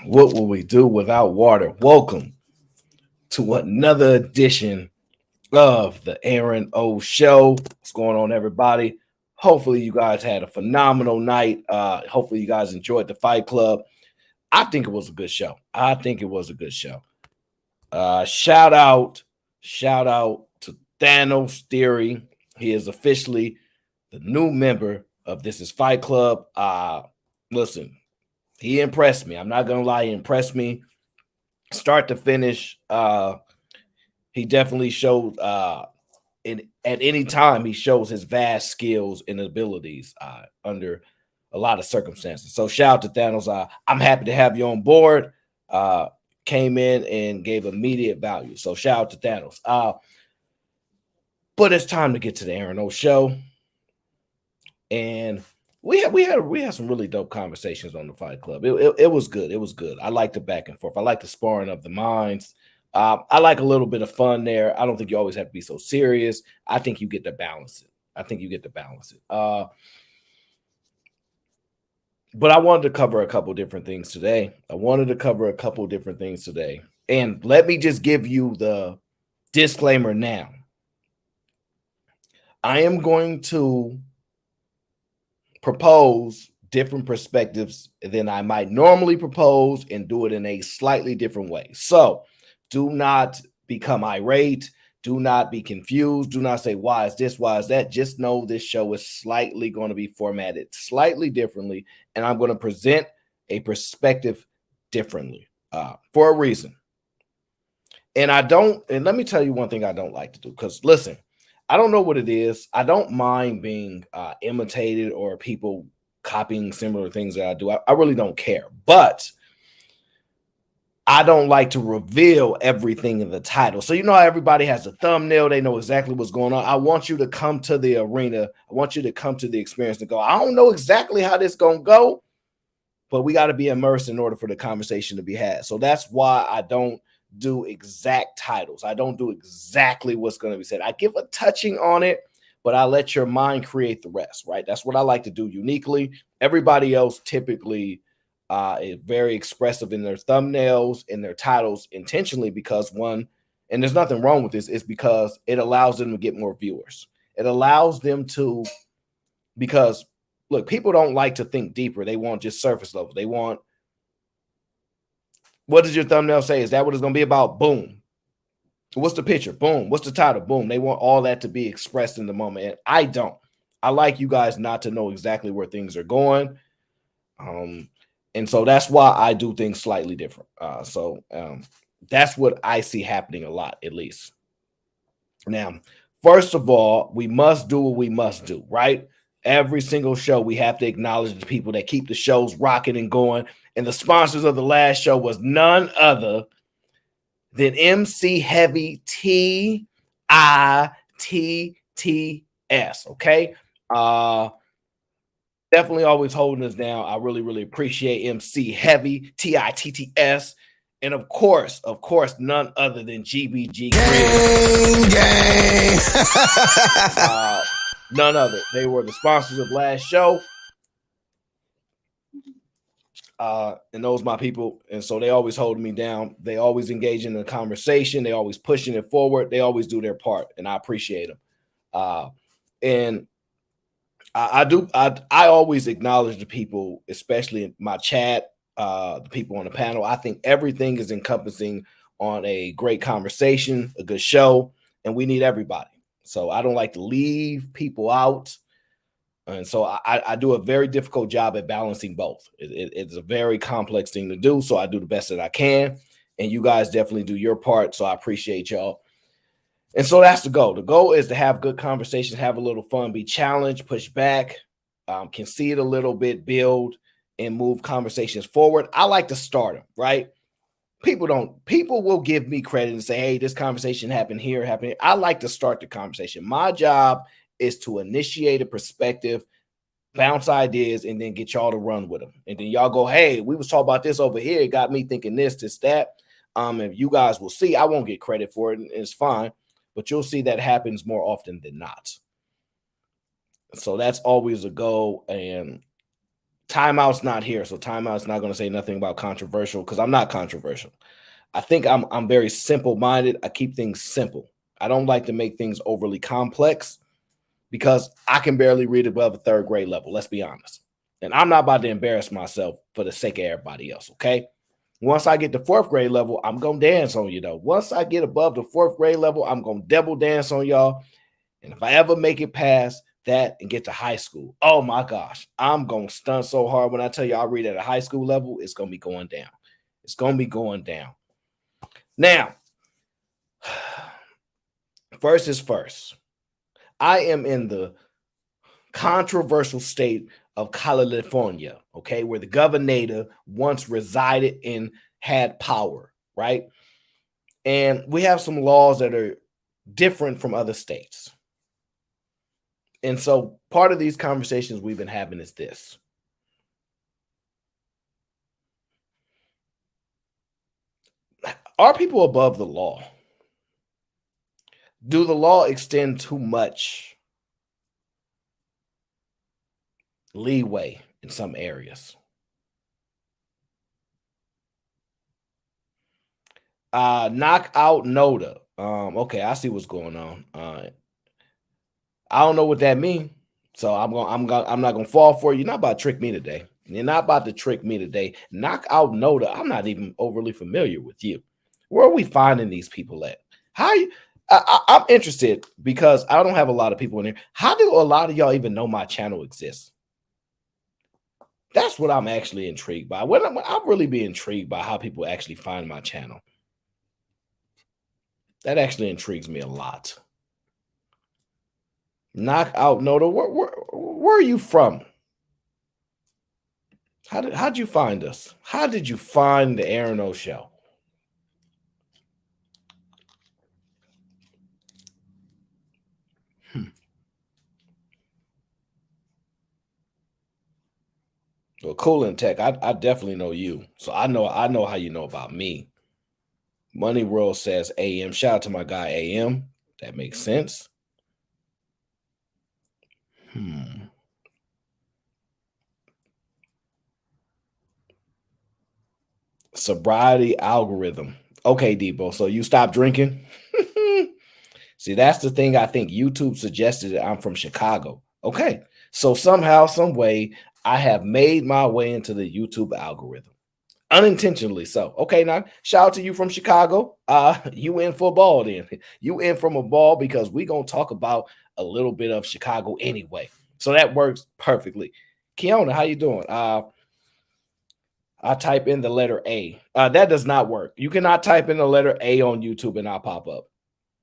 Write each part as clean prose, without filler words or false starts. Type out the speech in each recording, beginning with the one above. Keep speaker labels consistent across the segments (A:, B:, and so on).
A: What will we do without water? Welcome to another edition of the Aaron O Show. What's going on, everybody? Hopefully, you guys had a phenomenal night. Hopefully, you guys enjoyed the Fight Club. I think it was a good show. I think it was a good show. Shout out to Thanos Theory. He is officially the new member of This Is Fight Club. Listen, he impressed me. I'm not gonna lie, he impressed me start to finish. He definitely showed at any time he shows his vast skills and abilities under a lot of circumstances. So shout out to Thanos. I'm happy to have you on board. Came in and gave immediate value. So shout out to Thanos. But it's time to get to the Aaron O Show. And we had some really dope conversations on the Fight Club. It was good. It was good. I like the back and forth. I like the sparring of the minds. I like a little bit of fun there. I don't think you always have to be so serious. I think you get to balance it. But I wanted to cover a couple different things today. And let me just give you the disclaimer now. I am going to propose different perspectives than I might normally propose and do it in a slightly different way. So do not become irate. Do not be confused. Do not say, why is this? Why is that? Just know this show is slightly going to be formatted slightly differently, and I'm going to present a perspective differently for a reason. And let me tell you one thing I don't like to do, because listen, I don't know what it is. I don't mind being imitated or people copying similar things that I do. I really don't care. But I don't like to reveal everything in the title. So you know how everybody has a thumbnail. They know exactly what's going on. I want you to come to the arena. I want you to come to the experience and go, I don't know exactly how this is going to go, but we got to be immersed in order for the conversation to be had. So that's why I don't do exact titles. I don't do exactly what's going to be said. I give a touching on it, but I let your mind create the rest, right? That's what I like to do uniquely. Everybody else typically is very expressive in their thumbnails and their titles intentionally because one, and there's nothing wrong with this, is because it allows them to get more viewers. It allows them to, because look, people don't like to think deeper. They want just surface level. They want, what does your thumbnail say? Is that what it's going to be about? Boom. What's the picture? Boom. What's the title? Boom. They want all that to be expressed in the moment. And I don't. I like you guys not to know exactly where things are going. And so that's why I do things slightly different. That's what I see happening a lot, at least. Now, first of all, we must do what we must do, right? Every single show, we have to acknowledge the people that keep the shows rocking and going. And the sponsors of the last show was none other than MC Heavy TITTS. Okay. Definitely always holding us down. I really, really appreciate MC Heavy TITTS. And of course, none other than GBG
B: Gang.
A: None other. They were the sponsors of last show. And those my people. And so they always hold me down. They always engage in the conversation. They always pushing it forward. They always do their part. And I appreciate them. And I always acknowledge the people, especially in my chat, the people on the panel. I think everything is encompassing on a great conversation, a good show, and we need everybody. So I don't like to leave people out. And so I do a very difficult job at balancing both. It's a very complex thing to do. So I do the best that I can. And you guys definitely do your part. So I appreciate y'all. And so that's the goal. The goal is to have good conversations, have a little fun, be challenged, push back, concede a little bit, build, and move conversations forward. I like to start them, right? People will give me credit and say, hey, this conversation happened here, happened here. I like to start the conversation. My job is to initiate a perspective, bounce ideas, and then get y'all to run with them. And then y'all go, hey, we was talking about this over here. It got me thinking this, that. If you guys will see, I won't get credit for it, and it's fine. But you'll see that happens more often than not. So that's always a goal. And Timeout's not here, so timeout's not going to say nothing about controversial because I'm not controversial. I think I'm very simple-minded. I keep things simple. I don't like to make things overly complex because I can barely read above a third grade level. Let's be honest. And I'm not about to embarrass myself for the sake of everybody else, okay? Once I get to fourth grade level, I'm going to dance on you, though. Once I get above the fourth grade level, I'm going to double dance on y'all. And if I ever make it past that and get to high school, oh my gosh, I'm going to stun so hard when I tell you I read at a high school level, it's going to be going down. It's going to be going down. Now, first is first. I am in the controversial state of California, okay, where the governor once resided and had power, right? And we have some laws that are different from other states. And so part of these conversations we've been having is this. Are people above the law? Do the law extend too much leeway in some areas? Knockout Noda. Okay, I see what's going on. I don't know what that means, so I'm not gonna fall for you. You're not about to trick me today. You're not about to trick me today. Knockout Noda. I'm not even overly familiar with you. Where are we finding these people at? How you? I'm interested because I don't have a lot of people in here. How do a lot of y'all even know my channel exists? That's what I'm actually intrigued by. I'm really be intrigued by how people actually find my channel. That actually intrigues me a lot. Knockout Noda, where are you from? How'd you find us? How did you find the Aaron O Show? Well, Cool and Tech, I definitely know you. So I know how you know about me. Money World says AM. Shout out to my guy AM. That makes sense. Sobriety algorithm. Okay, Debo. So you stop drinking? See, that's the thing. I think YouTube suggested that I'm from Chicago. Okay. So somehow, some way, I have made my way into the YouTube algorithm. Unintentionally so. Okay, now shout out to you from Chicago. You in for a ball then. You in from a ball because we're gonna talk about a little bit of Chicago anyway. So that works perfectly. Kiona, how you doing? I type in the letter A. That does not work. You cannot type in the letter A on YouTube and I'll pop up.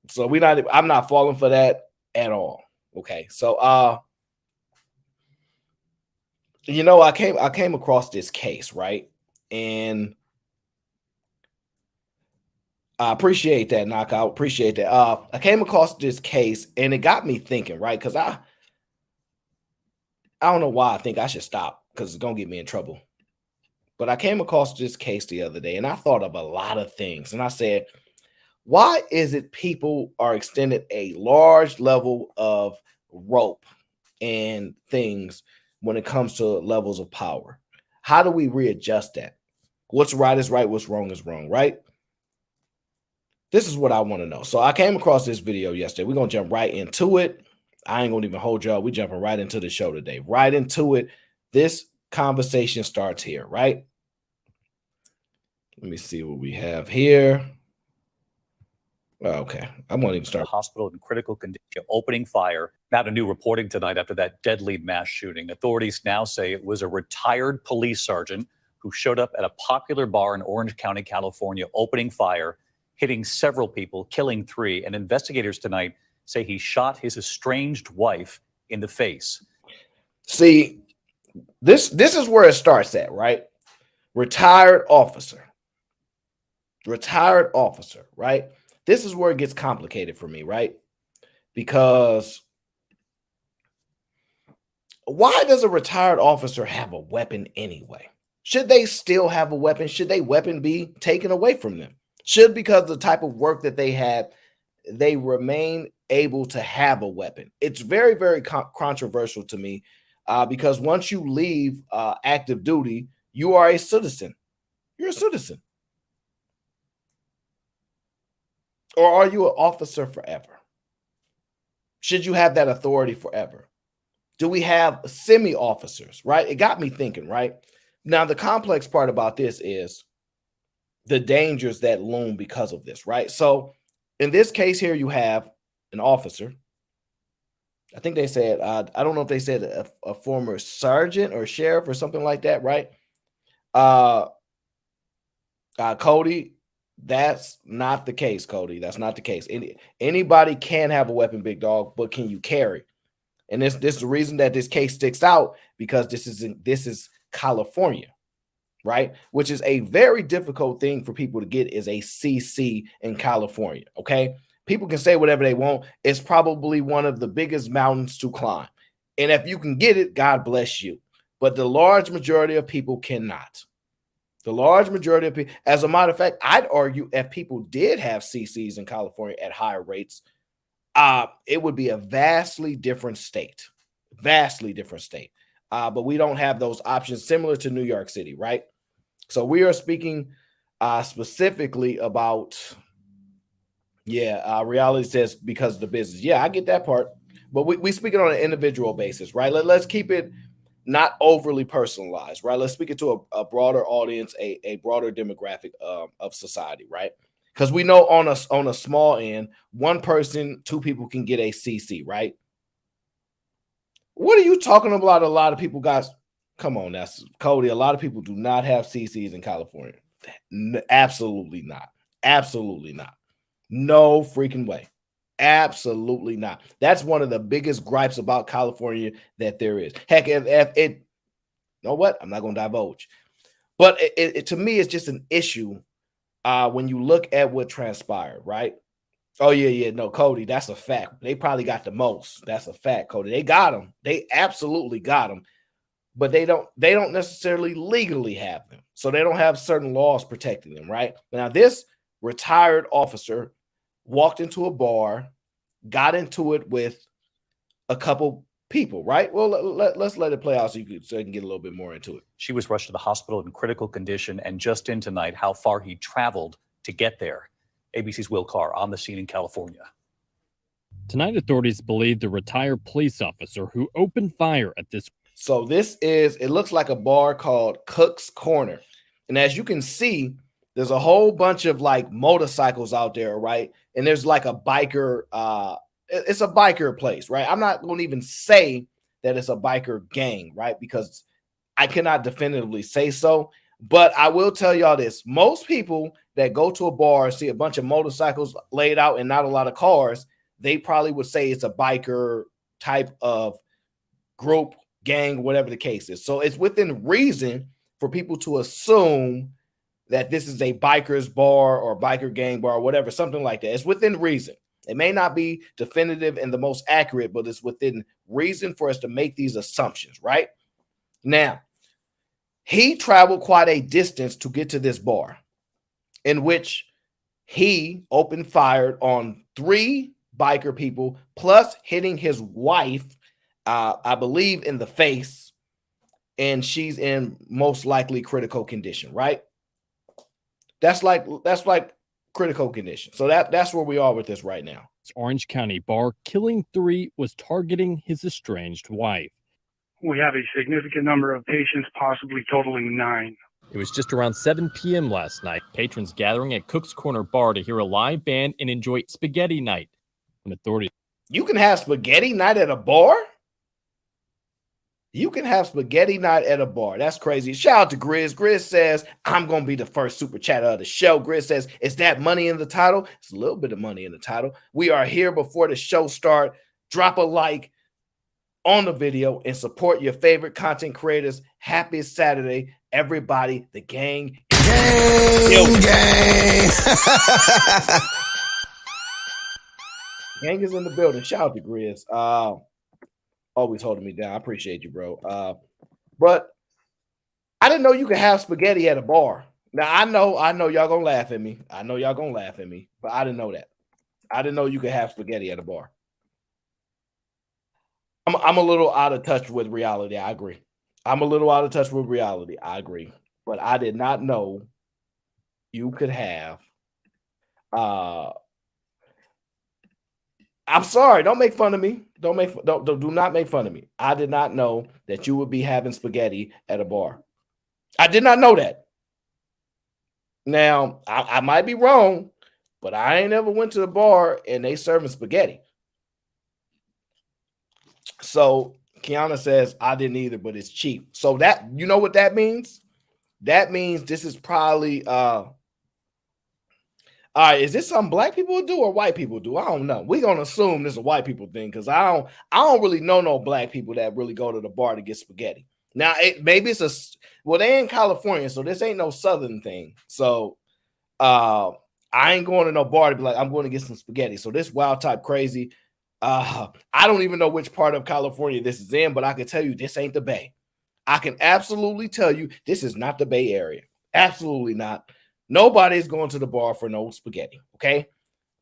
A: So I'm not falling for that at all. Okay. So I came across this case, right? And I appreciate that knockout. Appreciate that. I came across this case and it got me thinking, right? Because I don't know why I think I should stop because it's gonna get me in trouble. But I came across this case the other day and I thought of a lot of things. And I said, why is it people are extended a large level of rope and things when it comes to levels of power? How do we readjust that? What's right is right, what's wrong is wrong, right? This is what I want to know. So I came across this video yesterday. We're going to jump right into it. I ain't going to even hold y'all. We're jumping right into the show today. Right into it. This conversation starts here, right? Let me see what we have here. Okay. I'm going to even start.
B: Hospital in critical condition, opening fire. Now, a new reporting tonight after that deadly mass shooting. Authorities now say it was a retired police sergeant who showed up at a popular bar in Orange County, California, opening fire, hitting several people, killing 3. And investigators tonight say he shot his estranged wife in the face.
A: See, this is where it starts at, right? Retired officer, right? This is where it gets complicated for me, right? Because why does a retired officer have a weapon anyway? Should they still have a weapon? Should their weapon be taken away from them? Should, because the type of work that they had, they remain able to have a weapon? It's very, very controversial to me because once you leave active duty, you are a citizen. You're a citizen. Or are you an officer forever? Should you have that authority forever? Do we have semi-officers, right? It got me thinking, right? Now, the complex part about this is the dangers that loom because of this, right? So in this case here, you have an officer. I think they said, I don't know if they said a former sergeant or sheriff or something like that, right? Cody, that's not the case, Cody. That's not the case. Anybody can have a weapon, big dog, but can you carry? And this is the reason that this case sticks out, because this is California, right? Which is a very difficult thing for people to get, is a CC in California. Okay. People can say whatever they want. It's probably one of the biggest mountains to climb. And if you can get it, God bless you. But the large majority of people cannot. The large majority of people, as a matter of fact, I'd argue if people did have CCs in California at higher rates, it would be a vastly different state. Vastly different state. But we don't have those options, similar to New York City, right? So we are speaking specifically about, reality says because of the business. Yeah, I get that part. But we speak it on an individual basis, right? Let's keep it not overly personalized, right? Let's speak it to a broader audience, a broader demographic of society, right? Because we know on a small end, one person, two people can get a CC, right? What are you talking about? A lot of people, guys. Come on, that's Cody. A lot of people do not have CCs in California. Absolutely not. Absolutely not. No freaking way. Absolutely not. That's one of the biggest gripes about California that there is. Heck, if it, you know what? I'm not going to divulge. But to me, it's just an issue when you look at what transpired, right? Oh, yeah. No, Cody, that's a fact. They probably got the most. That's a fact, Cody. They got them. They absolutely got them. But they don't necessarily legally have them. So they don't have certain laws protecting them, right? Now, this retired officer walked into a bar, got into it with a couple people, right? Well, let's let it play out so you can get a little bit more into it.
B: She was rushed to the hospital in critical condition, and just in tonight, how far he traveled to get there. ABC's Will Carr on the scene in California.
C: Tonight, authorities believe the retired police officer who opened fire at this.
A: So it looks like a bar called Cook's Corner. And as you can see, there's a whole bunch of like motorcycles out there, right? And there's like a biker, it's a biker place, right? I'm not going to even say that it's a biker gang, right? Because I cannot definitively say so. But I will tell y'all this. Most people that go to a bar and see a bunch of motorcycles laid out and not a lot of cars, they probably would say it's a biker type of group, gang, whatever the case is. So it's within reason for people to assume that this is a biker's bar or biker gang bar or whatever, something like that. It's within reason. It may not be definitive and the most accurate, but it's within reason for us to make these assumptions, right? Now, he traveled quite a distance to get to this bar, in which he opened fire on 3 biker people, plus hitting his wife, I believe, in the face, and she's in most likely critical condition, right? That's like critical condition. So that's where we are with this right now.
C: Orange County bar, killing 3, was targeting his estranged wife.
D: We have a significant number of patients, possibly totaling 9.
C: It was just around 7 p.m. last night. Patrons gathering at Cook's Corner Bar to hear a live band and enjoy spaghetti night. When authorities.
A: You can have spaghetti night at a bar? You can have spaghetti night at a bar. That's crazy. Shout out to Grizz. Grizz says, I'm going to be the first super chatter of the show. Grizz says, is that money in the title? It's a little bit of money in the title. We are here before the show start. Drop a like on the video and support your favorite content creators. Happy Saturday, everybody. The gang.
E: Gang.
A: Gang is in the building. Shout out to Grizz. Always holding me down. I appreciate you, bro. But I didn't know you could have spaghetti at a bar. Now I know y'all gonna laugh at me. I know y'all gonna laugh at me, but I didn't know that. I didn't know you could have spaghetti at a bar. I'm a little out of touch with reality. I agree. I'm a little out of touch with reality. I agree. But I did not know you could have uh I'm sorry, don't make fun of me. Do not make fun of me. I did not know that you would be having spaghetti at a bar. I did not know that. Now, I might be wrong, but I ain't ever went to the bar and they serving spaghetti. So Kiana says, I didn't either, but it's cheap. So that, you know what that means? That means this is probably all right, is this something black people do or white people do? I don't know. We're gonna assume this is a white people thing because I don't really know no black people that really go to the bar to get spaghetti. Now, maybe it's they in California, so this ain't no southern thing. So I ain't going to no bar to be like, I'm going to get some spaghetti. So this wild type crazy. I don't even know which part of California this is in, but I can tell you this ain't the Bay. I can absolutely tell you this is not the Bay Area. Absolutely not. Nobody's going to the bar for no spaghetti. Okay.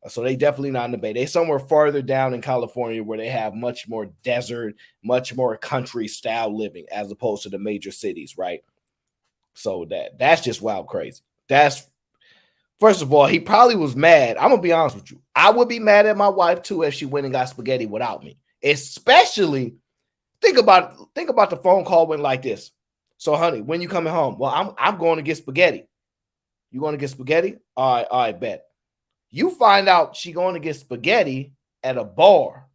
A: So they definitely not in the Bay. They somewhere farther down in California where they have much more desert, much more country style living as opposed to the major cities, right? So that's just wild crazy. That's first of all, he probably was mad. I'm gonna be honest with you. I would be mad at my wife too if she went and got spaghetti without me. Especially think about the phone call went like this. So, honey, when you coming home? Well, I'm going to get spaghetti. You going to get spaghetti? All right, bet. You find out she going to get spaghetti at a bar.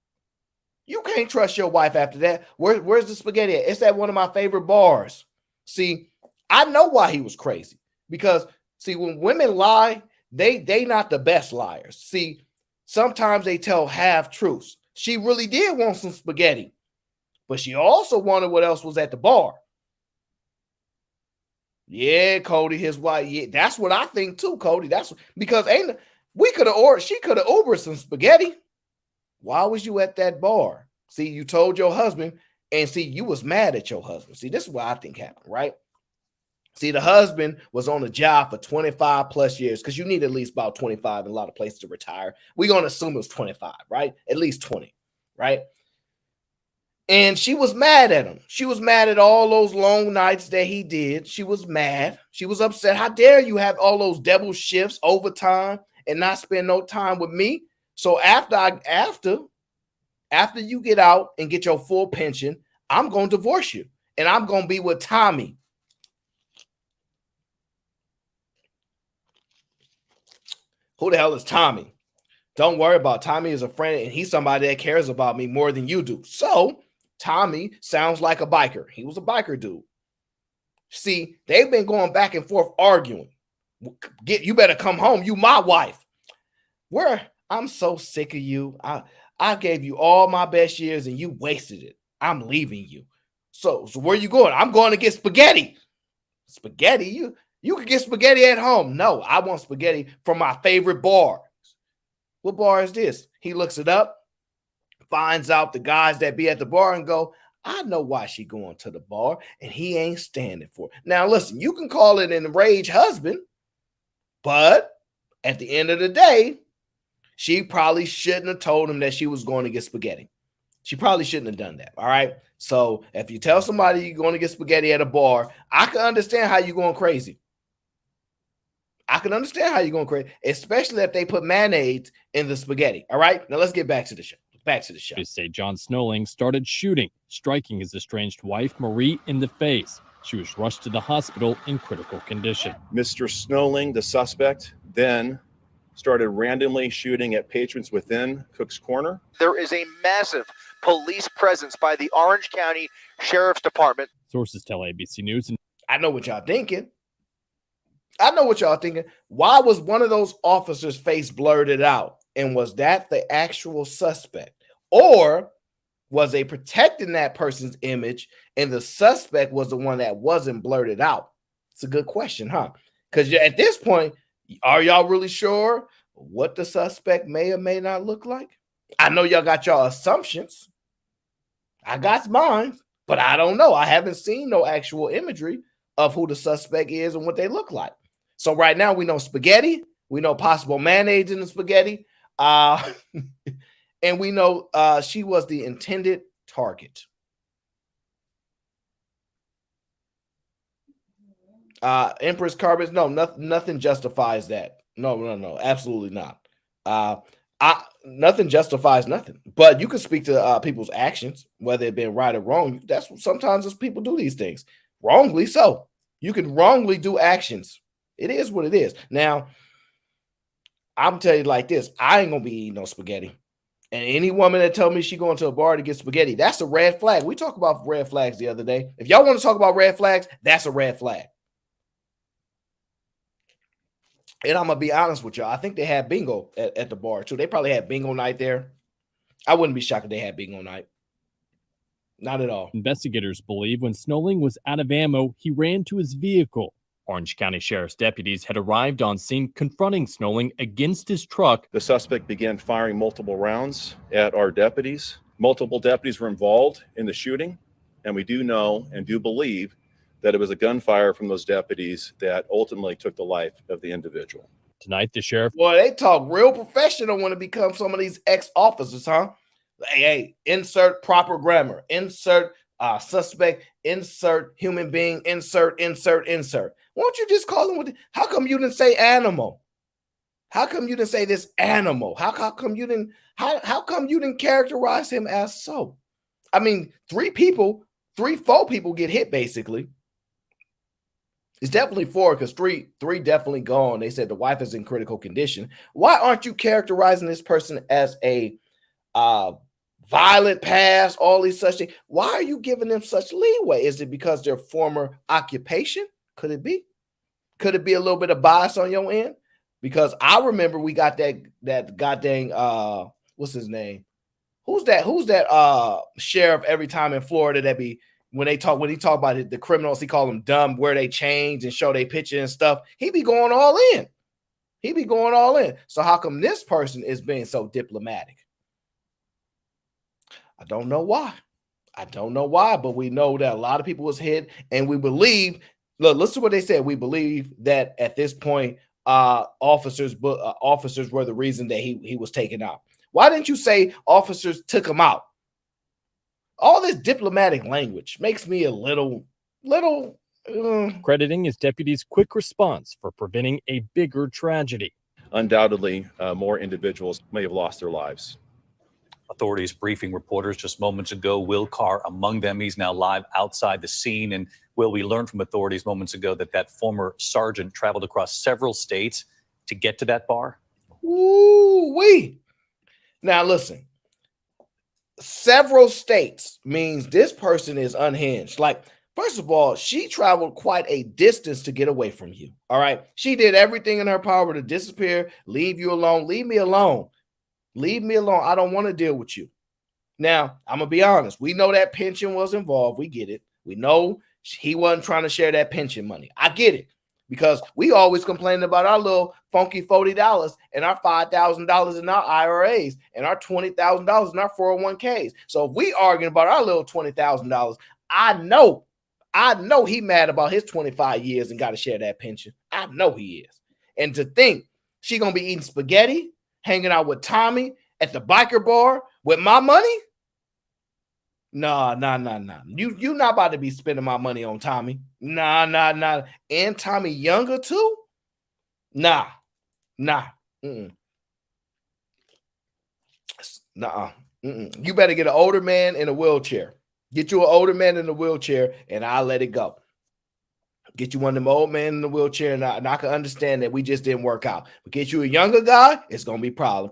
A: You can't trust your wife after that. Where's the spaghetti at? It's at one of my favorite bars. See, I know why he was crazy. Because, see, when women lie, they not the best liars. See, sometimes they tell half truths. She really did want some spaghetti, but she also wanted what else was at the bar. Yeah, Cody, his wife. Yeah, that's what I think too, Cody. That's because she could have ordered some spaghetti. Why was you at that bar? See, you told your husband, and see, you was mad at your husband. See, this is what I think happened, right? See, the husband was on the job for 25 plus years because you need at least about 25 in a lot of places to retire. We're going to assume it was 25, right? At least 20, right? And she was mad at him. She was mad at all those long nights that he did. She was mad. She was upset. How dare you have all those devil shifts, overtime, and not spend no time with me? So after you get out and get your full pension, I'm going to divorce you. And I'm going to be with Tommy. Who the hell is Tommy? Don't worry about it. Tommy is a friend, and he's somebody that cares about me more than you do. So Tommy sounds like a biker. He was a biker dude. See, they've been going back and forth arguing. You better come home. You my wife. I'm so sick of you. I gave you all my best years and you wasted it. I'm leaving you. So where you going? I'm going to get spaghetti. Spaghetti? You can get spaghetti at home. No, I want spaghetti from my favorite bar. What bar is this? He looks it up, finds out the guys that be at the bar and go, I know why she going to the bar, and he ain't standing for it. Now, listen, you can call it an enraged husband, but at the end of the day, she probably shouldn't have told him that she was going to get spaghetti. She probably shouldn't have done that, all right? So if you tell somebody you're going to get spaghetti at a bar, I can understand how you're going crazy. I can understand how you're going crazy, especially if they put mayonnaise in the spaghetti. All right, now let's get back to the show. They
C: say John Snowling started shooting, striking his estranged wife, Marie, in the face. She was rushed to the hospital in critical condition.
E: Mr. Snowling, the suspect, then started randomly shooting at patrons within Cook's Corner.
F: There is a massive police presence by the Orange County Sheriff's Department.
C: Sources tell ABC News.
A: I know what y'all thinking. Why was one of those officers' face blurred out? And was that the actual suspect? Or was they protecting that person's image and the suspect was the one that wasn't blurted out? It's a good question, huh? Because at this point, are y'all really sure what the suspect may or may not look like? I know y'all got y'all assumptions. I got mine, but I don't know. I haven't seen no actual imagery of who the suspect is and what they look like. So right now we know spaghetti. We know possible mayonnaise in the spaghetti. And we know she was the intended target. Empress Carbons, no, nothing justifies that. No, absolutely not. Nothing justifies nothing. But you can speak to people's actions, whether it been right or wrong. That's sometimes as people do these things wrongly. So you can wrongly do actions. It is what it is. Now, I'm telling you like this: I ain't gonna be eating no spaghetti. And any woman that tell me she going to a bar to get spaghetti, that's a red flag. We talked about red flags the other day. If y'all want to talk about red flags, that's a red flag. And I'm gonna be honest with y'all. I think they had bingo at the bar too. They probably had bingo night there. I wouldn't be shocked if they had bingo night. Not at all.
C: Investigators believe when Snowling was out of ammo, he ran to his vehicle. Orange County Sheriff's deputies had arrived on scene confronting Snowling against his truck.
E: The suspect began firing multiple rounds at our deputies. Multiple deputies were involved in the shooting, and we do know and do believe that it was a gunfire from those deputies that ultimately took the life of the individual.
C: Tonight, the sheriff...
A: Boy, they talk real professional when it becomes some of these ex-officers, huh? Hey, insert proper grammar, insert suspect, insert human being, insert. Won't you just call them with how come you didn't say animal? How come you didn't say this animal? How come you didn't characterize him as so? I mean, 4 people get hit basically. It's definitely 4 because three definitely gone. They said the wife is in critical condition. Why aren't you characterizing this person as a violent past, all these such things? Why are you giving them such leeway? Is it because their former occupation? Could it be? Could it be a little bit of bias on your end? Because I remember we got that goddamn what's his name? Who's that sheriff every time in Florida that be when he talk about it, the criminals, he call them dumb, where they change and show their picture and stuff. He be going all in. So how come this person is being so diplomatic? I don't know why, but we know that a lot of people was hit, and we believe, look, listen to what they said. We believe that at this point, officers were the reason that he was taken out. Why didn't you say officers took him out? All this diplomatic language makes me a little.
C: Crediting his deputies' quick response for preventing a bigger tragedy.
E: Undoubtedly, more individuals may have lost their lives.
B: Authorities briefing reporters just moments ago, Will Carr among them. He's now live outside the scene. And Will, we learned from authorities moments ago that former sergeant traveled across several states to get to that bar.
A: Ooh-wee. Now listen, several states means this person is unhinged. Like, first of all, she traveled quite a distance to get away from you. All right. She did everything in her power to disappear, leave you alone. Leave me alone. I don't want to deal with you. Now, I'm going to be honest. We know that pension was involved. We get it. We know he wasn't trying to share that pension money. I get it. Because we always complain about our little funky $40 and our $5,000 in our IRAs and our $20,000 in our 401ks. So if we arguing about our little $20,000, I know he mad about his 25 years and got to share that pension. I know he is. And to think she going to be eating spaghetti, hanging out with Tommy at the biker bar with my money? Nah. You not about to be spending my money on Tommy. Nah. And Tommy younger too? Nah. Mm-mm. Nuh-uh. Mm-mm. You better get an older man in a wheelchair. Get you an older man in a wheelchair and I'll let it go. Get you one of them old men in the wheelchair and I can understand that we just didn't work out. But get you a younger guy, it's going to be problems.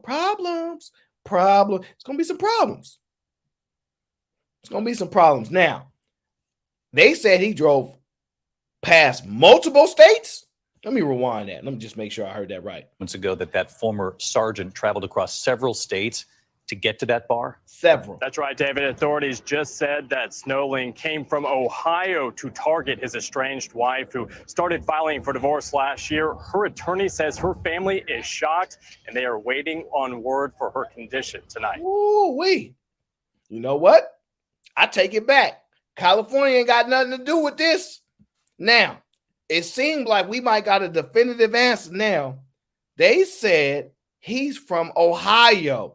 A: It's going to be some problems. It's going to be some problems. Now, they said he drove past multiple states. Let me rewind that. Let me just make sure I heard that right.
B: Months ago that former sergeant traveled across several states to get to that bar?
A: Several.
G: That's right, David. Authorities just said that Snowling came from Ohio to target his estranged wife, who started filing for divorce last year. Her attorney says her family is shocked, and they are waiting on word for her condition tonight.
A: Ooh-wee. You know what? I take it back. California ain't got nothing to do with this. Now, it seemed like we might got a definitive answer now. They said he's from Ohio.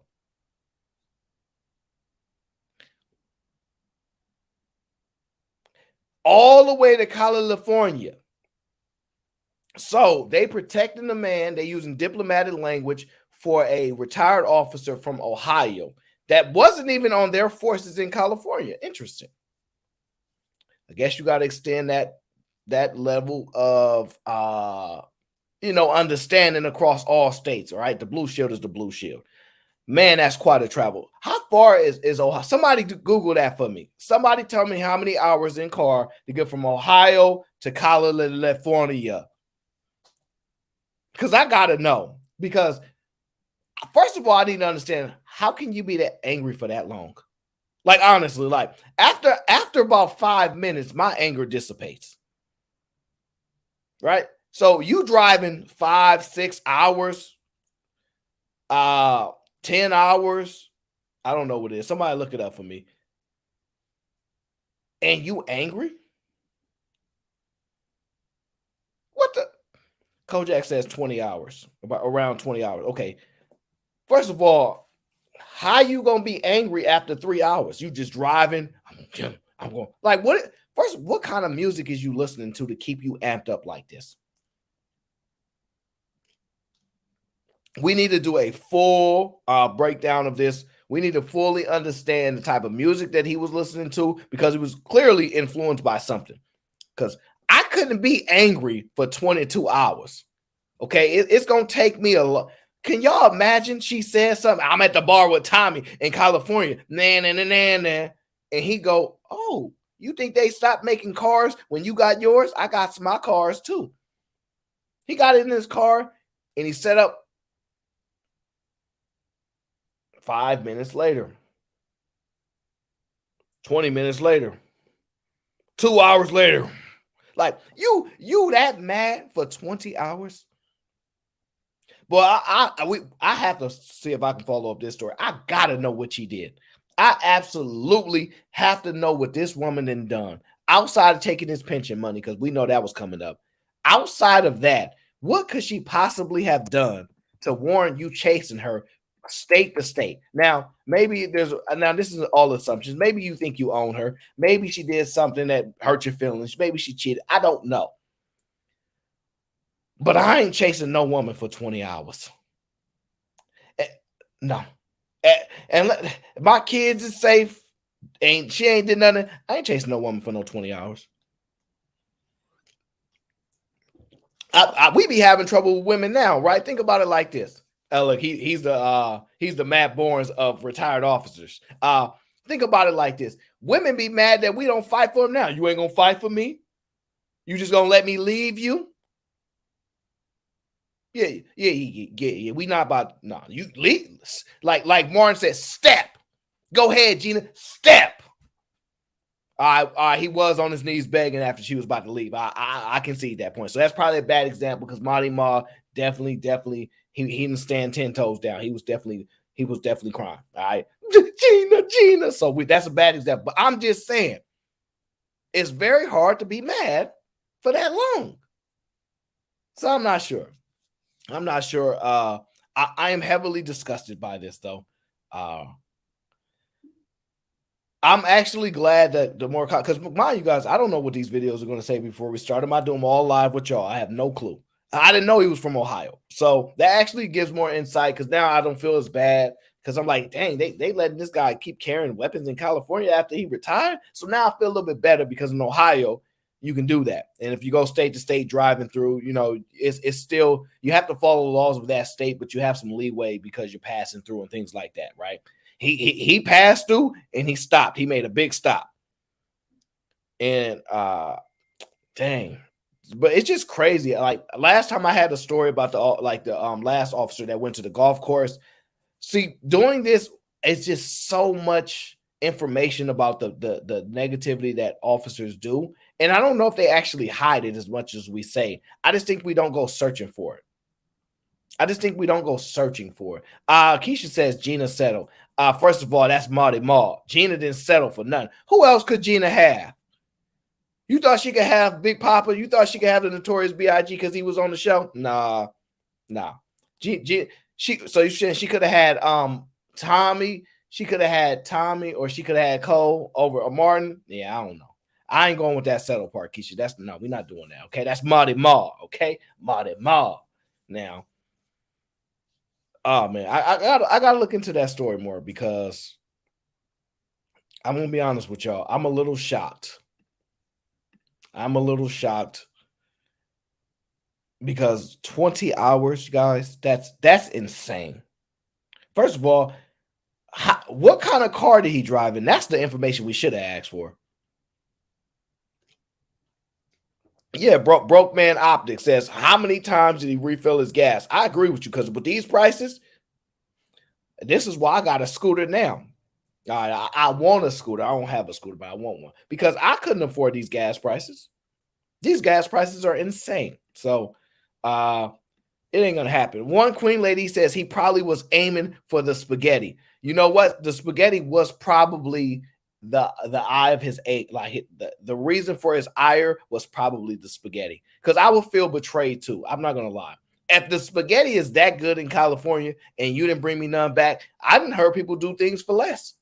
A: all the way to California. So they protecting the man. They using diplomatic language for a retired officer from Ohio that wasn't even on their forces in California. Interesting. I guess you got to extend that level of understanding across all states. All right, the blue shield is the blue shield. Man, that's quite a travel. How far is Ohio? Somebody Google that for me. Somebody tell me how many hours in car to get from Ohio to California. Because I gotta know. Because first of all, I need to understand, how can you be that angry for that long? Like, honestly, like after about 5 minutes, my anger dissipates. Right? So you driving 5, 6 hours, 10 hours. I don't know what it is. Somebody look it up for me. And you angry? What the? Kojak says 20 hours, around 20 hours. Okay. First of all, how you gonna be angry after 3 hours? You just driving. I'm going like what? First, what kind of music is you listening to keep you amped up like this? We need to do a full breakdown of this. We need to fully understand the type of music that he was listening to, because he was clearly influenced by something. Because I couldn't be angry for 22 hours. Okay, it's going to take me a lot. Can y'all imagine she said something? I'm at the bar with Tommy in California. And he go, oh, you think they stopped making cars when you got yours? I got my cars too. He got in his car and he set up. 5 minutes later, 20 minutes later, 2 hours later, like you that mad for 20 hours? But I have to see if I can follow up this story. I gotta know what she did. I absolutely have to know what this woman had done outside of taking his pension money, because we know that was coming up. Outside of that, what could she possibly have done to warrant you chasing her state to state? Now, maybe this is all assumptions. Maybe you think you own her. Maybe she did something that hurt your feelings. Maybe she cheated. I don't know. But I ain't chasing no woman for 20 hours. No. And my kids is safe. She ain't did nothing. I ain't chasing no woman for no 20 hours. We be having trouble with women now, right? Think about it like this. Look, he's the Matt Barnes of retired officers. Think about it like this. Women be mad that we don't fight for them now. You ain't gonna fight for me? You just gonna let me leave you? Yeah. We not about you leave. Like Warren said, step. Go ahead, Gina. Step. He was on his knees begging after she was about to leave. I can see that point. So that's probably a bad example, because Marty Ma definitely he didn't stand 10 toes down. He was definitely crying. All right, Gina. So that's a bad example. But I'm just saying, it's very hard to be mad for that long. So I'm not sure. I am heavily disgusted by this, though. I'm actually glad that the more, because mind you guys, I don't know what these videos are going to say before we start them. I do them all live with y'all. I have no clue. I didn't know he was from Ohio. So that actually gives more insight, because now I don't feel as bad, because I'm like, dang, they letting this guy keep carrying weapons in California after he retired. So now I feel a little bit better, because in Ohio, you can do that. And if you go state to state driving through, it's still, you have to follow the laws of that state, but you have some leeway because you're passing through and things like that, right? He passed through and he stopped. He made a big stop. And dang. But it's just crazy. Like last time I had a story about the last officer that went to the golf course. See, doing this, it's just so much information about the negativity that officers do. And I don't know if they actually hide it as much as we say. I just think we don't go searching for it. Keisha says Gina settled. First of all, that's Marty Ma. Gina didn't settle for nothing. Who else could Gina have? You thought she could have Big Papa? You thought she could have the Notorious B.I.G. because he was on the show? Nah. She could have had Tommy. She could have had Tommy, or she could have had Cole over Martin. Yeah, I don't know. I ain't going with that settle part, Keisha. No, we're not doing that. Okay, that's Marty Ma. Okay, Marty Ma. Now, oh man, I gotta look into that story more because I'm gonna be honest with y'all. I'm a little shocked. Because 20 hours, guys, that's insane. First of all, what kind of car did he drive in? That's the information we should have asked for. Yeah, broke man optics says, how many times did he refill his gas? I agree with you, because with these prices, this is why I got a scooter now. I want a scooter. I don't have a scooter, but I want one because I couldn't afford these gas prices. These gas prices are insane. So it ain't gonna happen. One queen lady says he probably was aiming for the spaghetti. You know what? The spaghetti was probably the eye of his eye. Like the reason for his ire was probably the spaghetti. Because I would feel betrayed too. I'm not gonna lie. If the spaghetti is that good in California and you didn't bring me none back, I didn't heard people do things for less.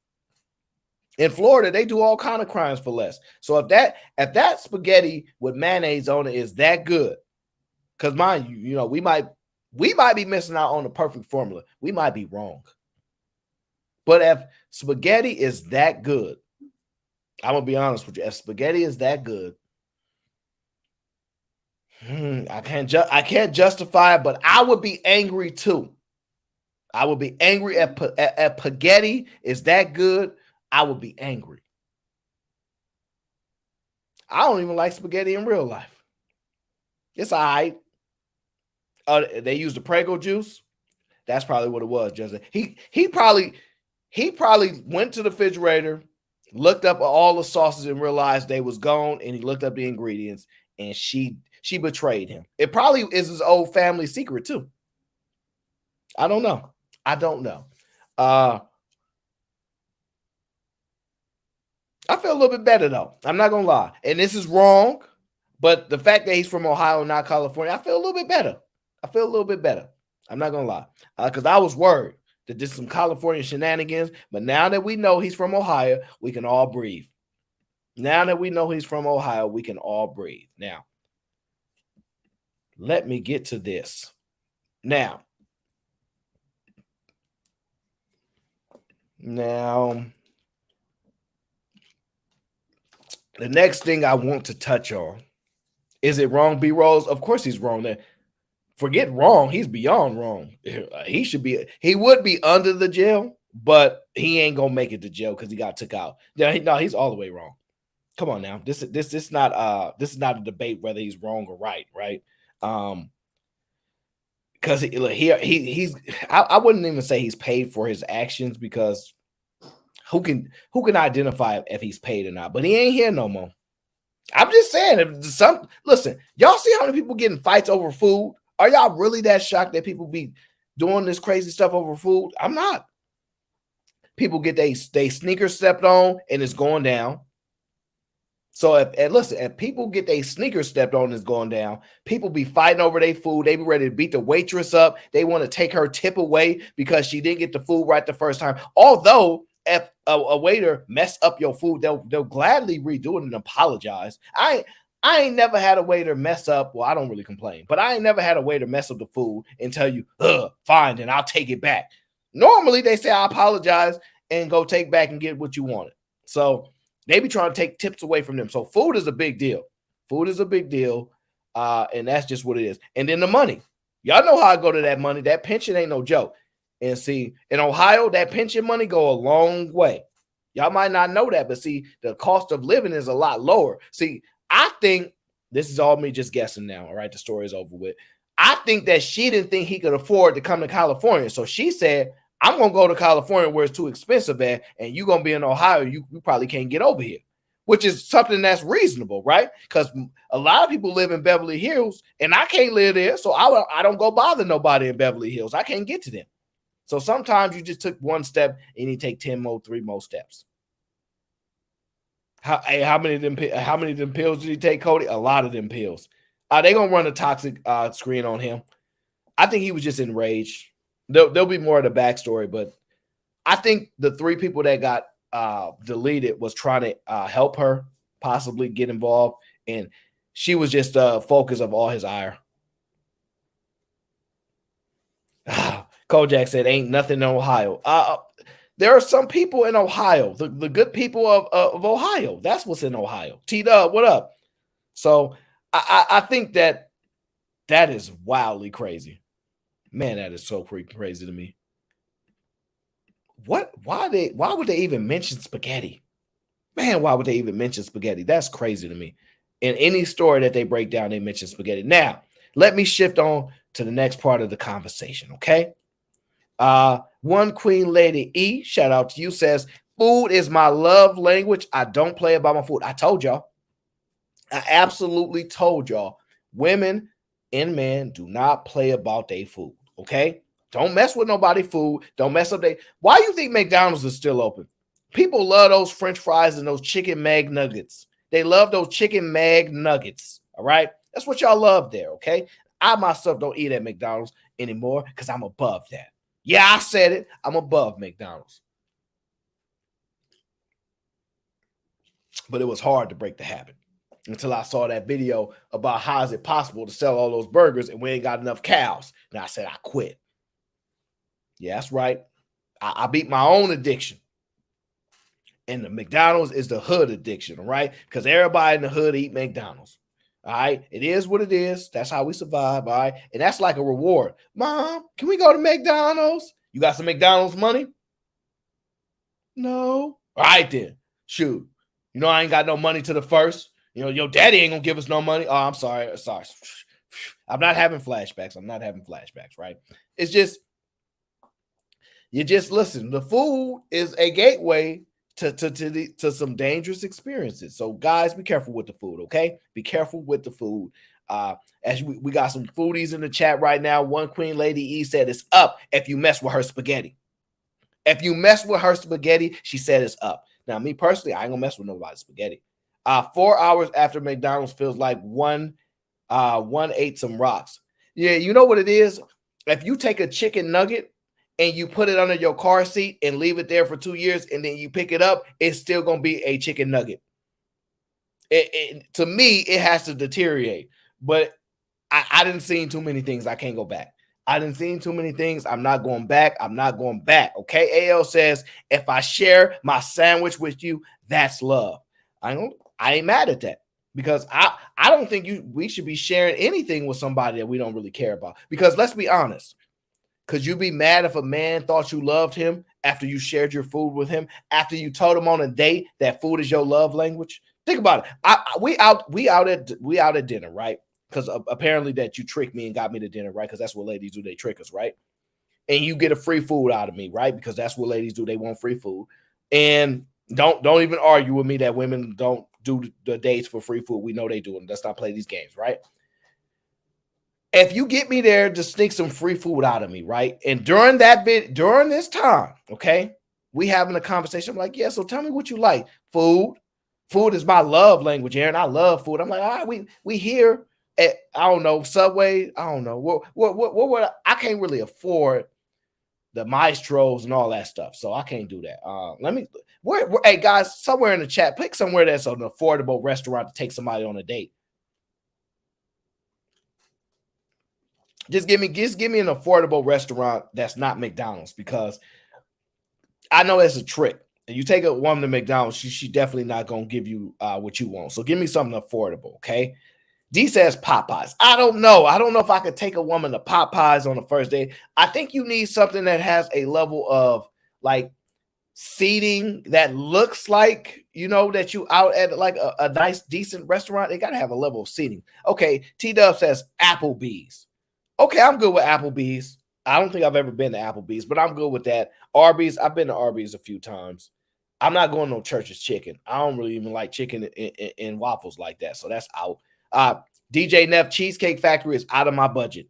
A: In Florida, they do all kind of crimes for less. So if that spaghetti with mayonnaise on it is that good, because mind you, you know, we might be missing out on the perfect formula. We might be wrong. But if spaghetti is that good, I'm gonna be honest with you. If spaghetti is that good, I can't justify it, but I would be angry too. I would be angry if spaghetti is that good. I would be angry. I don't even like spaghetti in real life. It's all right. They used the Prego juice. That's probably what it was. Just he probably went to the refrigerator, looked up all the sauces and realized they was gone, and he looked up the ingredients, and she betrayed him. It probably is his old family secret too. I don't know. I feel a little bit better though. I'm not gonna lie, and this is wrong, but the fact that he's from Ohio, not California, I feel a little bit better. I'm not gonna lie, because I was worried that this is some California shenanigans. But now that we know he's from Ohio, we can all breathe. Now, let me get to this. Now, the next thing I want to touch on, is it wrong, B Rose? Of course he's wrong. Forget wrong. He's beyond wrong. He would be under the jail, but he ain't gonna make it to jail because he got took out. No, he's all the way wrong. Come on now. This is not a debate whether he's wrong or right? Because I wouldn't even say he's paid for his actions, because who can identify if he's paid or not? But he ain't here no more. I'm just saying, listen, y'all see how many people get in fights over food? Are y'all really that shocked that people be doing this crazy stuff over food? I'm not. People get they sneakers stepped on and it's going down. So if people get their sneakers stepped on and it's going down, people be fighting over their food. They be ready to beat the waitress up. They want to take her tip away because she didn't get the food right the first time. Although if a waiter mess up your food, they'll gladly redo it and apologize. I ain't never had a waiter mess up. Well, I don't really complain, but I ain't never had a waiter mess up the food and tell you, fine, then I'll take it back. Normally they say I apologize and go take back and get what you wanted. So they be trying to take tips away from them. So food is a big deal. And that's just what it is. And then the money. Y'all know how I go to that money. That pension ain't no joke. And see, in Ohio, that pension money go a long way. Y'all might not know that, but see, the cost of living is a lot lower. See, I think this is all me just guessing now. All right, the story is over with. I think that she didn't think he could afford to come to California. So she said, I'm going to go to California where it's too expensive at, and you're going to be in Ohio. You probably can't get over here, which is something that's reasonable, right? Because a lot of people live in Beverly Hills, and I can't live there, so I don't go bother nobody in Beverly Hills. I can't get to them. So sometimes you just took one step and you take 3 more steps. How many of them pills did he take, Cody? A lot of them pills. They gonna run a toxic screen on him. I think he was just enraged. There'll be more of the backstory, but I think the 3 people that got deleted was trying to help her possibly get involved, and she was just focus of all his ire. Kojak said, "Ain't nothing in Ohio." There are some people in Ohio, the good people of Ohio. That's what's in Ohio. T-Dub, what up? So I think that is wildly crazy. Man, that is so crazy to me. Why would they even mention spaghetti? Man, why would they even mention spaghetti? That's crazy to me. In any story that they break down, they mention spaghetti. Now, let me shift on to the next part of the conversation, okay? One Queen Lady E, shout out to you, says, food is my love language. I don't play about my food. I told y'all. I absolutely told y'all. Women and men do not play about their food, okay? Don't mess with nobody's food. Don't mess up their... Why do you think McDonald's is still open? People love those French fries and those chicken mag nuggets. They love those chicken mag nuggets, all right? That's what y'all love there, okay? I myself don't eat at McDonald's anymore because I'm above that. Yeah, I said it. I'm above McDonald's. But it was hard to break the habit until I saw that video about how is it possible to sell all those burgers and we ain't got enough cows. And I said, I quit. Yeah, that's right. I beat my own addiction. And the McDonald's is the hood addiction, all right? Because everybody in the hood eat McDonald's. All right, it is what it is. That's how we survive. All right, and that's like a reward. Mom, can we go to McDonald's? You got some McDonald's money? No. All right, then. Shoot. You know, I ain't got no money to the first. You know, your daddy ain't gonna give us no money. Oh, I'm sorry. Sorry. I'm not having flashbacks. Right? It's just, you just listen. The food is a gateway to some dangerous experiences. So guys, be careful with the food, okay? Be careful with the food. As we got some foodies in the chat right now. One Queen Lady E said it's up if you mess with her spaghetti. If you mess with her spaghetti, she said it's up. Now, me personally, I ain't gonna mess with nobody's spaghetti. 4 hours after McDonald's feels like one ate some rocks. Yeah, you know what it is? If you take a chicken nugget and you put it under your car seat and leave it there for 2 years, and then you pick it up, it's still going to be a chicken nugget. To me, it has to deteriorate. But I didn't see too many things. I can't go back. I didn't see too many things. I'm not going back. I'm not going back. Okay. AL says, if I share my sandwich with you, that's love. I ain't mad at that, because I don't think we should be sharing anything with somebody that we don't really care about. Because let's be honest. Could you be mad if a man thought you loved him after you shared your food with him, after you told him on a date that food is your love language? Think about it. We out at dinner, right? Because apparently that you tricked me and got me to dinner, right? Because that's what ladies do. They trick us, right? And you get a free food out of me, right? Because that's what ladies do. They want free food. And don't even argue with me that women don't do the dates for free food. We know they do, and let's not play these games, right? If you get me there to sneak some free food out of me, right? And during this time, okay, we having a conversation. I'm like, yeah, so tell me what you like. Food. Food is my love language, Aaron. I love food. I'm like, all right, we here at, I don't know, Subway. I don't know. What I can't really afford the maestros and all that stuff. So I can't do that. Hey guys, somewhere in the chat, pick somewhere that's an affordable restaurant to take somebody on a date. Just give me an affordable restaurant that's not McDonald's, because I know that's a trick. And you take a woman to McDonald's, she definitely not gonna give you what you want. So give me something affordable, okay? D says Popeyes. I don't know. I don't know if I could take a woman to Popeyes on the first date. I think you need something that has a level of like seating that looks like, you know, that you out at like a nice, decent restaurant. They gotta have a level of seating. Okay, T-Dub says Applebee's. Okay, I'm good with Applebee's. I don't think I've ever been to Applebee's, but I'm good with that. Arby's, I've been to Arby's a few times. I'm not going no Church's Chicken. I don't really even like chicken in waffles like that, so that's out. DJ Neff, Cheesecake Factory is out of my budget.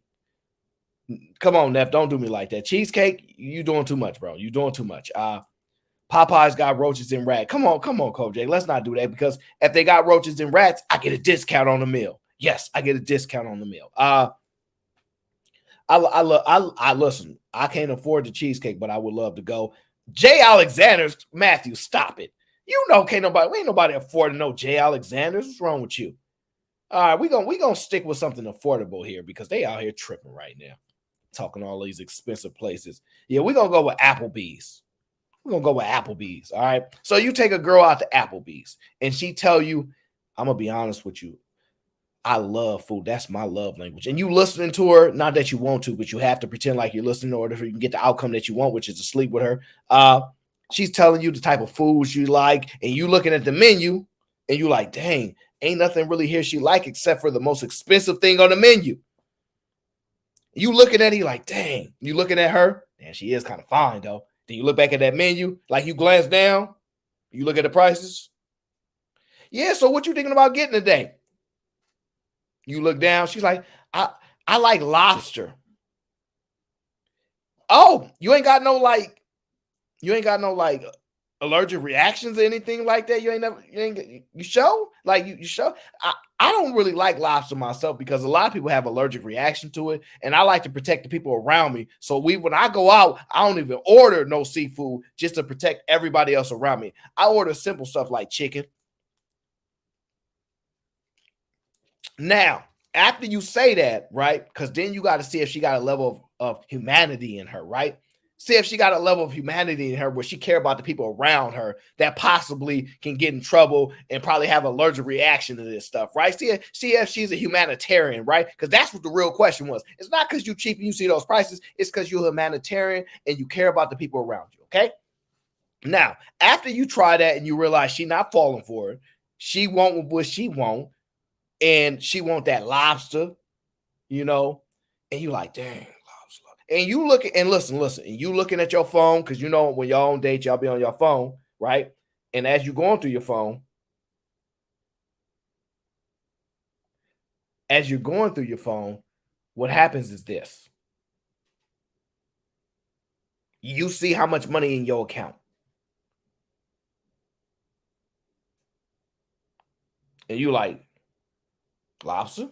A: Come on, Neff, don't do me like that. Cheesecake, you doing too much, bro. You doing too much. Popeyes got roaches and rats. Come on, Kojak. Let's not do that, because if they got roaches and rats, I get a discount on the meal. Yes, I get a discount on the meal. I listen. I can't afford the cheesecake, but I would love to go. Jay Alexander, Matthew, stop it. You know, we ain't nobody affording no J. Alexander's. What's wrong with you? All right, we gonna stick with something affordable here because they out here tripping right now, talking all these expensive places. Yeah, we're gonna go with Applebee's. We're gonna go with Applebee's. All right. So you take a girl out to Applebee's and she tell you, I'm gonna be honest with you. I love food. That's my love language. And you listening to her, not that you want to, but you have to pretend like you're listening in order for you can get the outcome that you want, which is to sleep with her. She's telling you the type of foods you like, and you looking at the menu, and you like, dang, ain't nothing really here she like except for the most expensive thing on the menu. You looking at it like, dang. You looking at her, and she is kind of fine though. Then you look back at that menu, like you glance down, you look at the prices. Yeah, so what you thinking about getting today? You look down, she's like, I like lobster. Oh, you ain't got no like allergic reactions or anything like that. You show? Like you show? I don't really like lobster myself because a lot of people have allergic reaction to it, and I like to protect the people around me. So when I go out, I don't even order no seafood just to protect everybody else around me. I order simple stuff like chicken. Now, after you say that, right? Because then you got to see if she got a level of humanity in her, right? See if she got a level of humanity in her where she care about the people around her that possibly can get in trouble and probably have an allergic reaction to this stuff, right? See if she's a humanitarian, right? Because that's what the real question was. It's not because you cheap and you see those prices. It's because you're a humanitarian and you care about the people around you, okay? Now, after you try that and you realize she's not falling for it, she want what she want, and she want that lobster, you know, and you like, dang, lobster. And you look and listen, and you looking at your phone, because you know when y'all on date, y'all be on your phone, right? And as you're going through your phone, what happens is this. You see how much money in your account. And you like, lobster?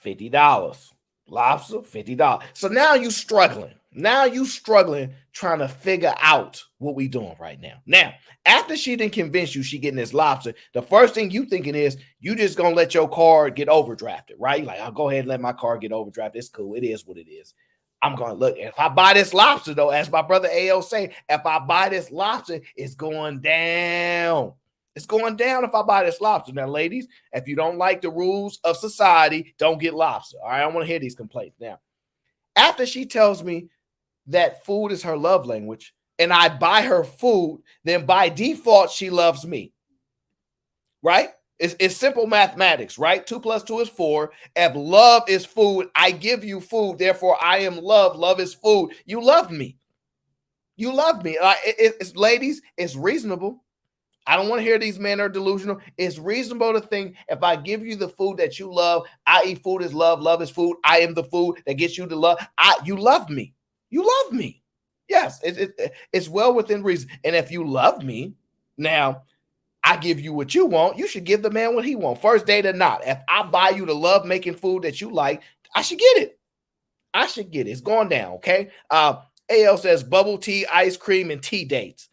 A: $50. Lobster, $50. So now you struggling. Trying to figure out what we doing right now. Now, after she didn't convince you she getting this lobster, the first thing you thinking is you just gonna let your card get overdrafted, right? You're like, I'll go ahead and let my card get overdrafted. It's cool. It is what it is. I'm gonna look. If I buy this lobster, though, as my brother AO say, if I buy this lobster, it's going down. It's going down if I buy this lobster. Now, ladies, if you don't like the rules of society, don't get lobster. All right, I want to hear these complaints. Now, after she tells me that food is her love language and I buy her food, then by default, she loves me. Right? It's simple mathematics, right? 2 + 2 is 4. If love is food, I give you food. Therefore, I am love. Love is food. You love me. You love me. Ladies, it's reasonable. I don't want to hear these men are delusional. It's reasonable to think if I give you the food that you love, i.e. food is love, love is food, I am the food that gets you to love. You love me. You love me. Yes, it's well within reason. And if you love me, now I give you what you want, you should give the man what he wants. First date or not. If I buy you the love making food that you like, I should get it. It's going down, okay? AL says bubble tea, ice cream, and tea dates.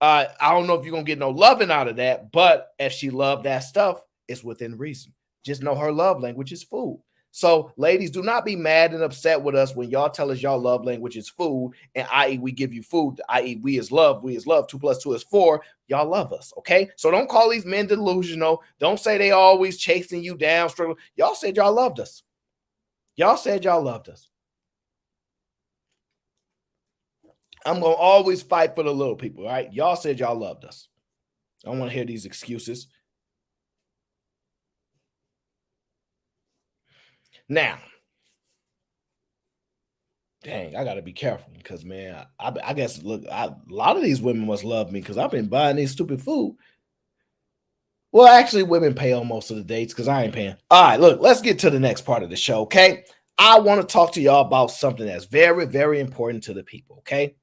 A: I don't know if you're going to get no loving out of that, but if she loved that stuff, it's within reason. Just know her love language is food. So, ladies, do not be mad and upset with us when y'all tell us y'all love language is food, and i.e. we give you food, i.e. we is love. 2 + 2 is 4. Y'all love us, okay? So don't call these men delusional. Don't say they always chasing you down, struggling. Y'all said y'all loved us. I'm going to always fight for the little people, all right? Y'all said y'all loved us. I don't want to hear these excuses. Now, dang, I got to be careful because, man, I guess, look, a lot of these women must love me because I've been buying these stupid food. Well, actually, women pay on most of the dates because I ain't paying. All right, look, let's get to the next part of the show, okay? I want to talk to y'all about something that's very, very important to the people, okay?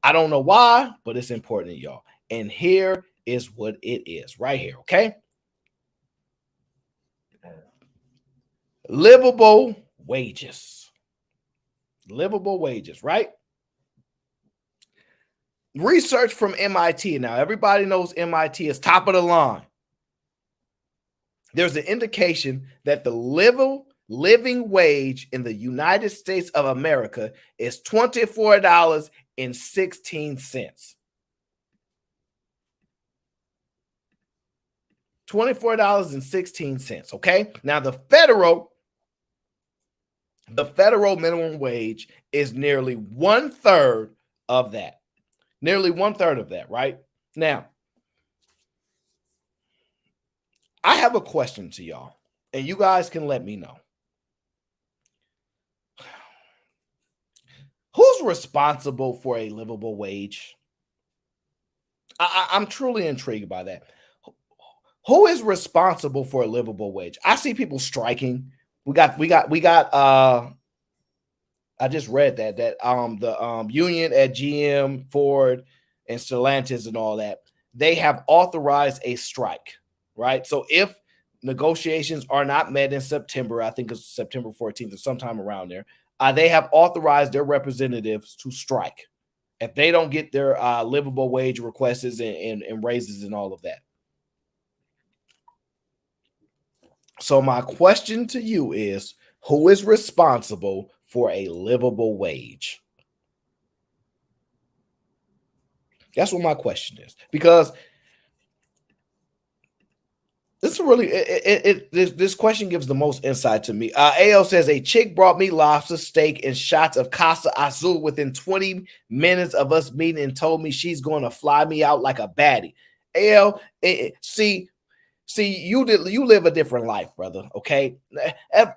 A: I don't know why, but it's important to y'all. And here is what it is right here, okay? Livable wages. Livable wages, right? Research from MIT. Now, everybody knows MIT is top of the line. There's an indication that the living wage in the United States of America is $24.16. $24.16. Okay. Now the federal minimum wage is nearly 1/3 of that. Nearly 1/3 of that, right? Now, I have a question to y'all, and you guys can let me know. Who's responsible for a livable wage? I'm truly intrigued by that. Who is responsible for a livable wage? I see people striking. We got I just read that the union at GM, Ford, and Stellantis and all that, they have authorized a strike, right? So if negotiations are not met in September, I think it's September 14th or sometime around there, they have authorized their representatives to strike if they don't get their livable wage requests and raises and all of that. So my question to you is, who is responsible for a livable wage? That's what my question is, because this really this question gives the most insight to me. AL says a chick brought me lobster, steak, and shots of Casa Azul within 20 minutes of us meeting and told me she's going to fly me out like a baddie. AL, see, you live a different life, brother. Okay,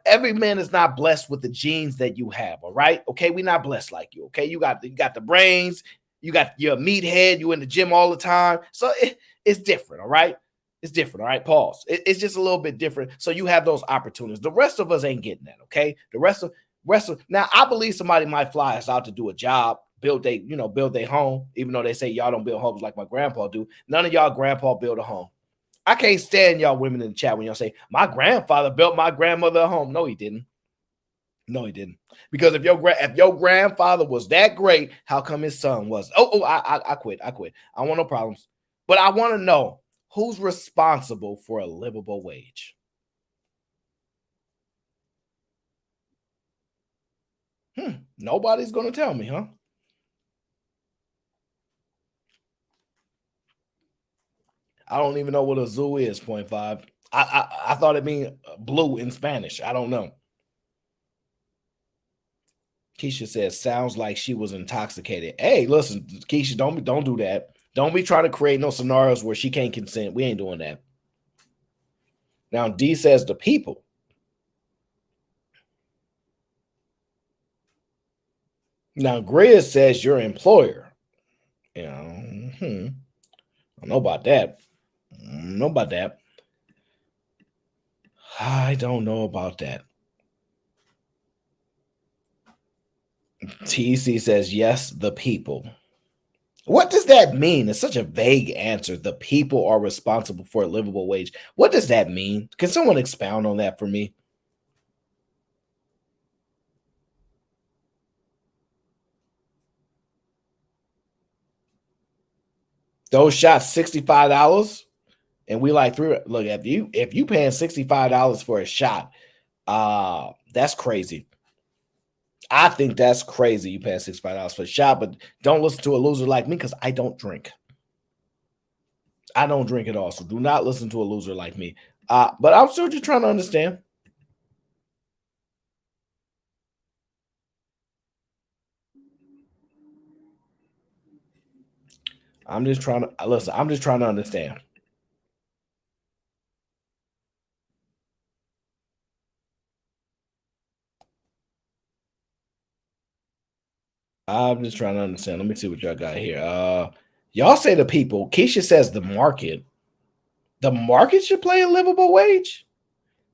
A: every man is not blessed with the genes that you have. All right, okay, we're not blessed like you. Okay, you got the brains, you got your meathead, you in the gym all the time, so it's different. All right. It's different, all right? Pause. It's just a little bit different. So you have those opportunities. The rest of us ain't getting that, okay? The rest of now, I believe somebody might fly us out to do a job, build their home, even though they say y'all don't build homes like my grandpa do. None of y'all grandpa build a home. I can't stand y'all women in the chat when y'all say, my grandfather built my grandmother a home. No, he didn't. No, he didn't. Because if your grandfather was that great, how come his son was? I quit. I want no problems. But I want to know, who's responsible for a livable wage? Nobody's going to tell me, huh? I don't even know what a zoo is, 0.5. I thought it meant blue in Spanish. I don't know. Keisha says, sounds like she was intoxicated. Hey, listen, Keisha, don't do that. Don't be trying to create no scenarios where she can't consent. We ain't doing that. Now, D says the people. Now, Grizz says your employer. I don't know about that. I don't know about that. TC says, yes, the people. What does that mean? It's such a vague answer. The people are responsible for a livable wage. What does that mean? Can someone expound on that for me? Those shots, $65, and we like through it. Look, if you paying $65 for a shot, that's crazy. I think that's crazy. You paying $65 for a shot, but don't listen to a loser like me because I don't drink. I don't drink at all, so do not listen to a loser like me. But I'm still just trying to understand. I'm just trying to listen. I'm just trying to understand. I'm just trying to understand. Let me see what y'all got here. Y'all say the people. Keisha says the market. The market should play a livable wage.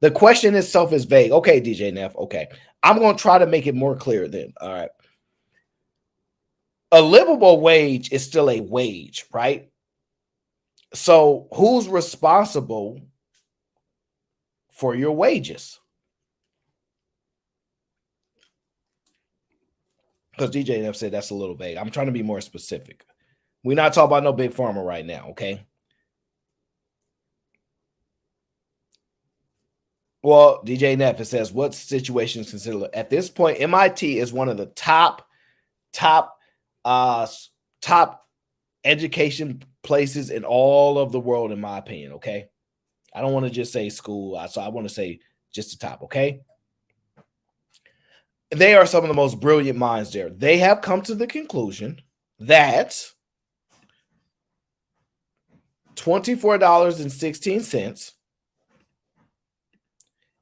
A: The question itself is vague. Okay, DJ Neff. Okay. I'm going to try to make it more clear then. All right. A livable wage is still a wage, right? So who's responsible for your wages? Because DJ Neff said that's a little vague. I'm trying to be more specific. We're not talking about no big pharma right now, okay? Well, DJ Neff, it says, what situations consider? At this point, MIT is one of the top education places in all of the world, in my opinion, okay? I don't want to just say school, so I want to say just the top, okay? They are some of the most brilliant minds there. They have come to the conclusion that $24.16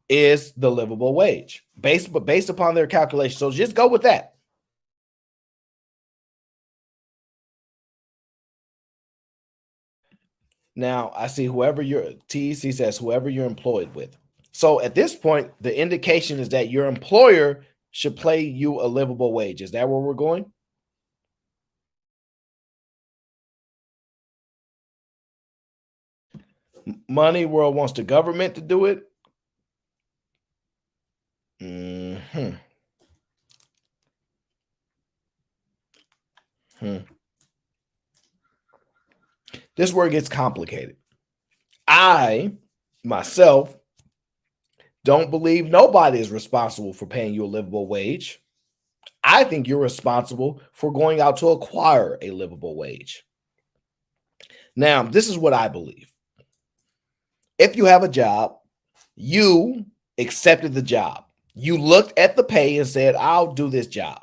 A: is the livable wage based upon their calculation. So just go with that. Now, I see TEC says whoever you're employed with. So at this point, the indication is that your employer should pay you a livable wage. Is that where we're going? Money World wants the government to do it. This word gets complicated. I, myself, don't believe nobody is responsible for paying you a livable wage. I think you're responsible for going out to acquire a livable wage. Now, this is what I believe. If you have a job, you accepted the job. You looked at the pay and said, I'll do this job.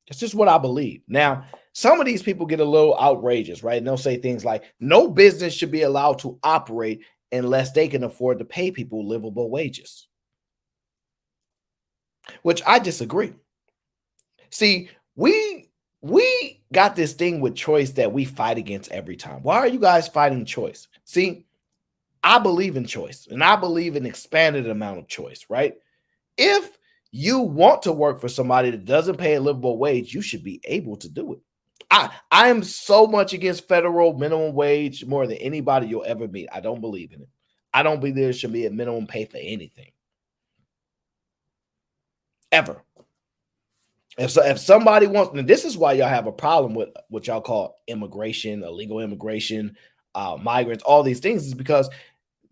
A: That's just what I believe. Now, some of these people get a little outrageous, right? And they'll say things like, no business should be allowed to operate unless they can afford to pay people livable wages, which I disagree. See, we got this thing with choice that we fight against every time. Why are you guys fighting choice? See, I believe in choice, and I believe in expanded amount of choice, right? If you want to work for somebody that doesn't pay a livable wage, you should be able to do it. I am so much against federal minimum wage more than anybody you'll ever meet. I don't believe in it. I don't believe there should be a minimum pay for anything. Ever. If somebody wants, and this is why y'all have a problem with what y'all call immigration, illegal immigration, migrants, all these things, is because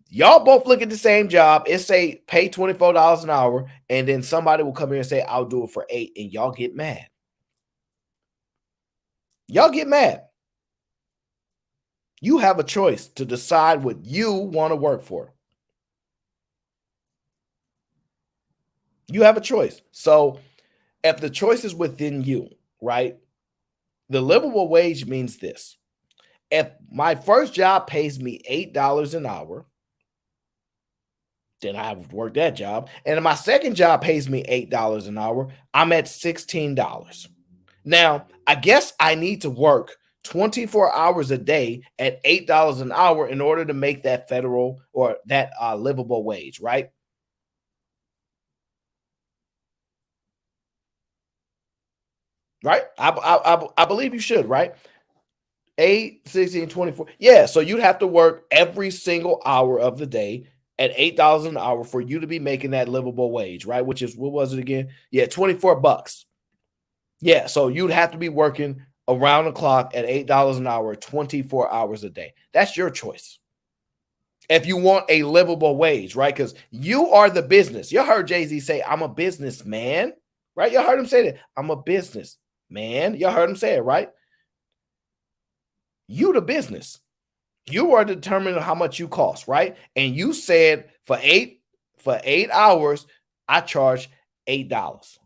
A: y'all both look at the same job. It say pay $24 an hour, and then somebody will come here and say, I'll do it for $8, and y'all get mad. Y'all get mad. You have a choice to decide what you want to work for. You have a choice. So if the choice is within you, right? The livable wage means this. If my first job pays me $8 an hour, then I have worked that job. And if my second job pays me $8 an hour, I'm at $16. Now, I guess I need to work 24 hours a day at $8 an hour in order to make that federal or that livable wage, right? Right? I believe you should, right? 8, 16, 24. Yeah, so you'd have to work every single hour of the day at $8 an hour for you to be making that livable wage, right? Which is, what was it again? Yeah, $24. Yeah, so you'd have to be working around the clock at $8 an hour, 24 hours a day. That's your choice. If you want a livable wage, right? Because you are the business. You heard Jay-Z say, I'm a businessman, right? You heard him say that. I'm a businessman. You heard him say it, right? You the business. You are determining how much you cost, right? And you said for 8 hours, I charge $8.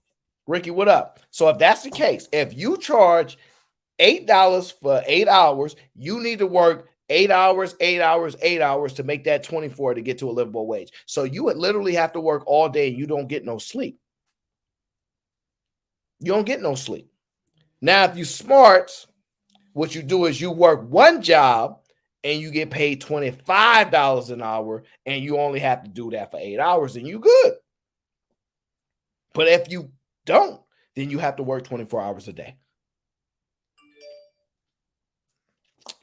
A: Ricky, what up? So if that's the case, if you charge $8 for 8 hours, you need to work 8 hours, 8 hours, 8 hours to make that 24 to get to a livable wage. So you would literally have to work all day and you don't get no sleep. You don't get no sleep. Now, if you're smart, what you do is you work one job and you get paid $25 an hour, and you only have to do that for 8 hours, and you good. But if you don't, then you have to work 24 hours a day.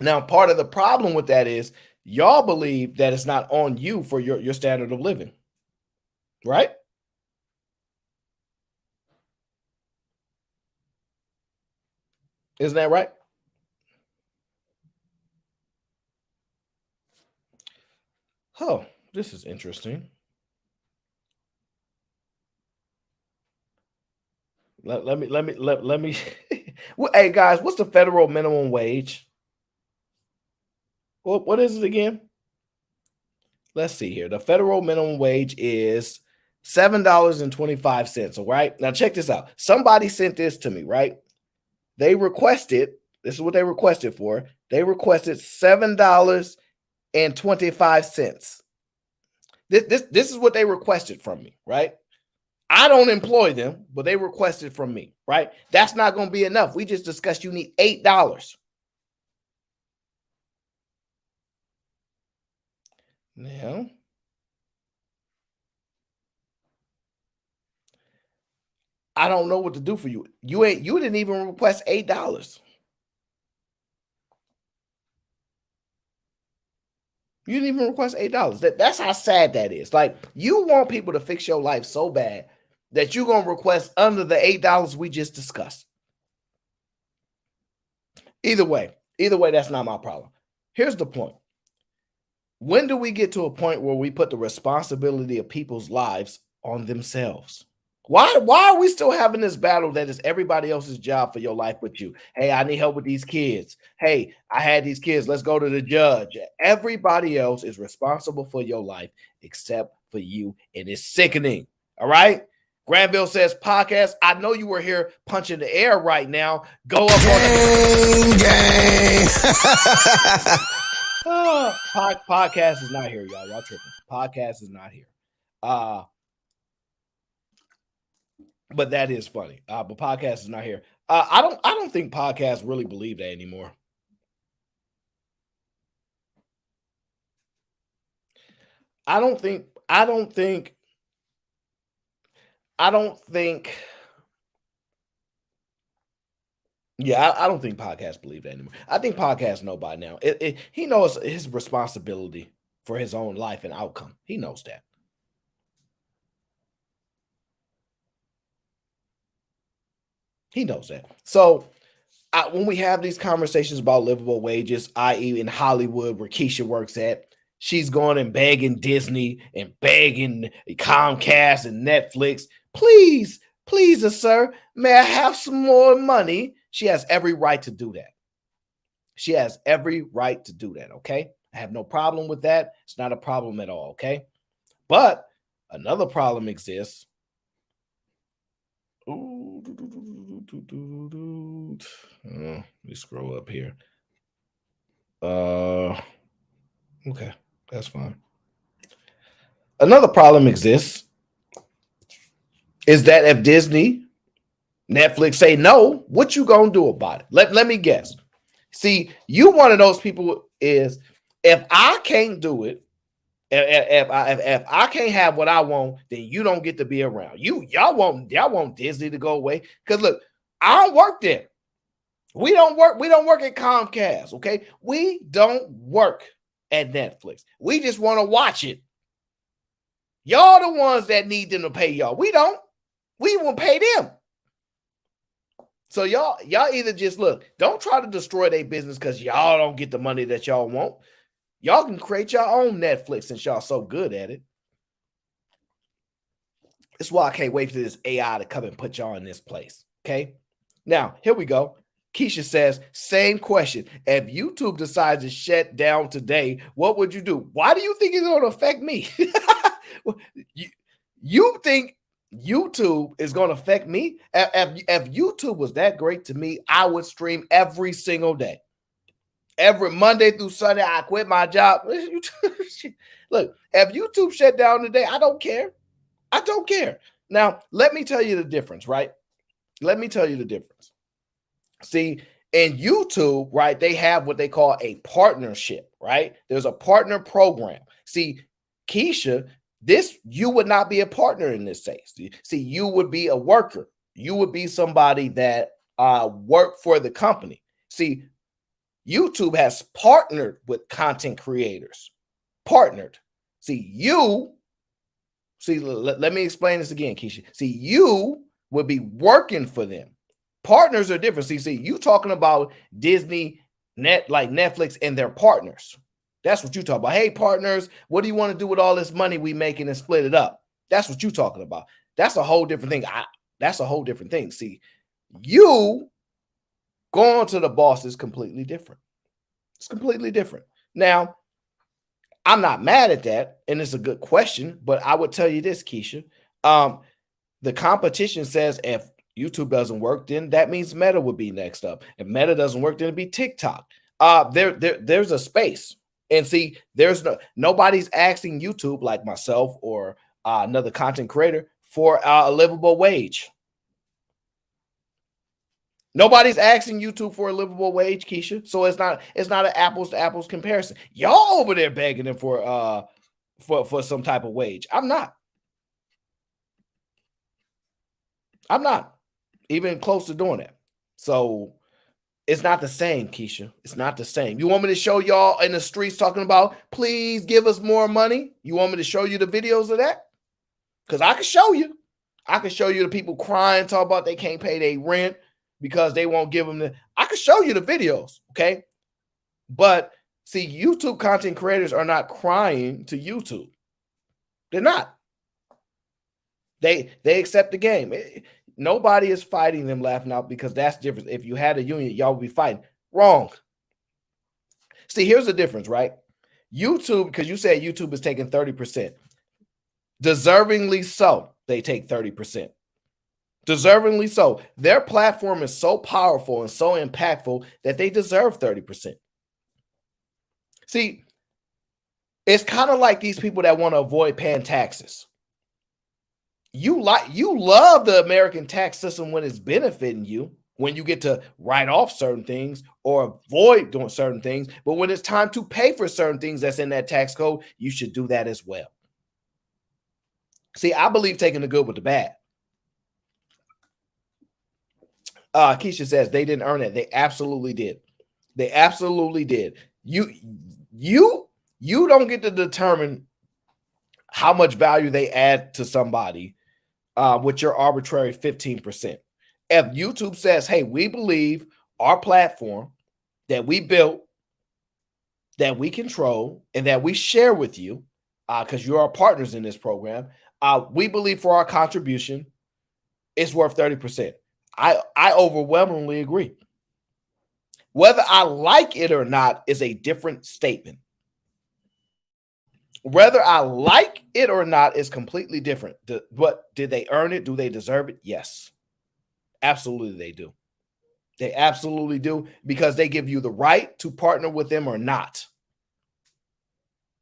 A: Now, part of the problem with that is y'all believe that it's not on you for your standard of living, right? Isn't that right? Oh, this is interesting. Let me. Well, hey guys, what's the federal minimum wage? What is it again? Let's see here. The federal minimum wage is $7.25. All right. Now check this out. Somebody sent this to me, right? They requested, this is what they requested for. They requested $7.25. This is what they requested from me, right? I don't employ them, but they requested from me, right? That's not going to be enough. We just discussed you need $8. Now, I don't know what to do for you. You didn't even request $8. You didn't even request $8. That's how sad that is. Like, you want people to fix your life so bad that you're going to request under the $8 we just discussed. Either way, that's not my problem. Here's the point. When do we get to a point where we put the responsibility of people's lives on themselves? Why are we still having this battle that is everybody else's job for your life but you? Hey, I need help with these kids. Hey, I had these kids. Let's go to the judge. Everybody else is responsible for your life except for you, and it's sickening. All right? Granville says podcast. I know you were here punching the air right now. Go up on the podcast is not here, y'all. Y'all tripping. Podcast is not here. But that is funny. But podcast is not here. I don't think podcasts really believe that anymore. I don't think podcasts believe that anymore. I think podcasts know by now. He knows his responsibility for his own life and outcome. He knows that. He knows that. So when we have these conversations about livable wages, i.e. in Hollywood where Keisha works at, she's going and begging Disney and begging Comcast and Netflix, please, sir, may I have some more money? She has every right to do that. She has every right to do that, okay? I have no problem with that. It's not a problem at all, okay? But another problem exists. Ooh, let me scroll up here. Okay, that's fine. Another problem exists is that if Disney, Netflix say no, what you gonna do about it? Let me guess. See, you one of those people is if I can't do it, if I can't have what I want, then you don't get to be around. Y'all want Disney to go away. Because look, I don't work there. We don't work at Comcast, okay? We don't work at Netflix. We just want to watch it. Y'all the ones that need them to pay y'all. We don't. We will pay them. So y'all either just look, don't try to destroy their business because y'all don't get the money that y'all want. Y'all can create your own Netflix since y'all so good at it. That's why I can't wait for this AI to come and put y'all in this place. Okay. Now, here we go. Keisha says, same question. If YouTube decides to shut down today, what would you do? Why do you think it's going to affect me? You think YouTube is going to affect me? If YouTube was that great to me, I would stream every single day. Every Monday through Sunday, I quit my job. Look, if YouTube shut down today, I don't care. I don't care. Now, let me tell you the difference, right? Let me tell you the difference. See, in YouTube, right, they have what they call a partnership, right? There's a partner program. See, Keisha, you would not be a partner in this case. See, you would be a worker. You would be somebody that worked for the company. See, YouTube has partnered with content creators. Partnered. Let me explain this again, Keisha. See, you would be working for them. Partners are different. See, you talking about Disney, like Netflix and their partners. That's what you talk about. Hey, partners, what do you want to do with all this money we making and split it up? That's what you talking about. That's a whole different thing. That's a whole different thing. See, you going to the boss is completely different. It's completely different. Now, I'm not mad at that, and it's a good question, but I would tell you this, Keisha. The competition says if YouTube doesn't work, then that means Meta would be next up. If Meta doesn't work, then it'd be TikTok. There's a space. And see, nobody's asking YouTube like myself or another content creator for a livable wage. Nobody's asking YouTube for a livable wage, Keisha. So it's not an apples to apples comparison. Y'all over there begging them for some type of wage. I'm not even close to doing that. So it's not the same, Keisha. It's not the same. You want me to show y'all in the streets talking about, please give us more money? You want me to show you the videos of that? Because I can show you. I can show you the people crying, talk about they can't pay their rent because they won't give them I can show you the videos, okay? But see, YouTube content creators are not crying to YouTube. They're not. They accept the game. Nobody is fighting them laughing out because that's different. If you had a union, y'all would be fighting. Wrong. See, here's the difference, right? YouTube, because you said YouTube is taking 30%. Deservingly so, they take 30%. Deservingly so. Their platform is so powerful and so impactful that they deserve 30%. See, it's kind of like these people that want to avoid paying taxes. You love the American tax system when it's benefiting you, when you get to write off certain things or avoid doing certain things. But when it's time to pay for certain things that's in that tax code, you should do that as well. See, I believe taking the good with the bad. Keisha says they didn't earn it. They absolutely did. They absolutely did. You don't get to determine how much value they add to somebody with your arbitrary 15%. If YouTube says, hey, we believe our platform that we built, that we control, and that we share with you, because you're our partners in this program, we believe for our contribution, it's worth 30%. I overwhelmingly agree. Whether I like it or not is a different statement. Whether I like it or not is completely different. But did they earn it? Do they deserve it? Yes. Absolutely they do. They absolutely do, because they give you the right to partner with them or not.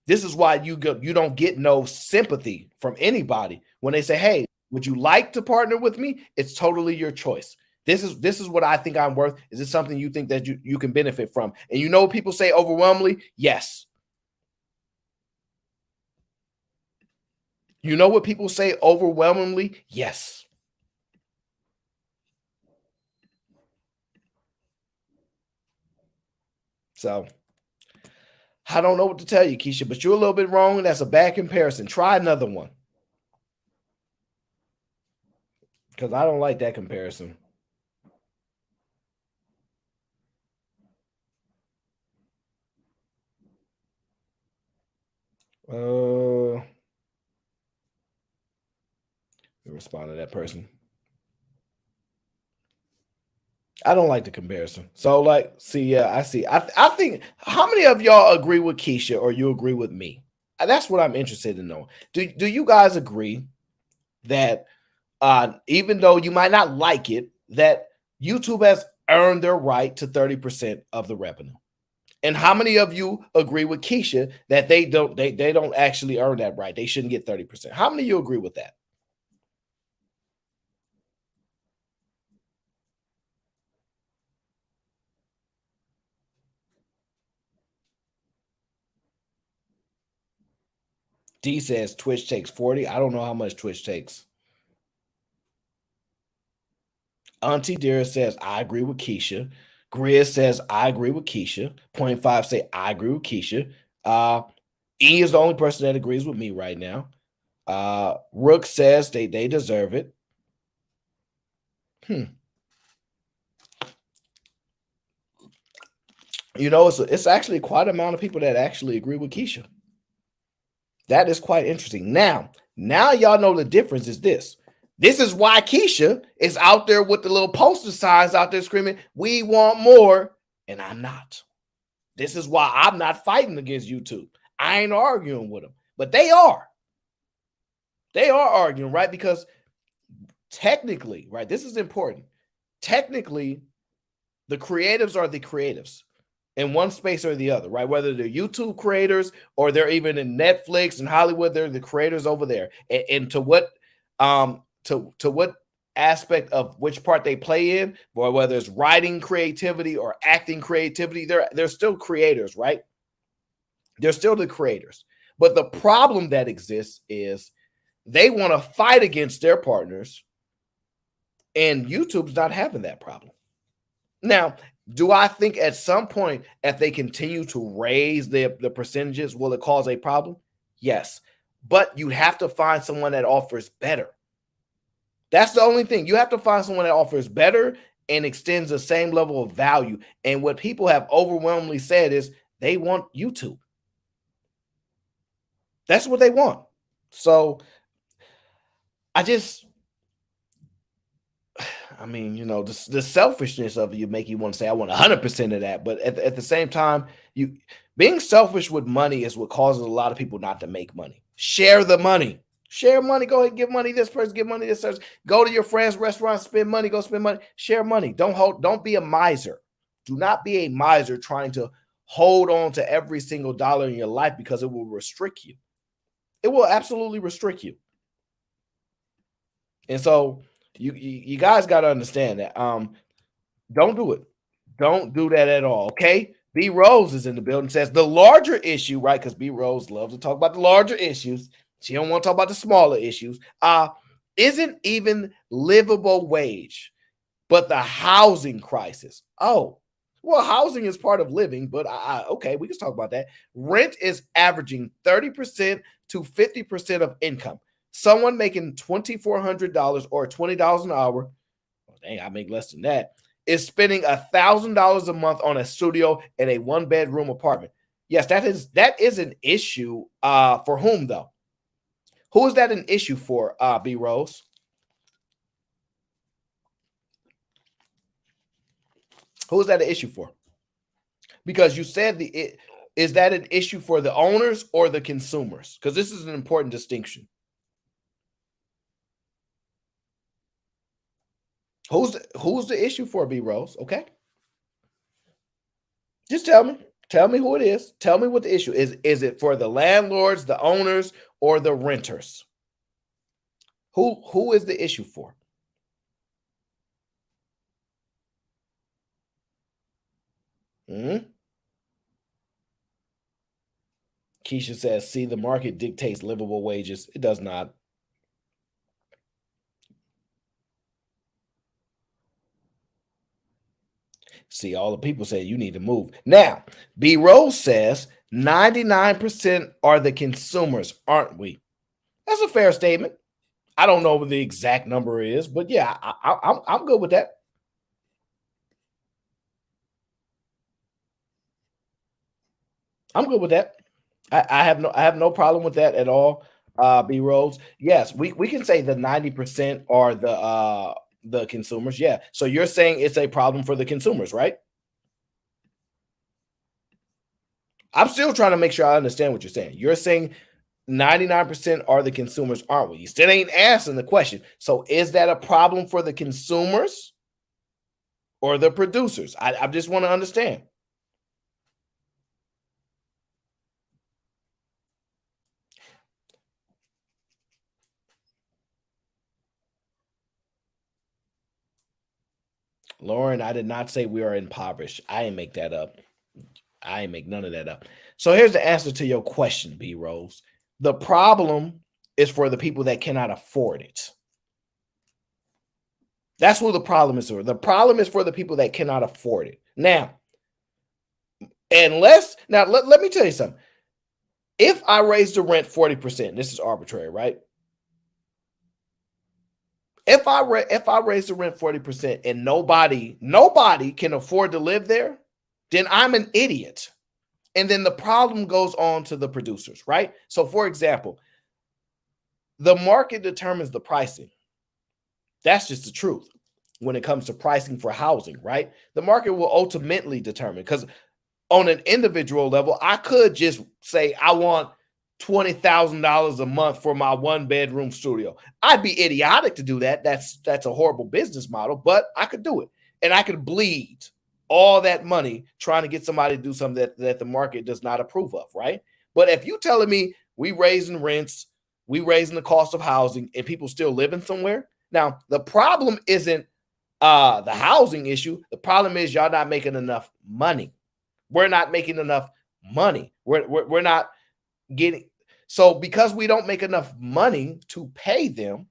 A: This is why you don't get no sympathy from anybody when they say, hey, would you like to partner with me? It's totally your choice. This is what I think I'm worth. Is this something you think that you can benefit from? And you know what people say overwhelmingly? Yes. You know what people say overwhelmingly? Yes. So I don't know what to tell you, Keisha, but you're a little bit wrong. That's a bad comparison. Try another one. Because I don't like that comparison. Respond to that person. I don't like the comparison. So, like, see, I see. I think, how many of y'all agree with Keisha or you agree with me? That's what I'm interested in knowing. Do you guys agree that even though you might not like it, that YouTube has earned their right to 30% of the revenue? And how many of you agree with Keisha that they don't actually earn that right? They shouldn't get 30%. How many of you agree with that? D says Twitch takes 40. I don't know how much Twitch takes. Auntie Dear says, I agree with Keisha. Grizz says, I agree with Keisha. 0.5 say, I agree with Keisha. E is the only person that agrees with me right now. Rook says they deserve it. You know, it's actually quite an amount of people that actually agree with Keisha. That is quite interesting. Now y'all know the difference is this. This is why Keisha is out there with the little poster signs out there screaming, "We want more," and I'm not. This is why I'm not fighting against YouTube. I ain't arguing with them, but they are. They are arguing, right? Because technically, right, this is important. Technically, the creatives are the creatives in one space or the other, right? Whether they're YouTube creators or they're even in Netflix and Hollywood, they're the creators over there. And to what to what aspect of which part they play in, or whether it's writing creativity or acting creativity, they're still creators, right? They're still the creators. But the problem that exists is they want to fight against their partners, and YouTube's not having that problem. Now, do I think at some point, if they continue to raise the percentages, will it cause a problem? Yes. But you have to find someone that offers better. That's the only thing. You have to find someone that offers better and extends the same level of value. And what people have overwhelmingly said is they want YouTube. That's what they want. So I mean, you know, the selfishness of you make you want to say, I want 100% of that. But at the same time, you being selfish with money is what causes a lot of people not to make money. Share the money. Share money. Go ahead and give money to this person, give money to this person. Go to your friend's restaurant, spend money, go spend money. Share money. Don't be a miser. Do not be a miser trying to hold on to every single dollar in your life, because it will restrict you. It will absolutely restrict you. And so you guys got to understand that. Don't do it. Don't do that at all. Okay. B Rose is in the building, says the larger issue, right? Because B Rose loves to talk about the larger issues. She don't want to talk about the smaller issues. Isn't even livable wage, but the housing crisis. Oh, well, housing is part of living, but okay, we can talk about that. Rent is averaging 30% to 50% of income. Someone making $2,400 or $20 an hour, oh, dang, I make less than that, is spending $1,000 a month on a studio in a one-bedroom apartment. Yes, that is an issue. For whom though? Who is that an issue for? B Rose. Who is that an issue for? Because you said is that an issue for the owners or the consumers? Because this is an important distinction. Who's the issue for, B Rose? Okay. Just tell me. Tell me who it is. Tell me what the issue is. Is it for the landlords, the owners, or the renters? Who is the issue for? Keisha says, see, the market dictates livable wages. It does not. See, all the people say you need to move. Now, B Rose says 99% are the consumers, aren't we? That's a fair statement. I don't know what the exact number is, but yeah, I'm good with that. I'm good with that. I have no problem with that at all. B Rose. Yes, we can say the 90% are the consumers. Yeah. So you're saying it's a problem for the consumers, right? I'm still trying to make sure I understand what you're saying. You're saying 99% are the consumers, aren't we? You still ain't answering the question. So is that a problem for the consumers or the producers? I just want to understand. Lauren, I did not say we are impoverished. I didn't make that up. I didn't make none of that up. So here's the answer to your question, B Rose. The problem is for the people that cannot afford it. That's what the problem is for. The problem is for the people that cannot afford it. Now, let me tell you something. If I raise the rent 40%, this is arbitrary, right? If I raise the rent 40% and nobody can afford to live there, then I'm an idiot. And then the problem goes on to the producers, right? So for example, the market determines the pricing. That's just the truth when it comes to pricing for housing, right? The market will ultimately determine, because on an individual level, I could just say I want $20,000 a month for my 1-bedroom studio. I'd be idiotic to do that. That's a horrible business model, but I could do it. And I could bleed all that money trying to get somebody to do something that the market does not approve of, right? But if you telling me we raising rents, we raising the cost of housing, and people still living somewhere. Now, the problem isn't the housing issue. The problem is y'all not making enough money. We're not making enough money. We're not getting, so because we don't make enough money to pay them,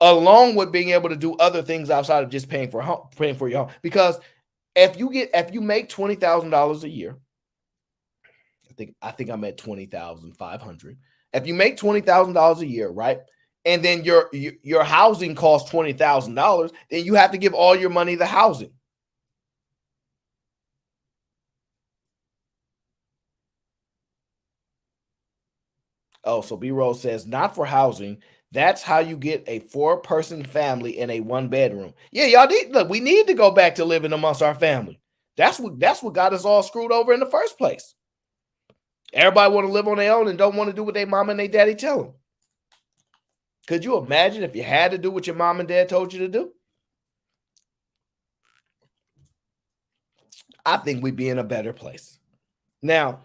A: along with being able to do other things outside of just paying for your home. Because if you make $20,000 a year, I think I'm at 20,500. If you make $20,000 a year, right? And then your housing costs $20,000, then you have to give all your money to housing. Oh, so B-Rose says, not for housing. That's how you get a 4-person family in a 1-bedroom. Yeah, y'all we need to go back to living amongst our family. That's what got us all screwed over in the first place. Everybody want to live on their own and don't want to do what their mom and their daddy tell them. Could you imagine if you had to do what your mom and dad told you to do? I think we'd be in a better place. Now,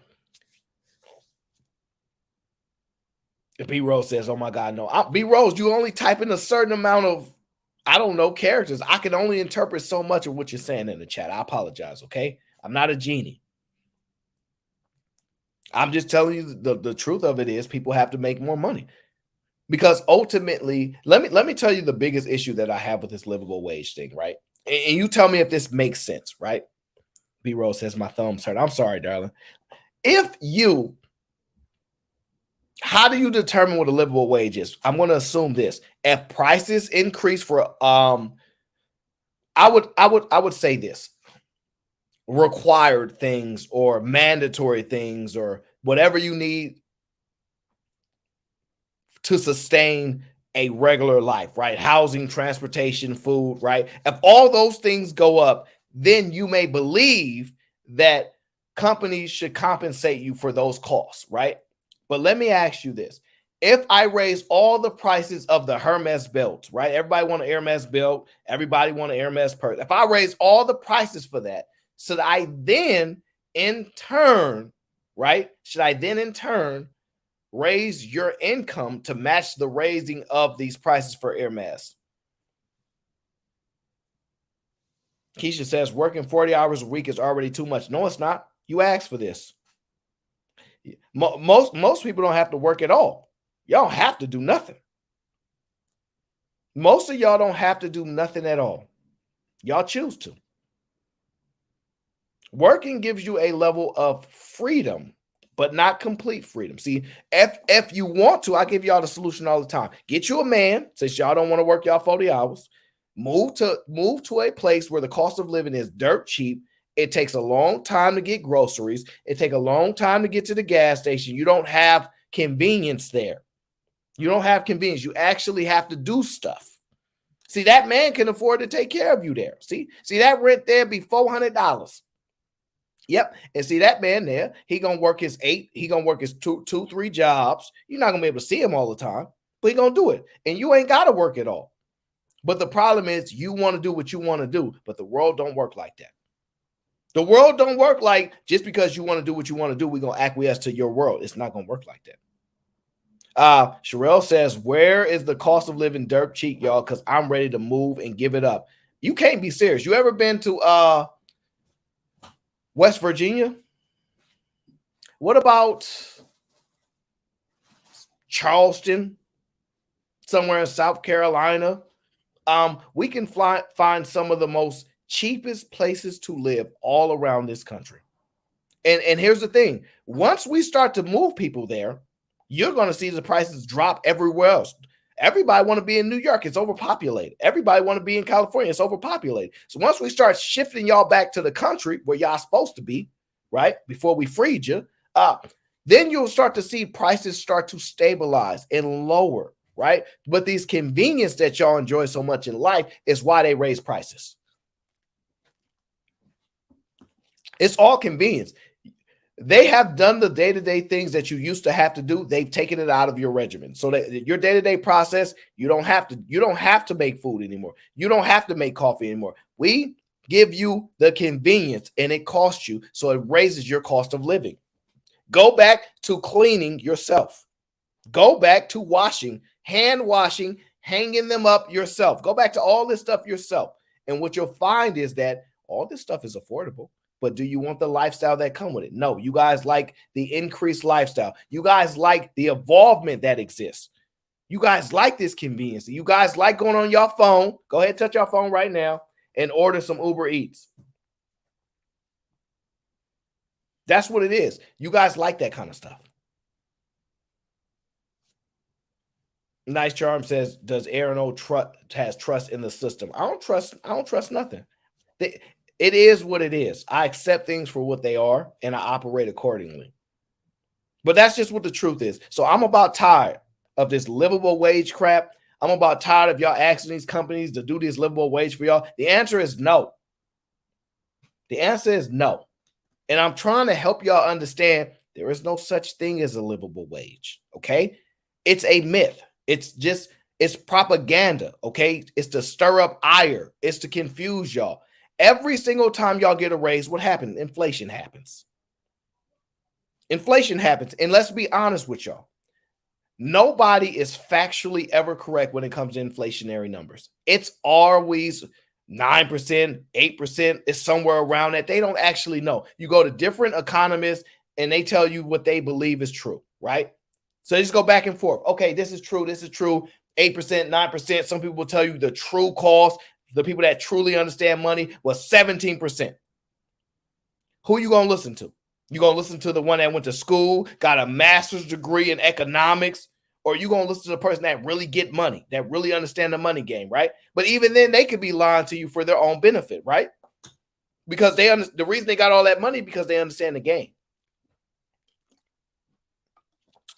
A: B-Rose says, oh my God, no. B-Rose, you only type in a certain amount of, I don't know, characters. I can only interpret so much of what you're saying in the chat. I apologize, okay? I'm not a genie. I'm just telling you the truth of it is people have to make more money. Because ultimately, let me tell you the biggest issue that I have with this livable wage thing, right? And you tell me if this makes sense, right? B-Rose says my thumb's hurt. I'm sorry, darling. How do you determine what a livable wage is? I'm going to assume this. If prices increase for I would say this. Required things or mandatory things or whatever you need to sustain a regular life, right? Housing, transportation, food, right? If all those things go up, then you may believe that companies should compensate you for those costs, right? But let me ask you this. If I raise all the prices of the Hermes belts, right? Everybody want an Hermes belt. Everybody want an Hermes purse. If I raise all the prices for that, should I then in turn, right? Should I then in turn raise your income to match the raising of these prices for Hermes? Keisha says working 40 hours a week is already too much. No, it's not. You asked for this. Most people don't have to work at all. Y'all don't have to do nothing. Most of y'all don't have to do nothing at all. Y'all choose to. Working gives you a level of freedom, but not complete freedom. See, if you want to, I give y'all the solution all the time. Get you a man, since y'all don't want to work y'all 40 hours. Move to a place where the cost of living is dirt cheap. It takes a long time to get groceries. It takes a long time to get to the gas station. You don't have convenience there. You don't have convenience. You actually have to do stuff. See, that man can afford to take care of you there. See that rent there be $400. Yep. And see that man there, he gonna work his 2-3 jobs. You're not gonna be able to see him all the time, but he gonna do it. And you ain't gotta work at all. But the problem is you want to do what you want to do, but the world don't work like that. The world don't work like just because you want to do what you want to do, we're going to acquiesce to your world. It's not going to work like that. Sherelle says, where is the cost of living dirt cheap, y'all? Because I'm ready to move and give it up. You can't be serious. You ever been to West Virginia? What about Charleston? Somewhere in South Carolina? We can find some of the most cheapest places to live all around this country. And here's the thing. Once we start to move people there, you're going to see the prices drop everywhere else. Everybody want to be in New York. It's overpopulated. Everybody want to be in California. It's overpopulated. So once we start shifting y'all back to the country where y'all supposed to be, right, before we freed you, then you'll start to see prices start to stabilize and lower, right? But these convenience that y'all enjoy so much in life is why they raise prices. It's all convenience. They have done the day-to-day things that you used to have to do. They've taken it out of your regimen. So that your day-to-day process, you don't have to make food anymore. You don't have to make coffee anymore. We give you the convenience and it costs you. So it raises your cost of living. Go back to cleaning yourself. Go back to washing, hand washing, hanging them up yourself. Go back to all this stuff yourself. And what you'll find is that all this stuff is affordable. But do you want the lifestyle that come with it? No, you guys like the increased lifestyle. You guys like the involvement that exists. You guys like this convenience. You guys like going on your phone. Go ahead, touch your phone right now and order some Uber Eats. That's what it is. You guys like that kind of stuff. Nice Charm says, does Aaron O has trust in the system? I don't trust nothing. It is what it is. I accept things for what they are, and I operate accordingly. But that's just what the truth is. So I'm about tired of this livable wage crap. I'm about tired of y'all asking these companies to do this livable wage for y'all. The answer is no. The answer is no. And I'm trying to help y'all understand there is no such thing as a livable wage, okay? It's a myth. It's propaganda, okay? It's to stir up ire. It's to confuse y'all. Every single time y'all get a raise, what happens? Inflation happens. Inflation happens. And let's be honest with y'all. Nobody is factually ever correct when it comes to inflationary numbers. It's always 9%, 8%. It's somewhere around that. They don't actually know. You go to different economists and they tell you what they believe is true, right? So they just go back and forth. Okay, this is true. This is true. 8%, 9%. Some people will tell you the true cost. The people that truly understand money was 17%. Who you going to listen to? You going to listen to the one that went to school, got a master's degree in economics, or you going to listen to the person that really get money, that really understand the money game, right? But even then, they could be lying to you for their own benefit, right? Because the reason they got all that money because they understand the game.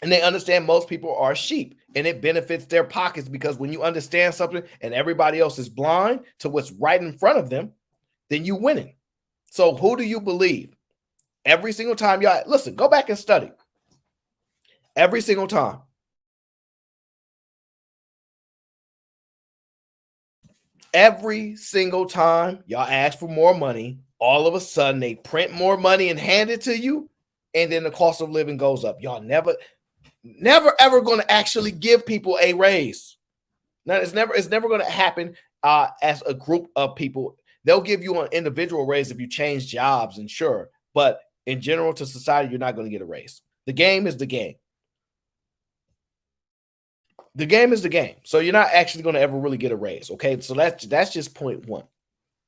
A: And they understand most people are sheep and it benefits their pockets because when you understand something and everybody else is blind to what's right in front of them, then you winning. So who do you believe? Every single time y'all, listen, go back and study. Every single time. Every single time y'all ask for more money, all of a sudden they print more money and hand it to you, and then the cost of living goes up. Y'all never ever going to actually give people a raise. Now, it's never going to happen as a group of people. They'll give you an individual raise if you change jobs, and sure, but in general to society, you're not going to get a raise. The game is the game. The game is the game. So you're not actually going to ever really get a raise. Okay, so that's just point one.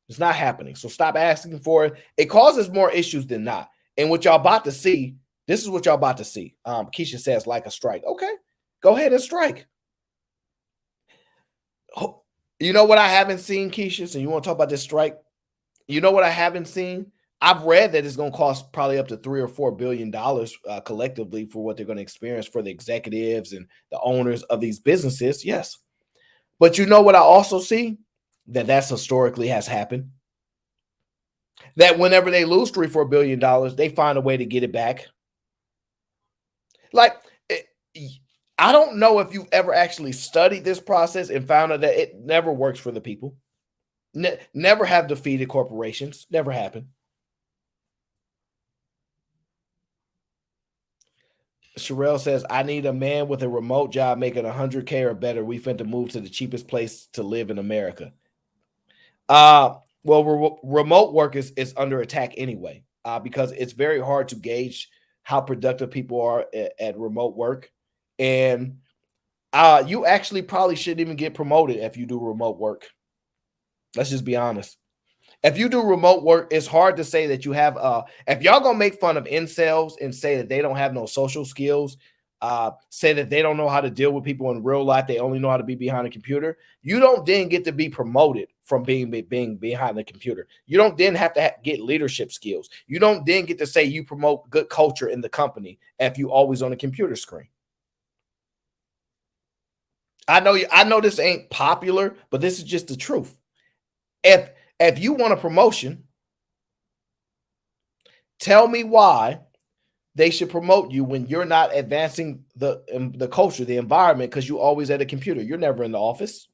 A: It's not happening. So stop asking for it. It causes more issues than not. And what y'all about to see. This is what y'all about to see. Keisha says, like a strike. Okay, go ahead and strike. You know what I haven't seen, Keisha? So you want to talk about this strike? You know what I haven't seen? I've read that it's going to cost probably up to $3 or $4 billion collectively for what they're going to experience for the executives and the owners of these businesses. Yes. But you know what I also see? That's historically has happened. That whenever they lose $3 or $4 billion, they find a way to get it back. Like, I don't know if you've ever actually studied this process and found out that it never works for the people. Never have defeated corporations. Never happened. Sherelle says, I need a man with a remote job making $100K or better. We finna move to the cheapest place to live in America. Well, remote work is under attack anyway, because it's very hard to gauge how productive people are at remote work. And you actually probably shouldn't even get promoted if you do remote work. Let's just be honest. If you do remote work, it's hard to say that you have if y'all gonna make fun of incels and say that they don't have no social skills, say that they don't know how to deal with people in real life. They only know how to be behind a computer. You don't then get to be promoted from being behind the computer. You don't then have to get leadership skills. You don't then get to say you promote good culture in the company if you always on a computer screen. I know this ain't popular, but this is just the truth. If you want a promotion, tell me why they should promote you when you're not advancing the culture, the environment, because you're always at a computer. You're never in the office.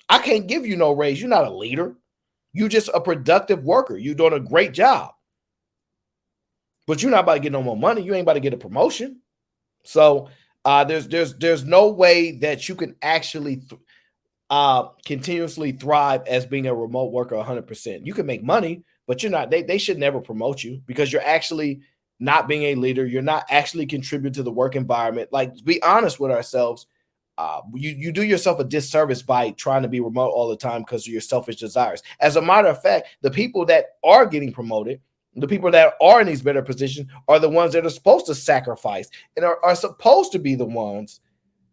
A: I can't give you no raise. You're not a leader. You're just a productive worker. You're doing a great job. But you're not about to get no more money. You ain't about to get a promotion. So there's no way that you can actually continuously thrive as being a remote worker 100%. You can make money, but you're not. They should never promote you because you're actually not being a leader. You're not actually contributing to the work environment. Like, to be honest with ourselves, you do yourself a disservice by trying to be remote all the time because of your selfish desires. As a matter of fact, the people that are getting promoted, the people that are in these better positions are the ones that are supposed to sacrifice and are supposed to be the ones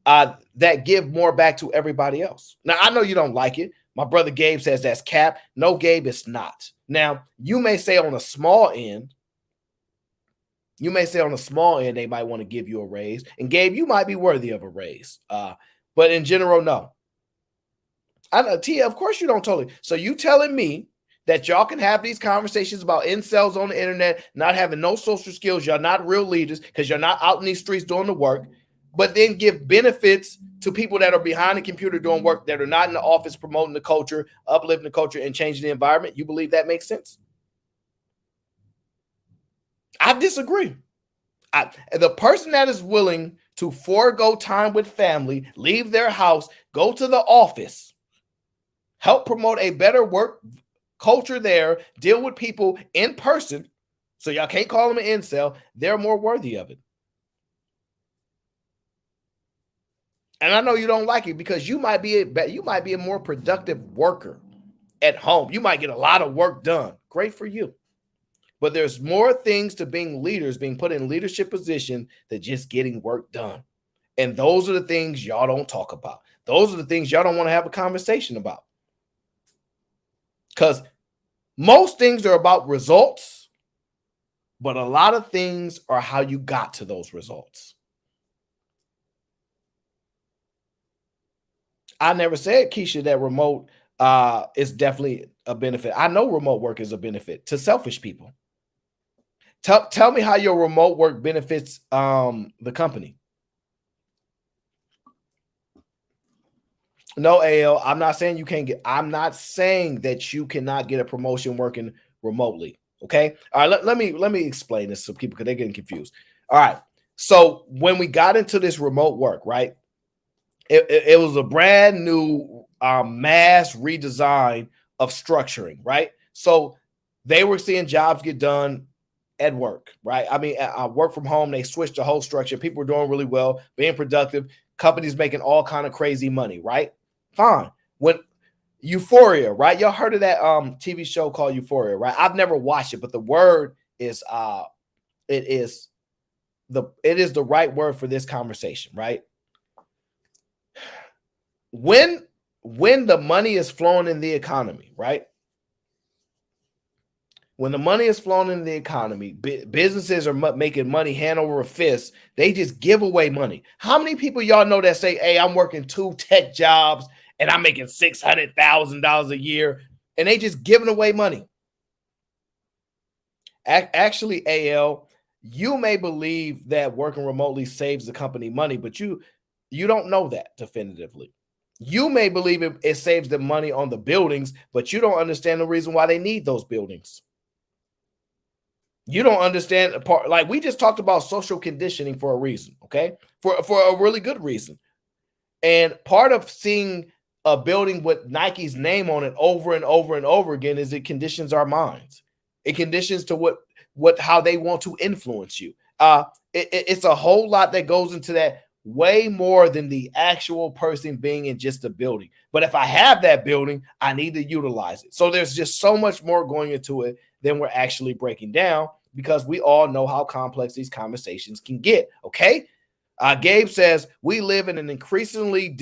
A: that give more back to everybody else. Now, I know you don't like it. My brother Gabe says that's cap. No, Gabe, it's not. Now, you may say on a small end, they might want to give you a raise. And Gabe, you might be worthy of a raise. But in general, no. I know, Tia, of course you don't totally. So you telling me that y'all can have these conversations about incels on the internet, not having no social skills, y'all not real leaders because you're not out in these streets doing the work, but then give benefits to people that are behind the computer doing work that are not in the office promoting the culture, uplifting the culture, and changing the environment? You believe that makes sense? I disagree. The person that is willing to forego time with family, leave their house, go to the office, help promote a better work culture there, deal with people in person, so y'all can't call them an incel, they're more worthy of it. And I know you don't like it because you might be a more productive worker at home. You might get a lot of work done. Great for you. But there's more things to being leaders, being put in leadership position than just getting work done. And those are the things y'all don't talk about. Those are the things y'all don't want to have a conversation about. Because most things are about results, but a lot of things are how you got to those results. I never said, Keisha, that remote is definitely a benefit. I know remote work is a benefit to selfish people. Tell me how your remote work benefits the company. No, AL, I'm not saying you can't get. I'm not saying that you cannot get a promotion working remotely. Okay. All right. Let me explain this to people because they're getting confused. All right. So when we got into this remote work, right? It was a brand new mass redesign of structuring, right? So they were seeing jobs get done at work, right? I mean, work from home, they switched the whole structure. People were doing really well, being productive. Companies making all kind of crazy money, right? Fine. When Euphoria, right? Y'all heard of that TV show called Euphoria, right? I've never watched it, but the word is it is the right word for this conversation, right? When the money is flowing in the economy, right? When the money is flowing in the economy, businesses are making money hand over fist. They just give away money. How many people y'all know that say, hey, I'm working 2 tech jobs and I'm making $600,000 a year, and they just giving away money? Actually, AL, you may believe that working remotely saves the company money, but you don't know that definitively. You may believe it saves them money on the buildings, but you don't understand the reason why they need those buildings. You don't understand the part. Like, we just talked about social conditioning for a reason, okay? For a really good reason. And part of seeing a building with Nike's name on it over and over and over again is it conditions our minds. It conditions to how they want to influence you. It's a whole lot that goes into that, way more than the actual person being in just a building. But if I have that building, I need to utilize it. So there's just so much more going into it than we're actually breaking down, because we all know how complex these conversations can get. Okay. Gabe says, we live in an increasingly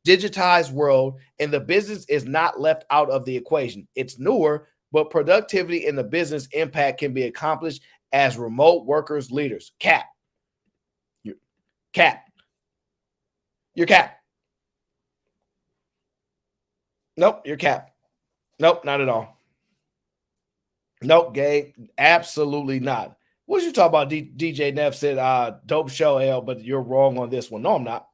A: digitized world, and the business is not left out of the equation. It's newer, but productivity and the business impact can be accomplished as remote workers, leaders. Cap. You're cap. You're cap. Nope, you're cap. Nope, not at all. Nope, Gabe, absolutely not. What you talk about? DJ Neff said, dope show, L, but you're wrong on this one. No, I'm not.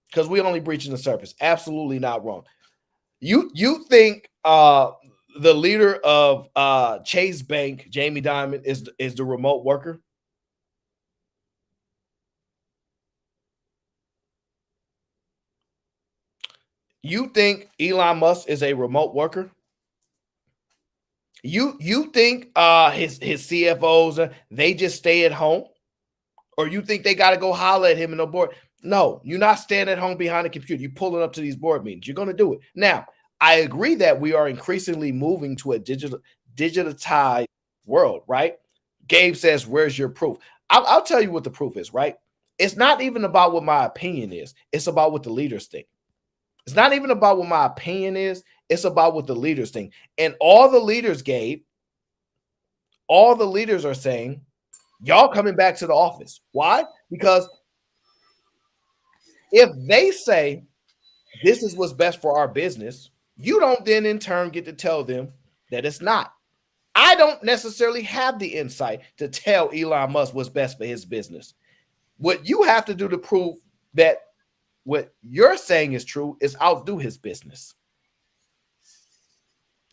A: Because we only breaching the surface. Absolutely not wrong. You think the leader of Chase Bank, Jamie Dimon, is the remote worker? You think Elon Musk is a remote worker? You think his CFOs they just stay at home, or you think they got to go holler at him in the board? No, you're not staying at home behind a computer. You're pulling up to these board meetings. You're going to do it. Now, I agree that we are increasingly moving to a digitalized world, right? Gabe says, "Where's your proof?" I'll tell you what the proof is, right? It's not even about what my opinion is. It's about what the leaders think. It's not even about what my opinion is. It's about what the leaders think. And all the leaders, Gabe, all the leaders are saying, y'all coming back to the office. Why? Because if they say this is what's best for our business, you don't then in turn get to tell them that it's not. I don't necessarily have the insight to tell Elon Musk what's best for his business. What you have to do to prove that what you're saying is true is outdo his business.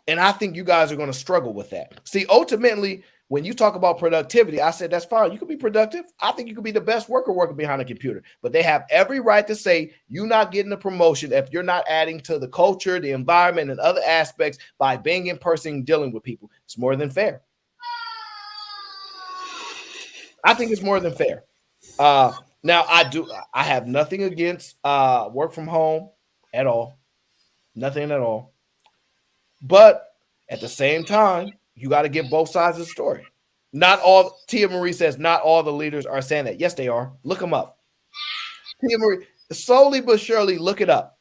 A: And I think you guys are going to struggle with that. See, ultimately, when you talk about productivity, I said, that's fine. You can be productive. I think you could be the best worker working behind a computer. But they have every right to say you're not getting a promotion if you're not adding to the culture, the environment, and other aspects by being in person and dealing with people. It's more than fair. I think it's more than fair. Now, I have nothing against work from home at all. Nothing at all. But at the same time, you got to give both sides of the story. Not all, Tia Marie says, not all the leaders are saying that. Yes, they are. Look them up. Tia Marie, slowly but surely, look it up.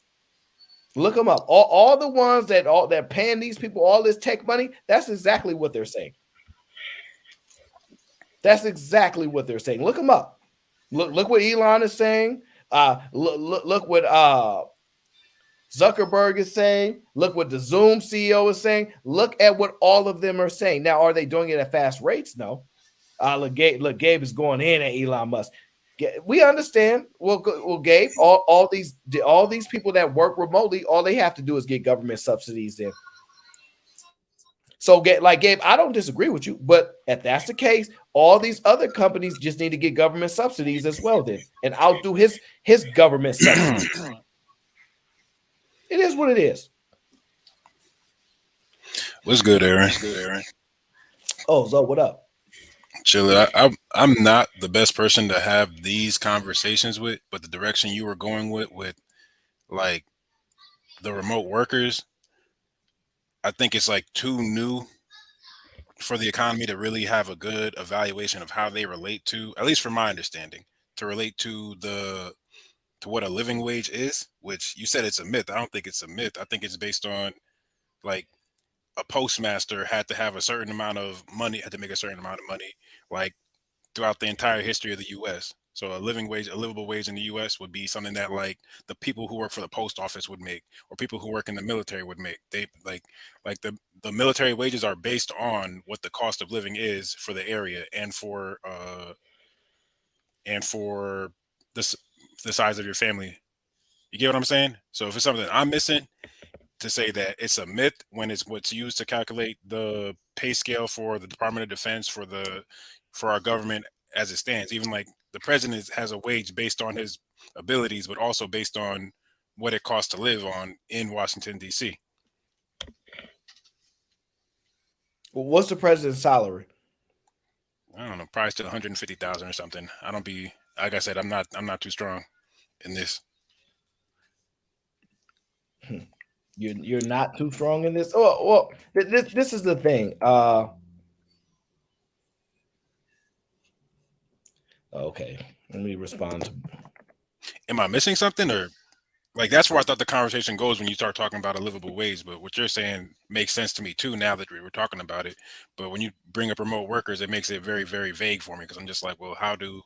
A: Look them up. All the ones that paying these people all this tech money, that's exactly what they're saying. That's exactly what they're saying. Look them up. Look what Elon is saying. Look what Zuckerberg is saying. Look what the Zoom CEO is saying. Look at what all of them are saying. Now, are they doing it at fast rates? No. Look, Gabe is going in at Elon Musk. We understand. Well, Gabe, all these people that work remotely, all they have to do is get government subsidies in. So, Gabe, I don't disagree with you, but if that's the case, all these other companies just need to get government subsidies as well, then, and outdo his government subsidies. It is what it is.
H: What's good, Aaron?
A: Oh, Zo, what up?
H: Chilla. I'm not the best person to have these conversations with, but the direction you were going with like the remote workers, I think it's like too new for the economy to really have a good evaluation of how they relate to, at least from my understanding, to relate to what a living wage is, which you said it's a myth. I don't think it's a myth. I think it's based on like a postmaster had to have a certain amount of money, had to make a certain amount of money, like throughout the entire history of the U.S. So a living wage, a livable wage in the U.S. would be something that like the people who work for the post office would make, or people who work in the military would make. They like the military wages are based on what the cost of living is for the area and for the size of your family. You get what I'm saying? So if it's something I'm missing, to say that it's a myth when it's what's used to calculate the pay scale for the Department of Defense for our government as it stands. Even like the president has a wage based on his abilities, but also based on what it costs to live on in Washington, D.C.
A: Well, what's the president's salary?
H: I don't know, probably still 150,000 or something. I don't be, like I said, I'm not too strong in this.
A: You're not too strong in this. Oh, well, this is the thing. Okay, let me respond to.
H: Am I missing something, or like that's where I thought the conversation goes when you start talking about a livable wage? But what you're saying makes sense to me too now that we were talking about it. But when you bring up remote workers, it makes it very, very vague for me because I'm just like, well, how do?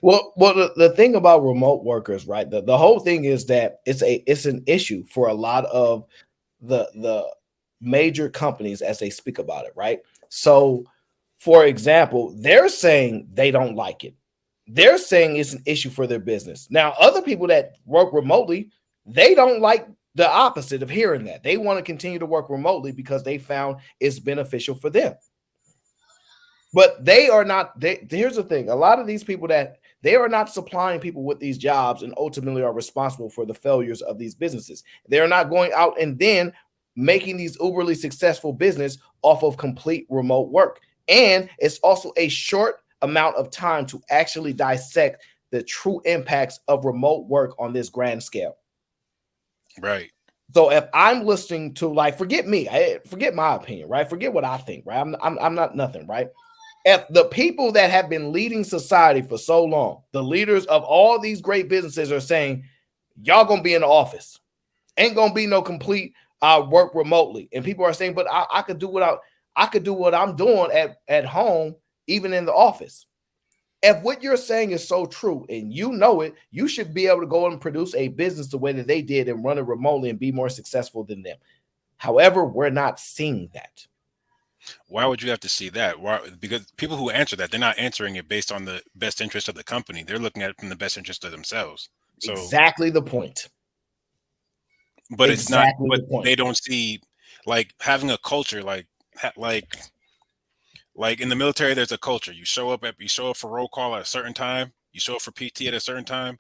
A: Well, the thing about remote workers, right? The whole thing is that it's an issue for a lot of the major companies as they speak about it, right? So, for example, they're saying they don't like it. They're saying it's an issue for their business. Now, other people that work remotely, they don't like the opposite of hearing that. They want to continue to work remotely because they found it's beneficial for them. But they are not. Here's the thing: a lot of these people that they are not supplying people with these jobs, and ultimately are responsible for the failures of these businesses. They are not going out and then making these uberly successful business off of complete remote work. And it's also a short amount of time to actually dissect the true impacts of remote work on this grand scale.
H: Right.
A: So if I'm listening to, like, forget me, forget my opinion, right? Forget what I think, right? I'm not nothing, right? If the people that have been leading society for so long, the leaders of all these great businesses are saying, y'all gonna be in the office, ain't gonna be no complete work remotely, and people are saying, but I could do what I'm doing at home, even in the office. If what you're saying is so true and you know it, you should be able to go and produce a business the way that they did and run it remotely and be more successful than them. However, we're not seeing that.
H: Why would you have to see that? Why? Because people who answer that, they're not answering it based on the best interest of the company. They're looking at it from the best interest of themselves. So
A: exactly the point.
H: But it's not. But they don't see, like, having a culture, like in the military, there's a culture. You show up for roll call at a certain time. You show up for PT at a certain time.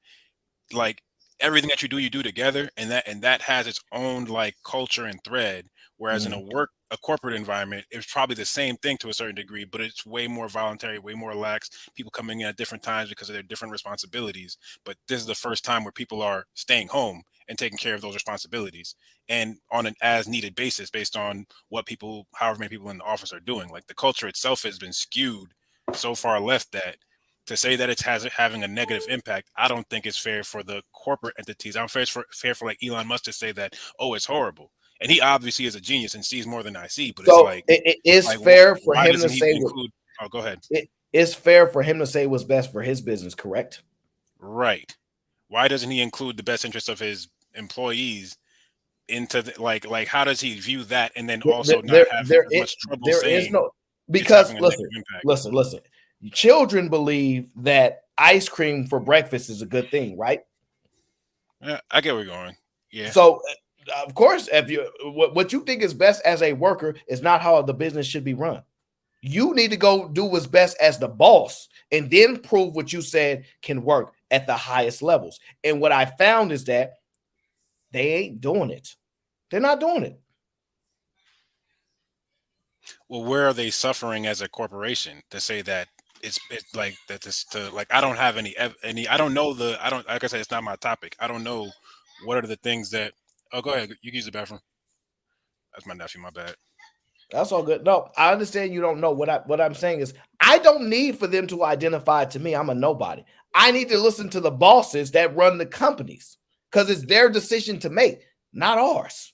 H: Like, everything that you do together, and that has its own, like, culture and thread. Whereas in a corporate environment, it's probably the same thing to a certain degree, but it's way more voluntary, way more lax. People coming in at different times because of their different responsibilities. But this is the first time where people are staying home and taking care of those responsibilities, and on an as needed basis based on what however many people in the office are doing. Like, the culture itself has been skewed so far left that to say that it's having a negative impact, I don't think it's fair for the corporate entities. I'm fair for like Elon Musk to say that, oh, it's horrible. And he obviously is a genius and sees more than I see. But
A: so
H: it's like,
A: it is fair for him to say.
H: Oh, go ahead.
A: It's fair for him to say what's best for his business, correct?
H: Right. Why doesn't he include the best interest of his employees into like how does he view that, and then also not have much trouble saying
A: because listen. Children believe that ice cream for breakfast is a good thing, right?
H: Yeah, I get where you're going. Yeah.
A: So, of course, if what you think is best as a worker is not how the business should be run. You need to go do what's best as the boss and then prove what you said can work at the highest levels. And what I found is that they ain't doing it. They're not doing it.
H: Well, where are they suffering as a corporation to say that it's like that? I don't have any. I don't know like I said, it's not my topic. I don't know what are the things that. Oh, go ahead. You can use the bathroom. That's my nephew. My bad.
A: That's all good. No, I understand you don't know. What I'm saying is I don't need for them to identify to me I'm a nobody. I need to listen to the bosses that run the companies because it's their decision to make, not ours.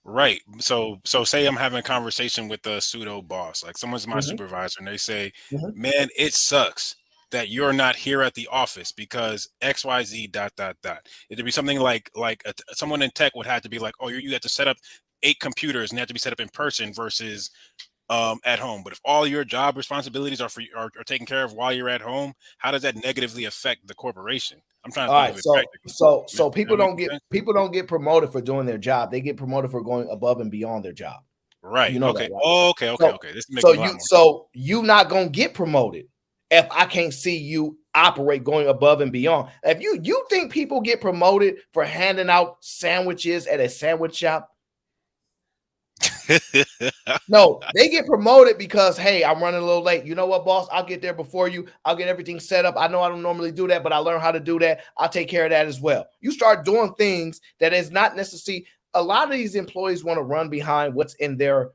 H: Right. So say I'm having a conversation with a pseudo boss, like someone's my supervisor, and they say, man, it sucks that you're not here at the office because XYZ ... It'd be something like someone in tech would have to be like, oh, you have to set up 8 computers and they have to be set up in person versus at home. But if all your job responsibilities are taken care of while you're at home, how does that negatively affect the corporation? I'm trying to think of it practically.
A: So people don't get promoted for doing their job. They get promoted for going above and beyond their job.
H: Right.
A: You know
H: okay.
A: That, right?
H: Oh, okay. This makes a lot more sense.
A: So you not gonna get promoted if I can't see you operate going above and beyond. If you think people get promoted for handing out sandwiches at a sandwich shop? No, they get promoted because, hey, I'm running a little late. You know what, boss? I'll get there before you. I'll get everything set up. I know I don't normally do that, but I learned how to do that. I'll take care of that as well. You start doing things that is not necessary. A lot of these employees want to run behind what's in their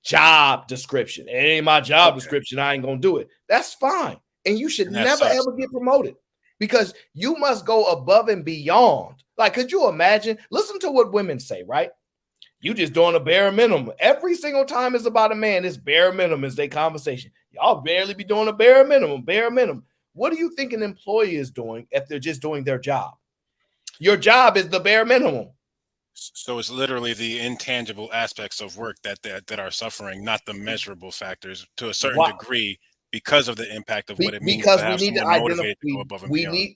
A: job description. It ain't my job description. I ain't going to do it. That's fine. and you should
H: And that
A: never
H: sucks.
A: ever get promoted because you must go above and beyond. Like, could you imagine? Listen to what women say, right? You just doing a bare minimum. Every single time it's about a man, it's bare minimum is their conversation. Y'all barely be doing a bare minimum, bare minimum. What do you think an employee is doing if they're just doing their job? Your job is the bare minimum.
H: So it's literally the intangible aspects of work that are suffering, not the measurable factors to a certain degree because of the impact of what it means to have someone motivated to go above and beyond.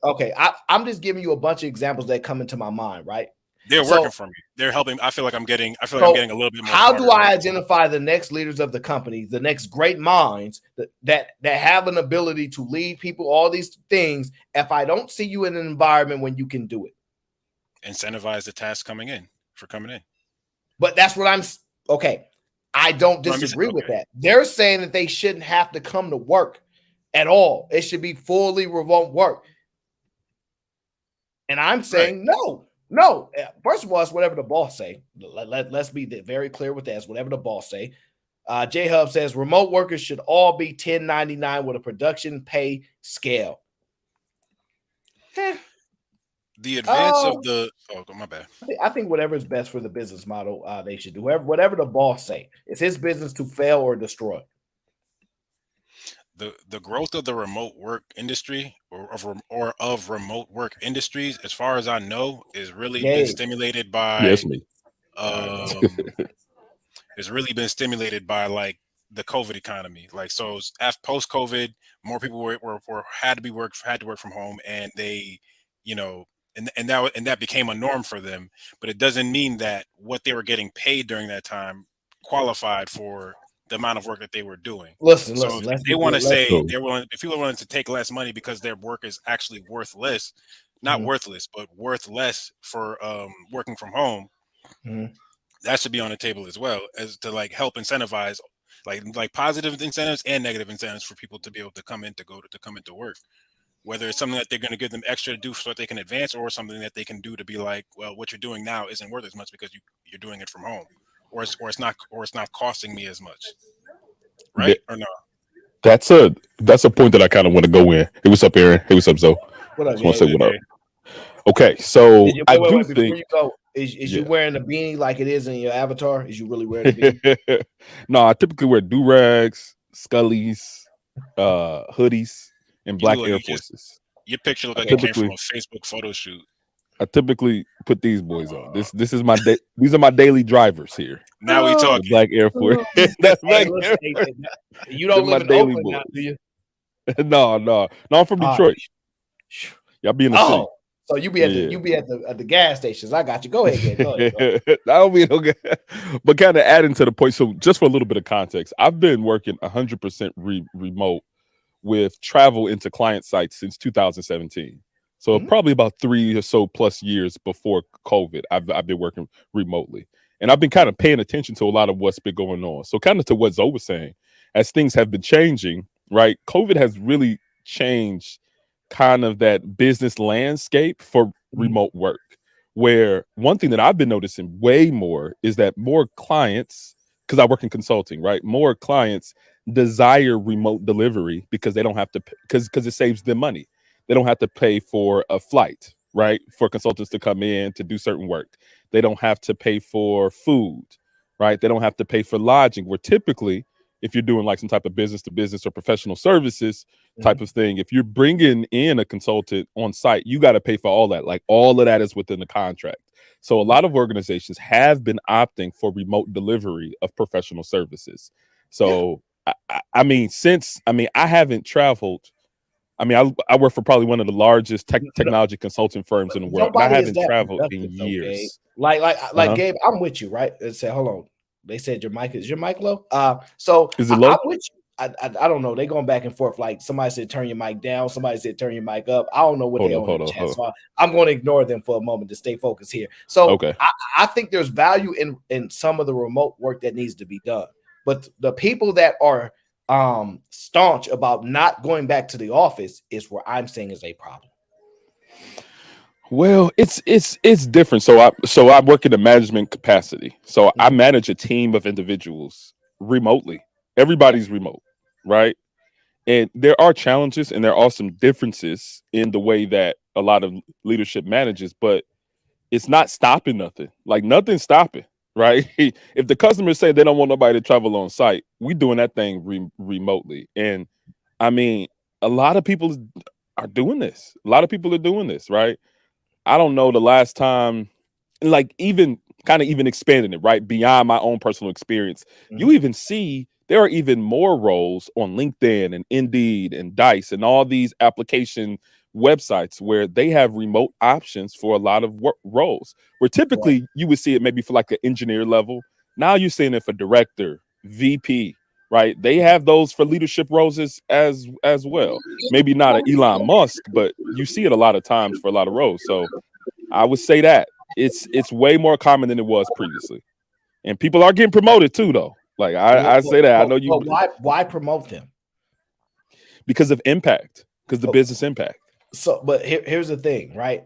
A: I'm just giving you a bunch of examples that come into my mind, right?
H: They're working for me. They're helping. I feel like I'm getting a little bit more.
A: How do I identify the next leaders of the company, the next great minds that have an ability to lead people, all these things, if I don't see you in an environment when you can do it?
H: Incentivize the task coming in.
A: But that's what I'm okay. I don't disagree with that. They're saying that they shouldn't have to come to work at all. It should be fully remote work. And I'm saying no. First of all, it's whatever the boss say. Let's be very clear with that. It's whatever the boss say. J Hub says remote workers should all be 1099 with a production pay scale.
H: The advance of the my bad.
A: I think whatever is best for the business model, they should do. Whatever the boss say. It's his business to fail or destroy.
H: The growth of the remote work industry or of remote work industries, as far as I know, is really been stimulated by it's really been stimulated by like the COVID economy. Like, so after post COVID, more people had to work from home, and they, and that became a norm for them. But it doesn't mean that what they were getting paid during that time qualified for the amount of work that they were doing.
A: Listen,
H: if they want to say if people are willing to take less money because their work is actually worthless, not worthless, but worth less for working from home, that should be on the table as well, as to like help incentivize like positive incentives and negative incentives for people to be able to come into work. Whether it's something that they're going to give them extra to do so that they can advance, or something that they can do to be like, well, what you're doing now isn't worth as much because you're doing it from home. Or it's not costing me as much, right? Or no?
I: That's a point that I kind of want to go in. Hey, what's up, Aaron? Hey, what's up, Zoe?
A: What up?
I: Just want to say what up. Okay, so I do think
A: before you go, is you wearing a beanie like it is in your avatar? Is you really wearing a beanie?
I: No, I typically wear do-rags, scullies, hoodies, and black Air Forces.
H: Your picture looks like it came from a Facebook photo shoot.
I: I typically put these boys on. This is my these are my daily drivers here.
H: Now we talk
I: Black Air Force. That's Black Air
A: Force. You don't live in Oakland now, do you?
I: No, I'm from Detroit. Y'all be in the city.
A: So you be at the gas stations. I got you. Go ahead. Go ahead.
I: That'll be okay. But kind of adding to the point. So just for a little bit of context, I've been working 100% remote with travel into client sites since 2017. So probably about 3 or so plus years before COVID, I've been working remotely. And I've been kind of paying attention to a lot of what's been going on. So kind of to what Zoe was saying, as things have been changing, right? COVID has really changed kind of that business landscape for remote work, where one thing that I've been noticing way more is that more clients, because I work in consulting, right? More clients desire remote delivery because they don't have to, because it saves them money. They don't have to pay for a flight, right? For consultants to come in to do certain work. They don't have to pay for food, right? They don't have to pay for lodging, where typically, if you're doing like some type of business to business or professional services type of thing, if you're bringing in a consultant on site, you got to pay for all that. Like all of that is within the contract. So a lot of organizations have been opting for remote delivery of professional services. So, I haven't traveled. I mean, I work for probably one of the largest technology consulting firms in the world. I haven't traveled in years.
A: Like Gabe, I'm with you, right? They said, hold on. They said is your mic low? So
I: is it low?
A: I'm with you. I don't know. They going back and forth. Like somebody said, turn your mic down. Somebody said, turn your mic up. I don't know what they're on the chat. So I'm going to ignore them for a moment to stay focused here. So I think there's value in some of the remote work that needs to be done. But the people that are staunch about not going back to the office is where I'm saying is a problem.
I: Well, it's different. So I work in a management capacity. So I manage a team of individuals remotely. Everybody's remote, right? And there are challenges and there are some differences in the way that a lot of leadership manages, but it's not stopping nothing. Like nothing's stopping, right? If the customers say they don't want nobody to travel on site, we doing that thing remotely. And I mean, a lot of people are doing this. A lot of people are doing this, right? I don't know the last time, like even kind of even expanding it, right? Beyond my own personal experience, you even see there are even more roles on LinkedIn and Indeed and Dice and all these application websites where they have remote options for a lot of roles, where typically you would see it maybe for like an engineer level. Now you're seeing it for director, VP, right? They have those for leadership roles as well. Maybe not an Elon Musk, but you see it a lot of times for a lot of roles. So I would say that it's way more common than it was previously, and people are getting promoted too, though. Like I say that. I know you.
A: But why promote them?
I: Because of impact, because the business impact.
A: So, but here's the thing, right?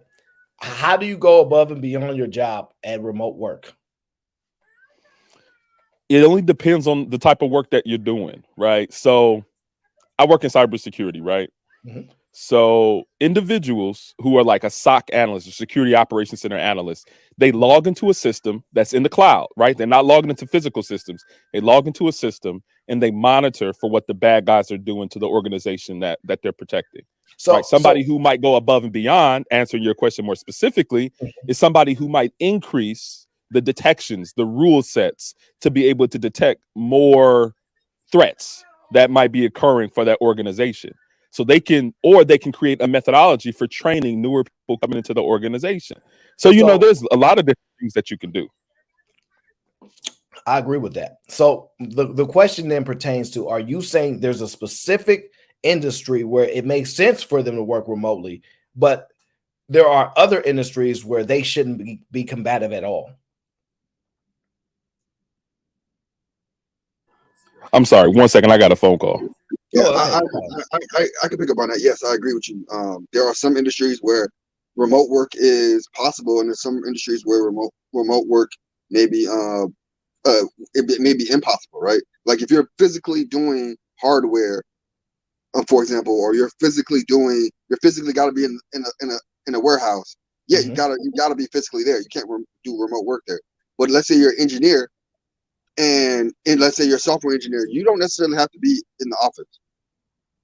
A: How do you go above and beyond your job at remote work?
I: It only depends on the type of work that you're doing, right? So I work in cybersecurity, right?
A: Mm-hmm.
I: So individuals who are like a SOC analyst or security operations center analyst, they log into a system that's in the cloud, right? They're not logging into physical systems. They log into a system and they monitor for what the bad guys are doing to the organization that they're protecting. So right? Somebody who might go above and beyond, answering your question more specifically, is somebody who might increase the detections, the rule sets to be able to detect more threats that might be occurring for that organization. So they can create a methodology for training newer people coming into the organization. So, you know, there's a lot of different things that you can do.
A: I agree with that. So the question then pertains to, are you saying there's a specific industry where it makes sense for them to work remotely, but there are other industries where they shouldn't be combative at all?
I: I'm sorry, 1 second, I got a phone call.
J: Yeah, I can pick up on that. Yes, I agree with you. There are some industries where remote work is possible, and there's some industries where remote work may be it may be impossible, right? Like if you're physically doing hardware, for example, or you're physically got to be in a warehouse. Yeah, you gotta be physically there. You can't do remote work there. But let's say you're an engineer, and let's say you're a software engineer, you don't necessarily have to be in the office,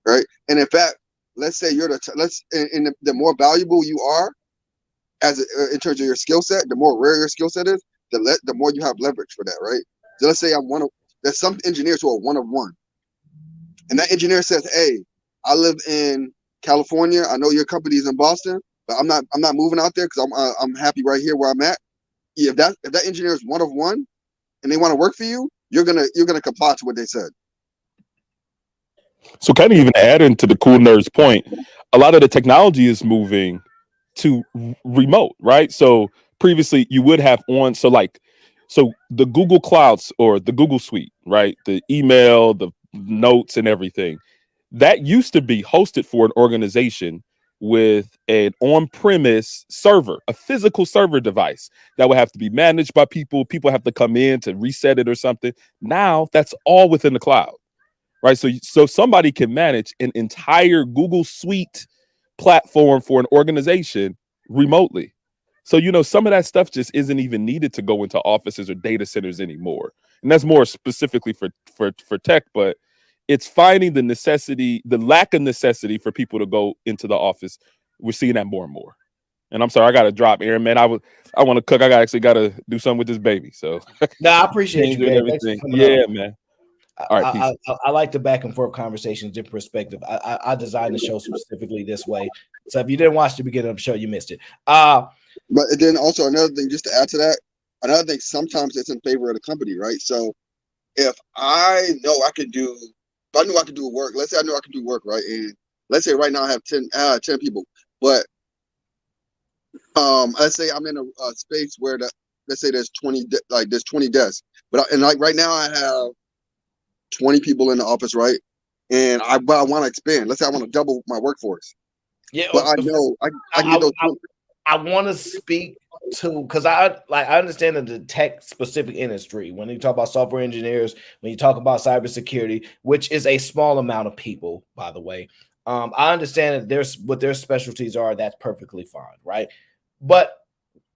J: right? And in fact, let's say you're the more valuable you are in terms of your skill set, the more rare your skill set is, the more you have leverage for that, right? So let's say there's some engineers who are one of one, and that engineer says, "Hey, I live in California. I know your company is in Boston, but I'm not moving out there because I'm happy right here where I'm at." If that engineer is one of one, and they want to work for you, you're gonna comply to what they said.
I: So kind of even add into the cool nerds point, a lot of the technology is moving to remote, right? So previously you would have so the Google Clouds or the Google Suite, right? The email, the notes and everything, that used to be hosted for an organization with an on-premise server, a physical server device that would have to be managed by people. People have to come in to reset it or something. Now that's all within the cloud, right? So somebody can manage an entire Google Suite platform for an organization remotely. So, you know, some of that stuff just isn't even needed to go into offices or data centers anymore. And that's more specifically for tech, but it's finding the lack of necessity for people to go into the office. We're seeing that more and more. And I'm sorry, I got to drop, Aaron, man. I want to cook. I actually got to do something with this baby. So
A: no, I appreciate you, man.
I: Everything. Yeah, man. All right,
A: I like the back and forth conversations, different perspective. I designed the show specifically this way. So if you didn't watch the beginning of the show, you missed it.
J: But then also another thing, just to add to that, another thing, sometimes it's in favor of the company, right? So if I know I can do work, let's say I know I can do work, right? And let's say right now I have 10 people, but let's say I'm in a space where let's say there's 20 desks, but right now I have 20 people in the office, right? And I want to expand. Let's say I want to double my workforce.
A: Yeah,
J: but I know I can get those.
A: I want to speak to, because I understand that the tech specific industry, when you talk about software engineers, when you talk about cybersecurity, which is a small amount of people, by the way, I understand that there's what their specialties are. That's perfectly fine, right? But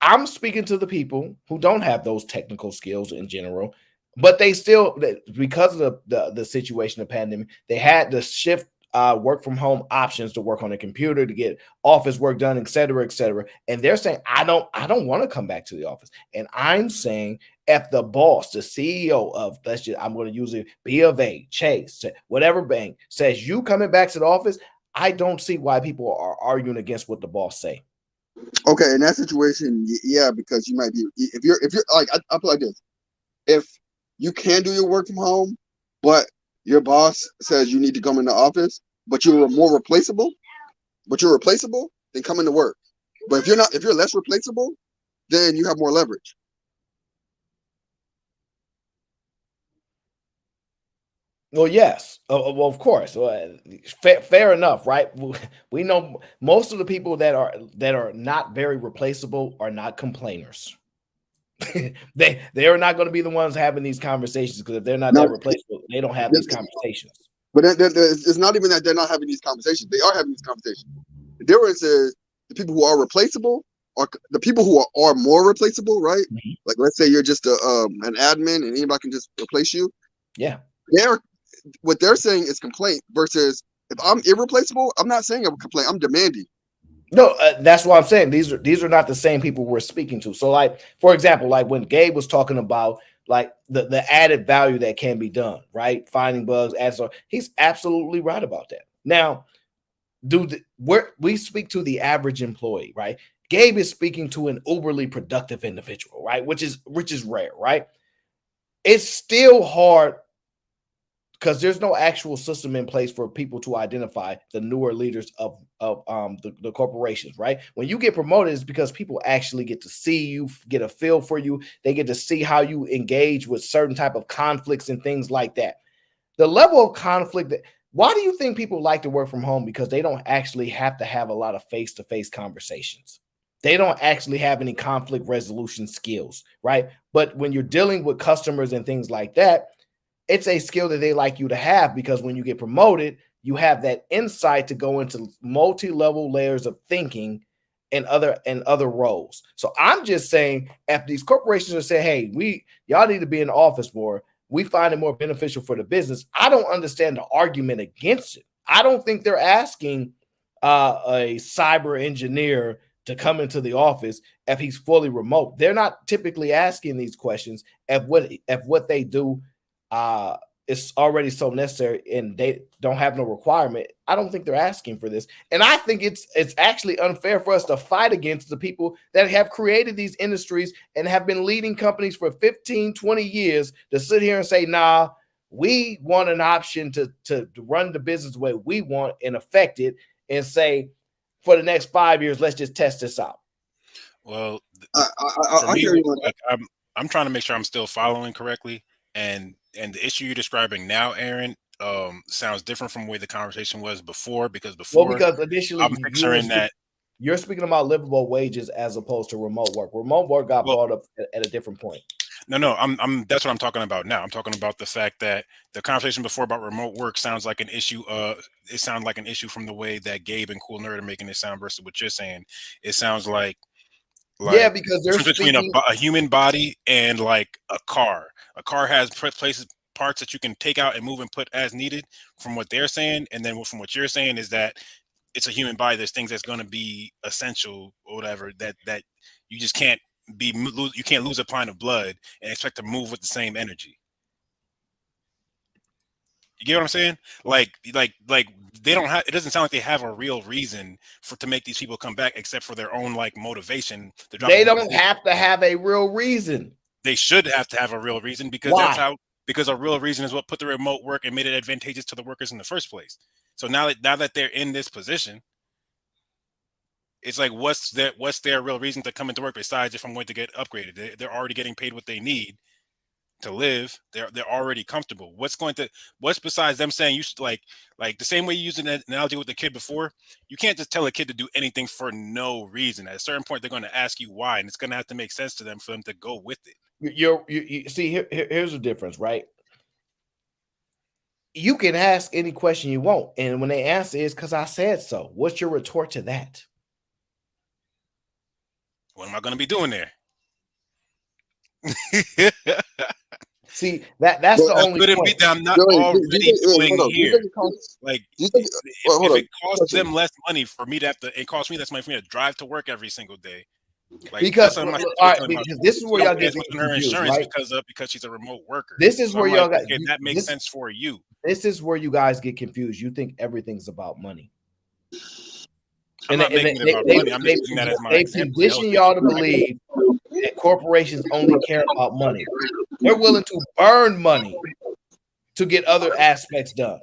A: I'm speaking to the people who don't have those technical skills in general, but they still, because of the situation of pandemic, they had to shift work from home options to work on a computer to get office work done, et cetera, et cetera. And they're saying, I don't want to come back to the office. And I'm saying, if the boss, the CEO of, I'm going to use it, B of A, Chase, whatever bank says you coming back to the office, I don't see why people are arguing against what the boss say.
J: Okay, in that situation, yeah, because you might be, if you're like, I put like this: if you can do your work from home, but your boss says you need to come in the office, but you're replaceable, then come into work. But if you're less replaceable, then you have more leverage.
A: Well, yes. Well, of course. Fair enough, right? We know most of the people that are not very replaceable are not complainers. they are not going to be the ones having these conversations, because if they're not that replaceable, they don't have these conversations.
J: But it's not even that they're not having these conversations. They are having these conversations. The difference is the people who are replaceable are the people who are more replaceable, right?
A: Mm-hmm.
J: Like, let's say you're just an admin and anybody can just replace you.
A: Yeah.
J: What they're saying is complaint, versus if I'm irreplaceable, I'm not saying I'm complaining, I'm demanding.
A: No, that's what I'm saying. These are not the same people we're speaking to. So, like, for example, like when Gabe was talking about like the added value that can be done, right? Finding bugs, he's absolutely right about that. Now, we speak to the average employee, right? Gabe is speaking to an uberly productive individual, right? Which is rare, right? It's still hard, because there's no actual system in place for people to identify the newer leaders of the corporations, right? When you get promoted, it's because people actually get to see you, get a feel for you. They get to see how you engage with certain type of conflicts and things like that. The level of conflict why do you think people like to work from home? Because they don't actually have to have a lot of face-to-face conversations. They don't actually have any conflict resolution skills, right? But when you're dealing with customers and things like that, it's a skill that they like you to have, because when you get promoted, you have that insight to go into multi-level layers of thinking and other roles. So I'm just saying, if these corporations are saying, hey, y'all need to be in the office more, we find it more beneficial for the business, I don't understand the argument against it. I don't think they're asking a cyber engineer to come into the office if he's fully remote. They're not typically asking these questions if what they do it's already so necessary and they don't have no requirement. I don't think they're asking for this. And I think it's actually unfair for us to fight against the people that have created these industries and have been leading companies for 15, 20 years to sit here and say, nah, we want an option to run the business the way we want and affect it, and say, for the next 5 years, let's just test this out.
H: Well,
J: I hear you.
H: Like, I'm trying to make sure I'm still following correctly. And the issue you're describing now, Aaron, sounds different from the way the conversation was before. Because
A: initially
H: I'm picturing that
A: you're speaking about livable wages as opposed to remote work. Remote work got brought up at a different point.
H: No, I'm that's what I'm talking about now. I'm talking about the fact that the conversation before about remote work sounds like an issue. It sounds like an issue from the way that Gabe and Cool Nerd are making it sound versus what you're saying. It sounds like
A: yeah, because there's
H: between a human body and like a car. A car has parts that you can take out and move and put as needed, from what they're saying, and then from what you're saying is that it's a human body. There's things that's going to be essential or whatever that you just can't you can't lose a pint of blood and expect to move with the same energy. You get what I'm saying? Like they don't have. It doesn't sound like they have a real reason to make these people come back, except for their own like motivation.
A: They don't have to have a real reason.
H: They should have to have a real reason, because because a real reason is what put the remote work and made it advantageous to the workers in the first place. So now that they're in this position, it's like, what's their real reason to come into work besides if I'm going to get upgraded? They're already getting paid what they need. to live. They're already comfortable. What's besides them saying you should like the same way you used an analogy with the kid before? You can't just tell a kid to do anything for no reason. At a certain point, they're going to ask you why, and it's going to have to make sense to them for them to go with it.
A: You see, here's the difference, right? You can ask any question you want, and when they answer is because I said so. What's your retort to that?
H: What am I going to be doing there?
A: See, that's the only point.
H: I'm not already doing here. Like, if it costs them less money for me to have to, it costs me less money for me to drive to work every single day. Like,
A: because this is where y'all get
H: her insurance, right? because she's a remote worker.
A: This is where y'all got
H: that makes sense for you.
A: This is where you guys get confused. You think everything's about money.
H: I'm not making it about money. I'm just using that as my example.
A: They condition y'all to believe that corporations only care about money. They're willing to burn money to get other aspects done.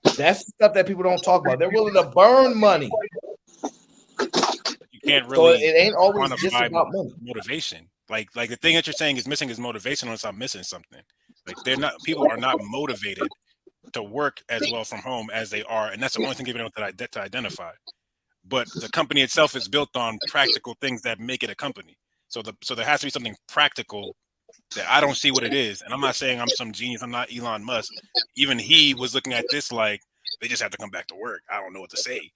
A: That's the stuff that people don't talk about. They're willing to burn money.
H: You can't really.
A: So it ain't always just about money.
H: Motivation. Like the thing that you're saying is missing is motivation, unless I'm missing something. Like people are not motivated to work as well from home as they are, and that's the only thing given out to identify. But the company itself is built on practical things that make it a company. So there has to be something practical that I don't see what it is. And I'm not saying I'm some genius. I'm not Elon Musk. Even he was looking at this like they just have to come back to work. I don't know what to say.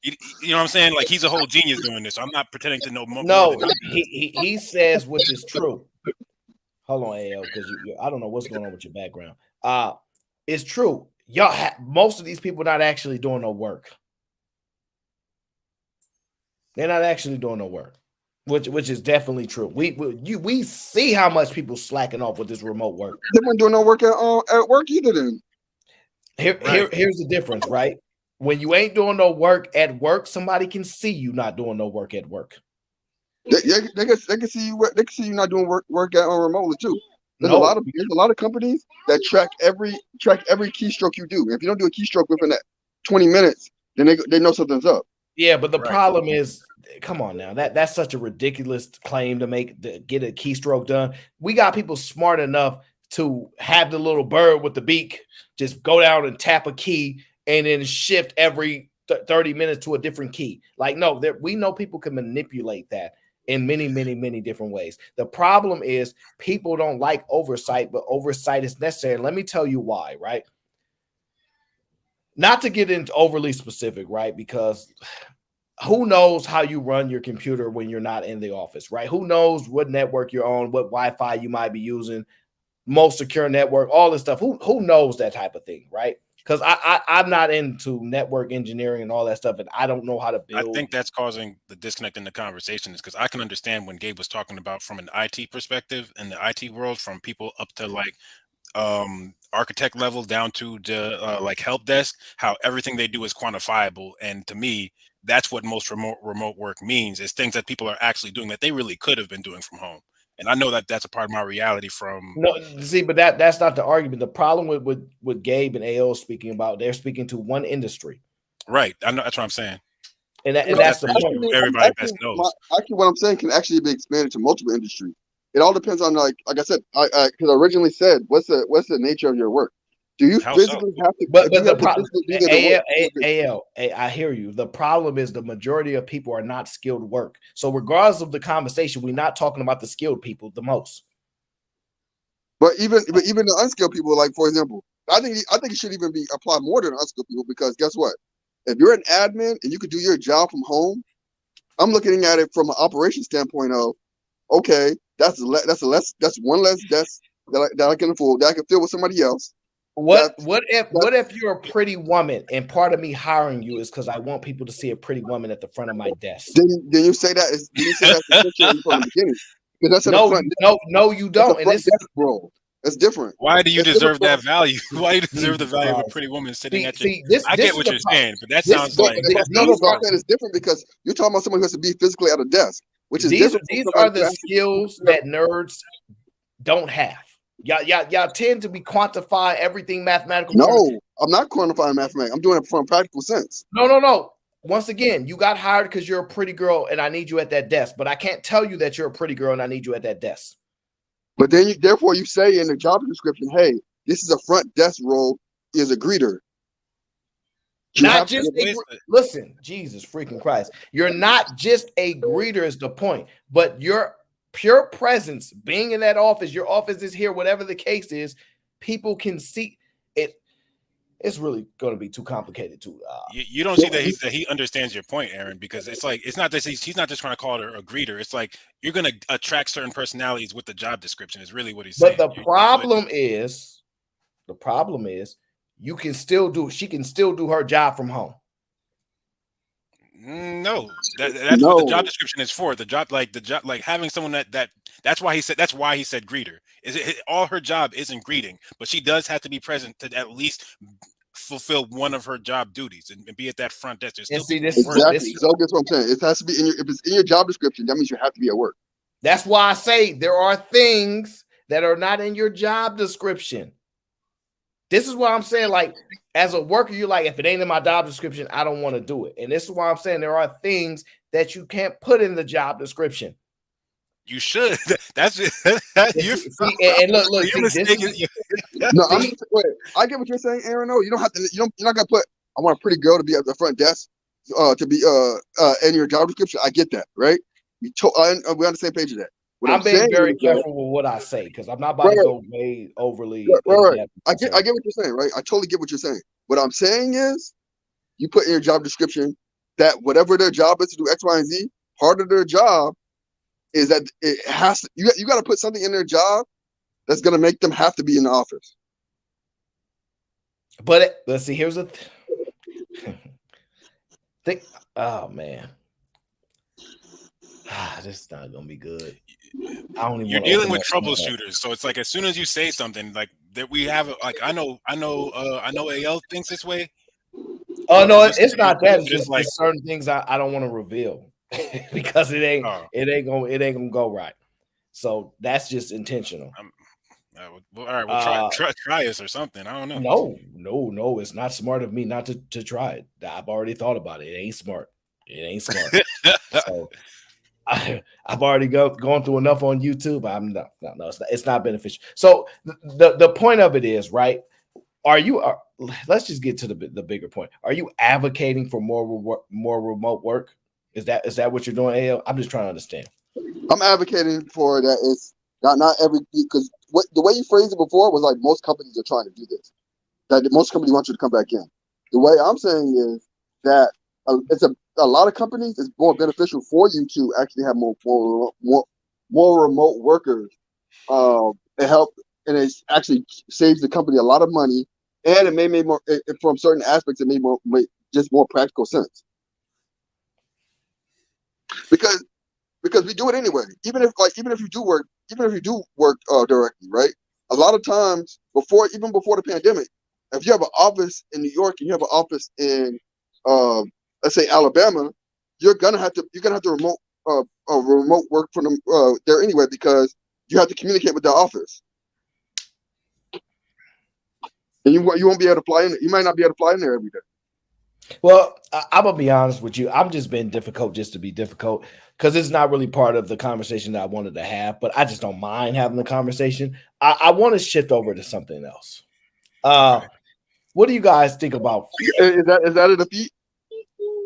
H: You know what I'm saying? Like he's a whole genius doing this. So I'm not pretending to know more.
A: No, he says which is true. Hold on, AL, because I don't know what's going on with your background. It's true. Most of these people not actually doing no work. They're not actually doing no work, which is definitely true. We see how much people slacking off with this remote work.
J: They weren't doing no work at work either. Then
A: here's the difference, right? When you ain't doing no work at work, somebody can see you not doing no work at work.
J: They can see you. They can see you not doing work at remotely too. There's a lot of companies that track every keystroke you do. If you don't do a keystroke within that 20 minutes, then they know something's up.
A: Yeah, but the problem is, come on now, that's such a ridiculous claim to make to get a keystroke done. We got people smart enough to have the little bird with the beak just go down and tap a key and then shift every 30 minutes to a different key. Like, no, we know people can manipulate that in many, many, many different ways. The problem is people don't like oversight, but oversight is necessary. Let me tell you why, right? Not to get into overly specific, right? Because who knows how you run your computer when you're not in the office, right? Who knows what network you're on, what Wi-Fi you might be using, most secure network, all this stuff. Who knows that type of thing, right? Because I'm not into network engineering and all that stuff, and I don't know how to build.
H: I think that's causing the disconnect in the conversation is because I can understand when Gabe was talking about from an IT perspective in the IT world, from people up to like architect level down to the like help desk, how everything they do is quantifiable. And to me, that's what most remote work means, is things that people are actually doing that they really could have been doing from home. And I know that that's a part of my reality from.
A: No, see, but that's not the argument. The problem with Gabe and AO speaking about, they're speaking to one industry.
H: Right. I know, that's what I'm saying.
A: And that's the point.
H: Everybody best knows.
J: Actually, what I'm saying can actually be expanded to multiple industries. It all depends on, like I said, because I originally said, what's the nature of your work? Do you physically have to?
A: But the problem, AL, I hear you. The problem is the majority of people are not skilled work. So regardless of the conversation, we're not talking about the skilled people the most.
J: But even the unskilled people, like for example, I think it should even be applied more than unskilled people, because guess what? If you're an admin and you could do your job from home, I'm looking at it from an operation standpoint of, okay, that's one less desk that I can afford, that I can fill with somebody else.
A: What if you're a pretty woman and part of me hiring you is because I want people to see a pretty woman at the front of my desk?
J: Then you say that from the beginning. That's
A: no, you don't.
J: And this bro, that's different.
H: Why do you deserve that value? Why do you deserve the value of a pretty woman sitting at your? I get what you're saying, but that sounds like
J: it's different because you're talking about someone who has to be physically at a desk, which is different.
A: These are the skills that nerds don't have. Y'all tend to be quantifying everything mathematical.
J: No, I'm not quantifying mathematics. I'm doing it from a practical sense.
A: No. once again, you got hired because you're a pretty girl and I need you at that desk, but I can't tell you that you're a pretty girl and I need you at that desk.
J: But then therefore you say in the job description, hey, this is a front desk role, is a greeter.
A: Not just listen, Jesus freaking Christ. You're not just a greeter is the point, but your pure presence being in that office, your office is here, whatever the case is, people can see it. It's really going to be too complicated to.
H: You don't see that he understands your point, Aaron, because it's like it's not that he's not just trying to call her a greeter. It's like you're going to attract certain personalities with the job description. Is really what he's saying.
A: But the problem is, you can still do. She can still do her job from home.
H: No, that's what the job description is for. The job, like having someone that's why he said greeter. All her job isn't greeting, but she does have to be present to at least fulfill one of her job duties and be at that front desk.
J: Exactly. So that's what I'm saying. It has to be if it's in your job description, that means you have to be at work.
A: That's why I say there are things that are not in your job description. This is what I'm saying. Like, as a worker, you're like, if it ain't in my job description, I don't want to do it. And this is why I'm saying there are things that you can't put in the job description.
H: You should. That's it.
J: And look. No, wait. I get what you're saying, Aaron. No, you don't have to. You're not gonna put. I want a pretty girl to be at the front desk, to be in your job description. I get that, right? We're on the same page of that.
A: I'm being very careful with what I say because I'm not about to go way overly.
J: Right. I get what you're saying, right? I totally get what you're saying. What I'm saying is, you put in your job description that whatever their job is to do X, Y, and Z, part of their job is that it has to. You got to put something in their job that's going to make them have to be in the office.
A: But let's see. Here's a thing. Oh man. This is not gonna be good.
H: You're dealing with troubleshooters, so it's like as soon as you say something like that, we have like I know AL thinks this way.
A: Oh no, it's not that. It's just like certain things I don't want to reveal because it ain't gonna go right. So that's just intentional.
H: All right, well try us or something. I don't
A: know. No, it's not smart of me not to try it. I've already thought about it. It ain't smart. So. I've already gone through enough on YouTube. It's not beneficial. So the point of it is, right? Let's just get to the bigger point. Are you advocating for more remote work? Is that what you're doing, AL? I'm just trying to understand.
J: I'm advocating for that. It's not every, because the way you phrased it before was like most companies are trying to do this. That most companies want you to come back in. The way I'm saying is that it's a lot of companies, it's more beneficial for you to actually have more remote workers. It actually saves the company a lot of money, and it may make more from certain aspects. It made just more practical sense because we do it anyway. Even if you do work directly, right? A lot of times before the pandemic, if you have an office in New York and you have an office in let's say Alabama, you're gonna have to remote work from them there anyway because you have to communicate with their office, and you won't be able to fly in. You might not be able to fly in there every day.
A: Well, I'm gonna be honest with you. I'm just being difficult just to be difficult because it's not really part of the conversation that I wanted to have. But I just don't mind having the conversation. I want to shift over to something else. What do you guys think about?
J: Is that a defeat?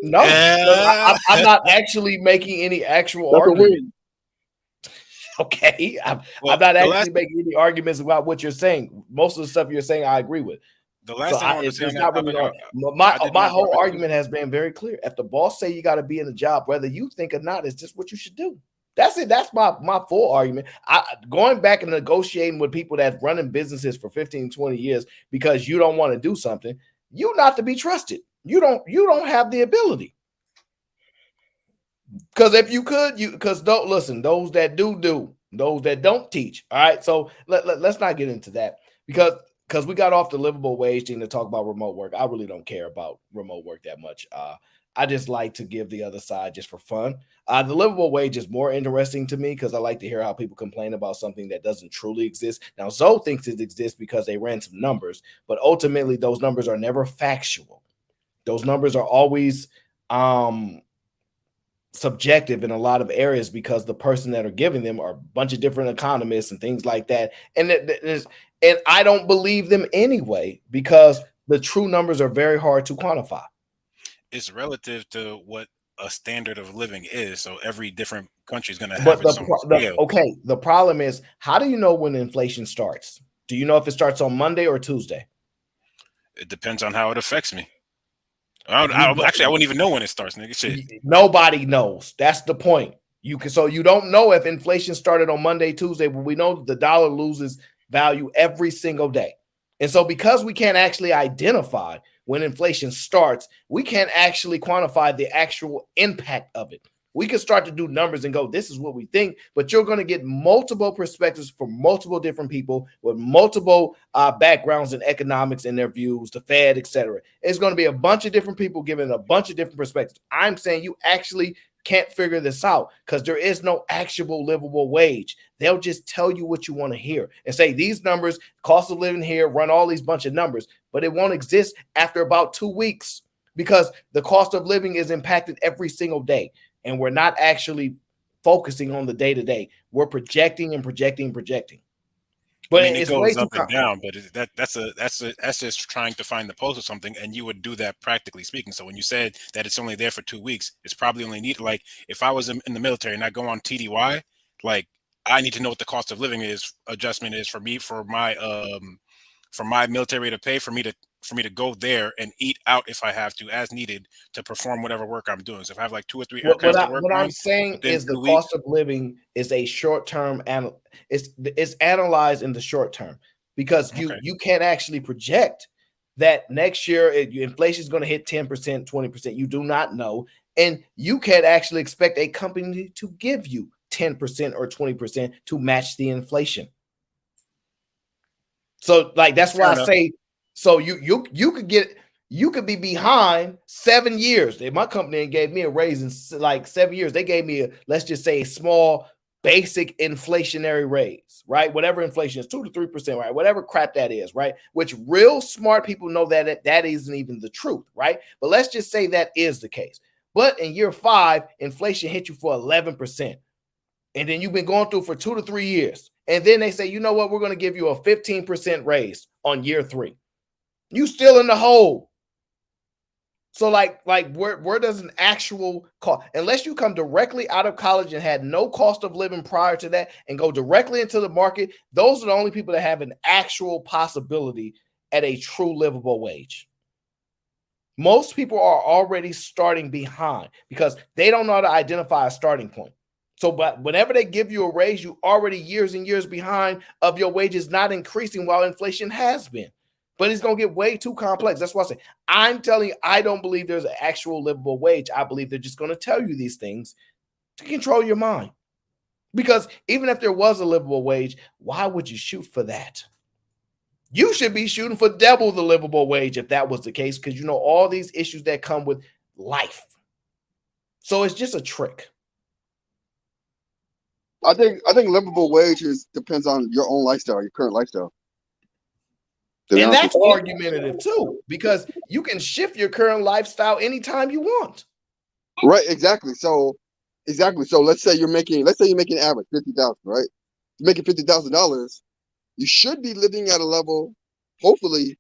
A: No, I'm not actually making any actual argument. Okay, I'm not actually making any arguments about what you're saying. Most of the stuff you're saying, I agree with.
H: The last time
A: my whole argument has been very clear. If the boss say you got to be in the job, whether you think or not, it's just what you should do. That's it. That's my full argument. Going back and negotiating with people that's running businesses for 15, 20 years because you don't want to do something, you're not to be trusted. You don't have the ability. Because if you could, don't listen, those that do, those that don't teach. All right. So let's not get into that because we got off the livable wage thing to talk about remote work. I really don't care about remote work that much. I just like to give the other side just for fun. The livable wage is more interesting to me because I like to hear how people complain about something that doesn't truly exist. Now, Zoe thinks it exists because they ran some numbers, but ultimately those numbers are never factual. Those numbers are always subjective in a lot of areas because the person that are giving them are a bunch of different economists and things like that. And and I don't believe them anyway because the true numbers are very hard to quantify.
H: It's relative to what a standard of living is. So every different country is going to have
A: But
H: its own scale.
A: okay, the problem is, how do you know when inflation starts? Do you know if it starts on Monday or Tuesday?
H: It depends on how it affects me. Actually, I wouldn't even know when it starts, nigga. Shit.
A: Nobody knows. That's the point. So you don't know if inflation started on Monday, Tuesday, but we know the dollar loses value every single day. And so because we can't actually identify when inflation starts, we can't actually quantify the actual impact of it. We can start to do numbers and go, this is what we think, but you're going to get multiple perspectives from multiple different people with multiple backgrounds in economics and their views, the Fed, etc. It's going to be a bunch of different people giving a bunch of different perspectives. I'm saying you actually can't figure this out because there is no actual livable wage. They'll just tell you what you want to hear and say these numbers, cost of living here, run all these bunch of numbers, but it won't exist after about 2 weeks because the cost of living is impacted every single day. And we're not actually focusing on the day-to-day. We're projecting and projecting and projecting. But
H: I mean,
A: it's
H: it
A: way
H: goes
A: too
H: up and down, but that's just trying to find the pulse of something, and you would do that practically speaking. So when you said that it's only there for 2 weeks, it's probably only needed. Like if I was in the military and I go on TDY, like I need to know what the cost of living adjustment is for me for my military to pay for me to go there and eat out if I have to, as needed, to perform whatever work I'm doing. So if I have like 2 or 3 aircraft to work
A: what
H: on,
A: I'm saying is the
H: 2 weeks,
A: cost of living is a short-term and it's analyzed in the short term because you can't actually project that next year inflation is going to hit 10%, 20%. You do not know, and you can't actually expect a company to give you 10% or 20% to match the inflation. So like that's why I say, so you could be behind 7 years. My company gave me a raise in like 7 years. They gave me let's just say a small basic inflationary raise, right? Whatever inflation is, 2 to 3%, right? Whatever crap that is, right? Which real smart people know that isn't even the truth, right? But let's just say that is the case. But in year 5, inflation hit you for 11%. And then you've been going through for 2 to 3 years. And then they say, you know what? We're going to give you a 15% raise on year 3. You still in the hole. So like where does an actual cost, unless you come directly out of college and had no cost of living prior to that and go directly into the market, those are the only people that have an actual possibility at a true livable wage. Most people are already starting behind because they don't know how to identify a starting point. So, but whenever they give you a raise, you already years and years behind of your wages not increasing while inflation has been. But it's going to get way too complex. That's why I say, I'm telling you, I don't believe there's an actual livable wage. I believe they're just going to tell you these things to control your mind. Because even if there was a livable wage, why would you shoot for that? You should be shooting for double the livable wage if that was the case, because you know all these issues that come with life. So it's just a trick.
J: I think livable wages depends on your own lifestyle, your current lifestyle.
A: And that's argumentative too, because you can shift your current lifestyle anytime you want.
J: Right, exactly. So let's say you're making average 50,000, right? You're making $50,000. You should be living at a level, hopefully,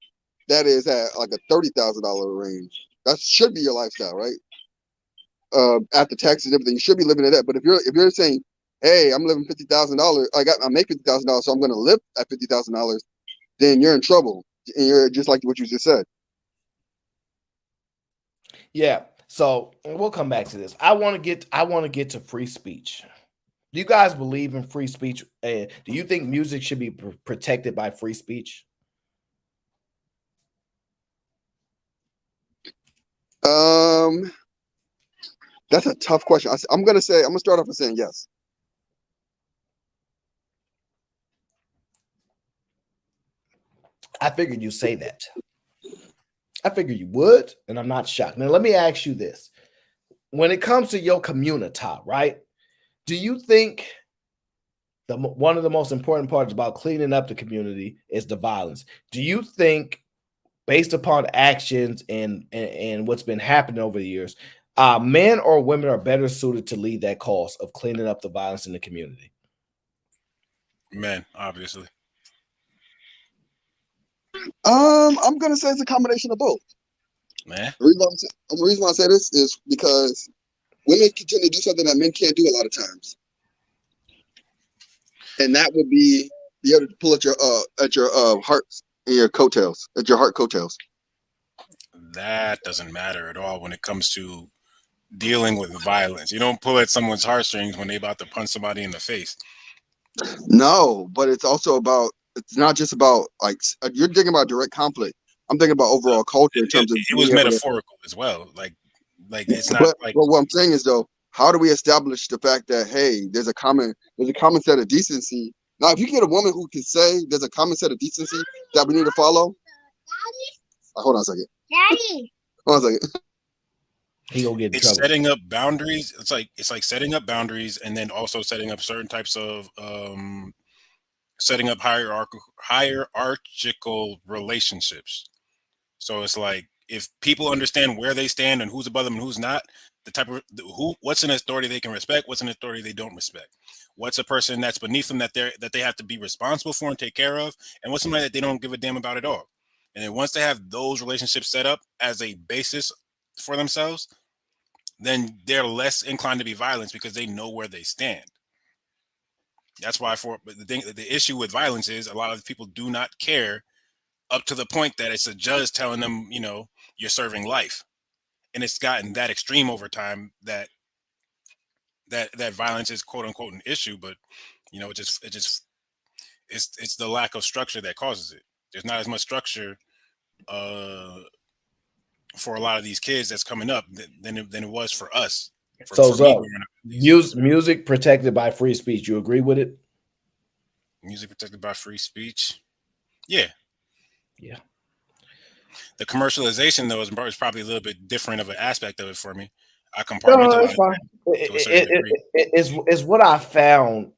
J: that is at like a $30,000 range. That should be your lifestyle, right? After taxes and everything, you should be living at that. But if you're saying, hey, I'm living $50,000, I make $50,000, so I'm going to live at $50,000, then you're in trouble. And you're just like what you just said.
A: Yeah. So we'll come back to this. I want to get to free speech. Do you guys believe in free speech? Do you think music should be protected by free speech?
J: That's a tough question. I'm gonna start off with saying yes.
A: I figured you'd say that. I figured you would, and I'm not shocked. Now, let me ask you this. When it comes to your community, right? Do you think one of the most important parts about cleaning up the community is the violence? Do you think, based upon actions and what's been happening over the years, Men or women are better suited to lead that cause of cleaning up the violence in the community?
H: Men, obviously.
J: I'm gonna say it's a combination of both.
H: Man,
J: The reason why I say this is because women can tend to do something that men can't do a lot of times, and that would be able to pull at your heart and your coattails, at your heart coattails.
H: that doesn't matter at all when it comes to dealing with violence. You don't pull at someone's heartstrings when they about to punch somebody in the face.
J: No, but it's also about. It's not just about like you're thinking about direct conflict. I'm thinking about overall culture in terms of.
H: It was metaphorical as well. Like it's not
J: but
H: like.
J: what I'm saying is though, how do we establish the fact that hey, there's a common set of decency? Now, if you get a woman who can say there's a common set of decency that we need to follow, hold on a second.
K: Daddy.
J: Hold on a second.
A: He gonna get in
H: It's
A: trouble.
H: setting up boundaries. It's like setting up boundaries, and then also setting up certain types of setting up hierarchical relationships. So it's like if people understand where they stand and who's above them and who's not, the type of what's an authority they can respect, what's an authority they don't respect, what's a person that's beneath them that they have to be responsible for and take care of, and what's somebody that they don't give a damn about at all. And then once they have those relationships set up as a basis for themselves, then they're less inclined to be violent because they know where they stand. That's why the issue with violence is a lot of people do not care up to the point that it's a judge telling them, you're serving life. And it's gotten that extreme over time that violence is quote unquote an issue, but it's the lack of structure that causes it. There's not as much structure for a lot of these kids that's coming up than it was for us.
A: Music protected by free speech. You agree with it?
H: Music protected by free speech. Yeah.
A: Yeah.
H: The commercialization though is probably a little bit different of an aspect of it for me. I compartmentalize
A: it's what I found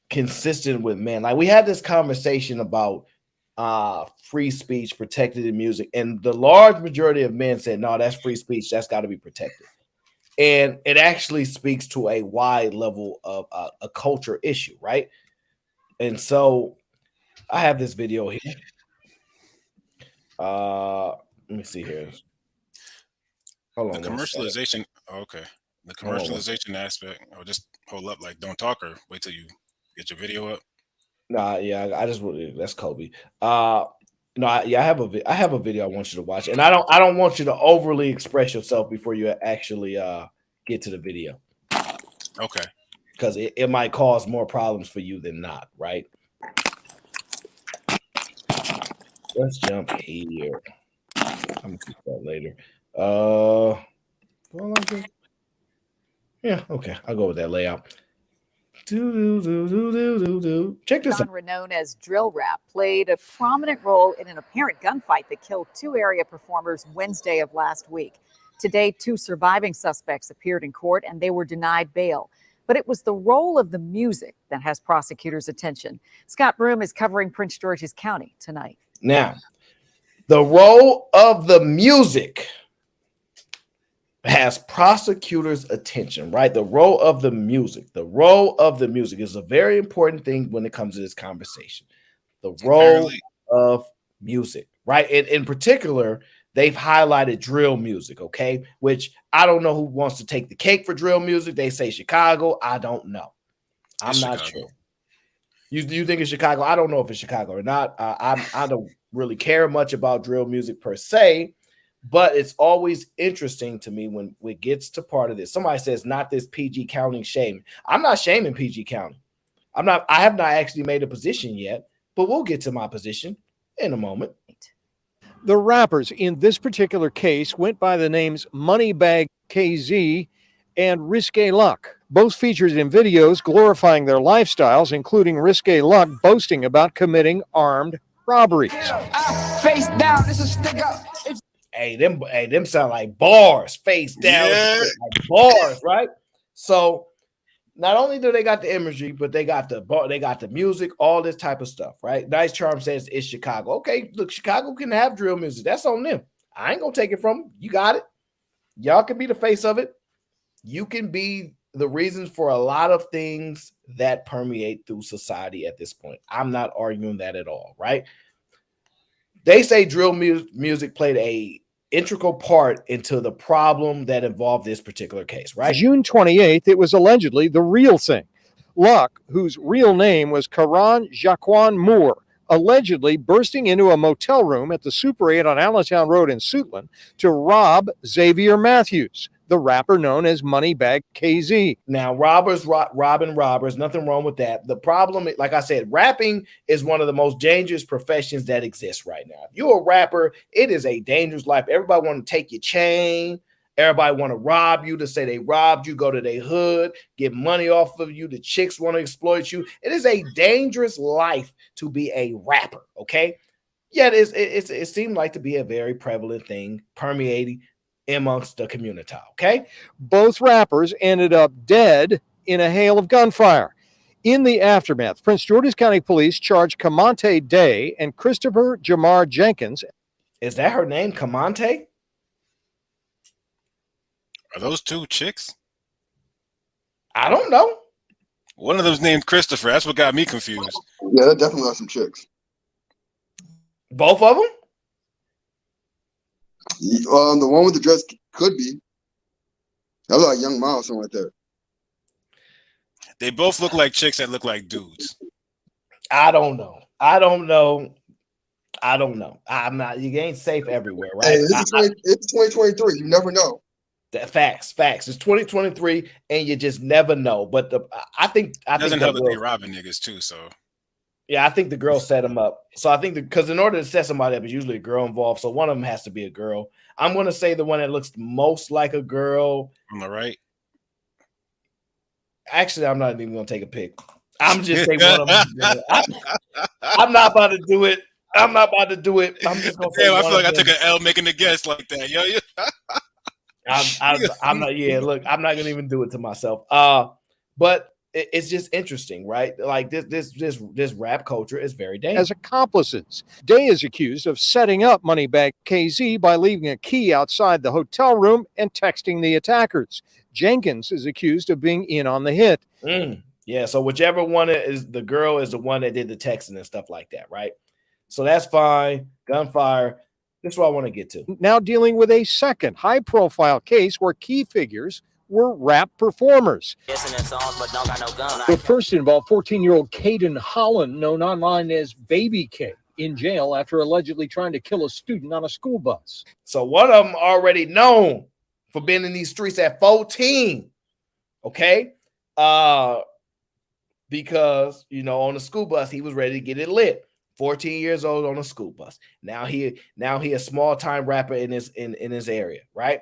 A: consistent with men. Like we had this conversation about free speech protected in music, and the large majority of men said no, that's free speech, that's got to be protected. And it actually speaks to a wide level of a culture issue, right? And so I have this video here. Let me see here. Hold on.
H: The commercialization. Okay. The commercialization aspect. Or just hold up, like don't talk, or wait till you get your video up.
A: Nah, yeah, I just that's Kobe. I have a video I want you to watch, and I don't want you to overly express yourself before you actually get to the video.
H: Okay.
A: Because it might cause more problems for you than not, right? Let's jump here. I'm gonna keep that later. Yeah, okay. I'll go with that layout. Check this out.
K: Genre known as drill rap played a prominent role in an apparent gunfight that killed two area performers Wednesday of last week. Today, two surviving suspects appeared in court and they were denied bail. But it was the role of the music that has prosecutors' attention. Scott Broom is covering Prince George's County tonight.
A: Now, the role of the music has prosecutors' attention, right? The role of the music. The role of the music is a very important thing when it comes to this conversation. The role of music, right? In particular, they've highlighted drill music, okay? Which I don't know who wants to take the cake for drill music. They say Chicago. I don't know. I'm not sure. You think it's Chicago? I don't know if it's Chicago or not. I don't really care much about drill music per se, but it's always interesting to me when it gets to part of this. Somebody says, not this PG County shame. I'm not shaming PG County. I have not actually made a position yet, but we'll get to my position in a moment.
L: The rappers in this particular case went by the names Moneybag KZ and Risque Luck, both featured in videos glorifying their lifestyles, including Risque Luck boasting about committing armed robberies.
M: Face down, this is stick up.
A: Hey, them sound like bars. Face down, like bars, right? So not only do they got the imagery, but they got the music, all this type of stuff, right? Nice Charm says it's Chicago. Okay, look, Chicago can have drill music. That's on them. I ain't gonna take it from them. You got it. Y'all can be the face of it. You can be the reasons for a lot of things that permeate through society at this point. I'm not arguing that at all, right? They say drill music played a integral part into the problem that involved this particular case, right?
L: June 28th, it was allegedly the real thing. Luck, whose real name was Karan Jaquan Moore, allegedly bursting into a motel room at the Super 8 on Allentown Road in Suitland to rob Xavier Matthews, the rapper known as Moneybag KZ.
A: Now, robbing robbers, nothing wrong with that. The problem, like I said, rapping is one of the most dangerous professions that exists right now. If you're a rapper, it is a dangerous life. Everybody want to take your chain. Everybody want to rob you to say they robbed you, go to their hood, get money off of you. The chicks want to exploit you. It is a dangerous life to be a rapper, okay? Yet it seemed like to be a very prevalent thing permeating amongst the community, okay?
L: Both rappers ended up dead in a hail of gunfire. In the aftermath, Prince George's County Police charged Kamante Day and Christopher Jamar Jenkins.
A: Is that her name, Kamante?
H: Are those two chicks?
A: I don't know.
H: One of them's named Christopher. That's what got me confused.
J: Yeah, that definitely are some chicks.
A: Both of them?
J: The one with the dress could be. That look like Young Miles, something like that.
H: They both look like chicks that look like dudes.
A: I don't know. I'm not. You ain't safe everywhere, right?
J: Hey, it's 2023. You never know.
A: Facts. It's 2023, and you just never know. But I think
H: doesn't help that they robbing niggas too. So
A: yeah, I think the girl set him up. So I think because in order to set somebody up, it's usually a girl involved. So one of them has to be a girl. I'm going to say the one that looks most like a girl
H: on the right.
A: Actually, I'm not even going to take a pic. I'm just saying one of them. I'm not about to do it. I'm just going to say.
H: Damn, I feel like I took an L making a guess like that. Yo.
A: I'm not. Yeah, look, I'm not gonna even do it to myself. But it's just interesting, right? Like this rap culture is very dangerous.
L: As accomplices, Day is accused of setting up Moneybag KZ by leaving a key outside the hotel room and texting the attackers. Jenkins is accused of being in on the hit.
A: Yeah, so whichever one is the girl is the one that did the texting and stuff like that, right? So that's fine. Gunfire. This is what I want to get to.
L: Now dealing with a second high-profile case where key figures were rap performers. The first involved 14-year-old Caden Holland, known online as Baby K, in jail after allegedly trying to kill a student on a school bus.
A: So one of them already known for being in these streets at 14, okay? Because, on the school bus, he was ready to get it lit. 14 years old on a school bus. Now he a small time rapper in his area, right?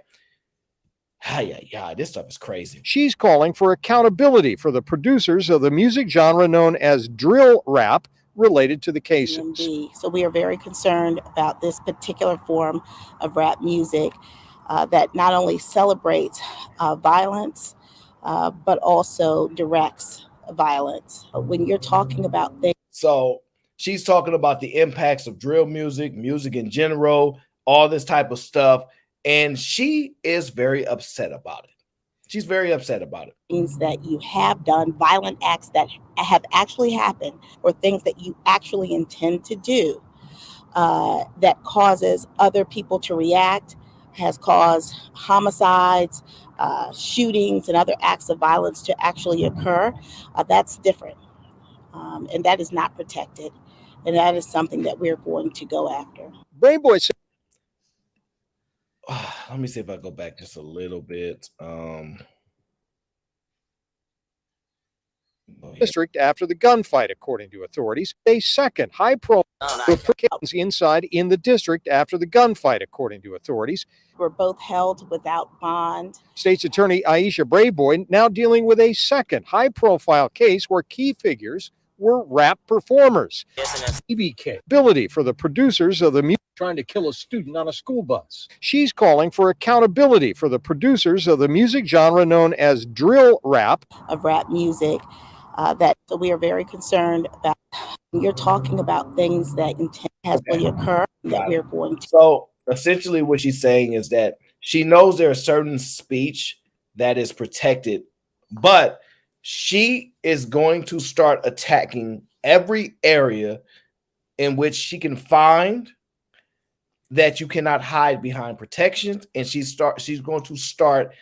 A: Yeah, this stuff is crazy.
L: She's calling for accountability for the producers of the music genre known as drill rap related to the cases.
N: So we are very concerned about this particular form of rap music that not only celebrates violence, but also directs violence. When you're talking about things.
A: So she's talking about the impacts of drill music in general, all this type of stuff. And she is very upset about it. She's very upset about it.
N: Things that you have done, violent acts that have actually happened, or things that you actually intend to do that causes other people to react, has caused homicides, shootings, and other acts of violence to actually occur. That's different. And that is not protected. And that is something that we're going to go after.
L: Brainboy said,
A: let me see if I go back just a little bit.
L: District after the gunfight, according to authorities. A second high-profile inside in the district after the gunfight, according to authorities.
N: Were both held without bond.
L: State's Attorney Aisha Brayboy now dealing with a second high-profile case where key figures were rap performers. EBK. Ability for the producers of the music trying to kill a student on a school bus. She's calling for accountability for the producers of the music genre known as drill rap.
N: Of rap music so we are very concerned about. You're talking about things that has really occurred that we're going to.
A: So essentially what she's saying is that She knows there's certain speech that is protected, but she is going to start attacking every area in which she can find that you cannot hide behind protections, and she's going to start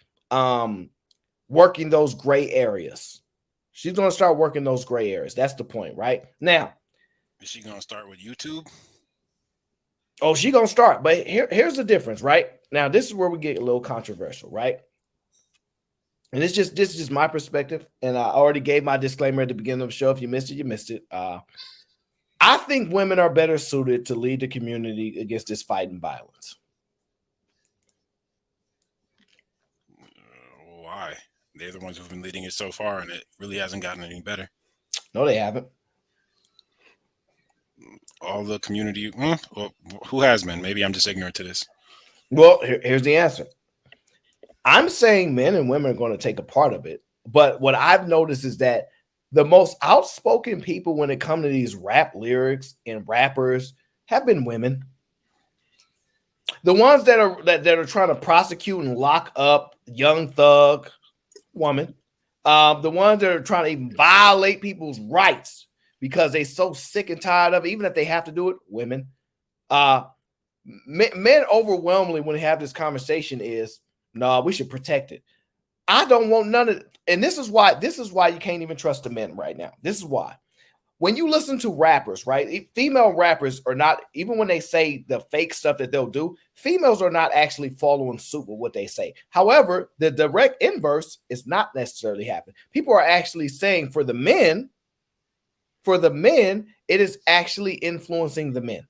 A: working those gray areas. She's going to start working those gray areas. That's the point, right? Now,
H: is she going to start with YouTube?
A: Oh, she's going to start. But here's the difference, right? Now, this is where we get a little controversial, right? And this is just my perspective. And I already gave my disclaimer at the beginning of the show. If you missed it, you missed it. I think women are better suited to lead the community against this fight and violence.
H: Why? They're the ones who've been leading it so far, and it really hasn't gotten any better.
A: No, they haven't.
H: All the community, well, who has been? Maybe I'm just ignorant to this.
A: Well, here's the answer. I'm saying men and women are going to take a part of it. But what I've noticed is that the most outspoken people when it comes to these rap lyrics and rappers have been women. The ones that are trying to prosecute and lock up Young Thug, woman. The ones that are trying to even violate people's rights because they're so sick and tired of it, even if they have to do it, women. Men overwhelmingly, when they have this conversation, is no, we should protect it. I don't want none of it. And this is why you can't even trust the men right now. This is why. When you listen to rappers, right? Female rappers are not, even when they say the fake stuff that they'll do, females are not actually following suit with what they say. However, the direct inverse is not necessarily happening. People are actually saying for the men, it is actually influencing the men.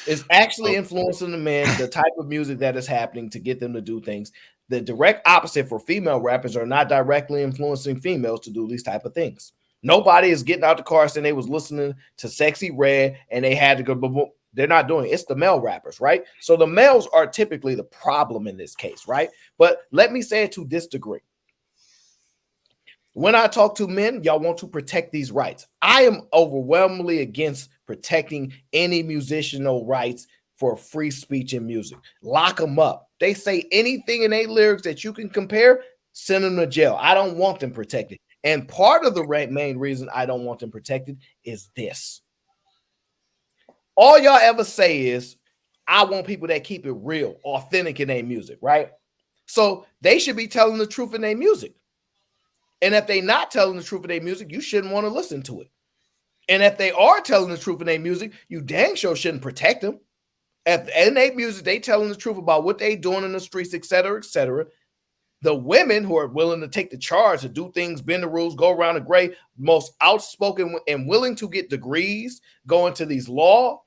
A: It's actually influencing the men, the type of music that is happening to get them to do things. The direct opposite for female rappers are not directly influencing females to do these type of things. Nobody is getting out the car saying they was listening to Sexy Red and they had to go. They're not doing it. It's the male rappers, right? So the males are typically the problem in this case, right? But let me say it to this degree. When I talk to men, y'all want to protect these rights. I am overwhelmingly against protecting any musicianal rights for free speech in music. Lock them up. They say anything in their lyrics that you can compare, send them to jail. I don't want them protected. And part of the main reason I don't want them protected is this. All y'all ever say is, I want people that keep it real, authentic in their music, right? So they should be telling the truth in their music. And if they're not telling the truth in their music, you shouldn't want to listen to it. And if they are telling the truth in their music, you dang sure shouldn't protect them. If in their music, they telling the truth about what they doing in the streets, et cetera, et cetera. The women who are willing to take the charge to do things, bend the rules, go around the gray, most outspoken and willing to get degrees, go into these law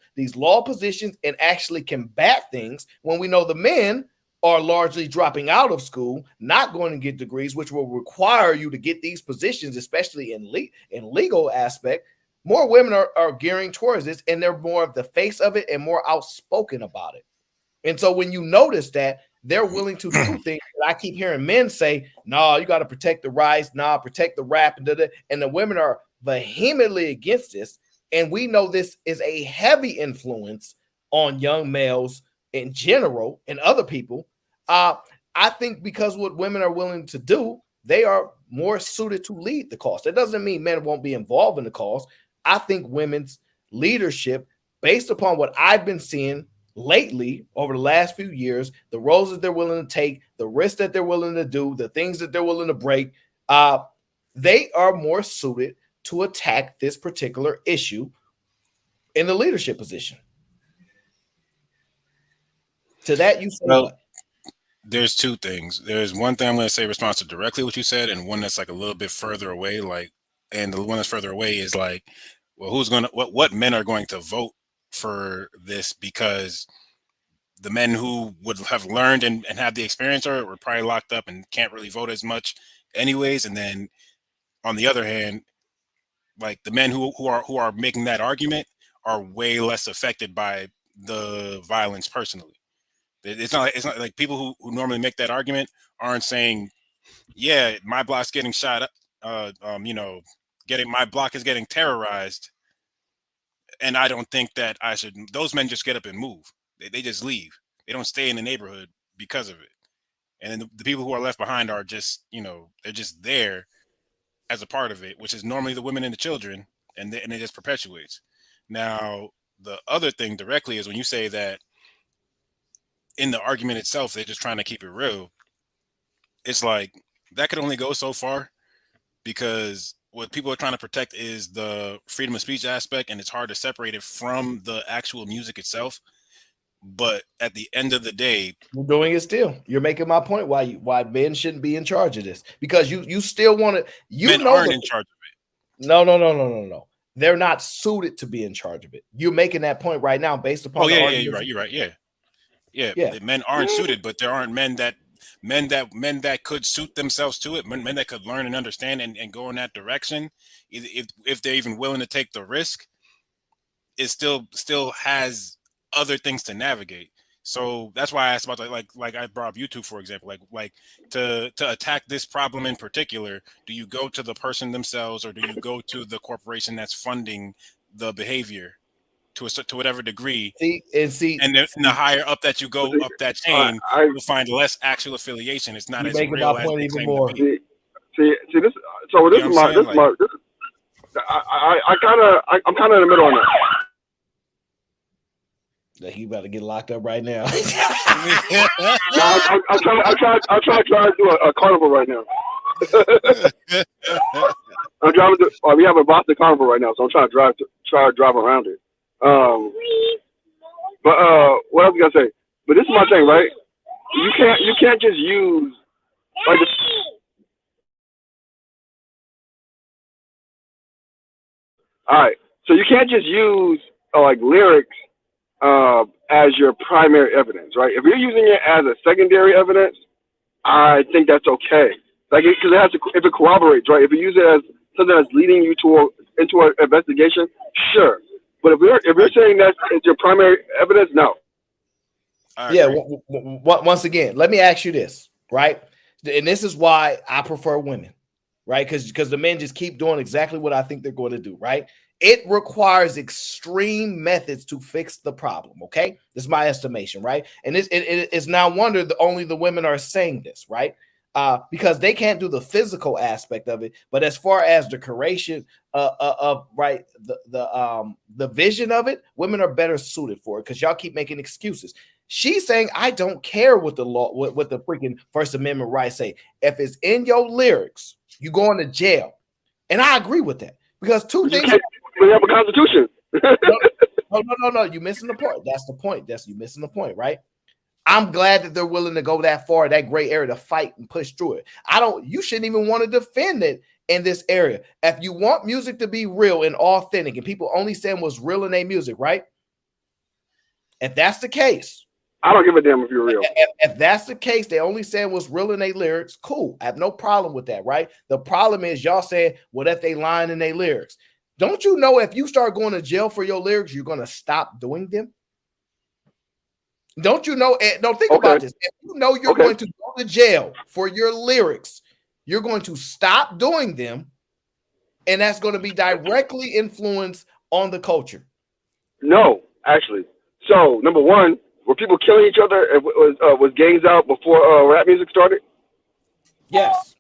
A: positions and actually combat things, when we know the men are largely dropping out of school, not going to get degrees, which will require you to get these positions, especially in legal aspect. More women are gearing towards this, and they're more of the face of it and more outspoken about it. And so when you notice that, they're willing to do things that I keep hearing men say, no, you got to protect the rights, protect the rap, and the women are vehemently against this. And we know this is a heavy influence on young males in general and other people. I think because what women are willing to do, they are more suited to lead the cause. That doesn't mean men won't be involved in the cause. I think women's leadership, based upon what I've been seeing lately over the last few years, the roles that they're willing to take, the risks that they're willing to do, the things that they're willing to break, they are more suited to attack this particular issue in the leadership position. To that, you say what?
H: There's two things. There's one thing I'm going to say response to directly what you said, and one that's like a little bit further away. And the one that's further away is like, well, what men are going to vote for this, because the men who would have learned and had the experience or were probably locked up and can't really vote as much anyways. And then on the other hand, like the men who are making that argument are way less affected by the violence personally. It's not like people who normally make that argument aren't saying, yeah, my block's getting shot up, my block is getting terrorized, and I don't think that I should. Those men just get up and move. They just leave. They don't stay in the neighborhood because of it. And then the people who are left behind are just, they're just there as a part of it, which is normally the women and the children, and it just perpetuates. Now, the other thing directly is when you say that in the argument itself, they're just trying to keep it real. It's like that could only go so far, because what people are trying to protect is the freedom of speech aspect, and it's hard to separate it from the actual music itself. But at the end of the day,
A: you're doing it still. You're making my point why men shouldn't be in charge of this, because you still want to.
H: Men aren't in charge of it.
A: No. They're not suited to be in charge of it. You're making that point right now based upon.
H: You're right. Yeah. Men aren't suited, but there aren't men that could suit themselves to it. Men that could learn and understand and go in that direction. If they're even willing to take the risk, it still has other things to navigate. So that's why I asked about like I brought up YouTube, for example, like to attack this problem in particular, do you go to the person themselves, or do you go to the corporation that's funding the behavior to whatever degree? And the higher up that you go up that chain, you'll find less actual affiliation. It's not as real as they claim to be.
O: See this. So this is my. I'm kind of in the middle on that.
A: He about to get locked up right now.
O: I'm trying to do a carnival right now. I'm driving we have a Boston carnival right now, so I'm trying to drive around it. But what I was gonna say? But this is my thing, right? You can't just use like this. All right, so you can't just use like lyrics as your primary evidence, right? If you're using it as a secondary evidence, I think that's okay. Like, because if it corroborates, right? If you use it as something that's leading you into an investigation, sure. But if you're saying that it's your primary evidence, no.
A: Yeah. Once again, let me ask you this, right? And this is why I prefer women, right? Because the men just keep doing exactly what I think they're going to do, right? It requires extreme methods to fix the problem, okay? This is my estimation, right? And it's no wonder that only the women are saying this, right? Because they can't do the physical aspect of it, but as far as the creation of right, the vision of it, women are better suited for it, because y'all keep making excuses. She's saying, I don't care what the law, what the freaking First Amendment rights say. If it's in your lyrics, you going to jail. And I agree with that, because two things.
O: We have a constitution.
A: No. You're missing the point. That's the point. You're missing the point, right? I'm glad that they're willing to go that far, that gray area, to fight and push through it. You shouldn't even want to defend it in this area. If you want music to be real and authentic, and people only saying what's real in their music, right? If that's the case,
O: I don't give a damn if you're real.
A: If that's the case, they only saying what's real in their lyrics, cool. I have no problem with that, right? The problem is y'all saying, what if they lying in their lyrics? Don't you know if you start going to jail for your lyrics, you're going to stop doing them? Don't you know? Don't think about this. If you know you're going to go to jail for your lyrics, you're going to stop doing them, and that's going to be directly influenced on the culture.
O: No, actually. So, number one, were people killing each other? Was gangs out before rap music started?
A: Yes.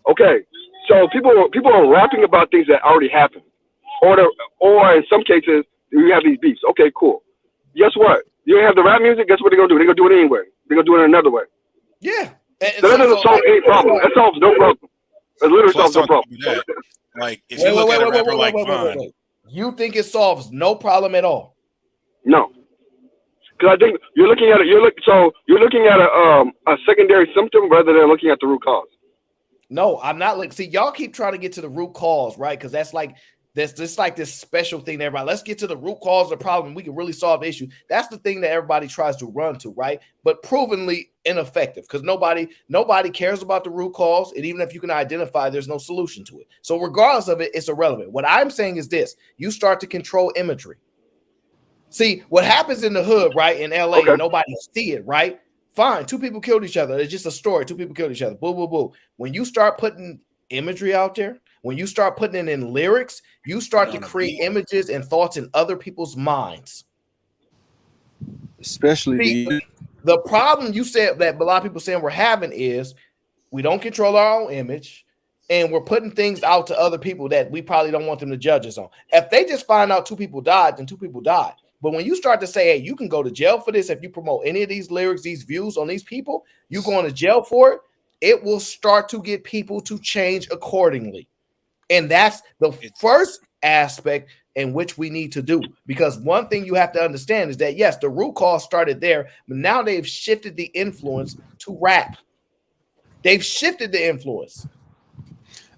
O: Okay. So people are rapping about things that already happened, or in some cases you have these beefs. Okay, cool. Guess what? You have the rap music. Guess what they're gonna do? They're gonna do it anyway. They're gonna do it another way.
A: Yeah.
O: So that doesn't solve any problem. That solves no problem. It literally solves no problem.
H: Like if you look at a rapper like Von,
A: you think it solves no problem at all?
O: No, because I think you're looking at it. You're looking at a secondary symptom rather than looking at the root cause.
A: No, I'm not. Like, see, y'all keep trying to get to the root cause, right? Because that's like this special thing to everybody. Let's get to the root cause of the problem. We can really solve the issue. That's the thing that everybody tries to run to, right? But provenly ineffective, because nobody cares about the root cause. And even if you can identify, there's no solution to it. So regardless of it, it's irrelevant. What I'm saying is this: you start to control imagery. See, what happens in the hood, right? In LA, and nobody see it, right? Fine, two people killed each other. It's just a story. Two people killed each other. Boo, boo, boo. When you start putting imagery out there, when you start putting it in lyrics, you start to create images and thoughts in other people's minds.
P: Especially
A: The problem you said that a lot of people saying we're having is we don't control our own image, and we're putting things out to other people that we probably don't want them to judge us on. If they just find out 2 people died, then 2 people died. But when you start to say, hey, you can go to jail for this if you promote any of these lyrics, these views on these people, you going to jail for it, it will start to get people to change accordingly. And that's the first aspect in which we need to do. Because one thing you have to understand is that, yes, the root cause started there, but now they've shifted the influence to rap. They've shifted the influence.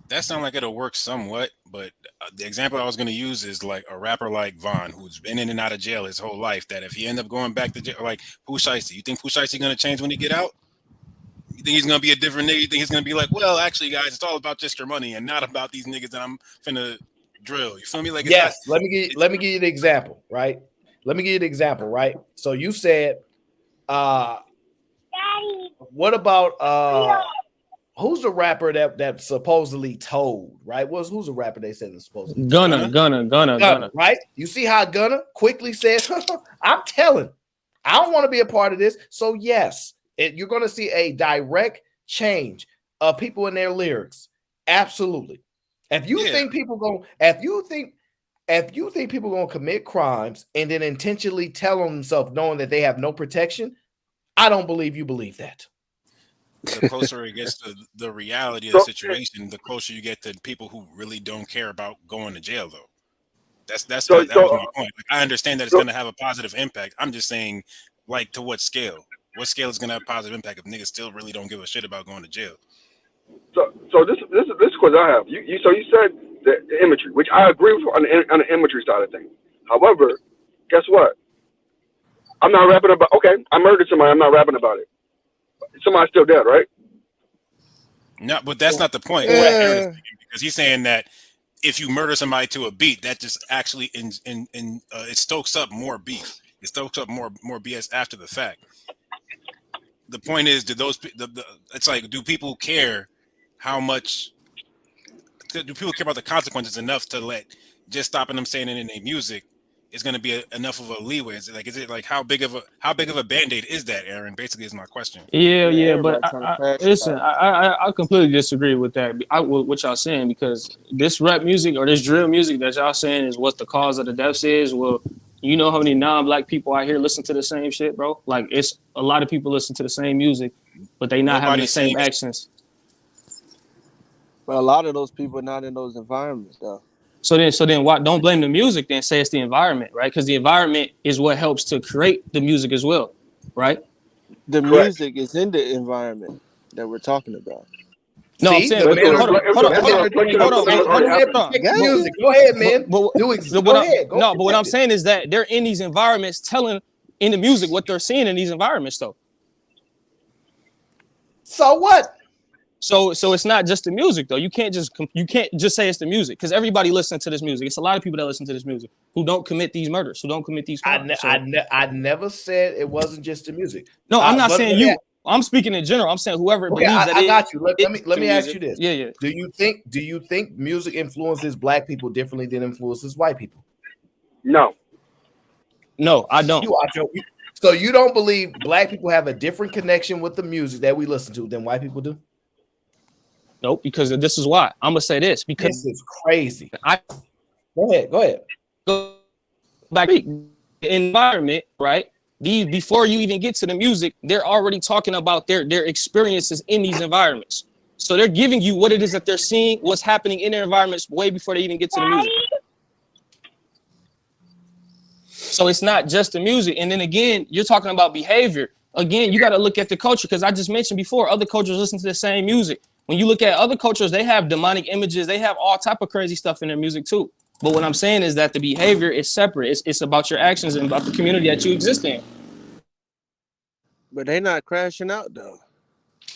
H: That sounds like it'll work somewhat, but the example I was going to use is like a rapper like Von, who's been in and out of jail his whole life, that if he end up going back to jail, like Pooh Shiesty, you think Pooh Shiesty going to change when he get out? You think he's going to be a different nigga? You think he's going to be like, well, actually, guys, it's all about just your money and not about these niggas that I'm finna drill. You feel me? Like,
A: yes, let me give you the example, right? Let me give you the example, right? So you said, what about who's the rapper that supposedly told, right? Who's a rapper they said is supposedly
P: Gunna,
A: right? You see how Gunna quickly says, I'm telling, I don't want to be a part of this. So yes, you're going to see a direct change of people in their lyrics. Absolutely. If you think people going to commit crimes and then intentionally tell on themselves knowing that they have no protection, I don't believe you believe that.
H: The closer it gets to the reality of the situation, the closer you get to people who really don't care about going to jail, though. That was my point. Like, I understand that it's going to have a positive impact. I'm just saying, like, to what scale? What scale is going to have a positive impact if niggas still really don't give a shit about going to jail?
O: So this question I have. You said the imagery, which I agree with on the imagery side of things. However, guess what? I'm not rapping about. Okay, I murdered somebody. I'm not rapping about it. Somebody's still dead, right?
H: No, but that's not the point. Because he's saying that if you murder somebody to a beat, that just actually it stokes up more beef. It stokes up more BS after the fact. The point is, it's like, do people care how much? Do people care about the consequences enough to let just stopping them saying it in their music is going to be enough of a leeway? Is it like how big of a band-aid is that, Aaron? Basically, is my question.
P: Yeah, but listen, I completely disagree with that. With what y'all saying, because this rap music or this drill music that y'all saying is what the cause of the deaths is. Well, you know how many non-black people out here listen to the same shit, bro? Like, it's a lot of people listen to the same music, but they not having the same actions.
Q: But a lot of those people are not in those environments, though.
P: So then why don't blame the music, then say it's the environment, right? Because the environment is what helps to create the music as well, right?
Q: The music is in the environment that we're talking about.
P: No, I'm saying, hold on.
A: Music. Go ahead, man. Go ahead.
P: But what I'm saying is that they're in these environments telling in the music what they're seeing in these environments, though.
A: So what?
P: So it's not just the music, though. You can't just say it's the music, because everybody listening to this music. It's a lot of people that listen to this music who don't commit these murders, who don't commit these crimes.
A: I never said it wasn't just the music.
P: No, I'm not saying you. I'm speaking in general. I'm saying whoever believes that.
A: I got you. Let me ask you this.
P: Yeah.
A: Do you think music influences black people differently than influences white people?
O: No,
P: I don't.
A: So you don't believe black people have a different connection with the music that we listen to than white people do?
P: Nope, because this is why. I'm gonna say this because
A: this is crazy. Go ahead.
P: Black environment, right? Before you even get to the music, they're already talking about their experiences in these environments. So they're giving you what it is that they're seeing, what's happening in their environments way before they even get to the music. So it's not just the music. And then again, you're talking about behavior. Again, you got to look at the culture, because I just mentioned before, other cultures listen to the same music. When you look at other cultures, they have demonic images. They have all type of crazy stuff in their music too. But what I'm saying is that the behavior is separate. It's about your actions and about the community that you exist in.
Q: But they're not crashing out, though.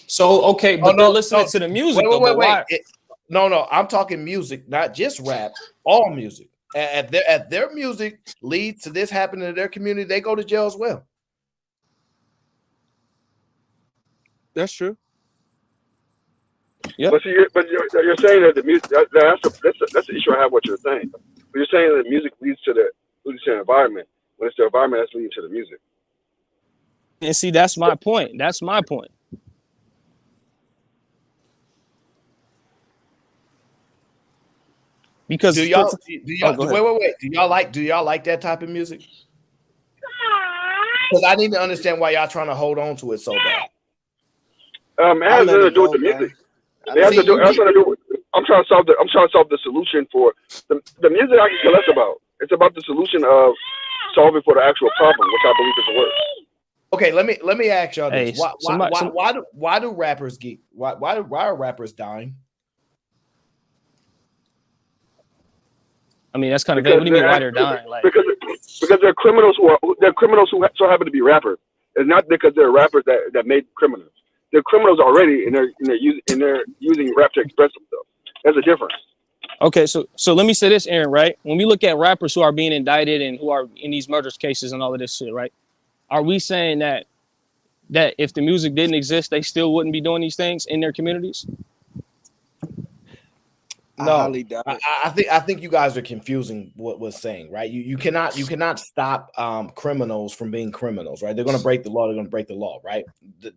P: So, okay, but they're listening to the music.
A: Wait. No, I'm talking music, not just rap, all music. If their music leads to this happening in their community, they go to jail as well.
Q: That's true.
P: Yeah.
O: But you're saying that the music that's the issue I have. What you're saying, but you're saying that music leads to the environment. When it's the environment that's leading to the music.
P: And see, that's my point. That's my point. Because
A: do y'all
P: go ahead.
A: wait. Do y'all like that type of music? Because I need to understand why y'all trying to hold on to it so bad.
O: It has nothing to do with the music. It has to do. I'm trying to solve the solution for the music. I can care less about. It's about the solution of solving for the actual problem, which I believe is the worst.
A: Okay, let me ask y'all this:
P: Hey,
A: why do rappers get why are rappers dying?
P: I mean, that's kind of vague. What do you mean, why they're dying? Like,
O: because they're criminals who so happen to be rappers. It's not because they're rappers that made criminals. They're criminals already, and they're using rap to express themselves. There's a difference.
P: okay, so let me say this, Aaron. Right? When we look at rappers who are being indicted and who are in these murders cases and all of this shit, right? Are we saying that if the music didn't exist, they still wouldn't be doing these things in their communities?
A: No, I think you guys are confusing what we're saying, right? You cannot stop criminals from being criminals, right? They're going to break the law. They're going to break the law, right?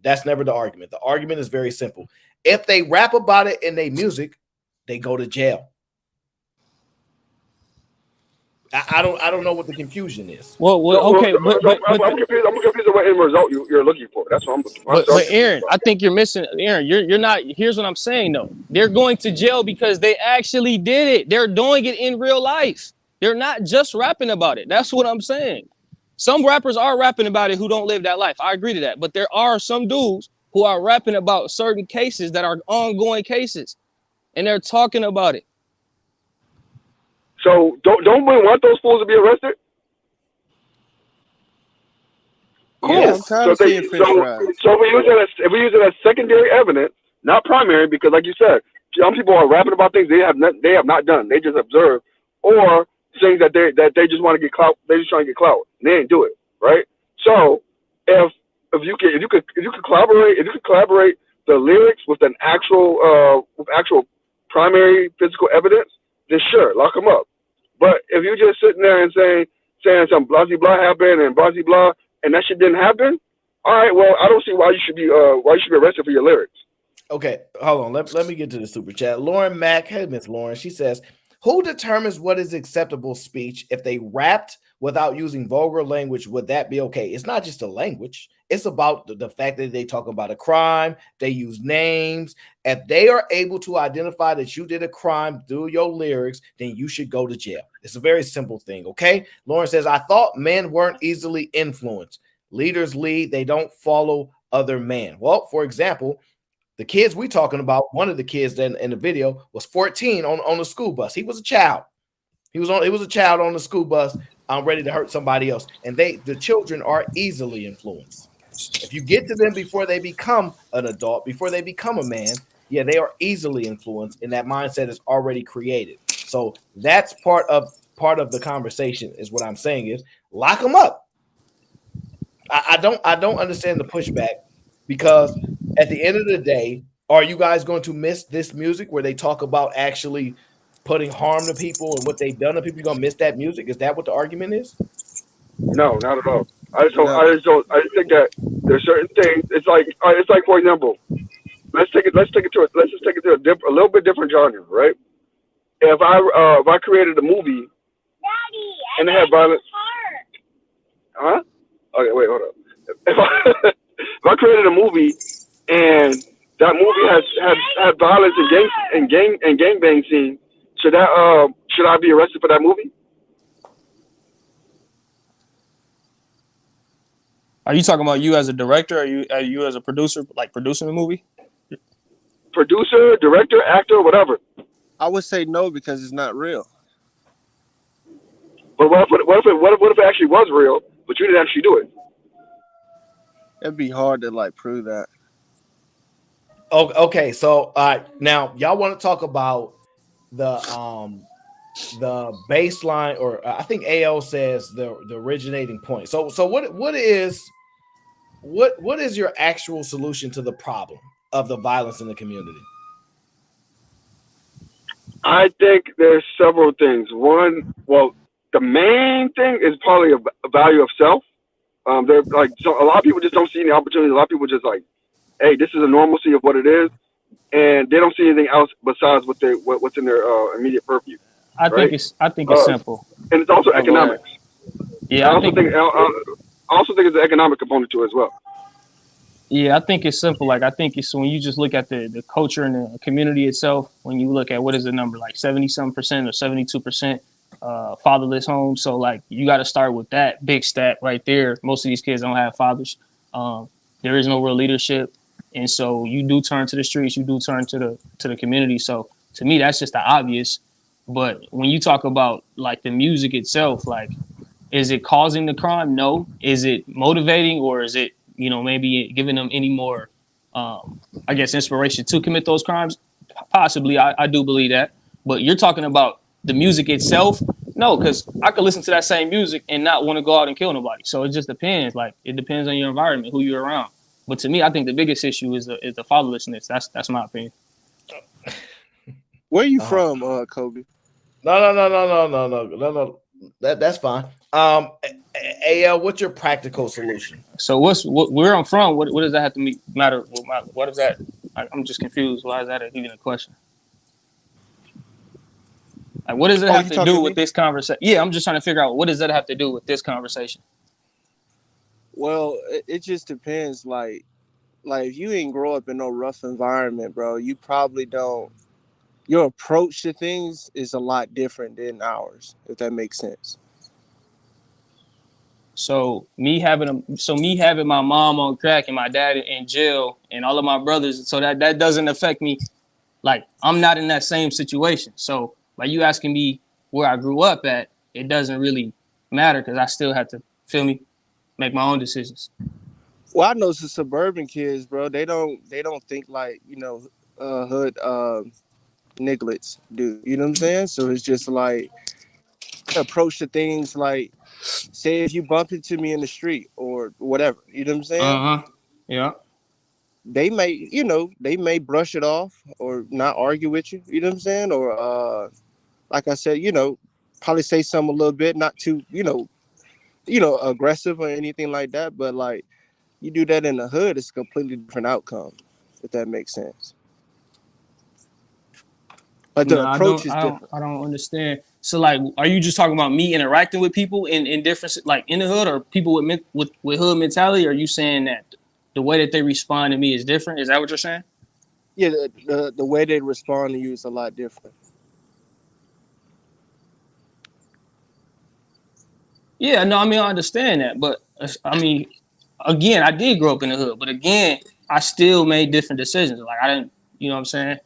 A: That's never the argument. The argument is very simple. If they rap about it in their music, they go to jail. I don't know what the confusion is.
P: Well, okay, but
O: I'm confused. I'm confused about what end result you're looking for. That's what I'm looking for.
P: But Aaron, I think you're missing. Aaron, you're not. Here's what I'm saying though. They're going to jail because they actually did it. They're doing it in real life. They're not just rapping about it. That's what I'm saying. Some rappers are rapping about it who don't live that life. I agree to that. But there are some dudes who are rapping about certain cases that are ongoing cases, and they're talking about it.
O: So don't we want those fools to be arrested?
Q: Yes. So if we use it as secondary evidence,
O: not primary, because like you said, some people are rapping about things they have not done. They just observe, or saying that they just want to get clout. They just trying to get clout. And they ain't do it, right? So if you could collaborate the lyrics with an actual primary physical evidence, then sure, lock them up. But if you're just sitting there and saying some blah blah happened and blah blah, and that shit didn't happen, all right, well, I don't see why you should be arrested for your lyrics.
A: Okay, hold on. Let me get to the super chat. Lauren Mack, hey Miss Lauren, she says, who determines what is acceptable speech? If they rapped without using vulgar language, would that be okay? It's not just a language. It's about the fact that they talk about a crime, they use names. If they are able to identify that you did a crime through your lyrics, then you should go to jail. It's a very simple thing, okay? Lauren says, I thought men weren't easily influenced. Leaders lead, they don't follow other men. Well, for example, the kids we talking about, one of the kids that in the video was 14 on the school bus. He was a child. He was a child on the school bus, ready to hurt somebody else. And the children are easily influenced. If you get to them before they become an adult, before they become a man, yeah, they are easily influenced, and that mindset is already created. So that's part of the conversation. Is what I'm saying is lock them up. I don't understand the pushback, because at the end of the day, are you guys going to miss this music where they talk about actually putting harm to people and what they've done to people? You're gonna miss that music? Is that what the argument is?
O: No, not at all. I just think that there's certain things. It's like for example, let's just take it to a little bit different genre, right? If I created a movie, Daddy, and it had violence, huh? Okay, wait, hold up. If I created a movie and that movie had violence and gangbang scene, should I be arrested for that movie?
P: Are you talking about you as a director? Are you as a producer, like producing the movie?
O: Producer, director, actor, whatever.
Q: I would say no, because it's not real.
O: But what if it actually was real, but you didn't actually do it?
Q: It'd be hard to prove that.
A: Okay, so now y'all want to talk about the baseline, or I think AL says the originating point. So what is your actual solution to the problem of the violence in the community?
O: I think there's several things. One, well, the main thing is probably a value of self. They're like, so a lot of people just don't see any opportunity. A lot of people just like, hey, this is a normalcy of what it is, and they don't see anything else besides what's in their immediate purview.
P: I
O: right?
P: think it's simple.
O: And it's also economics.
P: Yeah,
O: I also think it's an economic component to it as well.
P: Yeah, I think it's simple. Like, I think it's when you just look at the culture and the community itself, when you look at what is the number, like 70-some% or 72% fatherless homes. So, like, you got to start with that big stat right there. Most of these kids don't have fathers. There is no real leadership. And so you do turn to the streets, you do turn to the community. So to me, that's just the obvious. But when you talk about like the music itself, like, is it causing the crime? No. Is it motivating, or is it, maybe giving them any more, I guess, inspiration to commit those crimes? Possibly. I do believe that. But you're talking about the music itself? No, because I could listen to that same music and not want to go out and kill nobody. So it just depends. Like, it depends on your environment, who you're around. But to me, I think the biggest issue is the fatherlessness. That's my opinion.
Q: Where are you from, Kobe?
A: No. That's fine. AL, what's your practical solution?
P: So where I'm from? What does that have to matter? What is that? I'm just confused. Why is that even a question? Like, what does it have to do with this conversation? Yeah, I'm just trying to figure out what does that have to do with this conversation.
Q: Well, it just depends. Like if you ain't grow up in no rough environment, bro, you probably don't. Your approach to things is a lot different than ours, if that makes sense.
P: So me having my mom on crack and my dad in jail and all of my brothers, so that doesn't affect me. Like, I'm not in that same situation. So by you asking me where I grew up at, it doesn't really matter because I still have to, feel me, make my own decisions.
Q: Well, I know some suburban kids, bro. They don't think like, hood nigglets do. You know what I'm saying? So it's just like approach to things like, say if you bump into me in the street or whatever, you know what I'm saying?
P: Yeah.
Q: They may brush it off or not argue with you, you know what I'm saying? Or like I said, probably say something a little bit, not too, aggressive or anything like that. But like, you do that in the hood, it's a completely different outcome, if that makes sense. Like the approach is different.
P: I don't understand. So like, are you just talking about me interacting with people in different, like in the hood, or people with hood mentality? Or are you saying that the way that they respond to me is different? Is that what you're saying?
Q: Yeah, the way they respond to you is a lot different.
P: Yeah, no, I mean, I understand that, but I mean, again, I did grow up in the hood, but again, I still made different decisions. Like, I didn't, you know what I'm saying?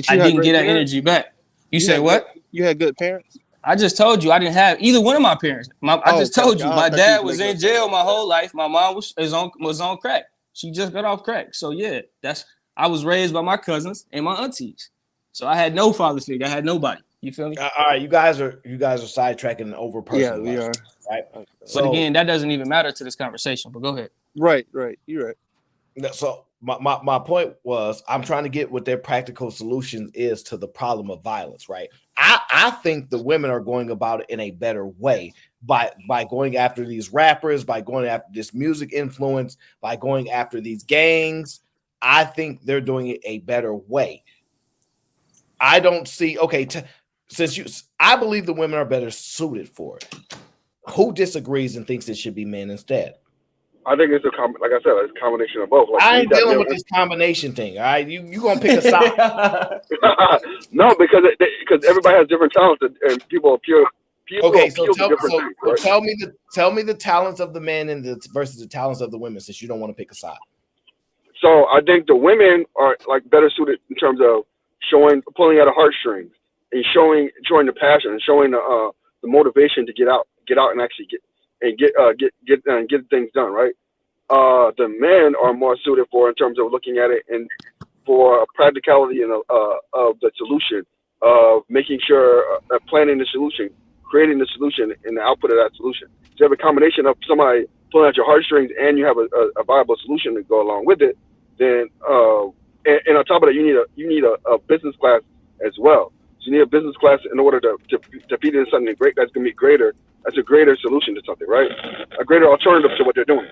P: I didn't get that energy back. You say what?
Q: You had good parents?
P: I just told you I didn't have either one of my parents. I just told you my dad was in jail my whole life. My mom was on crack. She just got off crack. So yeah, I was raised by my cousins and my aunties. So I had no father's figure. I had nobody. You feel me?
A: All right, you guys are sidetracking over personal.
Q: Yeah, we are.
A: Right.
P: So but again, that doesn't even matter to this conversation. But go ahead.
Q: Right. You're right.
A: So my point was, I'm trying to get what their practical solution is to the problem of violence. Right. I think the women are going about it in a better way by going after these rappers, by going after this music influence, by going after these gangs. I think they're doing it a better way. I don't see. Okay. I believe the women are better suited for it. Who disagrees and thinks it should be men instead?
O: I think it's like I said, it's a combination of both. Like,
A: I ain't dealing with this combination thing. All right, you gonna pick a side?
O: No, because everybody has different talents and people appeal.
A: Okay, so tell me the talents of the men and versus the talents of the women, since you don't want to pick a side.
O: So I think the women are like better suited in terms of pulling at a heartstrings and showing the passion and showing the motivation to get out and actually get things done, right? The men are more suited for in terms of looking at it and for practicality and of the solution, of making sure planning the solution, creating the solution, and the output of that solution. So you have a combination of somebody pulling at your heartstrings and you have a viable solution to go along with it. Then and on top of that, you need a business class as well. So you need a business class in order to feed into something great that's going to be greater That's a greater solution to something, right? A greater alternative to what they're doing.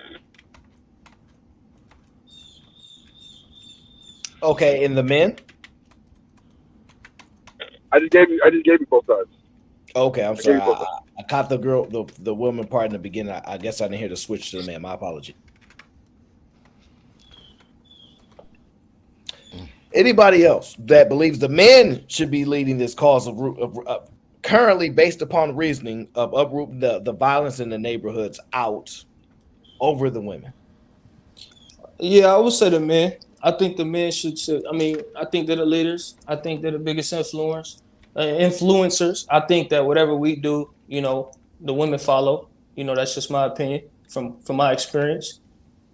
A: Okay, and the men?
O: I just gave you both sides.
A: Okay, I'm sorry. I caught the woman part in the beginning. I guess I didn't hear the switch to the man. My apology. Anybody else that believes the men should be leading this cause of currently based upon reasoning of uprooting the violence in the neighborhoods out over the women?
P: Yeah, I would say the men. I think the men should. I mean, I think they're the leaders. I think they're the biggest influencers. I think that whatever we do, the women follow. That's just my opinion from my experience.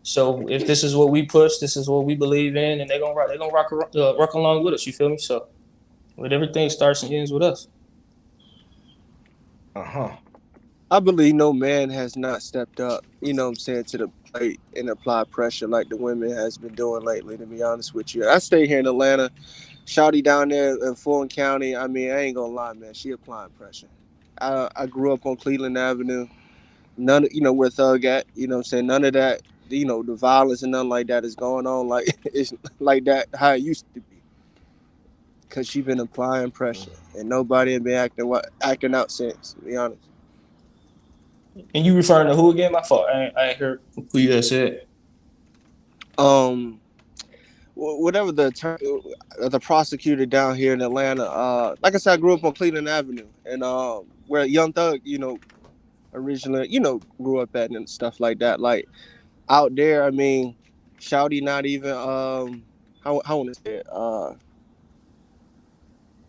P: So if this is what we push, this is what we believe in, and they're gonna rock along with us. You feel me? So, with everything starts and ends with us.
Q: I believe no man has not stepped up, to the plate and apply pressure like the women has been doing lately, to be honest with you. I stay here in Atlanta. Shawty down there in Fulton County, I mean, I ain't gonna lie, man, she applying pressure. I grew up on Cleveland Avenue. None, where Thug at, none of that, the violence and nothing like that is going on like it's like that how it used to be. Cause she been applying pressure and nobody had been acting out since, to be honest.
P: And you referring to who again? My fault. I ain't heard who you had said.
Q: Whatever the prosecutor down here in Atlanta. Like I said, I grew up on Cleveland Avenue, and where Young Thug, originally, grew up at and stuff like that. Like out there, I mean, Shawty not even how I want to say it.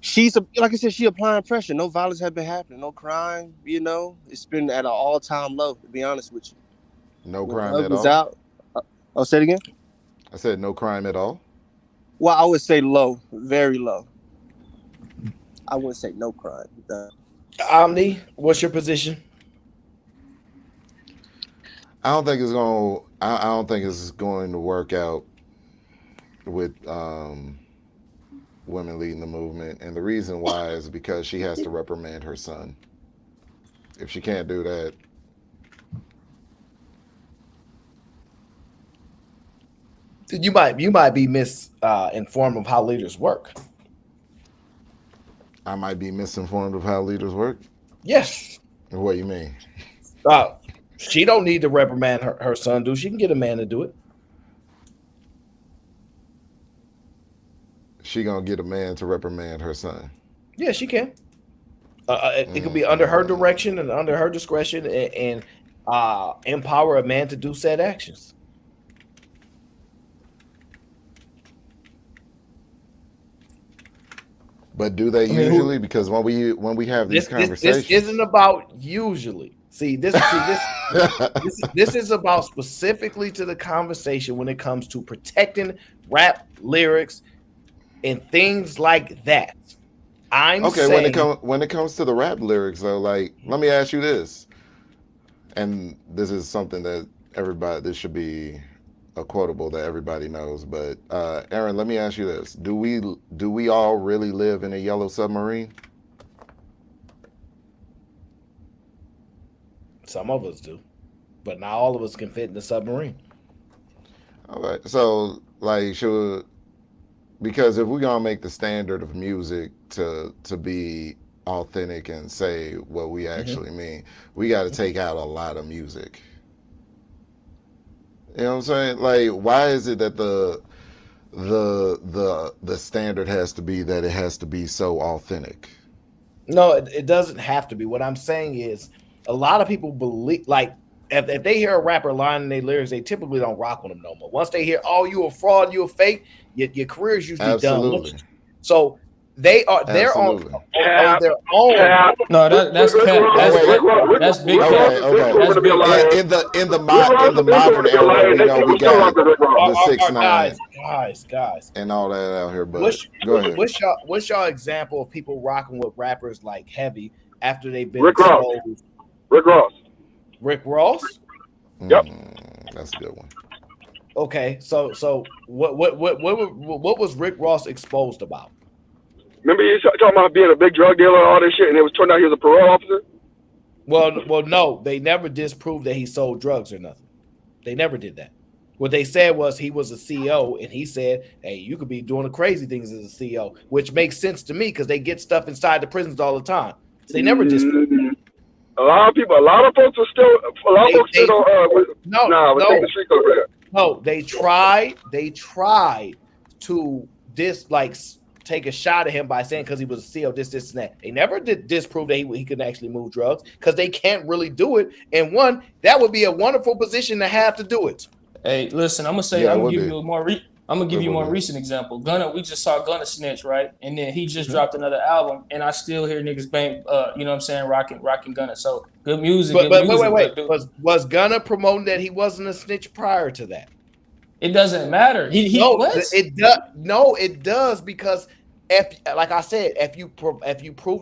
Q: She's like I said, she applying pressure. No violence has been happening, no crime. It's been at an all-time low. To be honest with you,
R: no
Q: when
R: crime
Q: Thug
R: at
Q: was
R: all.
Q: out. I'll say it again.
R: I said no crime at all.
Q: Well, I would say low, very low. I wouldn't say no crime.
A: Omni, what's your position?
R: I don't think it's going. I don't think it's going to work out with women leading the movement, and the reason why is because she has to reprimand her son. If she can't do that,
A: you might be misinformed of how leaders work.
R: I might be misinformed of how leaders work.
A: Yes.
R: What do you mean?
A: She don't need to reprimand her son. She can get a man to do it.
R: She gonna get a man to reprimand her son.
A: Yeah, she can. It could be under her direction and under her discretion, and empower a man to do said actions.
R: But do they usually? Because when we have these conversations,
A: this isn't about usually. This is about specifically to the conversation when it comes to protecting rap lyrics and things like that. I'm
R: okay.
A: saying,
R: When it comes to the rap lyrics, though, like, let me ask you this, and this is something that this should be a quotable that everybody knows. But Aaron, let me ask you this: Do we all really live in a yellow submarine?
A: some of us do, but not all of us can fit in the submarine.
R: All right. So, like, because if we're gonna make the standard of music to be authentic and say what we actually mean, we got to take out a lot of music. You know what I'm saying? Like, why is it that the standard has to be that it has to be so authentic?
A: No, it doesn't have to be. What I'm saying is, a lot of people believe, like, if they hear a rapper line in their lyrics, they typically don't rock with them no more. Once they hear, "Oh, you a fraud, you a fake," your career is usually done. So they're on their own.
P: No, that's cap. That's big cap. That's big cap.
R: In the modern era, we know we got the 6ix9ine
A: guys,
R: and all that out here. But go ahead.
A: What's y'all example of people rocking with rappers like Heavy after they've been
O: Rick Ross? Rick Ross.
R: Yep, that's a good one.
A: Okay, so what was Rick Ross exposed about?
O: Remember you talking about being a big drug dealer and all this shit, and it was turned out he was a parole officer?
A: Well, no, they never disproved that he sold drugs or nothing. They never did that. What they said was he was a CEO, and he said, "Hey, you could be doing the crazy things as a CEO," which makes sense to me because they get stuff inside the prisons all the time. So they never disproved that.
O: A lot of folks are still, the street code right.
A: No, they tried to take a shot at him by saying because he was a CEO, this, and that. They never did disprove that he could actually move drugs because they can't really do it. And one, that would be a wonderful position to have to do it.
P: Hey, listen, I'm gonna say I'm gonna give you a more recent example. Gunna, we just saw Gunna snitch, right? And then he just dropped another album, and I still hear niggas bang, you know what I'm saying, rocking Gunna. So good music.
A: But wait. Was Gunna promoting that he wasn't a snitch prior to that?
P: It doesn't matter.
A: It does. No, it does because like I said, if you prove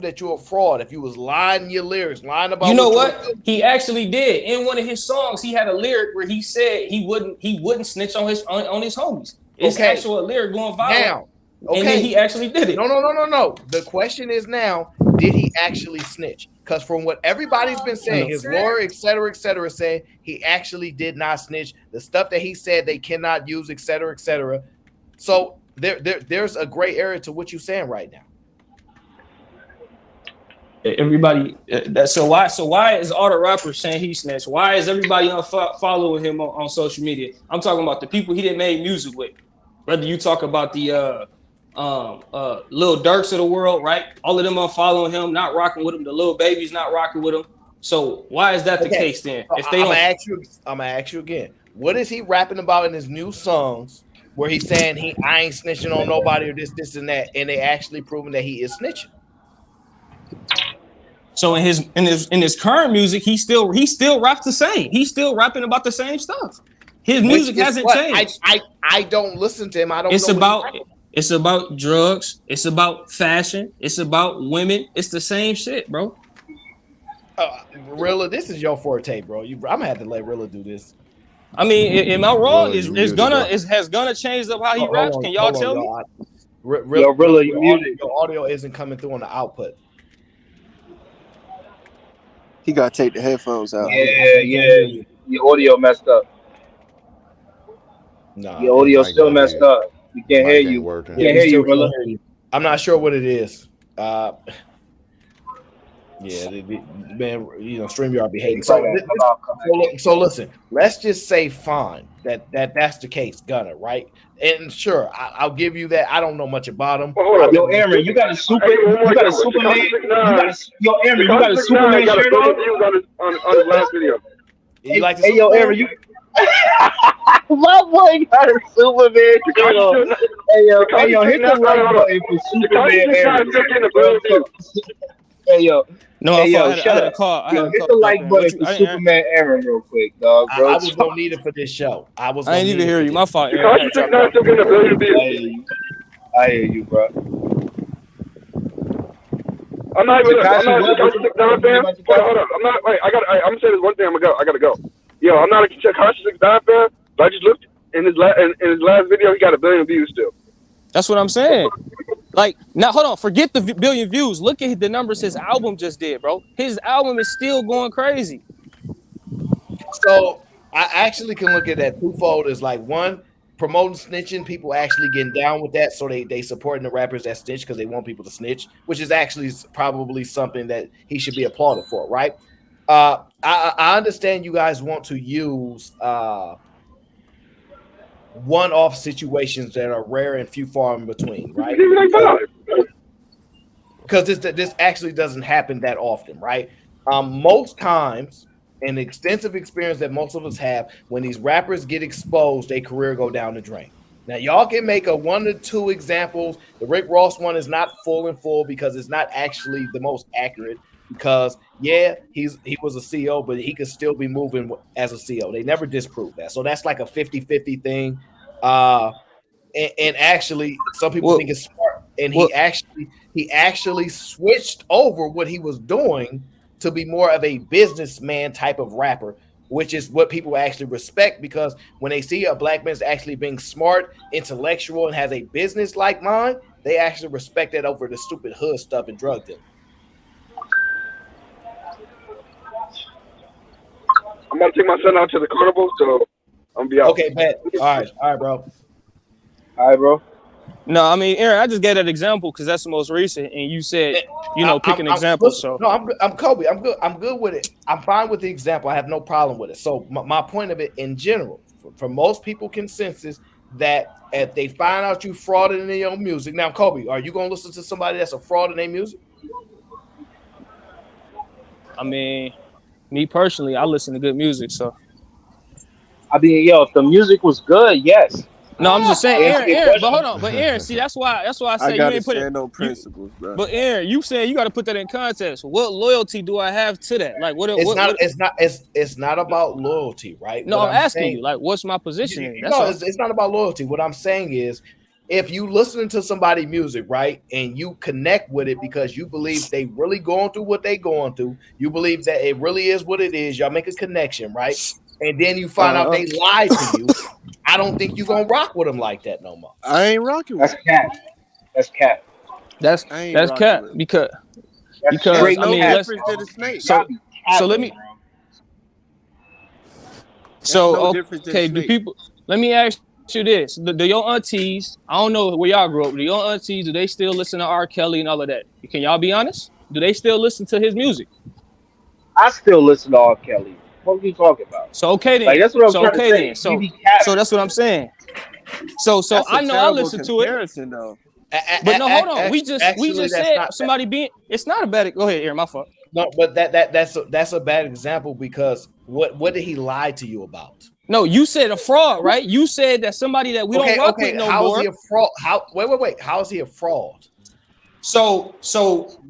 A: that you're a fraud, if you was lying in your lyrics, lying about,
P: you know what he actually did in one of his songs, he had a lyric where he said he wouldn't snitch on his homies. It's actual lyric going viral.
A: Now,
P: and then he actually did it.
A: No. The question is now, did he actually snitch? Because from what everybody's been saying, his lawyer, et cetera, saying he actually did not snitch. The stuff that he said they cannot use, et cetera, et cetera. So there's a gray area to what you're saying right now.
P: Everybody, so why is all the rappers saying he snitched? Why is everybody following him on social media? I'm talking about the people he didn't make music with. Whether you talk about the Lil Durks of the world, right? All of them are following him, not rocking with him. The Lil Babies not rocking with him. So why is that the case then? If they
A: I'm gonna ask you again. What is he rapping about in his new songs where he's saying I ain't snitching on nobody or this and that, and they actually proving that he is snitching?
P: So in his current music, he still raps the same. He's still rapping about the same stuff. His music hasn't changed.
A: I don't listen to him. I don't.
P: It's about drugs. It's about fashion. It's about women. It's the same shit, bro.
A: Rilla, this is your forte, bro. I'm gonna have to let Rilla do this.
P: I mean, am I wrong? Has Gunna changed up how he raps? Can y'all tell me?
A: Rilla, your audio isn't coming through on the output.
Q: He gotta take the headphones out.
S: Yeah. Your audio messed up.
R: No,
S: your audio still messed up. We can't hear you.
R: Working.
S: Can't hear you, Rilla.
A: I'm not sure what it is. Man, StreamYard be hating. So listen, let's just say fine that's the case, Gunna, right? And sure, I'll give you that. I don't know much about him.
S: Yo, Aaron, you got a Superman. You got a Superman shirt on? On his last video.
A: Yo,
S: Aaron, you. My boy got a Superman shirt on. Hey yo, hit the like button for Superman Aaron. Hey yo.
P: No,
S: hey,
P: I had a call.
S: Hit the like button for Superman Aaron real quick, dog. Bro.
A: I was gonna need it for this show. I
P: ain't even hear you. My fault.
S: I hear you, bro.
O: I'm not even. I'm not a Tekashi 6ix9ine fan. Hold on. I'm not. Wait. I'm gonna say this one thing. I gotta go. Yo, I'm not a Tekashi 6ix9ine fan. But I just looked in his last video. He got 1 billion views still.
P: That's what I'm saying. Like, now, hold on. Forget the billion views. Look at the numbers his album just did, bro. His album is still going crazy.
A: So I actually can look at that twofold as like one, promoting snitching, people actually getting down with that. So they supporting the rappers that snitch because they want people to snitch, which is actually probably something that he should be applauded for, right? I understand you guys want to use one-off situations that are rare and few far in between, right? Because this actually doesn't happen that often, right? Most times, an extensive experience that most of us have, when these rappers get exposed, their career go down the drain. Now, y'all can make a 1 or 2 examples. The Rick Ross one is not full because it's not actually the most accurate. Because he was a CEO, but he could still be moving as a CEO. They never disproved that. So that's like a 50-50 thing. And actually, some people think it's smart. And he actually switched over what he was doing to be more of a businessman type of rapper, which is what people actually respect, because when they see a black man's actually being smart, intellectual, and has a business like mine, they actually respect that over the stupid hood stuff and drug dealing.
O: I'm about to take my son out to the carnival, so I'm gonna be out.
A: Okay, bet. All right, bro.
S: All right, bro.
P: No, I mean, Aaron, I just gave that example because that's the most recent, and you said, pick an example.
A: Listen, no, I'm Kobe. I'm good with it. I'm fine with the example. I have no problem with it. So my point of it in general, for most people, consensus that if they find out you frauded in your music, now Kobe, are you gonna listen to somebody that's a fraud in their music?
P: I mean, me personally, I listen to good music, so.
S: I mean, yo, if the music was good, yes.
P: No, I'm just saying,
S: Answer your
P: Aaron, but
S: question.
P: hold on, but Aaron, see, that's why I
Q: I
P: said you
Q: gotta
P: ain't put it.
Q: stand on principles, bro.
P: But Aaron, you saying you got to put that in context. What loyalty do I have to that? Like,
A: It's not about loyalty, right?
P: No,
A: What
P: I'm asking you, like, what's my position?
A: It's not about loyalty. What I'm saying is, if you listening to somebody's music, right, and you connect with it because you believe they really going through what they going through, you believe that it really is what it is, y'all make a connection, right? And then you find out they lied to you. I don't think you're gonna rock with them like that no more.
Q: I ain't rocking with
S: That's cap.
P: That's cap because
S: straight
P: I mean,
S: cap,
P: let's so let me. So okay, do people? Let me ask you this: do your aunties? I don't know where y'all grew up. Do your aunties? Do they still listen to R. Kelly and all of that? Can y'all be honest? Do they still listen to his music?
S: I still listen to R. Kelly. What are you talking about?
P: So okay then.
S: Like, that's what I'm
P: so
S: trying
P: okay
S: to say.
P: then. So that's what I'm saying. So
Q: That's
P: I
Q: a
P: know I
Q: terrible
P: listen to it.
Q: comparison, though.
P: But no, hold on. We just
A: that's
P: said
A: not
P: somebody being. It's not a bad. Go ahead, Aaron. My fault.
A: No, but that's a bad example because what did he lie to you about?
P: No, you said a fraud, right? You said that somebody that we don't rock with no
A: how
P: more.
A: How is he a fraud? Wait. How is he a fraud?
P: So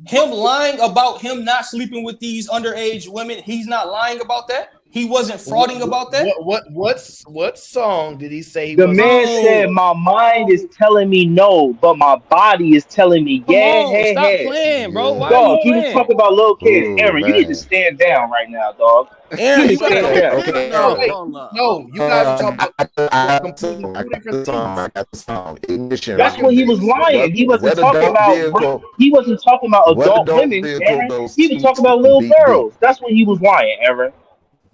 P: him lying about him not sleeping with these underage women, he's not lying about that? He wasn't frauding about that?
A: What song did he say?
S: The man said, "My mind is telling me no, but my body is telling me yeah."
P: Stop playing, bro. Why are
S: Dog,
P: you
S: he was
P: playing?
S: talking about little kids.
R: Ooh,
S: Aaron, you need to
R: man.
S: stand down right now, dog.
P: Aaron,
S: you need to stand down.
A: No, you guys are talking about
R: I
A: completely two different things.
R: got the song. Ignition.
S: That's when he was lying. He wasn't talking about. He wasn't talking about adult women, Aaron. He was talking about little girls. That's when he was lying, Aaron.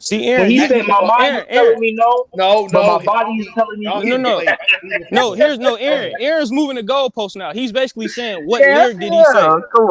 P: See, Aaron,
S: when he said my mind is telling me no, but my body is telling me
P: no. Aaron. Aaron's moving the goalpost now. He's basically saying, what lyric did he say?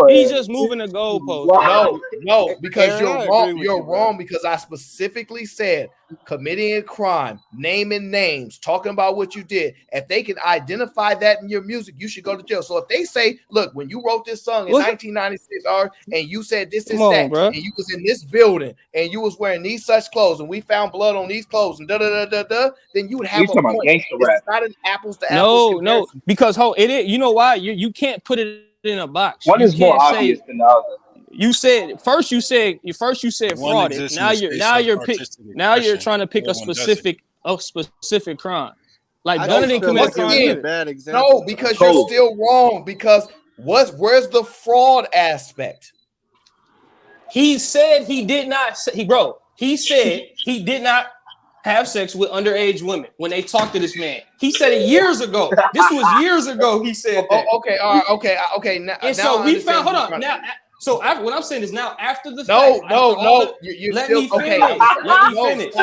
P: He's just moving the goalpost.
A: No, because you're wrong. You're wrong because I specifically said committing a crime, naming names, talking about what you did. If they can identify that in your music, you should go to jail. So if they say, look, when you wrote this song in 1996, and you said this is that, and you was in this building and you was wearing these such clothes, and we found blood on these clothes, and then you would have a point. It's not an apples to apples comparison.
P: No, because it is. You know why? You can't put it in a box.
S: One is more obvious than the other.
P: You said first you said fraud. Now you're trying to pick a specific crime. Like none of them commit crime.
Q: Bad example.
A: No, because you're still wrong. Because where's the fraud aspect?
P: He said he did not. He said he did not have sex with underage women when they talked to this man. He said it years ago. This was years ago. He said that.
A: Okay, all right, okay. Now,
P: and so we found. Hold on. Now, so what I'm saying is now after the
A: no.
P: Let me finish.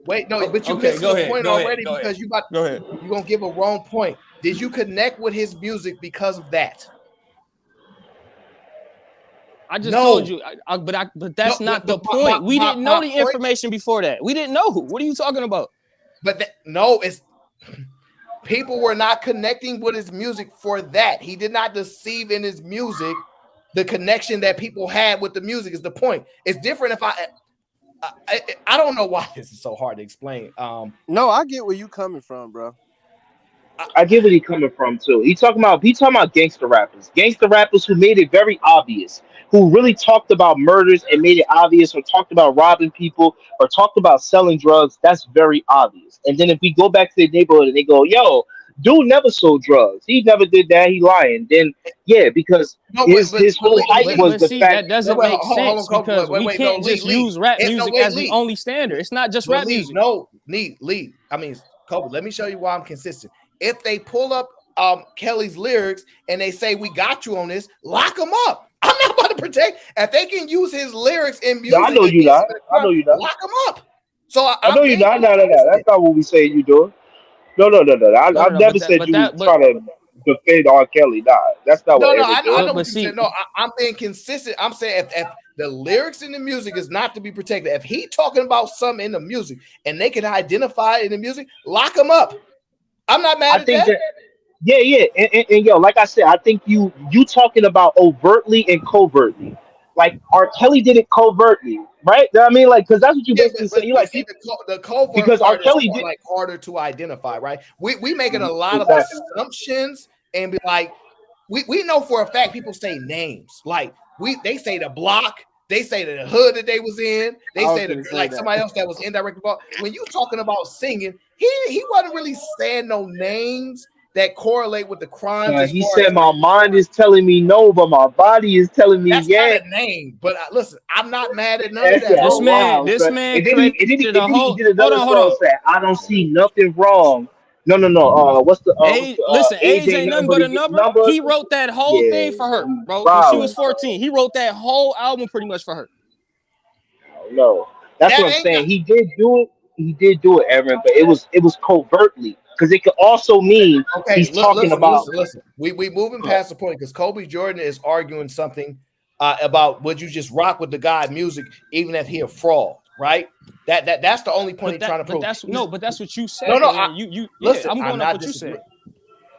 A: Wait, no, but you missed the point already because you're gonna give a wrong point. Did you connect with his music because of that?
P: I just told you, but that's not the point. We didn't know the information before that. We didn't know who. What are you talking about?
A: But it's people were not connecting with his music for that. He did not deceive in his music. The connection that people had with the music is the point. It's different if I don't know why this is so hard to explain.
Q: No, I get where you coming from, bro.
S: I get where he's coming from too. He talking about gangster rappers who made it very obvious, who really talked about murders and made it obvious, or talked about robbing people, or talked about selling drugs. That's very obvious. And then if we go back to the neighborhood and they go, "Yo, dude never sold drugs. He never did that. He lying." Then his whole hype was the fact
P: that doesn't make sense because we can't just use rap music as the only standard. It's not just rap music.
A: No, Lee. I mean, Kobe, let me show you why I'm consistent. If they pull up Kelly's lyrics and they say we got you on this, lock them up. I'm not about to protect. If they can use his lyrics in music,
S: No, I know you not. I know you not.
A: lock him up. So
S: I know you not. No. That's not what we say you doing. No. I've never said you was trying to defend R. Kelly. Nah, that's not what Aaron
A: I
S: doing.
A: know what you said. No, I'm being consistent. I'm saying if the lyrics in the music is not to be protected, if he talking about something in the music and they can identify it in the music, lock him up. I'm not mad at that.
S: Yeah. And yo, like I said, I think you talking about overtly and covertly. Like R. Kelly did it covertly, right? I mean, like, because that's what you basically say. You like
A: the covert
S: because
A: part
S: R. Kelly
A: is
S: did
A: like harder to identify, right? We making a lot of
S: exactly.
A: assumptions and be like, we know for a fact people say names. Like they say the block, they say the hood that they was in, they say somebody else that was indirectly involved. When you talking about singing, he wasn't really saying no names that correlate with the crimes.
S: He said, "My mind is telling me no, but my body is telling me
A: that's
S: yeah."
A: not a name, but listen, I'm not mad at none of that.
P: This man
S: And then he
P: created a whole.
S: did another song saying, "I don't see nothing wrong." No. What's the
P: listen, age ain't nothing but a number. He
S: or
P: wrote that whole thing for her, bro. When she was 14, he wrote that whole album pretty much for her.
S: No, that's what I'm saying. He did do it. He did do it, Aaron, but it was covertly because it could also mean he's talking about.
A: Listen. We moving past the point because Kobe Jordan is arguing something about would you just rock with the guy music even if he a fraud, right? That's the only point he's trying to prove.
P: But that's what you said.
A: No.
P: Listen, I'm going off what you said.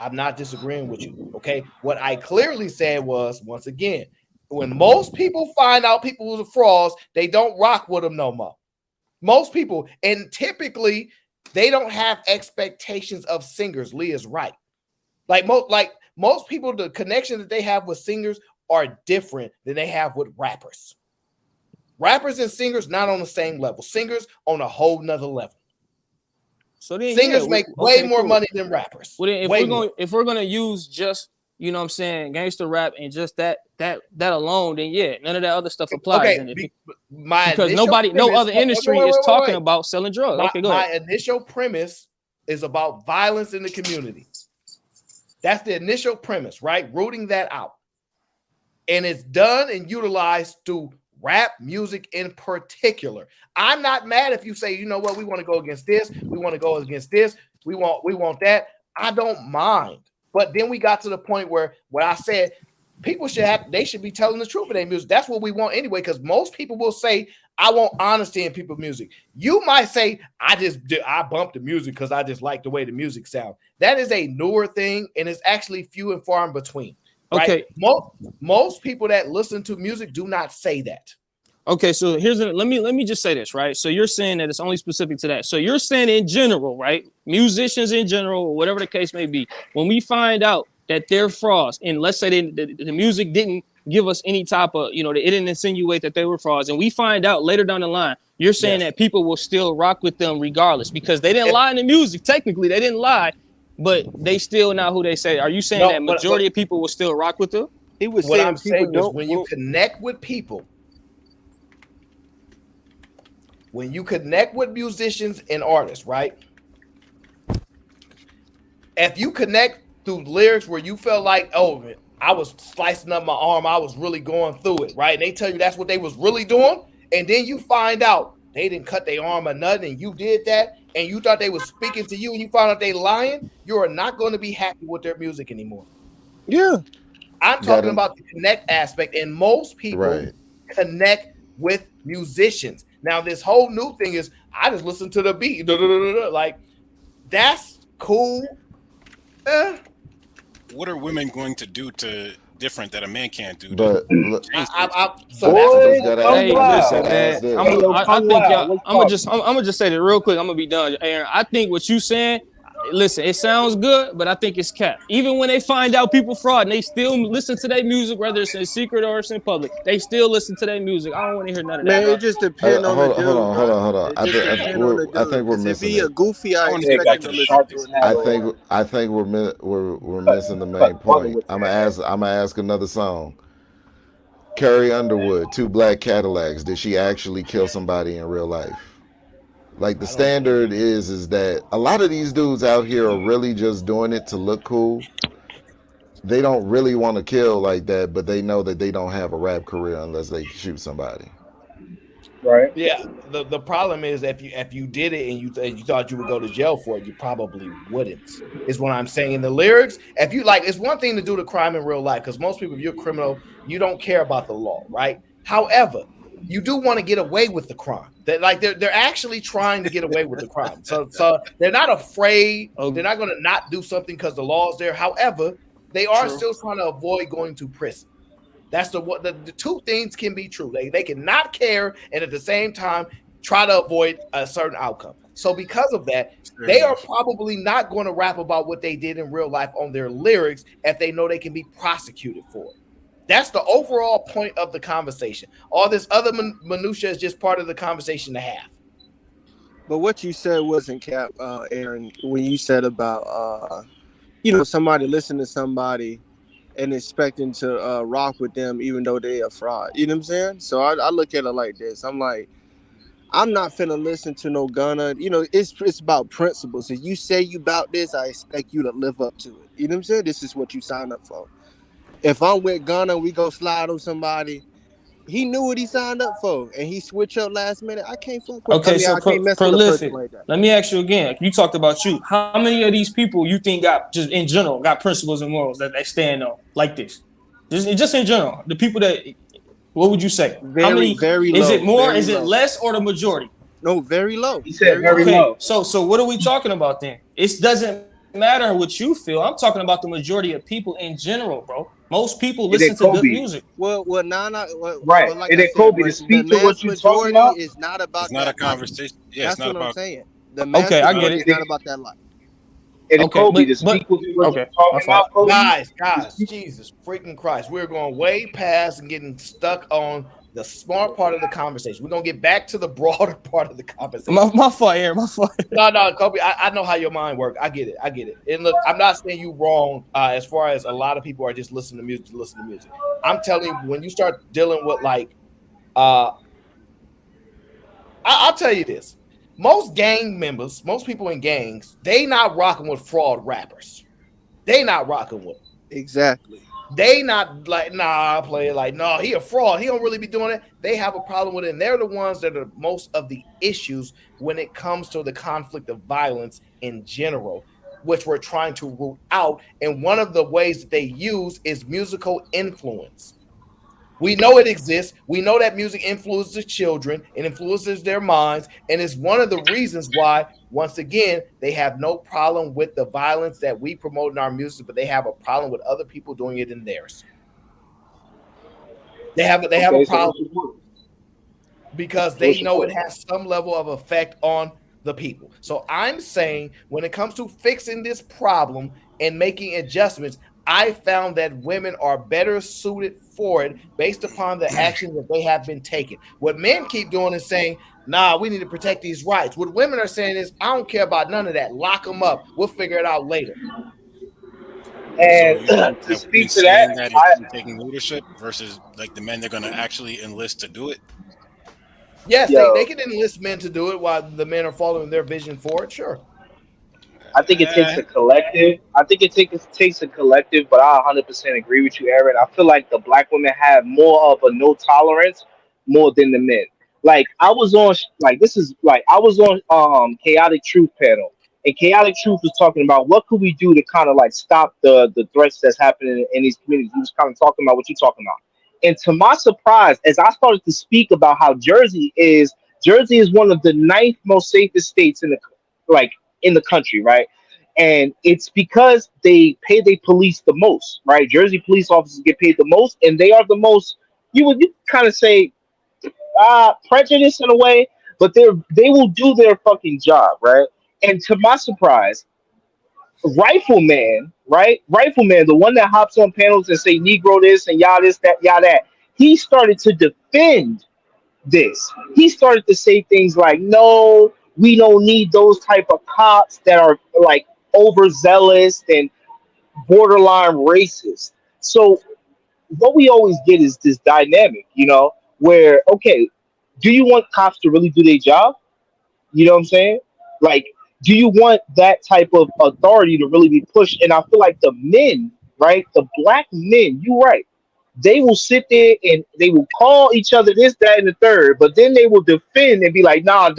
A: I'm not disagreeing with you. Okay, what I clearly said was once again, when most people find out people are frauds, they don't rock with them no more. Most people, and typically they don't have expectations of singers. Leah's right. Like most people, the connection that they have with singers are different than they have with rappers. Rappers and singers not on the same level. Singers on a whole nother level.
P: So then
A: singers make way more money than rappers.
P: Well, then if we're gonna use just gangster rap and just that alone, then yeah, none of that other stuff applies.
A: Okay,
P: because no other industry is talking about selling drugs. Okay, go ahead.
A: My initial premise is about violence in the community. That's the initial premise, right? Rooting that out. And it's done and utilized through rap music in particular. I'm not mad if you say, you know what, we want to go against this, we want to go against this, we want that. I don't mind. But then we got to the point where what I said, people should be telling the truth in their music. That's what we want anyway, because most people will say, I want honesty in people's music. You might say, I bumped the music because I just like the way the music sounds. That is a newer thing, and it's actually few and far in between. Right?
P: Okay.
A: Most people that listen to music do not say that.
P: Okay, so let me just say this, right? So you're saying that it's only specific to that. So you're saying in general, right? Musicians in general, or whatever the case may be, when we find out that they're frauds, and let's say the music didn't give us any type of, it didn't insinuate that they were frauds, and we find out later down the line, you're saying that people will still rock with them regardless because they didn't lie in the music. Technically, they didn't lie, but they still not who they say. Are you saying that majority of people will still rock with them?
Q: He was
A: what
Q: saying
A: I'm saying is when you connect with people, when you connect with musicians and artists, right? If you connect through lyrics where you felt like, oh, I was slicing up my arm, I was really going through it, right? And they tell you that's what they was really doing, and then you find out they didn't cut their arm or nothing, and you did that, and you thought they was speaking to you, and you found out they lying, you are not going to be happy with their music anymore.
Q: Yeah.
A: I'm talking about the connect aspect, and most people connect with musicians. Now, this whole new thing is I just listen to the beat. Like, that's cool.
H: What are women going to do different that a man can't do?
R: But
P: I'm gonna just say that real quick. I'm gonna be done, Aaron. I think what you saying, listen, it sounds good, but I think it's cap. Even when they find out people fraud and they still listen to their music, whether it's in secret or it's in public, they still listen to their music. I don't want to hear none of that.
Q: Man, it just depends on the dude.
R: Hold on. I think we're missing.
Q: If he a goofy, I expect him to listen to it.
R: I think we're missing the main point. I'm gonna ask another song. Carrie Underwood, 2 Black Cadillacs. Did she actually kill somebody in real life? Like the standard is that a lot of these dudes out here are really just doing it to look cool. they don't really want to kill like that, but they know that they don't have a rap career unless they shoot somebody.
S: Right.
A: Yeah, the problem is if you did it and you thought you would go to jail for it, you probably wouldn't. Is what I'm saying. In the lyrics, if you like, it's one thing to do the crime in real life because most people, if you're a criminal, you don't care about the law, right? However, you do want to get away with the crime. They're actually trying to get away with the crime. So they're not afraid. They're not going to not do something because the law is there. However, they are still trying to avoid going to prison. That's the two things can be true. They can not care and at the same time try to avoid a certain outcome. So because of that, they are probably not going to rap about what they did in real life on their lyrics if they know they can be prosecuted for it. That's the overall point of the conversation. All this other minutia is just part of the conversation to have.
Q: But what you said wasn't cap, Aaron, when you said about somebody listening to somebody and expecting to rock with them even though they a fraud. You know what I'm saying? So I look at it like this. I'm like, I'm not finna listen to no Gunna. It's about principles. If you say you about this, I expect you to live up to it. You know what I'm saying? This is what you signed up for. If I'm with Gunna, we go slide on somebody. He knew what he signed up for, and he switched up last minute. I can't fuck with.
P: Okay, so
Q: I can't mess with a person
P: prolific.
Q: like that.
P: Let me ask you again. You talked about you. How many of these people you think got just in general got principles and morals that they stand on like this? Just in general, the people that. What would you say? How many?
Q: Very
P: is
Q: low.
P: it more?
Q: Very
P: Is it
Q: low.
P: less or the majority?
Q: No, very low.
S: He said very
P: okay,
S: low.
P: So what are we talking about then? It doesn't matter what you feel. I'm talking about the majority of people in general, bro. Most people listen to good music.
Q: Well,
S: right.
Q: like
S: And then Kobe, to speak to what you're talking about,
Q: is not about
H: It's not a
Q: that life.
H: conversation. Yeah, it's
Q: That's
H: not
Q: what I'm
H: about.
Q: saying. The mass
P: Okay, I get
Q: majority
P: it.
Q: is not about that life.
S: And then
P: Okay,
S: Kobe, to
P: but
S: speak with what
P: okay,
S: you're talking about, Kobe.
A: Guys, Jesus freaking Christ. We're going way past and getting stuck on the smart part of the conversation. We're going to get back to the broader part of the conversation.
P: My fault, Aaron. My fault.
A: No, Kobe, I know how your mind works. I get it. And look, I'm not saying you wrong as far as a lot of people are just listening to music. I'm telling you, when you start dealing with I'll tell you this. Most gang members, most people in gangs, they not rocking with fraud rappers. They not rocking with them.
Q: Exactly.
A: They not like, nah, I play it like, no, he a fraud. He don't really be doing it. They have a problem with it. And they're the ones that are most of the issues when it comes to the conflict of violence in general, which we're trying to root out. And one of the ways that they use is musical influence. We know it exists. We know that music influences children and influences their minds. And it's one of the reasons why, once again, they have no problem with the violence that we promote in our music, but they have a problem with other people doing it in theirs. They have a problem because they know it has some level of effect on the people. So I'm saying when it comes to fixing this problem and making adjustments, I found that women are better suited for it based upon the actions that they have been taking. What men keep doing is saying, nah, we need to protect these rights. What women are saying is, I don't care about none of that. Lock them up. We'll figure it out later.
S: And
H: so
S: to speak to that,
H: is taking leadership versus like the men they're going to actually enlist to do it.
A: Yes, they can enlist men to do it while the men are following their vision for it. Sure.
S: I think it takes a collective. Takes a collective, but I 100% agree with you, Aaron. I feel like the black women have more of a no tolerance more than the men. Like I was on Chaotic Truth panel, and Chaotic Truth was talking about what could we do to kind of like stop the threats that's happening in these communities. He was kind of talking about what you're talking about. And to my surprise, as I started to speak about how Jersey is one of the 9th most safest states in the country, right? And it's because they pay their police the most, right? Jersey police officers get paid the most, and they are the most, you kind of say, prejudiced in a way, but they will do their fucking job, right? And to my surprise, Rifleman, the one that hops on panels and say Negro this and y'all this, that, y'all that, he started to defend this. He started to say things like, no, we don't need those type of cops that are like overzealous and borderline racist. So what we always get is this dynamic, where, okay, do you want cops to really do their job? You know what I'm saying? Like, do you want that type of authority to really be pushed? And I feel like the men right? The black men, you're right. They will sit there and they will call each other this, that, and the third, but then they will defend and be like, nah,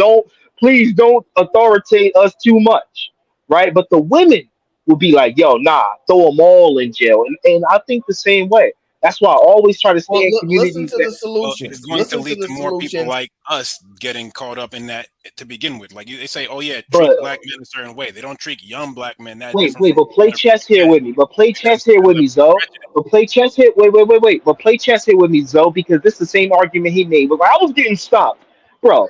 S: please don't authoritate us too much, right? But the women will be like, yo, nah, throw them all in jail. And I think the same way. That's why I always try to stay
A: Well,
S: in
A: listen
S: communities
A: to
S: that
A: the
H: Well, it's
A: solutions.
H: going to
A: Listen to
H: lead
A: the
H: to more people
A: solutions.
H: like us getting caught up in that to begin with. Like they say, oh yeah, treat
S: but
H: black men a certain way. They don't treat young black men that
S: wait,
H: different
S: wait,
H: from
S: but play
H: other
S: chess
H: black
S: here
H: men.
S: with me. But play
H: And that's
S: chess here with
H: the
S: me, Zoe.
H: prejudice.
S: But play chess here. Wait. But play chess here with me, Zoe, because this is the same argument he made. But I was getting stopped, bro.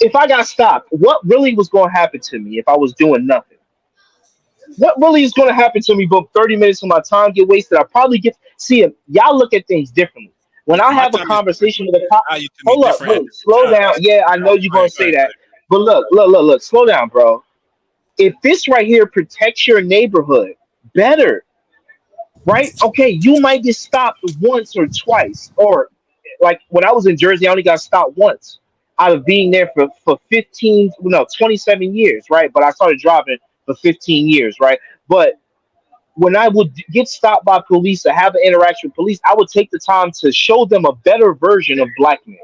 S: If I got stopped, what really was going to happen to me if I was doing nothing? What really is going to happen to me? But 30 minutes of my time get wasted. I probably get see it. Y'all look at things differently. When I
H: My
S: have a
H: time is different,
S: conversation
H: but
S: with a cop,
H: value to me
S: hold up,
H: different at
S: wait,
H: different
S: slow down.
H: times.
S: Yeah, I know you're
H: Go
S: going to
H: ahead,
S: say that, but look, slow down, bro. If this right here protects your neighborhood better, right? Okay, you might get stopped once or twice, or like when I was in Jersey, I only got stopped once out of being there for 27 years, right? But I started driving for 15 years, right? But when I would get stopped by police or have an interaction with police, I would take the time to show them a better version of black men.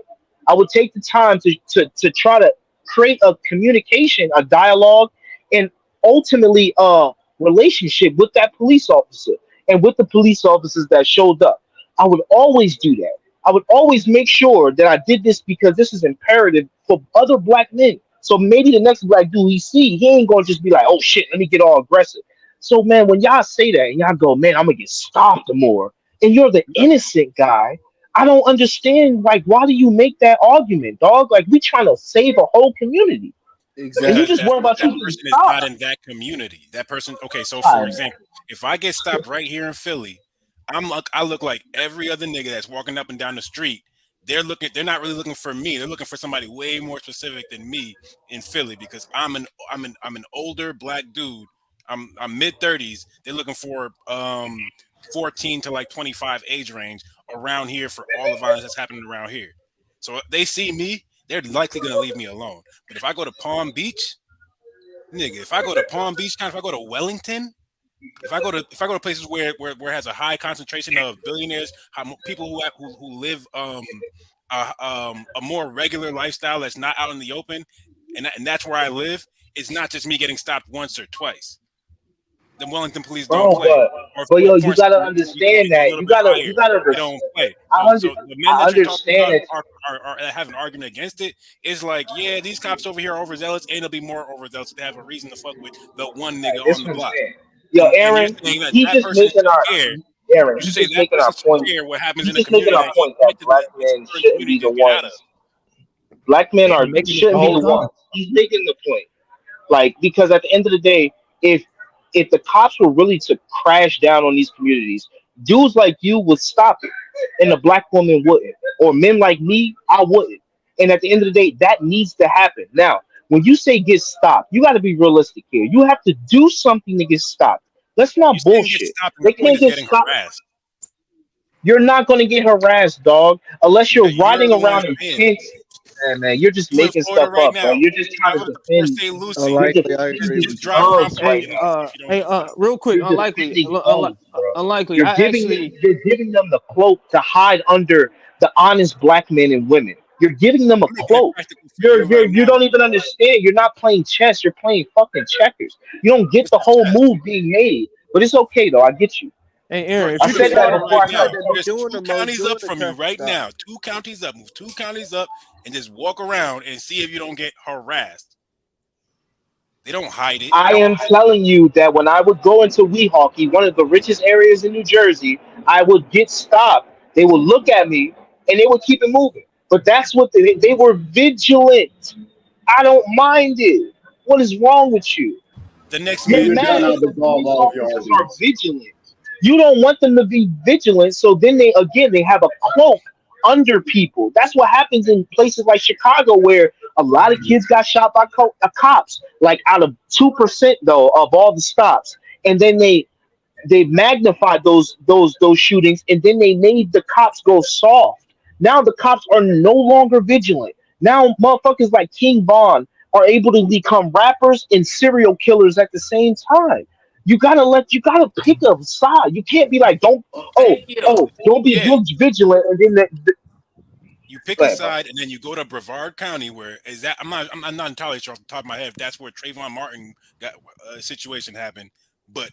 S: I would take the time to try to create a communication, a dialogue, and ultimately a relationship with that police officer and with the police officers that showed up. I would always do that. I would always make sure that I did this because this is imperative for other black men. So maybe the next black dude he see, he ain't gonna just be like, "Oh shit, let me get all aggressive." So man, when y'all say that and y'all go, "Man, I'm gonna get stopped more," and you're the innocent guy, I don't understand. Like, why do you make that argument, dog? Like, we trying to save a whole community, and you
H: Because
S: just worry about you
H: that
S: getting
H: person is
S: stopped.
H: not in that community. That person, okay, so
S: All
H: for
S: right.
H: example, if I get stopped right here in Philly, I look like every other nigga that's walking up and down the street. They're not really looking for me. They're looking for somebody way more specific than me in Philly because I'm an older black dude. I'm mid-30s. They're looking for 14 to like 25 age range around here for all the violence that's happening around here. So if they see me, they're likely gonna leave me alone. But if I go to Palm Beach, nigga, if I go to Palm Beach, if I go to Wellington, if I go to places where it has a high concentration of billionaires, people who live a more regular lifestyle that's not out in the open, and that's where I live. It's not just me getting stopped once or twice. The Wellington police don't
S: Bro,
H: play,
S: but
H: or
S: yo, you
H: Point
S: gotta
H: Street,
S: understand
H: go a
S: that.
H: little bit
S: You
H: higher.
S: gotta.
H: They don't play. So the men
S: I
H: that you're talking
S: understand
H: about
S: it.
H: are that have an argument against it. Is like, yeah, these cops over here are overzealous, and they'll be more overzealous. They have a reason to fuck with the one nigga
S: This
H: on the
S: what I'm
H: block.
S: saying. Yo,
H: And you're
S: Aaron,
H: saying that
S: he
H: that
S: just
H: person
S: making
H: should
S: our
H: care.
S: Aaron.
H: You
S: He
H: should say
S: just
H: that
S: making our
H: person should
S: point.
H: care what happens
S: He
H: in the
S: just making
H: community
S: our
H: that he
S: point that
H: expected
S: black
H: his
S: men
H: certain
S: shouldn't be
H: community
S: the
H: to get out of.
S: ones. Black men
A: They've
S: are
A: been making it the
S: shouldn't be
A: whole
S: the
A: time.
S: ones. He's making the point. Like, because at the end of the day, if the cops were really to crash down on these communities, dudes like you would stop it, and the black woman wouldn't, or men like me, I wouldn't. And at the end of the day, that needs to happen. Now, when you say get stopped, you got to be realistic here. You have to do something to get stopped. Let's
H: You
S: not
H: saying get
S: bullshit.
H: stopped, and
S: They
H: the point
S: can't
H: is
S: get
H: getting
S: stopped.
H: harassed.
S: You're not going to get harassed, dog, unless you're
H: You're
S: riding
H: the one
S: around in
H: saying it.
S: tents. Man, you're just
H: You in
S: making
H: Florida
S: stuff
H: right
S: up, bro.
H: now.
S: You're just trying
H: Travel
S: to
H: to Port
S: defend.
H: St. Lucie.
S: You're
Q: Unlikely, I agree
S: defending
Q: with
H: Just
Q: you.
H: drive around
S: thugs right
H: Palm
P: Hey,
H: Beach
S: now.
H: if you don't get stopped.
P: real quick,
S: You're
P: unlikely,
S: defending thugs, bro.
P: unlikely. I actually,
S: You're giving them the cloak to hide under the honest black men and women. You're giving them a
H: I'm making it
S: cloak.
H: practical for you right
S: You
H: now.
S: don't even understand. You're not playing chess. You're playing fucking checkers. You don't get
H: This
S: the
H: is
S: whole
H: chess.
S: move being made. But it's okay though. I get you.
P: hey
H: Bro,
P: Aaron, if
S: I
P: you
H: you're in
P: could
S: said that
H: Florida
P: follow,
S: before
H: right
S: I
H: now.
S: started
Q: They're
S: talking.
H: There's
Q: doing
H: two
Q: the most,
H: counties
Q: doing
H: up
Q: the
H: from you
Q: traffic
H: right
Q: stop.
H: now. Two counties up. Move 2 counties up and just walk around and see if you don't get harassed. They don't hide it.
S: I am telling you that when I would go into Weehawken, one of the richest areas in New Jersey, I would get stopped. They would look at me and they would keep it moving. But that's what they were vigilant. I don't mind it. What is wrong with you?
H: The next
J: But
S: You're
H: man,
J: you're
S: mad
J: trying to
S: that the
J: absolve
S: police
J: all of your
S: officers are
J: arguments.
S: vigilant. You don't want them to be vigilant, so then they have a cloak under people. That's what happens in places like Chicago, where a lot of kids got shot by cops. Like out of 2% though of all the stops, and then they magnified those shootings, and then they made the cops go soft. Now the cops are no longer vigilant. Now motherfuckers like King Von are able to become rappers and serial killers at the same time. you gotta pick a side. You can't be like, don't be vigilant, and then
H: you pick
S: Go
H: a
S: ahead, bro.
H: side, and then you go to Brevard County, where is that? I'm not entirely sure off the top of my head if that's where Trayvon Martin got a situation happened, but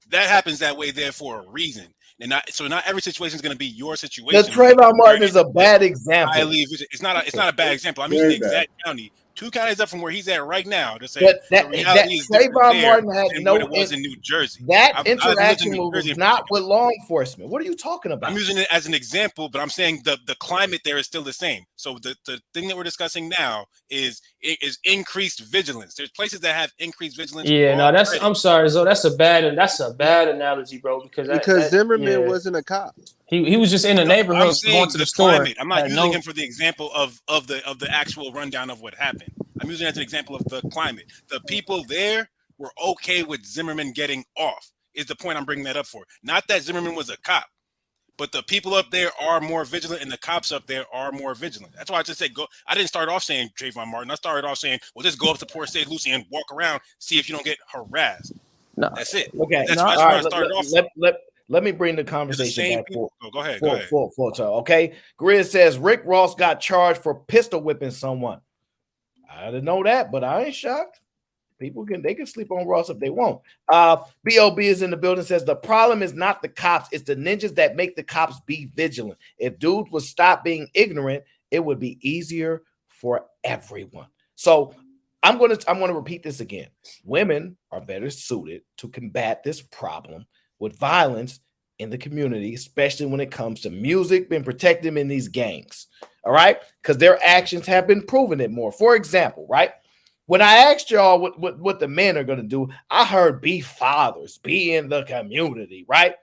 H: that happens that way there for a reason. And not every situation is going to be your situation.
A: The Trayvon Martin is a bad example.
H: It's not a bad example. I'm
A: Very
H: using the
A: bad.
H: exact county, 2 counties up from where he's at right now, to say
A: But
H: the reality is different
A: Trayvon
H: there
A: Martin had
H: than
A: no
H: what it was in New Jersey.
A: That
H: I've lived in
A: interaction
H: New
A: was
H: Jersey.
A: not with law enforcement. What are you talking about?
H: I'm using it as an example, but I'm saying the climate there is still the same. So the thing that we're discussing now is increased vigilance. There's places that have increased vigilance.
P: Yeah, no, I'm sorry, Zo. That's a bad analogy, bro. Because
Q: Zimmerman wasn't a cop.
P: He was just in the neighborhood
H: I'm saying
P: going to the
H: climate.
P: store.
H: I'm not using him for the example of the actual rundown of what happened. I'm using it as an example of the climate. The people there were okay with Zimmerman getting off. Is the point I'm bringing that up for? Not that Zimmerman was a cop, but the people up there are more vigilant, and the cops up there are more vigilant. That's why I just said go. I didn't start off saying Trayvon Martin. I started off saying, well, just go up to Port St. Lucie and walk around, see if you don't get harassed.
P: No,
H: that's it.
A: Okay,
H: That's
A: all
H: why
A: right,
H: I started off.
A: let me bring the conversation back.
H: Go ahead.
A: Okay, Grizz says Rick Ross got charged for pistol whipping someone. I didn't know that, but I ain't shocked. People can sleep on Ross if they want. BOB is in the building, says the problem is not the cops, it's the ninjas that make the cops be vigilant. If dudes would stop being ignorant, it would be easier for everyone. So I'm gonna repeat this again. Women are better suited to combat this problem with violence in the community, especially when it comes to music, been protect them in these gangs. All right, because their actions have been proving it more. For example, right? When I asked y'all what the men are going to do, I heard be fathers, be in the community, right?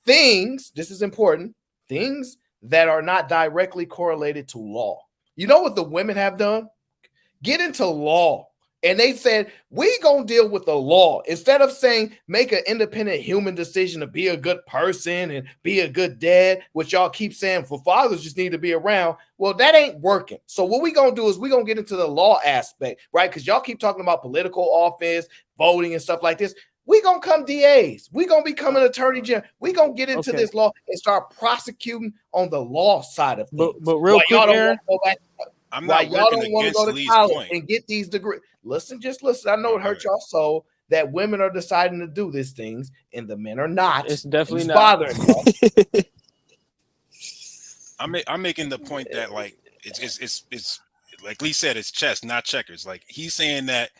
A: Things, this is important, things that are not directly correlated to law. You know what the women have done? Get into law. And they said, we going to deal with the law. Instead of saying, make an independent human decision to be a good person and be a good dad, which y'all keep saying for fathers just need to be around. Well, that ain't working. So what we going to do is we going to get into the law aspect, right? Because y'all keep talking about political office, voting and stuff like this. We going to come DAs. We going to become an attorney general. We going to get into this law and start prosecuting on the law side of things.
P: But real quick, Aaron,
H: I'm
A: why
H: not
A: y'all don't want to go to
H: Lee's
A: college
H: point.
A: and get these degrees. Just listen. I know it hurts y'all soul that women are deciding to do these things and the men are not.
P: It's definitely not
A: bothering y'all.
H: I'm making the point that like it's like Lee said, it's chess, not checkers. Like he's saying that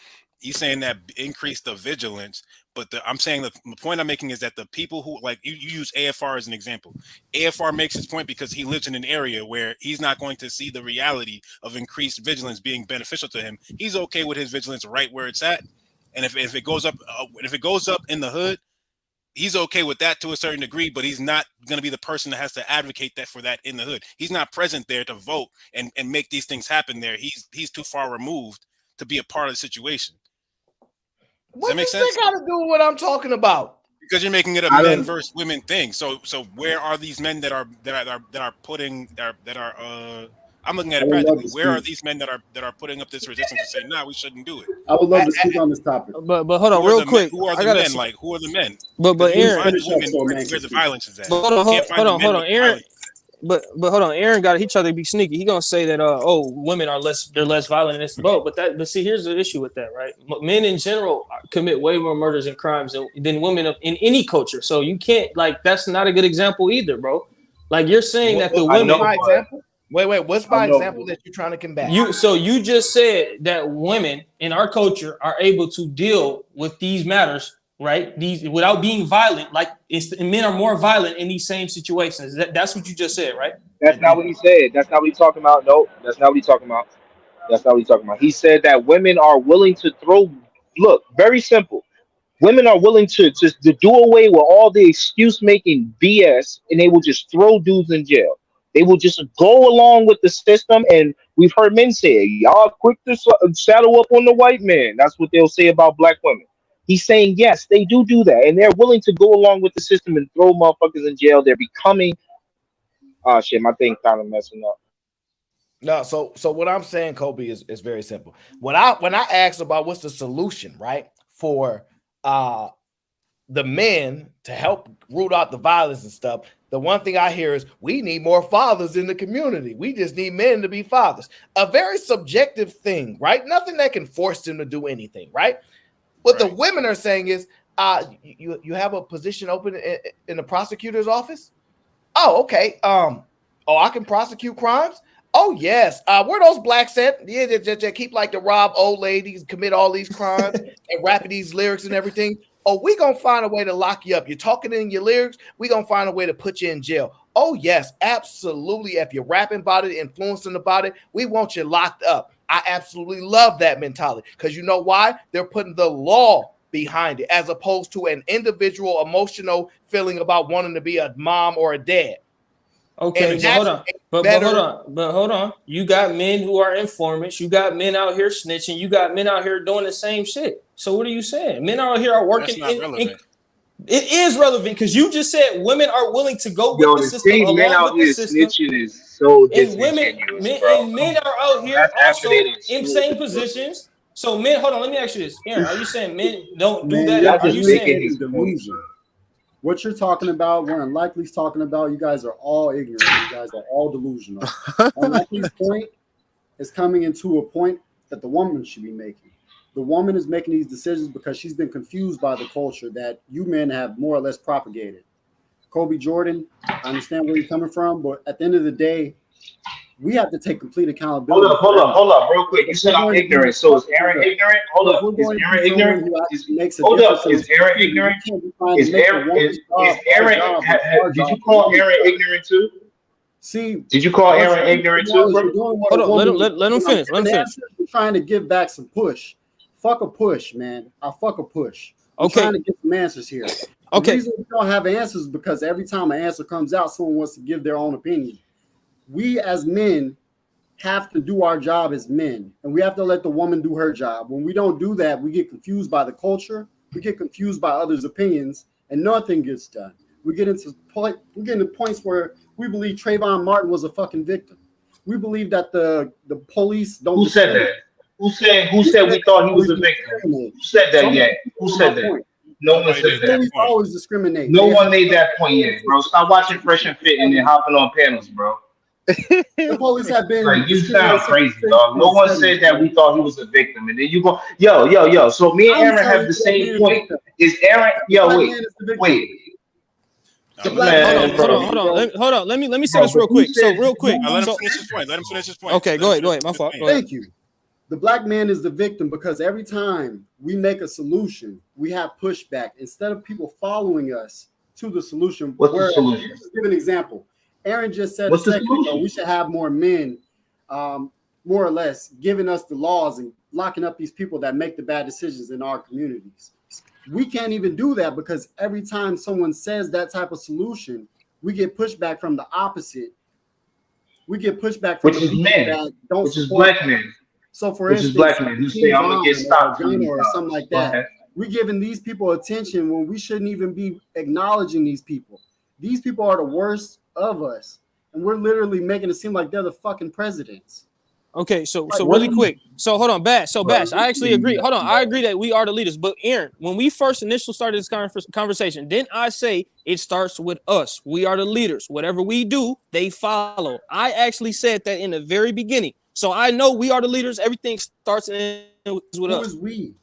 H: increase the vigilance, but I'm saying the point I'm making is that the people who like you use AFR as an example. AFR makes his point because he lives in an area where he's not going to see the reality of increased vigilance being beneficial to him. He's okay with his vigilance right where it's at, and if it goes up in the hood, he's okay with that to a certain degree, but he's not going to be the person that has to advocate for that in the hood. He's not present there to vote and make these things happen there. He's too far removed to be a part of the situation. Does that make sense?
A: What's that got to do with what I'm talking about?
H: Because you're making it a men versus women thing. So where are these men that are I'm looking at it practically. Where are these men that are putting up this resistance to say, nah, we shouldn't do it?
T: I would love to speak on this topic.
P: But hold on, real quick.
H: Who are the men? Like who are the men?
P: But Aaron,
H: find the women where the violence is at.
P: But hold on, Aaron. But hold on, Aaron he tried to be sneaky. He gonna say that women are less violent in this boat. But see, here's the issue with that, right? Men in general commit way more murders and crimes than women in any culture. So you can't that's not a good example either, bro. Like you're saying that the women.
A: Wait, what's my example that you're trying to combat?
P: You just said that women in our culture are able to deal with these matters, right? These without being violent, men are more violent in these same situations. That's what you just said, right?
S: That's not what he said. That's not what he's talking about. No, that's not what he's talking about. That's not what he's talking about. He said that women are willing to look, very simple. Women are willing to do away with all the excuse making BS and they will just throw dudes in jail. They will just go along with the system, and we've heard men say, y'all quick to saddle up on the white man. That's what they'll say about black women. He's saying, yes, they do that, and they're willing to go along with the system and throw motherfuckers in jail. They're becoming... Oh, shit, my thing kind of messing up.
A: No, so what I'm saying, Kobe, is very simple. When I asked about what's the solution, right, for the men to help root out the violence and stuff, the one thing I hear is we need more fathers in the community. We just need men to be fathers. A very subjective thing, right? Nothing that can force them to do anything, right? What the women are saying is, you have a position open in the prosecutor's office? Oh, okay. I can prosecute crimes? Oh, yes. Where those blacks at? Yeah, they keep like to rob old ladies, commit all these crimes, and rapping these lyrics and everything. Oh, we gonna find a way to lock you up. You're talking in your lyrics, we gonna find a way to put you in jail. Oh, yes, absolutely. If you're rapping about it, influencing about it, we want you locked up. I absolutely love that mentality because you know why? They're putting the law behind it as opposed to an individual emotional feeling about wanting to be a mom or a dad.
P: Okay, so hold on. But hold on. You got men who are informants. You got men out here snitching. You got men out here doing the same shit. So what are you saying? Men out here are working.
H: That's not relevant.
P: It is relevant because you just said women are willing to go with the system along with the system.
S: Snitching is so
P: and men are out here also in same positions. So men, hold on, let me ask you this. Aaron, are you saying men don't do that? Are you saying
T: delusion? What you're talking about, what Unlikely's talking about, you guys are all ignorant. You guys are all delusional. Unlikely's point is coming into a point that the woman should be making. The woman is making these decisions because she's been confused by the culture that you men have more or less propagated. Kobe Jordan, I understand where you're coming from, but at the end of the day, we have to take complete accountability.
S: Hold up, real quick. You said I'm ignorant. So is Aaron ignorant? Hold up. Is Aaron ignorant? Hold up. Is Aaron ignorant? Is Aaron? Did you call Aaron ignorant too?
T: See,
S: did you call Aaron ignorant too?
P: Hold on. Let him finish. Let him finish.
T: We're trying to give back some push. Fuck a push, man. I fuck a push.
P: Okay.
T: Trying to get some answers here.
P: Okay.
T: The reason we don't have answers is because every time an answer comes out, someone wants to give their own opinion. We as men have to do our job as men, and we have to let the woman do her job. When we don't do that, we get confused by the culture, we get confused by others' opinions, and nothing gets done. We get into points where we believe Trayvon Martin was a fucking victim. We believe that the police don't.
S: Who said that? Who said we thought he was a victim? Who said that yet? Who said that? No one said that.
T: Police always discriminate.
S: No one made that point yet, bro. Stop watching Fresh and Fit and then hopping on panels, bro.
T: The police have been
S: like, you sound crazy, dog. No one said that we thought he was a victim, and then you go, yo. So me and Aaron have the same point. Is Aaron? Wait.
P: Hold on. Let me say this real quick. So real quick.
H: Let him finish his point.
P: Okay, go ahead. My fault.
T: Thank you. The black man is the victim because every time we make a solution, we have pushback instead of people following us to the solution.
S: What's the solution?
T: Let's give an example. Aaron just said a second ago we should have more men, more or less, giving us the laws and locking up these people that make the bad decisions in our communities. We can't even do that because every time someone says that type of solution, we get pushback from the opposite. We get pushback from
S: the people that don't support black men.
T: So for instance,
S: black men who say I'm gonna get stopped
T: or something like that. We're giving these people attention when we shouldn't even be acknowledging these people. These people are the worst of us, and we're literally making it seem like they're the fucking presidents.
P: Okay, so really quick. So hold on, Bash. So Bash, I actually agree. Hold on, I agree that we are the leaders. But Aaron, when we first initially started this conversation, didn't I say it starts with us? We are the leaders. Whatever we do, they follow. I actually said that in the very beginning. So I know we are the leaders. Everything starts and ends with us.
T: Who is we?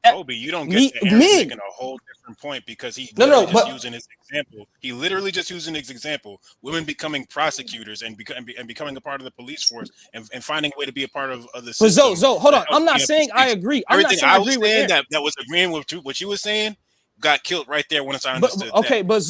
H: Kobe, you don't get Aaron making a whole different point because he using his example. He literally just using his example. Women becoming prosecutors and becoming a part of the police force and finding a way to be a part of the system.
P: But Zoe, hold on. I'm not saying I agree.
H: Everything I was saying that was agreeing with what you were saying got killed right there once I understood that.
P: But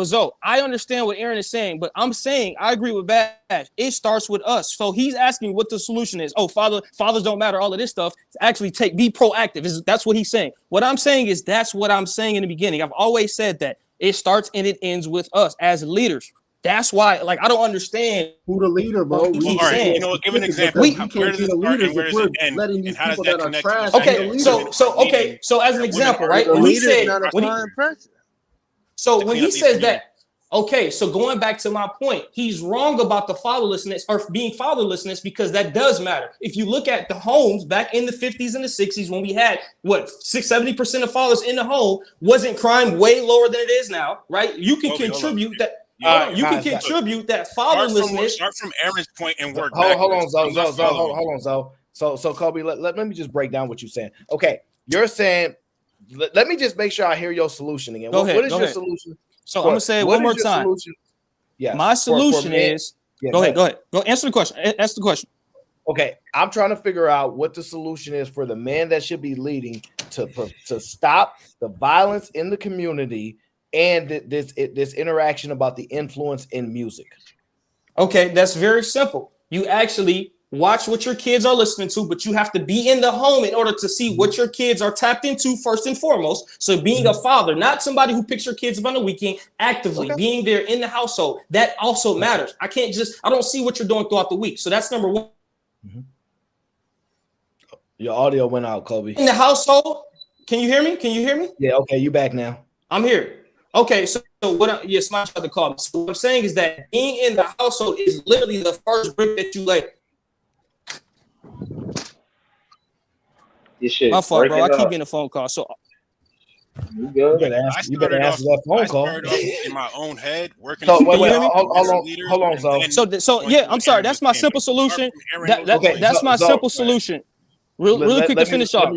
P: Zoe, I understand what Aaron is saying, but I'm saying I agree with Bash. It starts with us. So he's asking what the solution is. Oh, fathers don't matter, all of this stuff. Actually be proactive. That's what he's saying. What I'm saying is that's what I'm saying in the beginning. I've always said that. It starts and it ends with us as leaders. That's why, like, I don't understand
T: who the leader, bro.
H: All right, you know what? Give an example. Where does it start and where does it end? And how does that connect to
P: so as an example, right? When he said that, Okay, so going back to my point, he's wrong about the fatherlessness or being fatherlessness because that does matter. If you look at the homes back in the 50s and the 60s when we had, 70% of fathers in the home, wasn't crime way lower than it is now, right? You can contribute that. You can contribute that fatherlessness.
H: Start from Aaron's point and work
A: Hold on,
H: backwards.
A: Zoe.
H: I'm not following.
A: Hold on, Zoe. So Kobe, let me just break down what you're saying. Okay, you're saying, let me just make sure I hear your solution again.
P: Go ahead.
A: What is your solution?
P: So I'm gonna say it one more time.
A: Yeah.
P: My solution is go ahead. Go answer the question. Answer the question.
A: Okay, I'm trying to figure out what the solution is for the man that should be leading to stop the violence in the community and this interaction about the influence in music.
P: Okay, that's very simple. You actually watch what your kids are listening to, but you have to be in the home in order to see what your kids are tapped into first and foremost. So being a father, not somebody who picks your kids up on the weekend, actively being there in the household, that also matters. I don't see what you're doing throughout the week. So that's number one.
A: Your audio went out, Kobe.
P: In the household, can you hear me?
A: Yeah, okay, you back now.
P: I'm here. Okay, so yes, my child to call me. So what I'm saying is that being in the household is literally the first brick that you lay. My fault, bro. I keep getting a phone call. So
H: You better answer that phone call. I started off in my own head working.
A: So hold on, Zoe.
P: So yeah, I'm sorry. That's my simple solution. That's my simple solution. Really quick to finish off.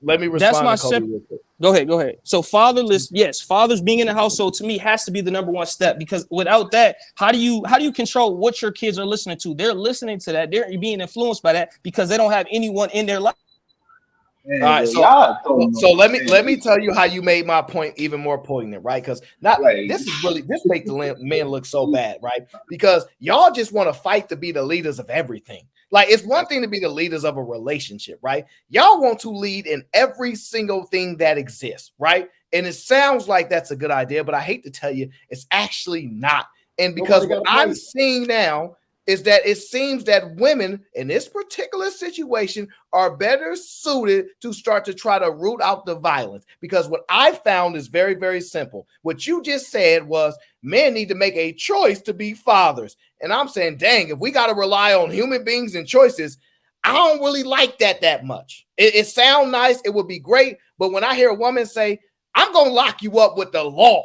A: Let me respond.
P: That's my simple. Go ahead. So fathers being in the household to me has to be the number one step, because without that, how do you control what your kids are listening to? They're listening to that. They're being influenced by that because they don't have anyone in their life.
A: All right, so let me tell you how you made my point even more poignant, right? Because this makes the men look so bad, right? Because y'all just want to fight to be the leaders of everything. Like, it's one thing to be the leaders of a relationship, right? Y'all want to lead in every single thing that exists, right? And it sounds like that's a good idea, but I hate to tell you, it's actually not. And because what I'm seeing now is that it seems that women in this particular situation are better suited to start to try to root out the violence. Because what I found is very, very simple. What you just said was men need to make a choice to be fathers. And I'm saying, dang, if we got to rely on human beings and choices, I don't really like that much. It sounds nice. It would be great. But when I hear a woman say, I'm going to lock you up with the law,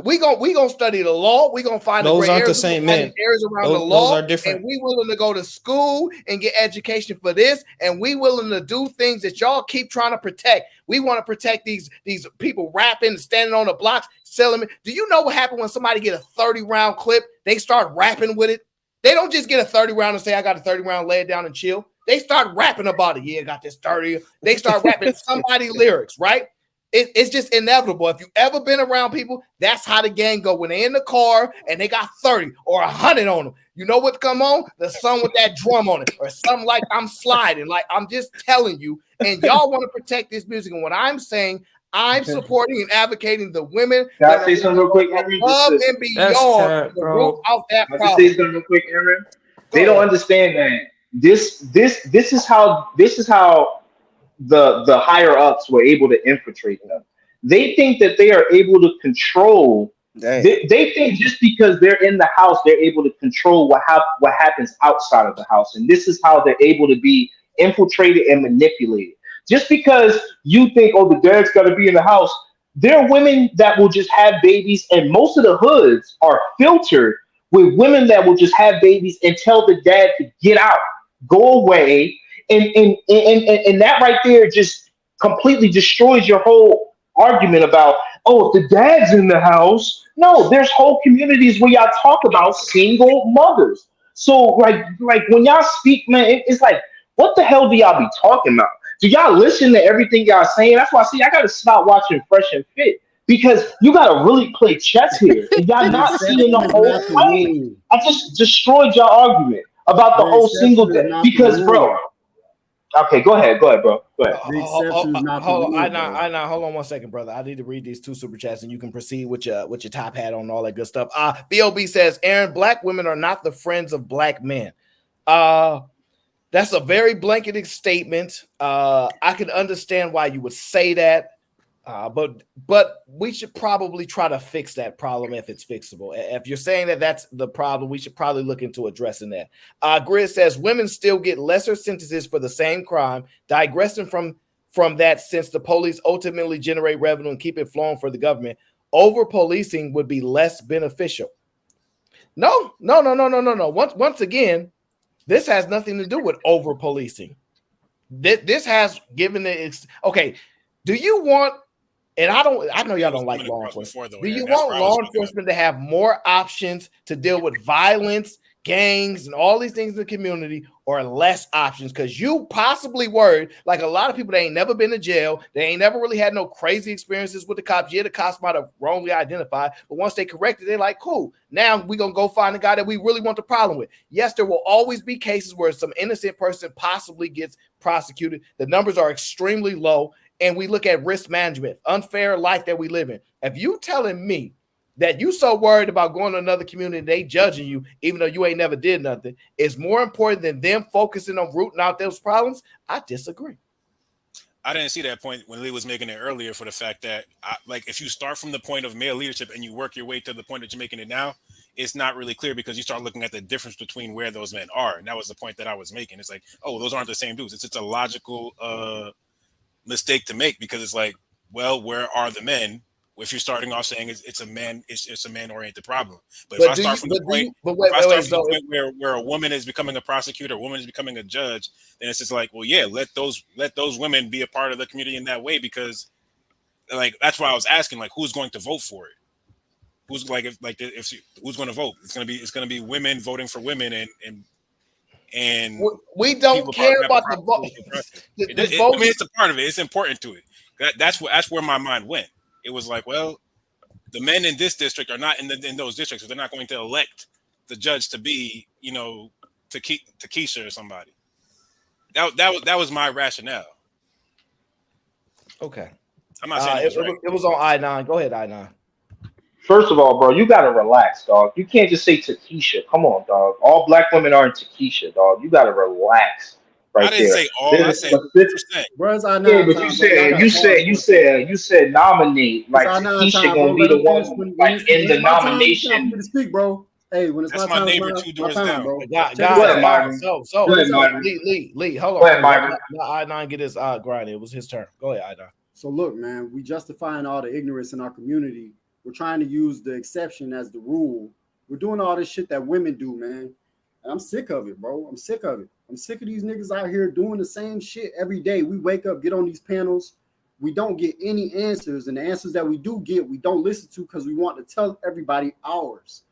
A: we gonna study the law. We gonna find
P: those aren't the
A: areas,
P: same men.
A: Areas around the law, those are different. And we willing to go to school and get education for this, and we willing to do things that y'all keep trying to protect. We want to protect these people rapping, standing on the blocks, selling. Do you know what happened when somebody get a 30-round clip? They start rapping with it. They don't just get a 30 round and say, I got a 30 round, lay it down and chill. They start rapping about it. Yeah, I got this 30. They start rapping somebody lyrics, right? It's just inevitable. If you've ever been around people, that's how the gang go. When they're in the car and they got 30 or 100 on them, you know what come on? The song with that drum on it, or something like I'm sliding. Like, I'm just telling you. And y'all want to protect this music. And what I'm saying, I'm supporting and advocating the women
S: that say something real quick, Aaron?
A: above and beyond to root out that problem.
S: Say something real quick, Aaron. They don't understand that this is how the higher ups were able to infiltrate them. They think that they are able to control. They think just because they're in the house, they're able to control what happens outside of the house, and this is how they're able to be infiltrated and manipulated. Just because you think, oh, the dad's got to be in the house, there are women that will just have babies, and most of the hoods are filtered with women that will just have babies and tell the dad to get out, go away. And that right there just completely destroys your whole argument about, oh, if the dad's in the house. No, there's whole communities where y'all talk about single mothers. So like when y'all speak, man, it's like, what the hell do y'all be talking about? Do y'all listen to everything y'all saying? That's why I gotta stop watching Fresh and Fit, because you gotta really play chess here. And y'all not seeing the whole fight. I just destroyed your argument about the whole single day. Because, bro. Okay, go ahead, bro. Go ahead.
A: Hold on 1 second, brother. I need to read these 2 super chats, and you can proceed with your top hat on, all that good stuff. BOB says, Aaron, black women are not the friends of black men. That's a very blanketed statement. I can understand why you would say that. But we should probably try to fix that problem if it's fixable. If you're saying that that's the problem, we should probably look into addressing that. Grid says women still get lesser sentences for the same crime. Digressing from that, since the police ultimately generate revenue and keep it flowing for the government, over policing would be less beneficial. No. Once again, this has nothing to do with over policing. This has given the okay. Do you want? And I know y'all don't like law enforcement. Do you want law enforcement to have more options to deal with violence, gangs, and all these things in the community, or less options? Because you possibly worried, like a lot of people, they ain't never been to jail. They ain't never really had no crazy experiences with the cops. Yeah, the cops might have wrongly identified, but once they corrected, they're like, cool. Now we're going to go find the guy that we really want the problem with. Yes, there will always be cases where some innocent person possibly gets prosecuted. The numbers are extremely low. And we look at risk management, unfair life that we live in. If you telling me that you so worried about going to another community, they judging you, even though you ain't never did nothing, is more important than them focusing on rooting out those problems, I disagree.
H: I didn't see that point when Lee was making it earlier for the fact that, like, if you start from the point of male leadership and you work your way to the point that you're making it now, it's not really clear because you start looking at the difference between where those men are. And that was the point that I was making. It's like, oh, those aren't the same dudes. It's just a logical mistake to make, because it's like, well, where are the men? If you're starting off saying it's a man-oriented problem, but if I start from the point where a woman is becoming a prosecutor, a woman is becoming a judge, then it's just like, well, yeah, let those women be a part of the community in that way, because like that's why I was asking, like, who's going to vote for it? Who's who's going to vote? It's going to be women voting for women, and
A: we don't care about the vote.
H: I mean, it's a part of it. It's important to it. That's where my mind went. It was like, well, the men in this district are not in those districts, so they're not going to elect the judge to be, to Keisha or somebody. That was my rationale.
A: Okay,
H: I'm not saying
A: it was on I-9. Go ahead, I-9.
S: First of all, bro, you gotta relax, dog. You can't just say Takesha. Come on, dog. All black women aren't Takesha, dog. You gotta relax right there.
H: I didn't say all. I said 100%.
T: Where's I-9?
S: Yeah, but you said nominate, like Takesha gonna be the one like in the nomination.
T: To speak, bro. Hey, when it's
H: that's
T: my time,
H: neighbor 2 doors down,
T: bro.
A: Guys, Lee, hold on. Let I-9 get his grind. It was his turn. Go ahead, I-9.
T: So look, man, we justifying all the ignorance in our community. We're trying to use the exception as the rule. We're doing all this shit that women do, man. And I'm sick of it, bro. I'm sick of it. I'm sick of these niggas out here doing the same shit every day. We wake up, get on these panels. We don't get any answers. And the answers that we do get, we don't listen to because we want to tell everybody ours.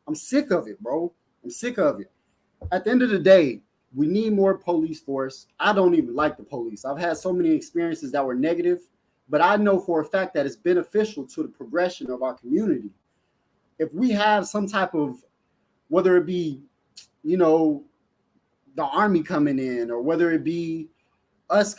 T: I'm sick of it, bro. I'm sick of it. At the end of the day, we need more police force. I don't even like the police. I've had so many experiences that were negative. But I know for a fact that it's beneficial to the progression of our community. If we have some type of, whether it be, the army coming in, or whether it be us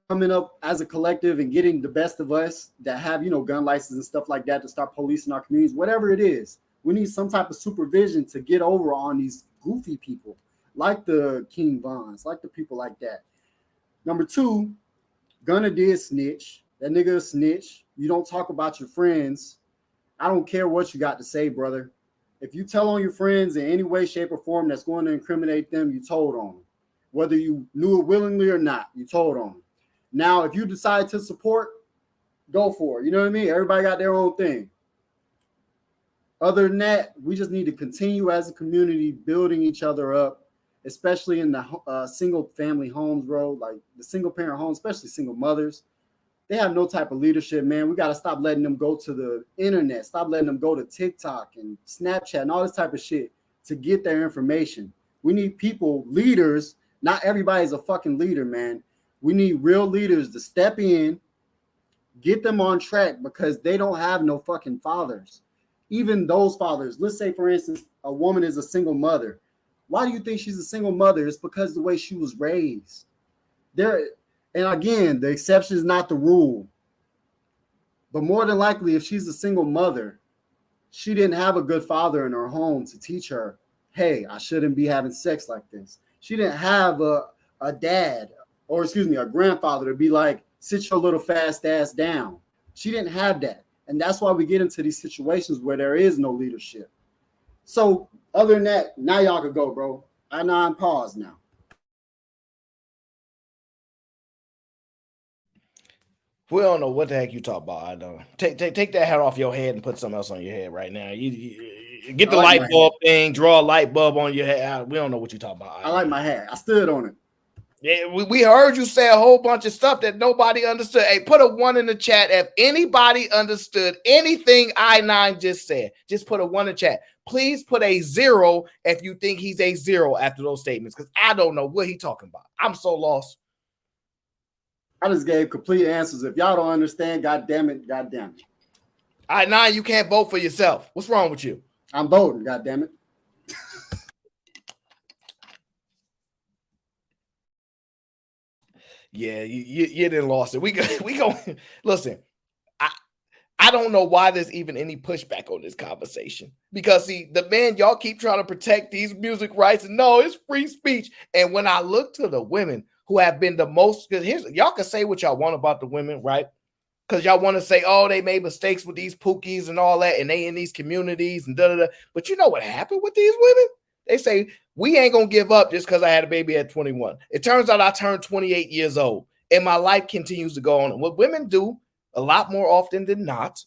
T: coming up as a collective and getting the best of us that have, gun license and stuff like that to start policing our communities, whatever it is, we need some type of supervision to get over on these goofy people, like the King Vons, like the people like that. Number 2, Gunna did snitch. That nigga a snitch. You don't talk about your friends. I don't care what you got to say, brother. If you tell on your friends in any way, shape, or form that's going to incriminate them, you told on them. Whether you knew it willingly or not, you told on them. Now, if you decide to support, go for it. You know what I mean? Everybody got their own thing. Other than that, we just need to continue as a community building each other up, especially in the single family homes, bro. Like the single parent homes, especially single mothers. They have no type of leadership, man. We got to stop letting them go to the internet. Stop letting them go to TikTok and Snapchat and all this type of shit to get their information. We need people, leaders. Not everybody's a fucking leader, man. We need real leaders to step in, get them on track, because they don't have no fucking fathers. Even those fathers, let's say, for instance, a woman is a single mother. Why do you think she's a single mother? It's because of the way she was raised. And again, the exception is not the rule. But more than likely, if she's a single mother, she didn't have a good father in her home to teach her, hey, I shouldn't be having sex like this. She didn't have a dad, or a grandfather to be like, sit your little fast ass down. She didn't have that. And that's why we get into these situations where there is no leadership. So other than that, now y'all could go, bro. I pause now.
A: We don't know what the heck you talk about. I know. Take that hat off your head and put something else on your head right now. You get the light bulb thing, draw a light bulb on your head. We don't know what you talk about.
T: I like my hat. I stood on it.
A: Yeah, we heard you say a whole bunch of stuff that nobody understood. Hey, put a 1 in the chat if anybody understood anything I9 just said. Just put a 1 in the chat. Please put a 0 if you think he's a 0 after those statements, because I don't know what he's talking about. I'm so lost.
T: I just gave complete answers. If y'all don't understand, God damn it.
A: I9, you can't vote for yourself. What's wrong with you?
T: I'm voting, God damn it.
A: Yeah, you didn't lost it. We go. Listen, I don't know why there's even any pushback on this conversation, because see, the man, y'all keep trying to protect these music rights, and no, it's free speech. And when I look to the women who have been the most, because y'all can say what y'all want about the women, right? Because y'all want to say, oh, they made mistakes with these pookies and all that, and they in these communities and da-da-da. But you know what happened with these women? They say, we ain't going to give up just because I had a baby at 21. It turns out I turned 28 years old, and my life continues to go on. And what women do a lot more often than not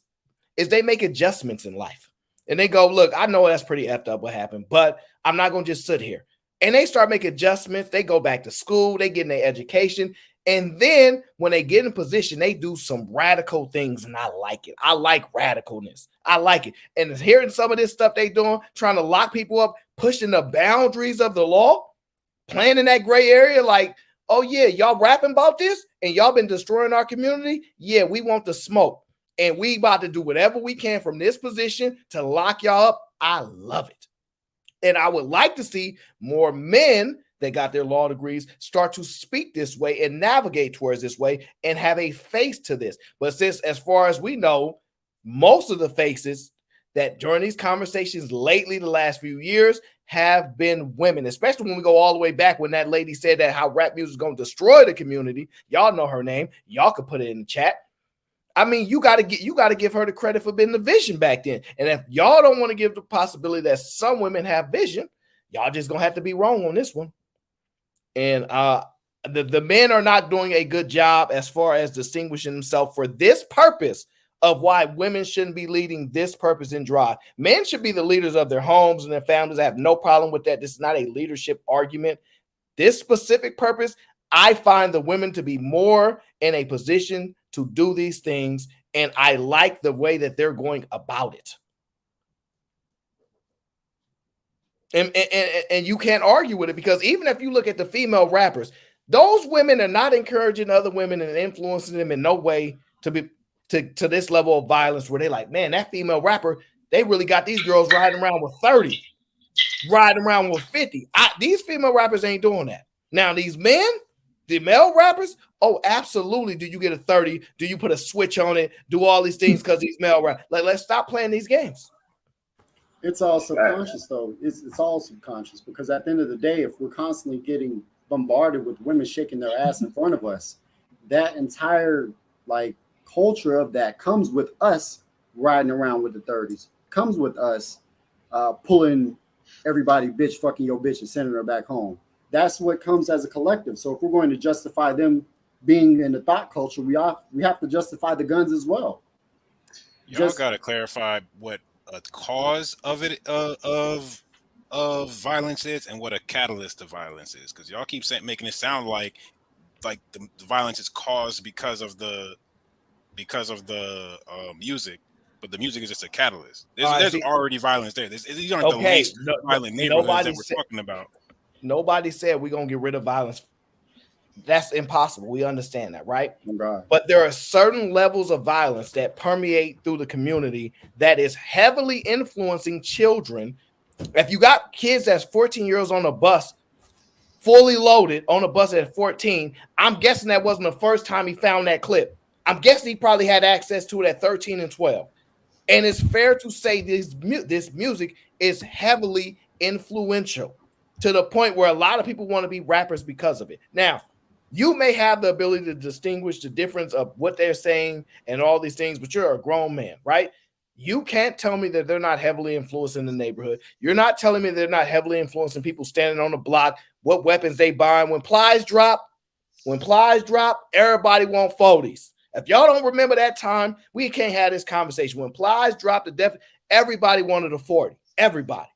A: is they make adjustments in life. And they go, look, I know that's pretty effed up what happened, but I'm not going to just sit here. And they start making adjustments. They go back to school. They get in their education. And then when they get in position, they do some radical things, and I like it. I like radicalness. I like it. And hearing some of this stuff they doing, trying to lock people up, pushing the boundaries of the law, playing in that gray area, like, oh yeah, y'all rapping about this and y'all been destroying our community. Yeah, we want the smoke, and we about to do whatever we can from this position to lock y'all up. I love it. And I would like to see more men that got their law degrees start to speak this way and navigate towards this way and have a face to this. But since, as far as we know, most of the faces that during these conversations lately, the last few years, have been women, especially when we go all the way back when that lady said that how rap music is going to destroy the community. Y'all know her name. Y'all could put it in the chat. I mean, you got to give her the credit for being the vision back then. And if y'all don't want to give the possibility that some women have vision, y'all just going to have to be wrong on this one. And the men are not doing a good job as far as distinguishing themselves for this purpose of why women shouldn't be leading this purpose in drive. Men should be the leaders of their homes and their families. I have no problem with that. This is not a leadership argument. This specific purpose, I find the women to be more in a position to do these things, and I like the way that they're going about it. And you can't argue with it, because even if you look at the female rappers, those women are not encouraging other women and influencing them in no way to be to this level of violence where they're like, man, that female rapper, they really got these girls riding around with 30, riding around with 50. These female rappers ain't doing that. Now, these men, the male rappers, oh, absolutely. Do you get a 30? Do you put a switch on it? Do all these things because these male rappers? Like, let's stop playing these games.
T: It's all subconscious, though. It's all subconscious, because at the end of the day, if we're constantly getting bombarded with women shaking their ass in front of us, that entire culture of that comes with us riding around with the 30s, comes with us pulling everybody bitch fucking your bitch and sending her back home. That's what comes as a collective. So if we're going to justify them being in the thought culture, we have to justify the guns as well.
H: Y'all got to clarify what a cause of it of violence is and what a catalyst of violence is, because y'all keep making it sound like the violence is caused because of the music, but the music is just a catalyst. There's already violence there. These aren't the least violent neighborhoods that we're talking about.
A: Nobody said we're gonna get rid of violence. That's impossible. We understand that, right?
T: Right.
A: But there are certain levels of violence that permeate through the community that is heavily influencing children. If you got kids that's 14 years on a bus, fully loaded on a bus at 14, I'm guessing that wasn't the first time he found that clip. I'm guessing he probably had access to it at 13 and 12. And it's fair to say this music is heavily influential to the point where a lot of people want to be rappers because of it. Now, You may have the ability to distinguish the difference of what they're saying and all these things, but you're a grown man, right? You can't tell me that they're not heavily influencing the neighborhood. You're not telling me they're not heavily influencing people standing on the block, what weapons they buying. When plies drop, everybody want 40s. If y'all don't remember that time, we can't have this conversation. When plies dropped, everybody wanted a 40. Everybody.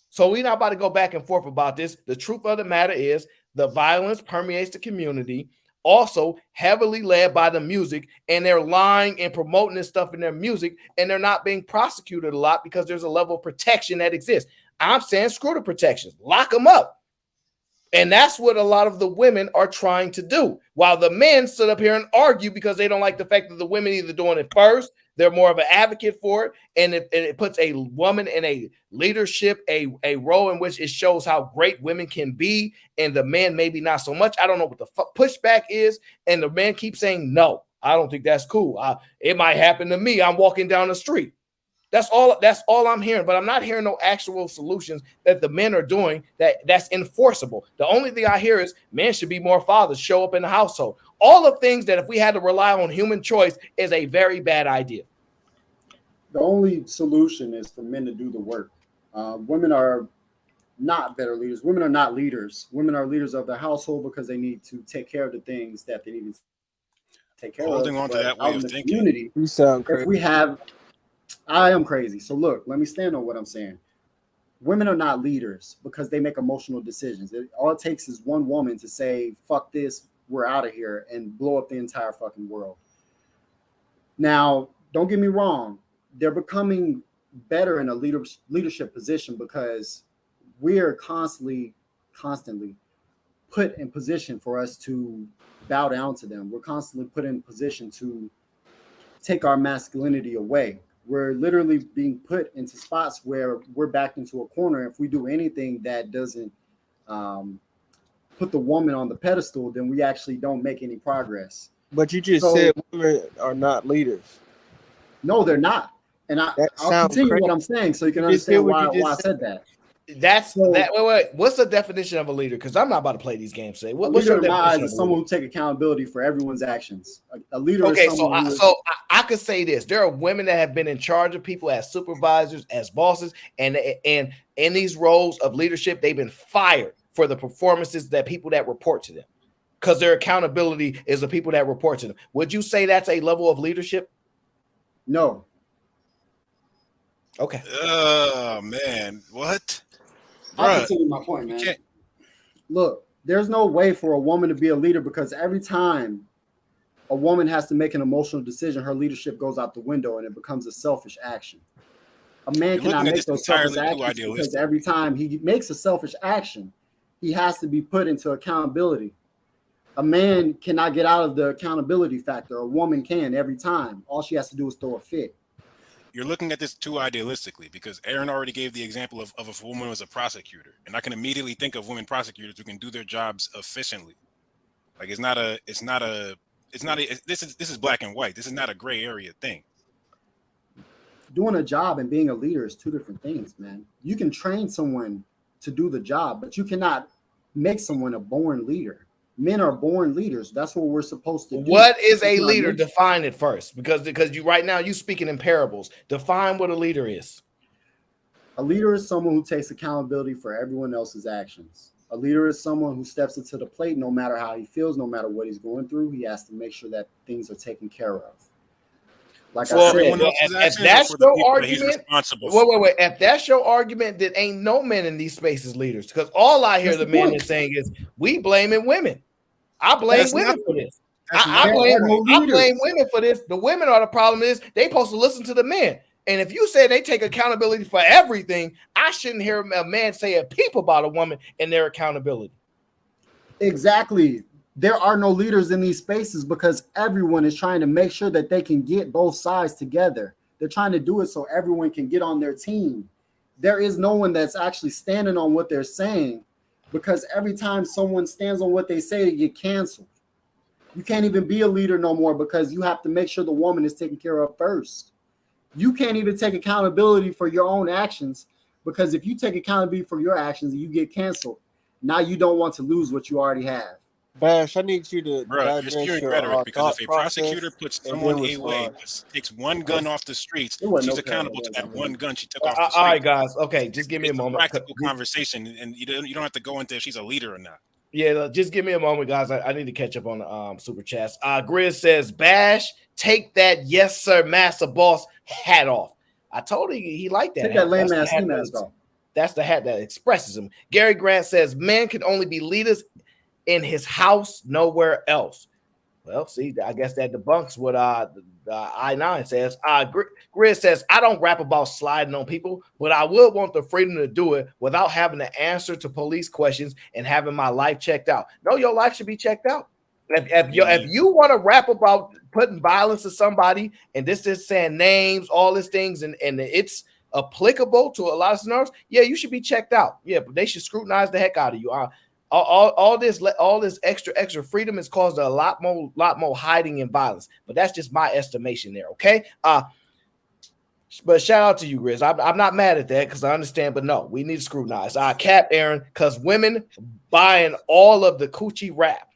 A: So we're not about to go back and forth about this. The truth of the matter is the violence permeates the community, also heavily led by the music, and they're lying and promoting this stuff in their music, and they're not being prosecuted a lot because there's a level of protection that exists. I'm saying screw the protections. Lock them up. And that's what a lot of the women are trying to do, while the men sit up here and argue because they don't like the fact that the women either doing it first, they're more of an advocate for it, and it puts a woman in a leadership, a role in which it shows how great women can be, and the men maybe not so much. I don't know what the pushback is, and the men keep saying, no, I don't think that's cool. It might happen to me. I'm walking down the street. That's all I'm hearing, but I'm not hearing no actual solutions that the men are doing that's enforceable. The only thing I hear is men should be more fathers, show up in the household. All of things that if we had to rely on human choice is a very bad idea.
T: The only solution is for men to do the work. Women are not better leaders. Women are not leaders. Women are leaders of the household because they need to take care of the things that they need to take care of.
H: Holding on to that way of thinking.
T: Community,
Q: You sound crazy.
T: if we have, I am crazy. So look, let me stand on what I'm saying. Women are not leaders because they make emotional decisions. All it takes is one woman to say, fuck this, we're out of here, and blow up the entire fucking world. Now, don't get me wrong. They're becoming better in a leadership position because we are constantly put in position for us to bow down to them. We're constantly put in position to take our masculinity away. We're literally being put into spots where we're backed into a corner. If we do anything that doesn't put the woman on the pedestal, then we actually don't make any progress.
Q: But you just said women are not leaders.
T: No, they're not. And I'll continue
Q: crazy.
T: what I'm saying so you can understand why I said that.
A: Wait. What's the definition of a leader? Because I'm not about to play these games today. What's your
T: in my eyes
A: definition?
T: is someone who take accountability for evereveryone's actions. A leader.
A: Okay,
T: is
A: so I could say this: there are women that have been in charge of people as supervisors, as bosses, and in these roles of leadership, they've been fired for the performances that people that report to them, because their accountability is the people that report to them. Would you say that's a level of leadership?
T: No.
A: Okay.
H: Oh man, what?
T: I'll continue my point, man. Look, there's no way for a woman to be a leader because every time a woman has to make an emotional decision, her leadership goes out the window and it becomes a selfish action. A man cannot make those selfish actions because every time he makes a selfish action, he has to be put into accountability. A man cannot get out of the accountability factor. A woman can every time. All she has to do is throw a fit.
H: You're looking at this too idealistically because Aaron already gave the example of a woman as a prosecutor, and I can immediately think of women prosecutors who can do their jobs efficiently. Like this is black and white. This is not a gray area thing.
T: Doing a job and being a leader is two different things, man. You can train someone to do the job, but you cannot make someone a born leader. Men are born leaders. That's what we're supposed to do.
A: What is a leader? Define it first, because you right now you speaking in parables. Define what a leader is.
T: A leader is someone who takes accountability for everyone else's actions. A leader is someone who steps into the plate no matter how he feels, no matter what he's going through. He has to make sure that things are taken care of. Like I said,
A: if that's your argument, wait. If that's your argument, then ain't no men in these spaces leaders. Because all I hear the men is saying is we blaming women. I blame women for this. I blame women for this. The women are the problem. Is they supposed to listen to the men. And if you say they take accountability for everything, I shouldn't hear a man say a peep about a woman and their accountability.
T: Exactly. There are no leaders in these spaces because everyone is trying to make sure that they can get both sides together. They're trying to do it so everyone can get on their team. There is no one that's actually standing on what they're saying because every time someone stands on what they say, they get canceled. You can't even be a leader no more because you have to make sure the woman is taken care of first. You can't even take accountability for your own actions because if you take accountability for your actions and you get canceled, now you don't want to lose what you already have.
Q: Bash, I need you to
H: Bro, you're
Q: digest
H: spewing
Q: your
H: rhetoric because
Q: thought
H: if a
Q: process
H: prosecutor puts
Q: and
H: someone
Q: then
H: away,
Q: respond.
H: takes one gun off the streets,
T: It wasn't
H: she's
T: no parallel.
H: accountable to that one gun she took
A: All
H: off the
A: right,
H: street.
A: guys. Okay, just give me a
H: It's a
A: moment.
H: practical conversation, and you don't have to go into if she's a leader or not.
A: Yeah, just give me a moment, guys. I need to catch up on the super chats. Grizz says, Bash, take that yes, sir, master boss hat off. I told him he liked that.
T: Take
A: hat.
T: that lame
A: That's the
T: ass ski
A: hat
T: mask off.
A: That's the hat that expresses him. Gary Grant says, men can only be leaders in his house, nowhere else. Well, see, I guess that debunks what I9 says. Grizz says, I don't rap about sliding on people, but I would want the freedom to do it without having to answer to police questions and having my life checked out. No, your life should be checked out. If you want to rap about putting violence to somebody, and this is saying names, all these things, and it's applicable to a lot of scenarios, yeah, you should be checked out. Yeah, but they should scrutinize the heck out of you. All this extra freedom has caused a lot more hiding and violence. But that's just my estimation there. Okay. But shout out to you, Grizz. I'm not mad at that because I understand. But no, we need to scrutinize. Cap Aaron, because women buying all of the coochie rap.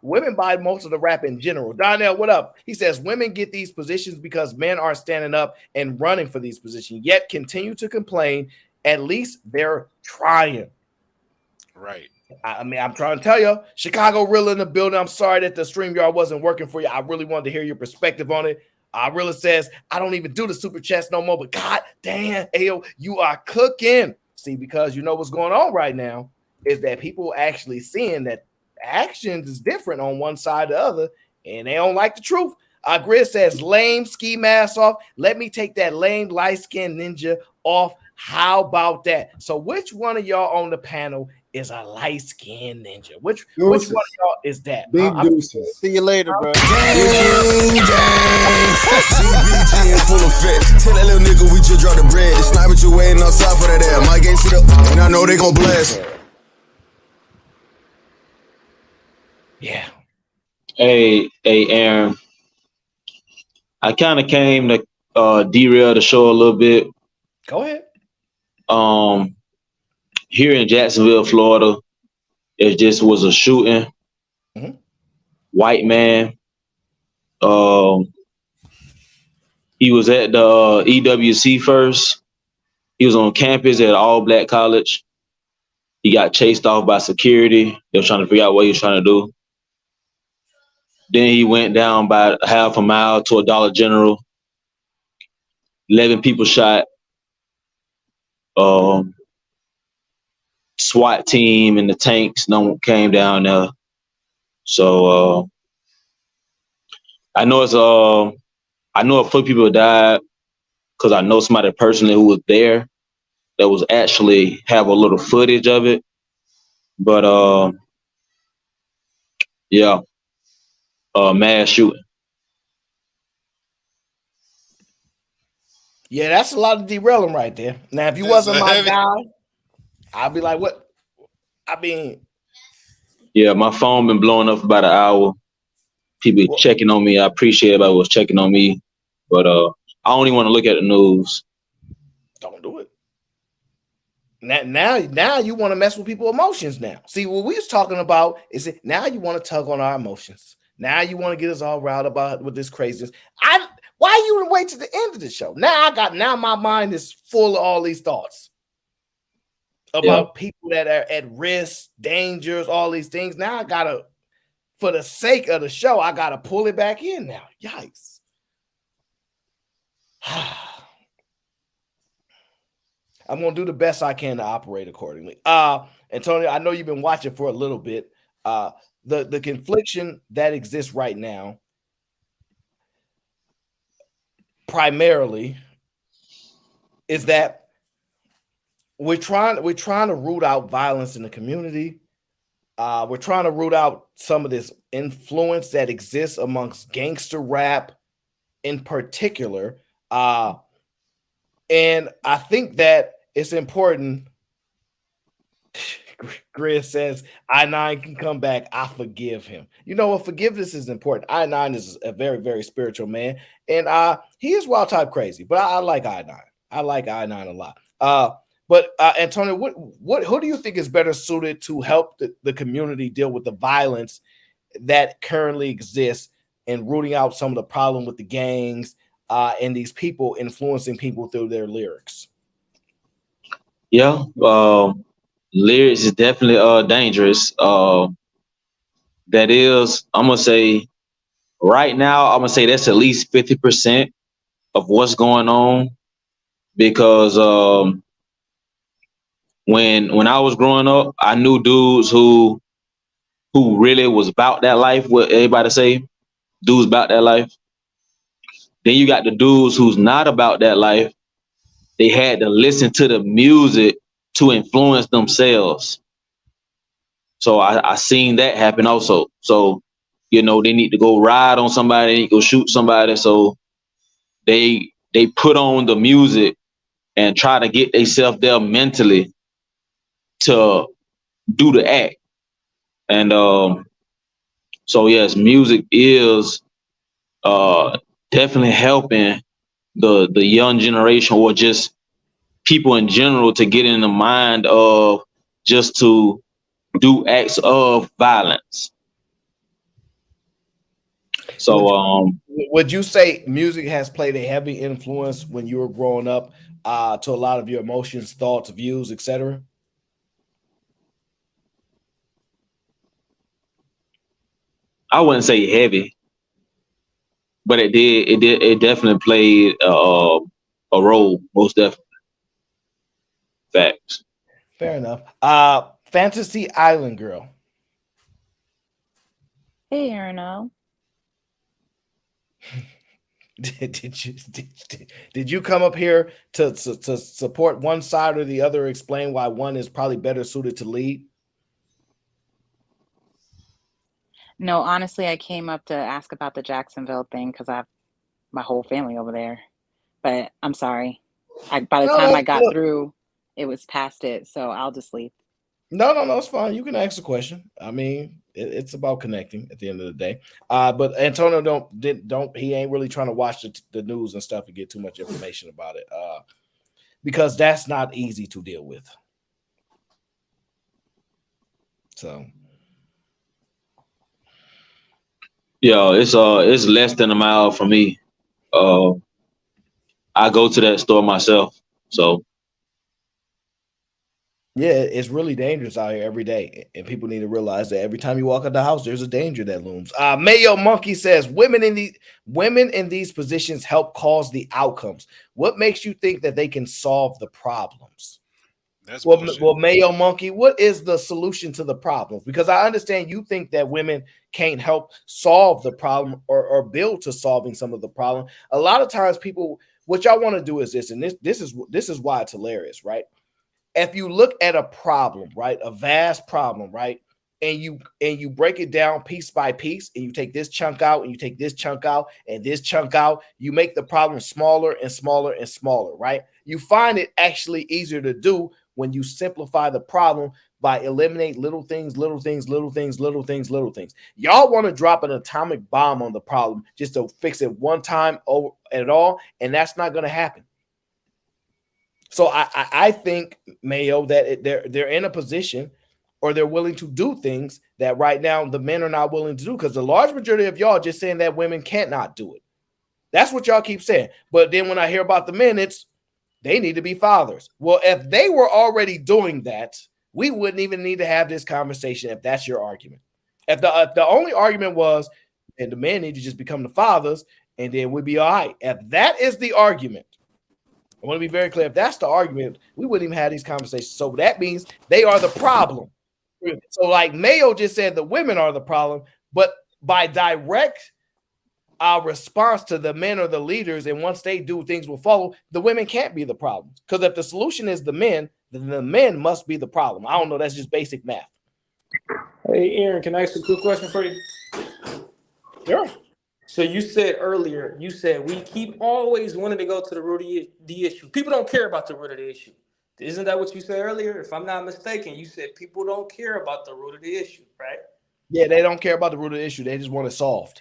A: Women buy most of the rap in general. Donnell, what up? He says women get these positions because men are standing up and running for these positions, yet continue to complain. At least they're trying.
H: Right.
A: I mean, I'm trying to tell you, Chicago Real in the building. I'm sorry that the StreamYard wasn't working for you. I really wanted to hear your perspective on it. Rilla says, I don't even do the super chats no more, but god damn, Ayo, you are cooking. See, because you know what's going on right now is that people actually seeing that actions is different on one side or the other, and they don't like the truth. Grizz says, lame ski mask off. Let me take that lame light-skinned ninja off. How about that? So which one of y'all on the panel is a light-skinned ninja? Which one of y'all is that?
T: Big deuces.
Q: See you later, bro.
M: CBG in full effect. Tell that little nigga we just dropped the bread. The sniper you waiting outside for that air. My game sit up, and I know they gon' blast.
A: Yeah.
S: Hey, Aaron. I kind of came to derail the show a little bit.
A: Go ahead.
S: Here in Jacksonville, Florida, it just was a shooting.
A: Mm-hmm.
S: White man. He was at the EWC first. He was on campus at an all-black college. He got chased off by security. They were trying to figure out what he was trying to do. Then he went down by half a mile to a Dollar General. 11 people shot. SWAT team and the tanks, no one came down there. So I know a few people died because I know somebody personally who was there that was actually have a little footage of it. But yeah, mass shooting.
A: Yeah, that's a lot of derailing right there. Now, if you wasn't my guy, I'd be like, what? I mean,
S: yeah, my phone been blowing up for about an hour. People checking on me. I appreciate everybody was checking on me, but I only want to look at the news.
A: Don't do it. Now you want to mess with people's emotions. Now, see what we was talking about is it now you want to tug on our emotions. Now you want to get us all riled about with this craziness. Why you didn't wait to the end of the show? Now my mind is full of all these thoughts about people that are at risk, dangers, all these things. Now I gotta, for the sake of the show, I gotta pull it back in now. Yikes. I'm gonna do the best I can to operate accordingly. Antonio, I know you've been watching for a little bit. The confliction that exists right now primarily is that we're trying to root out violence in the community. We're trying to root out some of this influence that exists amongst gangster rap in particular. And I think that it's important. Grizz says, I9 can come back. I forgive him. You know what? Forgiveness is important. I9 is a very, very spiritual man. And he is wild type crazy, but I like I9. I like I9 a lot. But Antonio, who do you think is better suited to help the community deal with the violence that currently exists and rooting out some of the problem with the gangs and these people influencing people through their lyrics?
U: Yeah, lyrics is definitely dangerous. That is, I'm gonna say right now, I'm gonna say that's at least 50% of what's going on, because when I was growing up, I knew dudes who really was about that life. What everybody say, dudes about that life. Then you got the dudes who's not about that life. They had to listen to the music to influence themselves. So I seen that happen also. So, you know, they need to go ride on somebody, they need to go shoot somebody. So they put on the music and try to get themselves there mentally to do the act. And so yes, music is definitely helping the young generation, or just people in general, to get in the mind of just to do acts of violence. So
A: would you say music has played a heavy influence when you were growing up to a lot of your emotions, thoughts, views, etc.?
U: I wouldn't say heavy, but it definitely played a role, most definitely. Facts.
A: Fair enough. Fantasy Island Girl.
V: Hey, Arno.
A: Did you come up here to support one side or the other, explain why one is probably better suited to lead?
V: No, honestly, I came up to ask about the Jacksonville thing because I have my whole family over there. But I'm sorry. By the time I got through, it was past it. So I'll just leave.
A: No, it's fine. You can ask a question. I mean, it's about connecting at the end of the day. But Antonio don't he ain't really trying to watch the news and stuff and get too much information about it. Because that's not easy to deal with. So
U: yeah, it's less than a mile from me. I go to that store myself. So
A: yeah, it's really dangerous out here every day, and people need to realize that every time you walk out the house, there's a danger that looms. Mayo Monkey says women in these positions help cause the outcomes. What makes you think that they can solve the problems?
H: That's
A: well, Mayo Monkey, what is the solution to the problems? Because I understand you think that women can't help solve the problem or build to solving some of the problem. A lot of times, people, what y'all want to do is this, and this is why it's hilarious, right? If you look at a problem, right, a vast problem, right, and you break it down piece by piece, and you take this chunk out, and you take this chunk out, and this chunk out, you make the problem smaller and smaller and smaller, right? You find it actually easier to do when you simplify the problem by eliminate little things. Y'all want to drop an atomic bomb on the problem just to fix it one time over at all, and that's not going to happen. So I think, Mayo, that they're in a position, or they're willing to do things that right now the men are not willing to do, because the large majority of y'all just saying that women can't not do it. That's what y'all keep saying. But then when I hear about the men, it's they need to be fathers. Well, if they were already doing that, we wouldn't even need to have this conversation if that's your argument. If the only argument was and the men need to just become the fathers and then we'd be all right. If that is the argument, I want to be very clear. If that's the argument, we wouldn't even have these conversations. So that means they are the problem. So like Mayo just said, the women are the problem, but by direct response to the men or the leaders, and once they do, things will follow, the women can't be the problem. Because if the solution is the men, then the men must be the problem. I don't know. That's just basic math.
W: Hey, Aaron, can I ask a quick question for you?
A: Sure.
W: So you said earlier, we keep always wanting to go to the root of the issue. People don't care about the root of the issue. Isn't that what you said earlier? If I'm not mistaken, you said people don't care about the root of the issue, right?
A: Yeah, they don't care about the root of the issue. They just want it solved.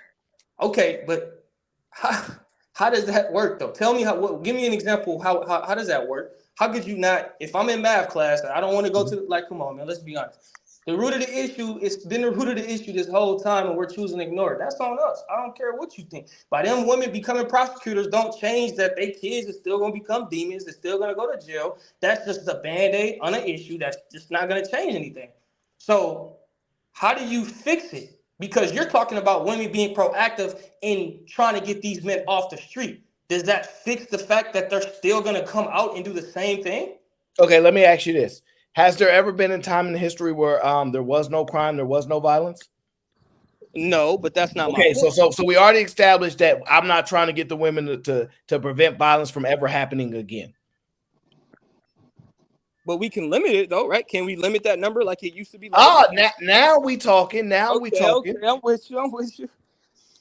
W: Okay, but how does that work though? Tell me give me an example. How does that work? How could you not? If I'm in math class, I don't want to go to like. Come on, man. Let's be honest. The root of the issue is been the root of the issue this whole time, and we're choosing to ignore it. That's on us. I don't care what you think. By them women becoming prosecutors, don't change that they kids are still gonna become demons. They're still gonna go to jail. That's just a band-aid on an issue that's just not gonna change anything. So, how do you fix it? Because you're talking about women being proactive in trying to get these men off the street. Does that fix the fact that they're still gonna come out and do the same thing?
A: Okay, let me ask you this. Has there ever been a time in history where there was no crime, there was no violence?
W: No, but that's not
A: okay.
W: my point.
A: So we already established that I'm not trying to get the women to prevent violence from ever happening again.
W: But we can limit it though, right? Can we limit that number like it used to be?
A: Now we talking. We talking.
W: Okay, I'm with you.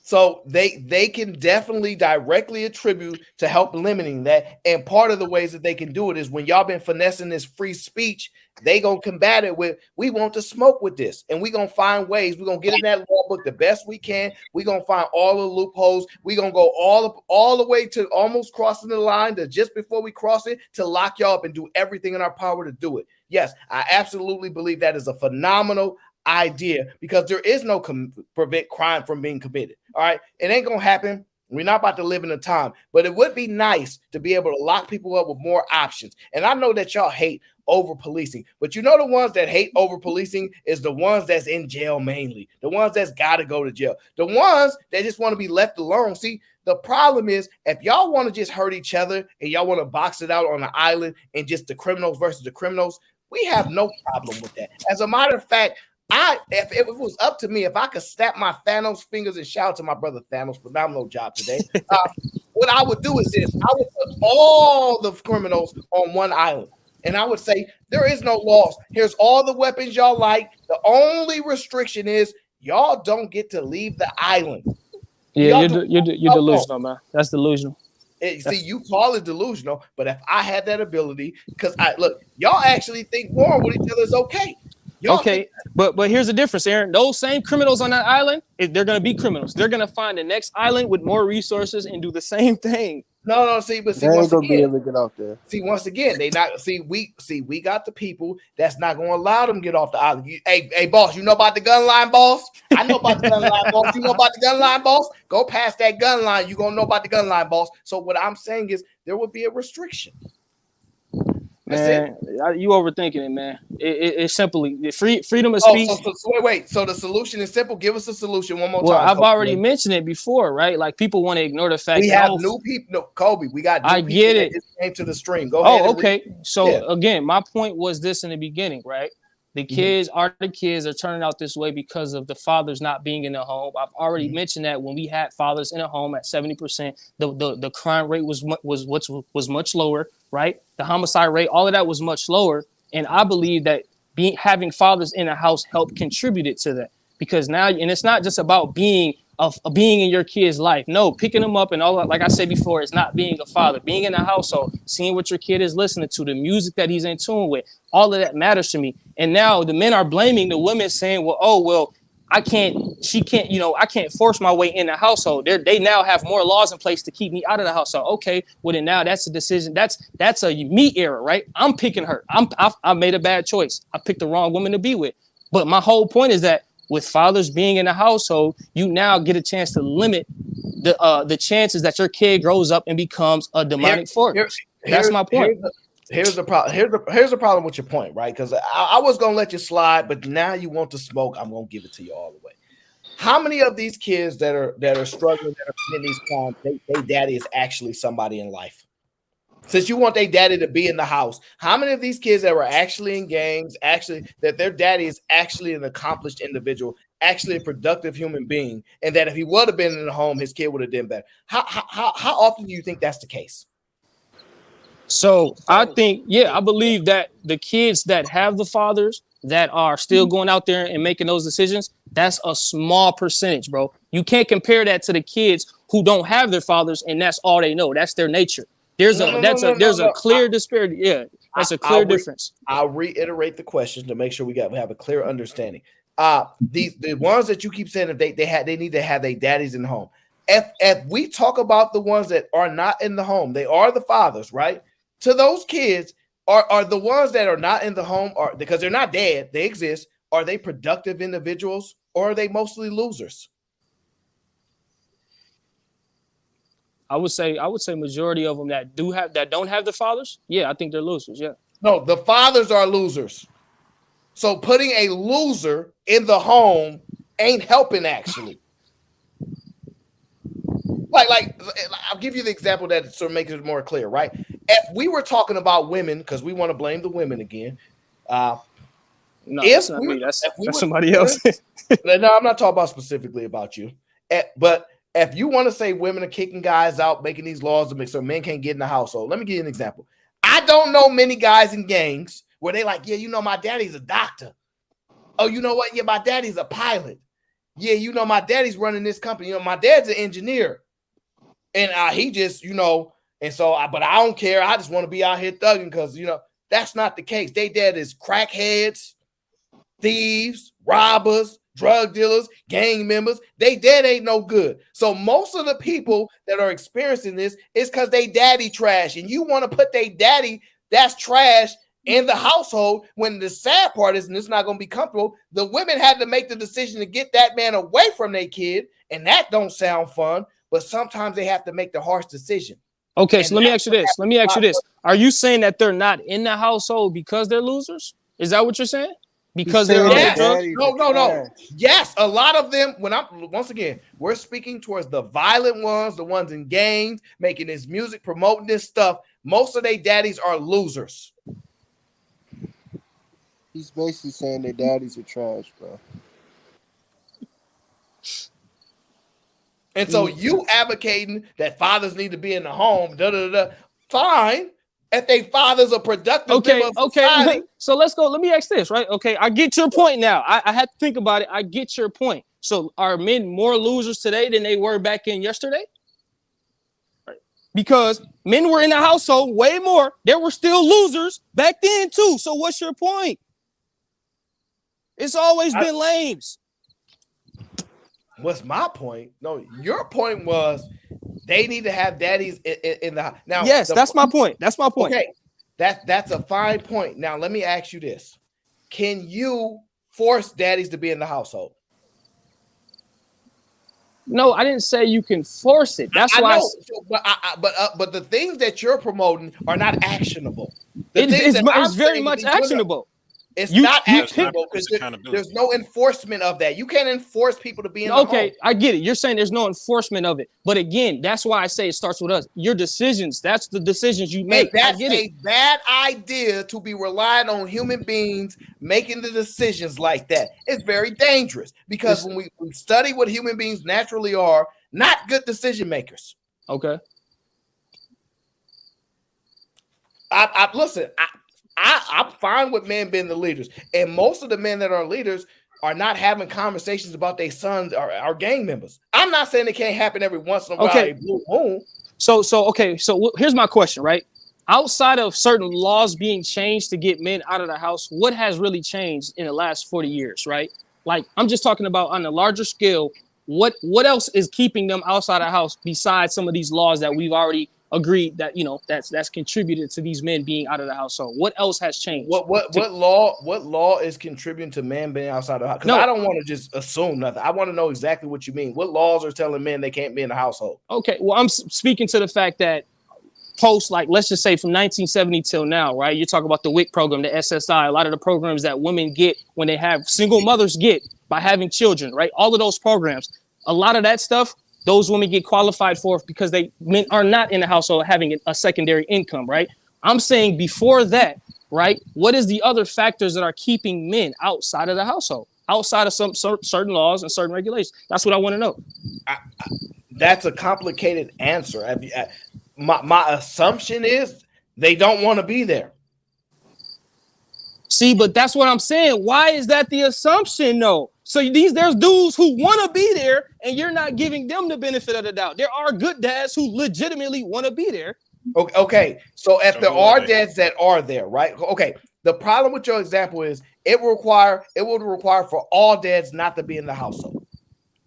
A: So they can definitely directly attribute to help limiting that. And part of the ways that they can do it is when y'all been finessing this free speech, they gonna combat it with, we want to smoke with this. And we gonna find ways. We're gonna get in that law book the best we can. We're gonna find all the loopholes. We're gonna go all the way to almost crossing the line to just before we cross it to lock y'all up and do everything in our power to do it. Yes, I absolutely believe that is a phenomenal idea because there is no prevent crime from being committed. All right, it ain't gonna happen. We're not about to live in a time, but it would be nice to be able to lock people up with more options. And I know that y'all hate over policing, but you know the ones that hate over policing is the ones that's in jail mainly, the ones that's got to go to jail, the ones that just want to be left alone. See, the problem is if y'all want to just hurt each other and y'all want to box it out on the island and just the criminals versus the criminals, we have no problem with that. As a matter of fact, if it was up to me, if I could snap my Thanos fingers and shout to my brother Thanos, phenomenal job today. What I would do is this: I would put all the criminals on one island, and I would say there is no laws. Here's all the weapons y'all like. The only restriction is y'all don't get to leave the island.
W: Yeah, you're delusional, man. That's delusional.
A: See, you call it delusional, but if I had that ability, because y'all actually think war with each other is okay.
W: Okay, but here's the difference, Aaron. Those same criminals on that island, they're going to be criminals. They're going to find the next island with more resources and do the same thing.
A: No, see,
Q: they ain't gonna be able to get off there.
A: See, once again, they not we got the people that's not going to allow them to get off the island. Hey, boss, you know about the gun line, boss? I know about the gun line, boss. You know about the gun line, boss? Go past that gun line. You gonna know about the gun line, boss. So what I'm saying is there would be a restriction.
W: Man, you overthinking it, man. It's simply freedom of speech.
A: Wait. So the solution is simple. Give us a solution one more time.
W: Well, I've already mentioned it before, right? Like people want to ignore the fact
A: we have new people. No, Kobe, we got.
W: I get it.
A: That just came to the stream. Go ahead.
W: Okay. So again, my point was this in the beginning, right? The kids are turning out this way because of the fathers not being in the home. I've already mentioned that when we had fathers in the home at 70%, the crime rate was much lower, right? The homicide rate, all of that was much lower. And I believe that having fathers in the house helped contributed to that because now, and it's not just about being in your kid's life. No, picking them up and all that. Like I said before, it's not being a father. Being in the household, seeing what your kid is listening to, the music that he's in tune with, all of that matters to me. And now the men are blaming the women, saying, "Well, I can't force my way in the household. They now have more laws in place to keep me out of the household." Okay, well then now that's a decision. That's a me error, right? I'm picking her. I made a bad choice. I picked the wrong woman to be with. But my whole point is that with fathers being in the household, you now get a chance to limit the chances that your kid grows up and becomes a demonic force. That's my point.
A: Here's the problem. Here's the problem with your point, right? Because I was gonna let you slide, but now you want to smoke. I'm gonna give it to you all the way. How many of these kids that are struggling, that are committing these crimes, their daddy is actually somebody in life? Since you want their daddy to be in the house, how many of these kids that were actually in gangs, actually that their daddy is actually an accomplished individual, actually a productive human being, and that if he would have been in the home, his kid would have done better? How often do you think that's the case?
W: So I think, I believe that the kids that have the fathers that are still going out there and making those decisions, that's a small percentage, bro. You can't compare that to the kids who don't have their fathers and that's all they know. That's their nature. There's a clear disparity. Yeah, that's a clear difference.
A: I'll reiterate the question to make sure we have a clear understanding. The ones that you keep saying that they need to have their daddies in the home. If we talk about the ones that are not in the home, they are the fathers, right? To those kids, Are the ones that are not in the home, are because they're not dead, they exist, are they productive individuals or are they mostly losers?
P: I would say majority of them that don't have the fathers. Yeah, I think they're losers. Yeah.
A: No, the fathers are losers. So putting a loser in the home ain't helping actually. Like I'll give you the example that sort of makes it more clear, right? If we were talking about women, because we want to blame the women again.
P: No, that's not me. That's somebody else.
A: No, I'm not talking about specifically about you. But if you want to say women are kicking guys out, making these laws to make so men can't get in the household, let me give you an example. I don't know many guys in gangs where they like, yeah, you know, my daddy's a doctor. Oh, you know what? Yeah, my daddy's a pilot. Yeah, you know, my daddy's running this company. You know, my dad's an engineer. And he just, you know, and so, but I don't care. I just want to be out here thugging because, you know, that's not the case. They dad is crackheads, thieves, robbers, drug dealers, gang members. They dad ain't no good. So most of the people that are experiencing this is because they daddy trash. And you want to put they daddy that's trash in the household when the sad part is, and it's not going to be comfortable, the women had to make the decision to get that man away from their kid. And that don't sound fun. But sometimes they have to make the harsh decision.
P: Okay, so let me ask you this. Are you saying that they're not in the household because they're losers? Is that what you're saying? Because they're on the drugs?
A: No. Yes, a lot of them, once again, we're speaking towards the violent ones, the ones in gangs, making this music, promoting this stuff. Most of their daddies are losers.
Q: He's basically saying their daddies are trash, bro.
A: And so you advocating that fathers need to be in the home, fine. If they fathers are productive.
P: Okay. So let's go. Let me ask this, right? Okay, I get your point now. I had to think about it. I get your point. So are men more losers today than they were back in yesterday? Right. Because men were in the household way more. There were still losers back then too. So what's your point? It's always been lames.
A: What's my point? No, your point was they need to have daddies in the house. Now,
P: yes, that's my point. That's my point.
A: Okay, that's a fine point. Now, let me ask you this: can you force daddies to be in the household?
P: No, I didn't say you can force it. That's why.
A: But the things that you're promoting are not actionable.
P: It's very much actionable.
A: It's not actionable because there's no enforcement of that. You can't enforce people to be in the home.
P: Okay, I get it. You're saying there's no enforcement of it. But again, that's why I say it starts with us. Your decisions, that's the decisions you make.
A: That's a bad idea to be relying on human beings making the decisions like that. It's very dangerous because when we study what human beings naturally are, not good decision makers.
P: Okay.
A: Listen, I'm fine with men being the leaders. And most of the men that are leaders are not having conversations about their sons or gang members. I'm not saying it can't happen every once in a while.
P: Okay. So here's my question, right? Outside of certain laws being changed to get men out of the house, what has really changed in the last 40 years, right? Like, I'm just talking about on a larger scale, what else is keeping them outside the house besides some of these laws that we've already agreed that, you know, that's contributed to these men being out of the household? What else has changed?
A: What law is contributing to men being outside the house? Because I don't want to just assume nothing. I want to know exactly what you mean. What laws are telling men they can't be in the household?
P: Okay, well, I'm speaking to the fact that post, like, let's just say from 1970 till now, right? You're talking about the WIC program, the SSI, a lot of the programs that women get when they have single mothers get by having children, right? All of those programs, a lot of that stuff, those women get qualified for because men are not in the household having a secondary income, right? I'm saying before that, right? What is the other factors that are keeping men outside of the household, outside of some certain laws and certain regulations? That's what I want to know.
A: That's a complicated answer. My assumption is they don't want to be there.
P: See, but that's what I'm saying. Why is that the assumption, though? So there's dudes who want to be there, and you're not giving them the benefit of the doubt. There are good dads who legitimately want to be there.
A: Okay. So if there are dads that are there, right? Okay. The problem with your example is it would require for all dads not to be in the household.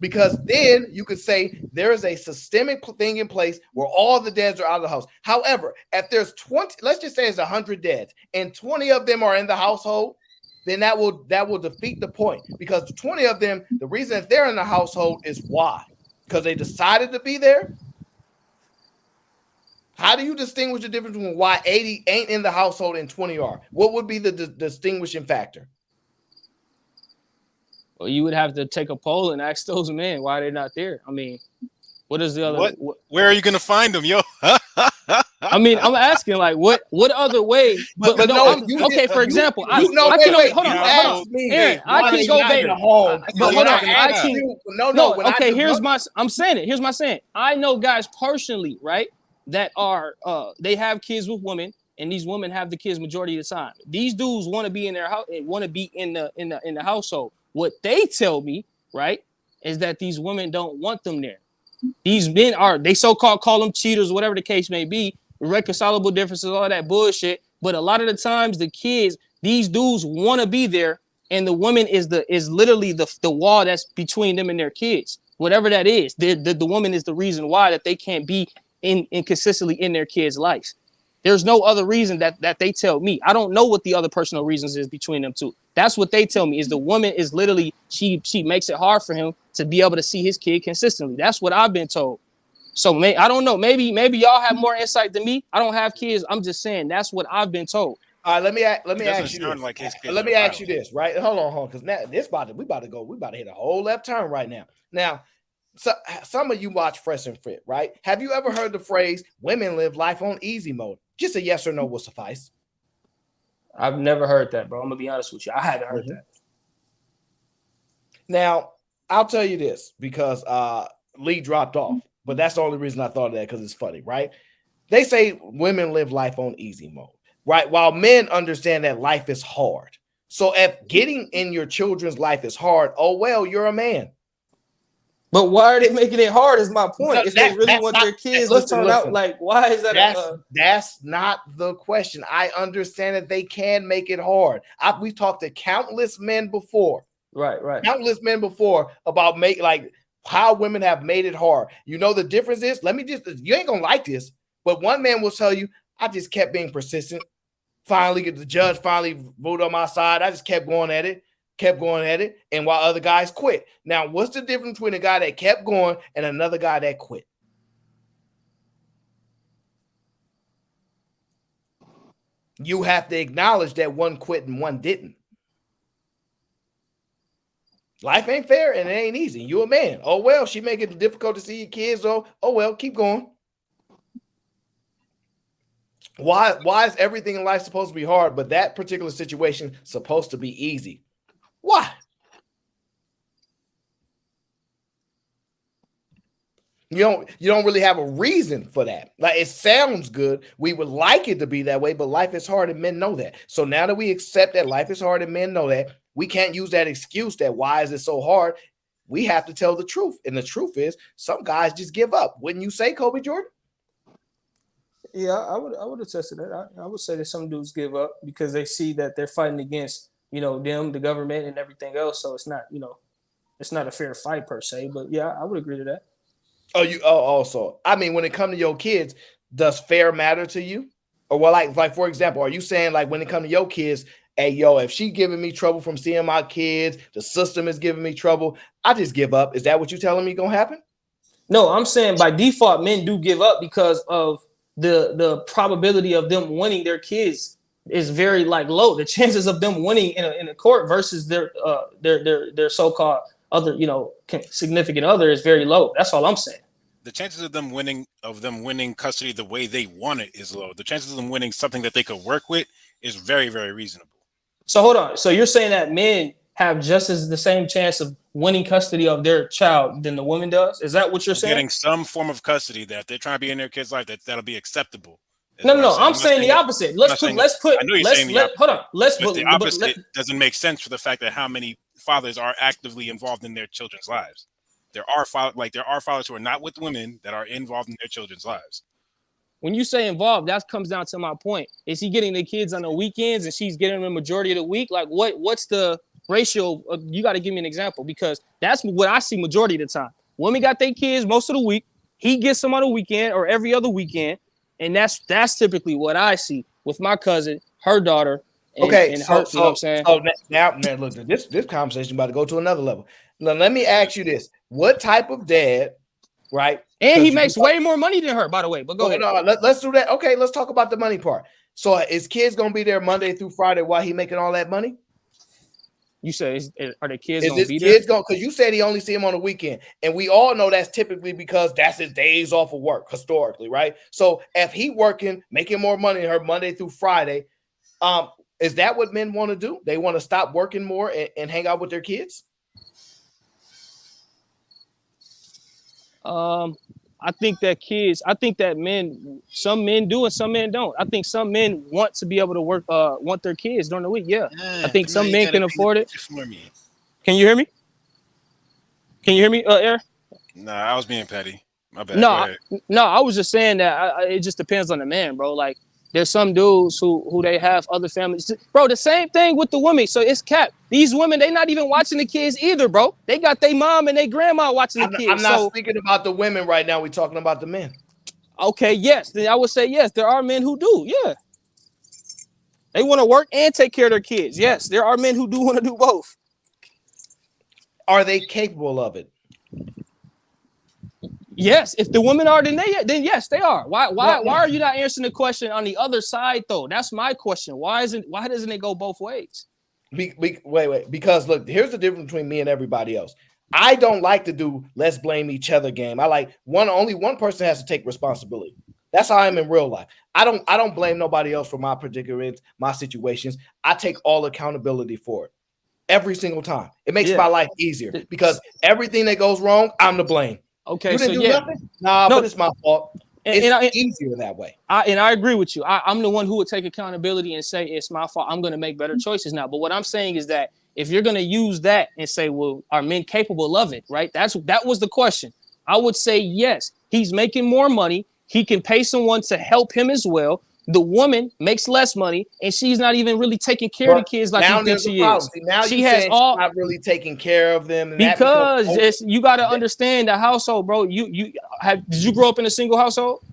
A: Because then you could say there is a systemic thing in place where all the dads are out of the house. However, if there's 20, let's just say it's 100 dads and 20 of them are in the household, then that will defeat the point. Because 20 of them, the reason that they're in the household is why? Because they decided to be there. How do you distinguish the difference between why 80 ain't in the household and 20 are? What would be the distinguishing factor?
P: Well, you would have to take a poll and ask those men why they're not there. I mean, what is the other?
H: Where are you gonna find them, yo?
P: I mean, I'm asking like, what other way? But no, okay. For example, I can go back. But hold on, I can. No. Okay, here's my saying. I know guys personally, right, that are they have kids with women, and these women have the kids majority of the time. These dudes want to be in their house, want to be in the household. What they tell me, right, is that these women don't want them there. These men they so-called call them cheaters, whatever the case may be, irreconcilable differences, all that bullshit. But a lot of the times the kids, these dudes want to be there, and the woman is literally the wall that's between them and their kids. Whatever that is, the woman is the reason why that they can't be in consistently in their kids' lives. There's no other reason that they tell me. I don't know what the other personal reasons is between them two. That's what they tell me, is the woman is literally, she makes it hard for him to be able to see his kid consistently. That's what I've been told. So I don't know. Maybe y'all have more insight than me. I don't have kids. I'm just saying that's what I've been told.
A: All right, let me ask you this. Let me ask you this, right? Hold on, because now we about to hit a whole left turn right now. Now, so some of you watch Fresh and Fit, right? Have you ever heard the phrase "women live life on easy mode"? Just a yes or no will suffice.
P: I've never heard that, bro. I'm gonna be honest with you. I haven't heard that.
A: Now, I'll tell you this because Lee dropped off, but that's the only reason I thought of that, because it's funny, right? They say women live life on easy mode, right? While men understand that life is hard. So if getting in your children's life is hard, oh well, you're a man.
P: But why are they making it hard is my point. If they really want their kids to turn out, like, why is that?
A: That's not the question. I understand that they can make it hard. We've talked to countless men before.
P: Right.
A: Countless men before about how women have made it hard. You know, the difference is, you ain't gonna like this, but one man will tell you, I just kept being persistent. Finally, the judge finally voted on my side. I just kept going at it. And while other guys quit. Now, what's the difference between a guy that kept going and another guy that quit? You have to acknowledge that one quit and one didn't. Life ain't fair and it ain't easy. You're a man. Oh, well, she make it difficult to see your kids. Oh, well, keep going. Why is everything in life supposed to be hard, but that particular situation supposed to be easy? Why? You don't really have a reason for that. Like, it sounds good. We would like it to be that way, but life is hard and men know that. So now that we accept that life is hard and men know that, we can't use that excuse that why is it so hard? We have to tell the truth. And the truth is some guys just give up. Wouldn't you say, Kobe Jordan?
P: Yeah, I would attest to that. I would say that some dudes give up because they see that they're fighting against, them, the government, and everything else. So it's not, it's not a fair fight per se. But yeah, I would agree to that.
A: Also, I mean, when it comes to your kids, does fair matter to you? Or well, like for example, are you saying like when it comes to your kids, hey, yo, if she giving me trouble from seeing my kids, the system is giving me trouble, I just give up. Is that what you're telling me gonna happen?
P: No, I'm saying by default, men do give up because of the probability of them winning their kids is very low. The chances of them winning in a court versus their so-called other significant other is very low. That's all I'm saying.
H: The chances of them winning custody the way they want it is low. The chances of them winning something that they could work with is very, very reasonable.
P: So hold on. So you're saying that men have just as the same chance of winning custody of their child than the woman does? Is that what you're saying?
H: Getting some form of custody that if they're trying to be in their kid's life, that'll be acceptable.
P: No. I'm saying the opposite. Let's put.
H: I know you're saying the opposite.
P: Hold on.
H: The opposite doesn't make sense for the fact that how many fathers are actively involved in their children's lives. There are fathers who are not with women that are involved in their children's lives.
P: When you say involved, that comes down to my point. Is he getting the kids on the weekends and she's getting them the majority of the week? Like what's the ratio, you got to give me an example, because that's what I see majority of the time. Women got their kids most of the week. He gets them on the weekend or every other weekend. And that's typically what I see with my cousin, her daughter, and,
A: Okay,
P: and
A: so
P: her, you know what I'm saying?
A: now look, this conversation about to go to another level. Now let me ask you this: what type of dad, right?
P: And he makes way more money than her, by the way. But go ahead.
A: No, let's do that. Okay, let's talk about the money part. So is kids gonna be there Monday through Friday while he making all that money?
P: You say, are the kids
A: Is
P: gonna
A: his
P: be
A: kids
P: there?
A: going? Because you said he only see him on the weekend, and we all know that's typically because that's his days off of work historically, right? So if he working, making more money than her Monday through Friday, is that what men want to do? They want to stop working more and hang out with their kids?
P: I think that some men do and some men don't. I think some men want to be able to work, want their kids during the week. Yeah. I think some men can afford it. Can you hear me? Can you hear me, Eric?
H: Nah, I was being petty. My bad. Go ahead.
P: No, I was just saying that it just depends on the man, bro. Like, there's some dudes who they have other families. Bro, the same thing with the women. So it's cap. These women, they not even watching the kids either, bro. They got their mom and their grandma watching the kids.
A: I'm not speaking about the women right now. We're talking about the men.
P: Okay, yes. Then I would say yes. There are men who do. Yeah. They want to work and take care of their kids. Yes, there are men who do want to do both.
A: Are they capable of it?
P: Yes, if the women are, then yes, they are. Why are you not answering the question on the other side though? That's my question. Why doesn't it go both ways?
A: Wait. Because look, here's the difference between me and everybody else. I don't like to do let's blame each other game. I like only one person has to take responsibility. That's how I am in real life. I don't blame nobody else for my predicaments, my situations. I take all accountability for it every single time. It makes my life easier because everything that goes wrong, I'm to blame.
P: Okay,
A: you didn't do nothing? Nah, but it's my fault. It's easier that way.
P: I agree with you. I'm the one who would take accountability and say it's my fault. I'm going to make better choices now. But what I'm saying is that if you're going to use that and say, well, are men capable of it, right? That was the question. I would say yes. He's making more money. He can pay someone to help him as well. The woman makes less money, and she's not even really taking care of the kids like you think she is.
A: See, now
P: she has
A: she's not really taking care of them, and
P: because you got to understand the household, bro. Did you grow up in a single household?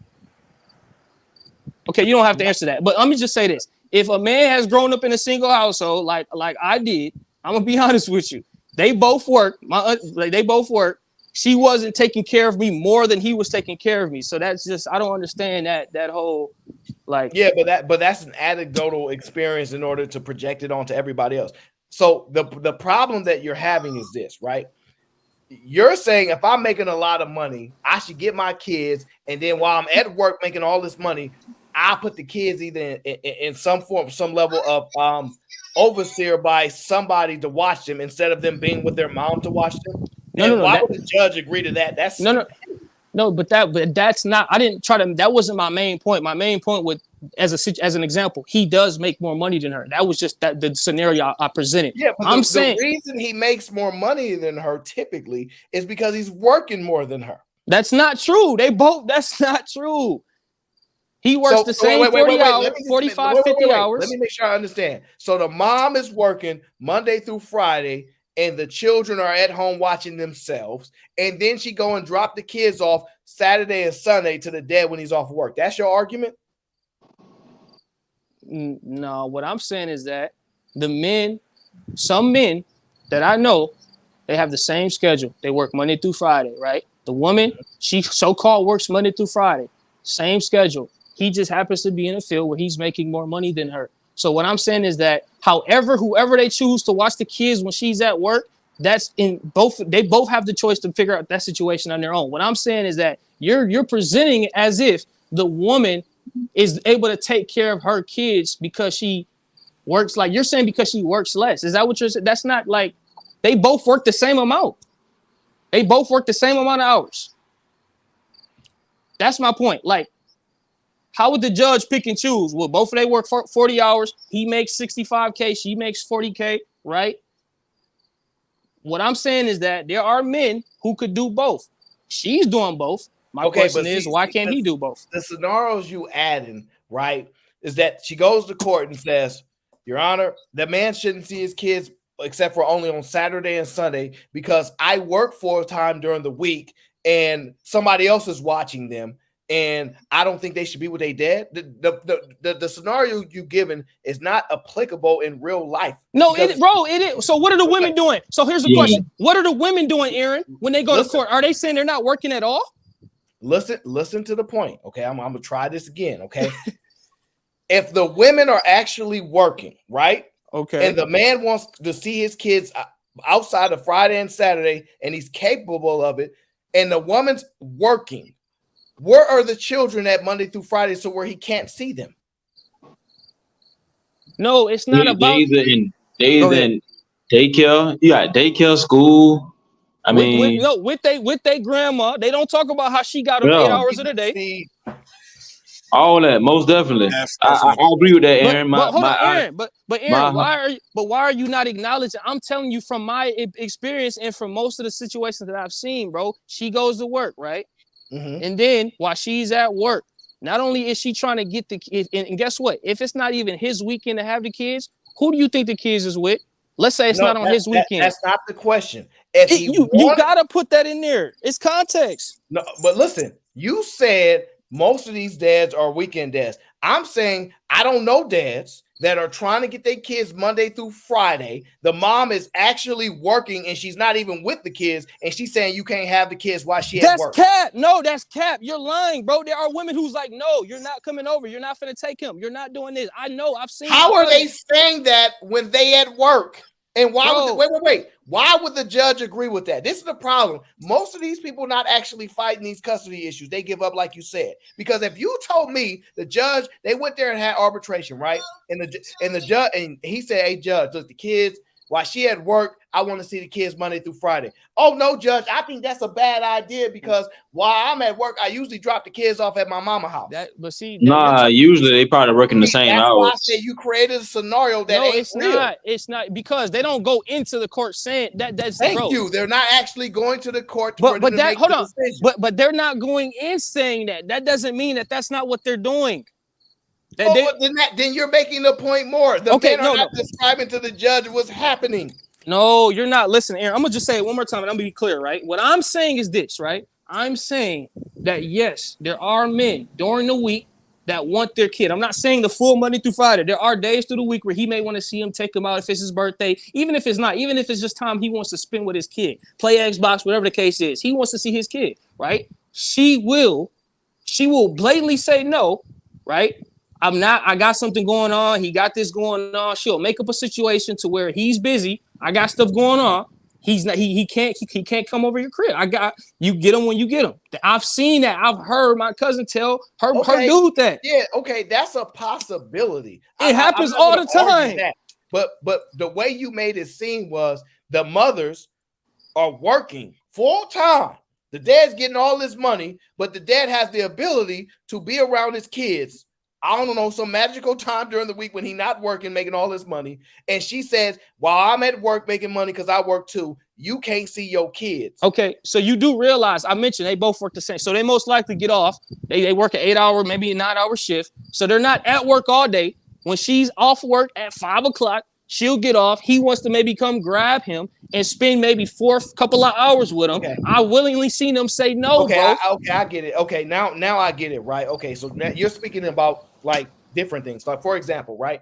P: Okay, you don't have to answer that. But let me just say this: if a man has grown up in a single household, like I did, I'm gonna be honest with you. They both work. They both work. She wasn't taking care of me more than he was taking care of me. So that's just I don't understand that whole.
A: But that's an anecdotal experience in order to project it onto everybody else. So the problem that you're having is this, right? You're saying if I'm making a lot of money, I should get my kids, and then while I'm at work making all this money, I put the kids either in some form, some level of overseer by somebody to watch them instead of them being with their mom to watch them. Why would the judge agree to that? That's
P: No, but that's not. I didn't try to. That wasn't my main point. My main point was as an example, he does make more money than her. That was just the scenario I presented.
A: Yeah, but the reason he makes more money than her typically is because he's working more than her.
P: That's not true. That's not true. He works the same 40 hours, 45, 50 hours.
A: Let me make sure I understand. So the mom is working Monday through Friday, and the children are at home watching themselves. And then she go and drop the kids off Saturday and Sunday to the dad when he's off work. That's your argument?
P: No, what I'm saying is that some men that I know, they have the same schedule. They work Monday through Friday, right? The woman, she so-called works Monday through Friday. Same schedule. He just happens to be in a field where he's making more money than her. So what I'm saying is that whoever they choose to watch the kids when she's at work, that's in both. They both have the choice to figure out that situation on their own. What I'm saying is that you're presenting it as if the woman is able to take care of her kids because she works, like you're saying, because she works less. Is that what you're saying? That's not like they both work the same amount. They both work the same amount of hours. That's my point. Like, how would the judge pick and choose? Well, both of they work 40 hours. He makes 65K. She makes 40K, right? What I'm saying is that there are men who could do both. She's doing both. My question is, why can't he do both?
A: The scenarios you adding, right, is that she goes to court and says, Your Honor, the man shouldn't see his kids except for only on Saturday and Sunday, because I work full time during the week and somebody else is watching them. And I don't think they should be with their dad. The scenario you given is not applicable in real life.
P: No, it is. So what are the women doing? So here's the question. What are the women doing, Aaron, when they go to court? Are they saying they're not working at all?
A: Listen to the point. Okay, I'm gonna try this again. Okay. If the women are actually working, right?
P: Okay.
A: And the man wants to see his kids outside of Friday and Saturday, and he's capable of it, and the woman's working, where are the children at Monday through Friday so where he can't see them?
P: No, it's not about.
U: They either in daycare. You got daycare, school. I mean,
P: with they grandma. They don't talk about how she got them 8 hours of the day.
U: All that, most definitely. I agree with that, Aaron.
P: But hold on, Aaron. But Aaron, why are you not acknowledging? I'm telling you from my experience and from most of the situations that I've seen, bro. She goes to work, right? Mm-hmm. And then while she's at work, not only is she trying to get the kids, and guess what? If it's not even his weekend to have the kids, who do you think the kids is with? Let's say it's not on his weekend.
A: That's not the question. If
P: you gotta put that in there. It's context.
A: No, but listen, you said most of these dads are weekend dads. I'm saying I don't know dads that are trying to get their kids Monday through Friday. The mom is actually working and she's not even with the kids, and she's saying you can't have the kids while she at work.
P: That's cap. No, that's cap. You're lying, bro. There are women who's like, no, you're not coming over. You're not finna take him. You're not doing this. I know. I've seen.
A: How are they saying that when they at work? And why wait. Why would the judge agree with that? This is the problem. Most of these people not actually fighting these custody issues. They give up, like you said. Because if you told me the judge, they went there and had arbitration, right? And the judge, and he said, hey, judge, look, the kids, while she at work, I want to see the kids Monday through Friday. Oh, no, judge, I think that's a bad idea because while I'm at work, I usually drop the kids off at my mama's house.
U: Usually they probably working the same
A: hours.
U: That's
A: why I said you created a scenario that ain't real.
P: Not. It's not because they don't go into the court saying that.
A: Thank you. They're not actually going to the court.
P: But they're not going in saying that. That doesn't mean that that's not what they're doing.
A: Then you're making the point more. The men are not describing to the judge what's happening.
P: No, you're not listening, Aaron. I'm gonna just say it one more time, and I'm gonna be clear, right? What I'm saying is this, right? I'm saying that yes, there are men during the week that want their kid. I'm not saying the full Monday through Friday. There are days through the week where he may want to see him, take him out if it's his birthday, even if it's not, even if it's just time he wants to spend with his kid, play Xbox, whatever the case is. He wants to see his kid, right? She will blatantly say no, right? I got something going on. He got this going on. She'll make up a situation to where he's busy. I got stuff going on. He can't come over your crib. You get him when you get him. I've seen that. I've heard my cousin tell her dude that.
A: Yeah, okay, that's a possibility.
P: It happens all the time.
A: But the way you made it seem was the mothers are working full time. The dad's getting all this money, but the dad has the ability to be around his kids. I don't know, some magical time during the week when he's not working, making all this money. And she says, while I'm at work making money because I work too, you can't see your kids.
P: Okay, so you do realize, I mentioned they both work the same. So they most likely get off. They work an 8-hour, maybe a 9-hour shift. So they're not at work all day. When she's off work at 5 o'clock, she'll get off. He wants to maybe come grab him and spend maybe couple of hours with him. Okay. I willingly seen them say no, bro.
A: I get it. Okay, now I get it, right? Okay, so now you're speaking about like different things. Like, for example, right?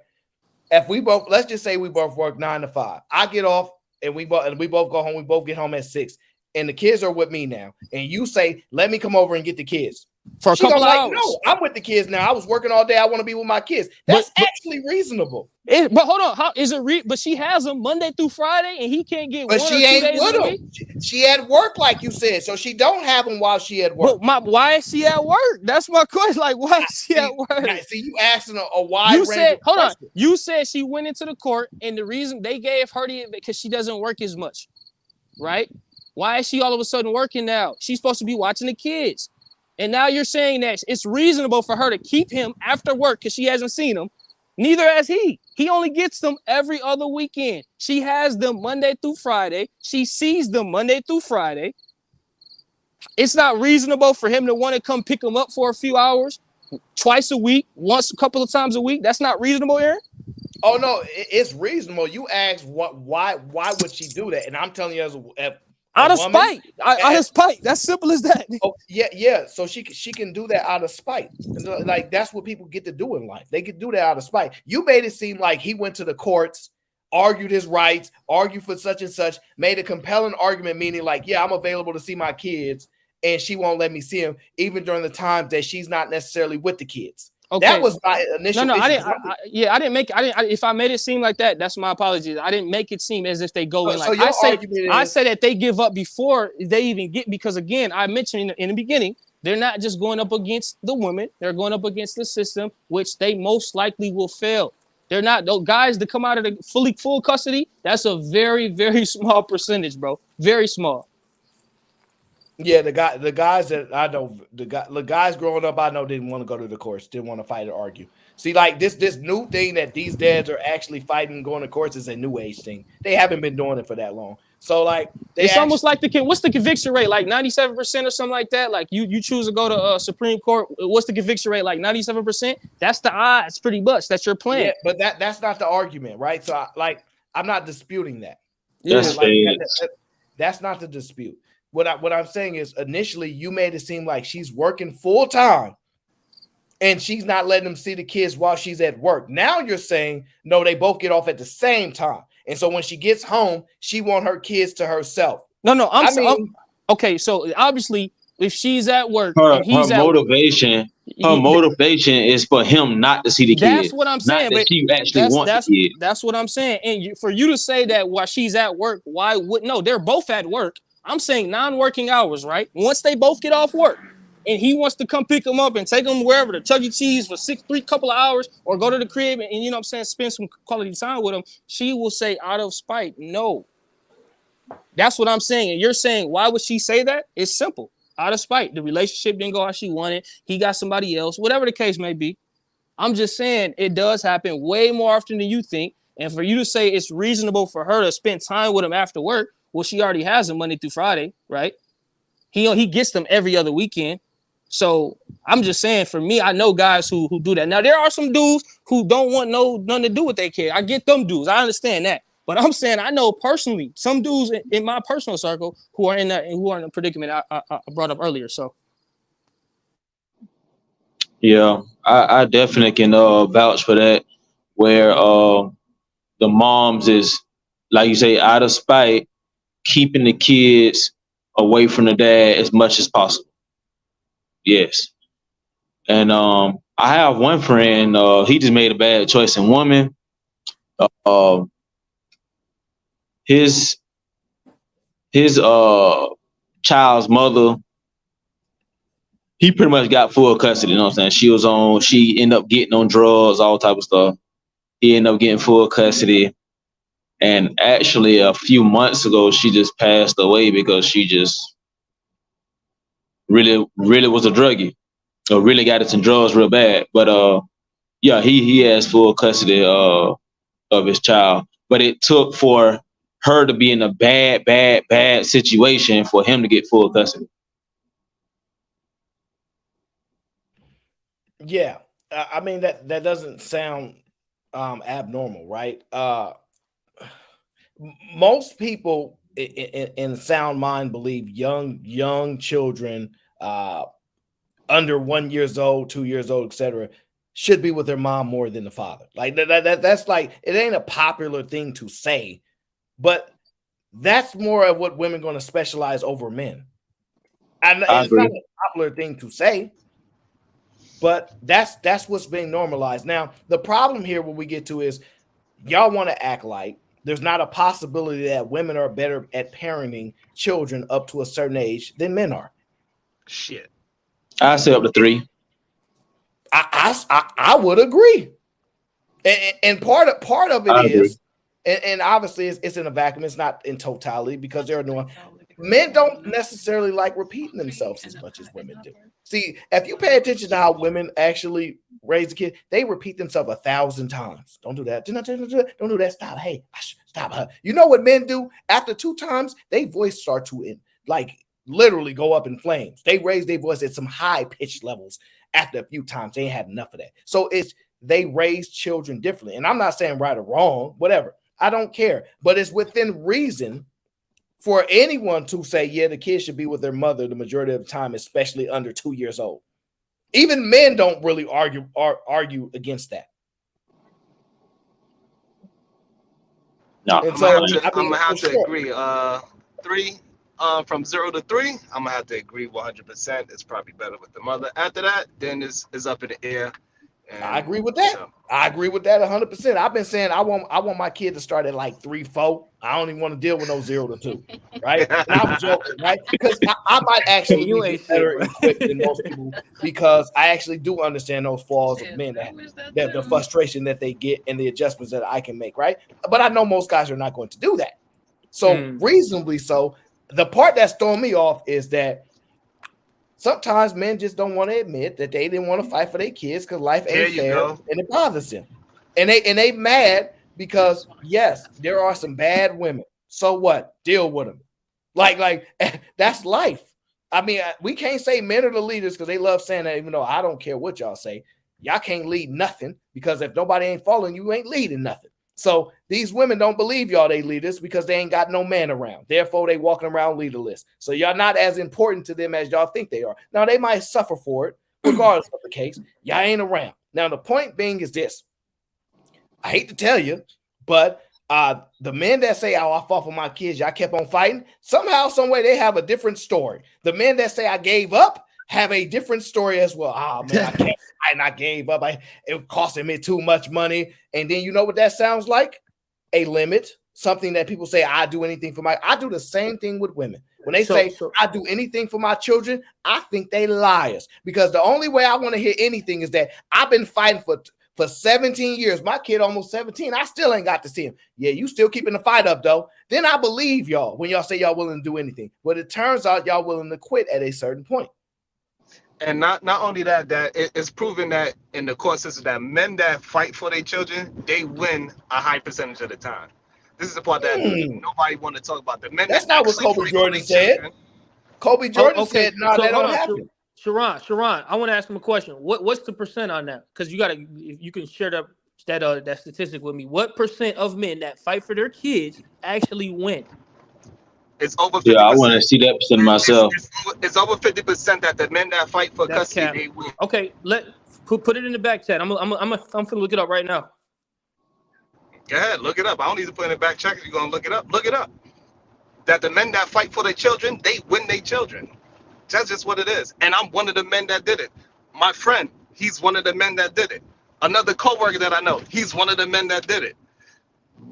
A: If let's just say we both work 9 to 5. I get off and we both go home. We both get home at 6. And the kids are with me now. And you say, let me come over and get the kids.
P: For a couple hours.
A: No, I'm with the kids now. I was working all day. I want to be with my kids. That's actually reasonable.
P: But hold on, how is it? But she has them Monday through Friday, and he can't get.
A: But she ain't with them. She at work, like you said, so she don't have them while she at work.
P: But why is she at work? That's my question. Like, why is she at work?
A: See, you asking a wide range.
P: Hold on. You said she went into the court, and the reason they gave her because she doesn't work as much, right? Why is she all of a sudden working now? She's supposed to be watching the kids. And now you're saying that it's reasonable for her to keep him after work because she hasn't seen him. Neither has he. He only gets them every other weekend. She has them Monday through Friday. She sees them Monday through Friday. It's not reasonable for him to want to come pick them up for a few hours, twice a week, a couple of times a week. That's not reasonable, Aaron?
A: Oh no, it's reasonable. You ask why would she do that? And I'm telling you, as a
P: Out of
A: woman,
P: spite. Out of spite. That's simple as that.
A: oh yeah. So she can do that out of spite. And like that's what people get to do in life. They can do that out of spite. You made it seem like he went to the courts, argued his rights, argued for such and such, made a compelling argument, meaning like, yeah, I'm available to see my kids, and she won't let me see them, even during the times that she's not necessarily with the kids.
P: Okay.
A: That was my initial.
P: No,
A: issue.
P: I didn't. I didn't make. If I made it seem like that, that's my apologies. I didn't make it seem as if they go in like. I say that they give up before they even get, because again, I mentioned in the beginning, they're not just going up against the women; they're going up against the system, which they most likely will fail. They're not those guys that come out of the full custody. That's a very, very small percentage, bro. Very small.
A: Yeah, the guys that I know, the guys growing up, I know didn't want to go to the courts, didn't want to fight or argue. See, like this new thing that these dads are actually fighting and going to courts is a new age thing. They haven't been doing it for that long. So like
P: it's almost like what's the conviction rate? Like 97% or something like that. Like you choose to go to Supreme Court. What's the conviction rate? Like 97%. That's the odds, pretty much. That's your plan.
A: Yeah, but that's not the argument, right? So I'm not disputing that.
U: That's
A: that's not the dispute. What I'm saying is, initially you made it seem like she's working full time and she's not letting them see the kids while she's at work. Now you're saying no, they both get off at the same time, and so when she gets home, she want her kids to herself.
P: No, okay. So obviously, if she's at work,
U: her motivation is for him not to see the kids.
P: That's what I'm saying.
U: Not that she actually wants the kids.
P: That's what I'm saying. And for you to say that while she's at work, why would no? They're both at work. I'm saying non-working hours, right? Once they both get off work and he wants to come pick them up and take them wherever, to Chuck E. Cheese for couple of hours, or go to the crib and you know what I'm saying, spend some quality time with him, she will say out of spite, no. That's what I'm saying. And you're saying, why would she say that? It's simple. Out of spite. The relationship didn't go how she wanted. He got somebody else, whatever the case may be. I'm just saying it does happen way more often than you think. And for you to say it's reasonable for her to spend time with him after work, well, she already has them Monday through Friday, right? He gets them every other weekend. So I'm just saying, for me, I know guys who do that. Now, there are some dudes who don't want nothing to do with their kid. I get them dudes. I understand that. But I'm saying I know personally some dudes in my personal circle who are in the predicament I brought up earlier. So
U: yeah, I definitely can vouch for that, where the moms is, like you say, out of spite, keeping the kids away from the dad as much as possible. Yes. And I have one friend, he just made a bad choice in woman. His child's mother, he pretty much got full custody, you know what I'm saying? She ended up getting on drugs, all type of stuff. He ended up getting full custody. And actually a few months ago, she just passed away because she just really was a druggie, or really got into drugs real bad. But yeah, he has full custody of his child. But it took for her to be in a bad situation for him to get full custody.
A: Yeah, I mean that doesn't sound abnormal, right? Most people in sound mind believe young children under 1 year old, 2 years old, etc., should be with their mom more than the father. Like that's like, it ain't a popular thing to say, but that's more of what women going to specialize over men. And it's not a popular thing to say, but that's what's being normalized. Now, the problem here, what we get to is y'all want to act like there's not a possibility that women are better at parenting children up to a certain age than men are.
U: Shit. I say up to 3.
A: I would agree. And part of it is, and obviously it's in a vacuum, it's not in totality, because there are no men don't necessarily like repeating themselves as much as women do. See, if you pay attention to how women actually raise a kid, they repeat themselves 1,000 times. Don't do that. Don't do that. Stop. Hey, stop. You know what men do? After 2 times, their voice start to literally go up in flames. They raise their voice at some high pitched levels after a few times. They ain't had enough of that. So they raise children differently. And I'm not saying right or wrong, whatever. I don't care. But it's within reason for anyone to say, yeah, the kid should be with their mother the majority of the time, especially under 2 years old. Even men don't really argue against that.
U: No,
A: And
C: I'm
A: so
C: gonna have to agree. 3, from 0 to 3, I'm gonna have to agree 100%. It's probably better with the mother. After that, then it's up in the air. And,
A: I agree with that. I agree with that 100%. I've been saying I want my kid to start at like 3, 4. I don't even want to deal with no 0 to 2, right? And I'm joking, right? Because I might actually be better equipped than most people because I actually do understand those flaws of men, that the frustration that they get and the adjustments that I can make, right? But I know most guys are not going to do that. So reasonably so, the part that's throwing me off is that sometimes men just don't want to admit that they didn't want to fight for their kids because life ain't fair and it bothers them. And they mad because yes, there are some bad women. So what? Deal with them. Like that's life. I mean, we can't say men are the leaders because they love saying that, even though I don't care what y'all say. Y'all can't lead nothing because if nobody ain't following you, ain't leading nothing. So these women don't believe y'all they leaders because they ain't got no man around. Therefore, they walking around leaderless. So y'all not as important to them as y'all think they are. Now, they might suffer for it, regardless of the case. Y'all ain't around. Now, the point being is this. I hate to tell you, but the men that say, oh, I fought for my kids, y'all kept on fighting, somehow, some way, they have a different story. The men that say I gave up have a different story as well. Oh, man, I can't. I gave up. It costing me too much money. And then you know what that sounds like? A limit, something that people say, I do anything for I do the same thing with women. When they say I do anything for my children, I think they liars. Because the only way I want to hear anything is that I've been fighting for 17 years. My kid almost 17. I still ain't got to see him. Yeah, you still keeping the fight up, though. Then I believe y'all when y'all say y'all willing to do anything. But it turns out y'all willing to quit at a certain point.
C: And not only that, it's proven that in the court system that men that fight for their children, they win a high percentage of the time. This is the part that nobody want to talk about. The men
A: That's
C: that
A: not what Kobe Jordan said. Kobe Jordan said, no, that don't happen.
W: Sharon, I want to ask him a question. What's the percent on that? Because you can share that statistic with me. What percent of men that fight for their kids actually win?
C: It's over 50%.
U: Yeah, I want to see that percent myself.
C: It's over 50% that the men that fight for
W: That's
C: custody,
W: cap.
C: they win.
W: Okay, put it in the back chat. I'm finna look it up right now.
C: Go ahead, look it up. I don't need to put in the back check if you're gonna look it up. Look it up. That the men that fight for their children, they win their children. That's just what it is. And I'm one of the men that did it. My friend, he's one of the men that did it. Another coworker that I know, he's one of the men that did it.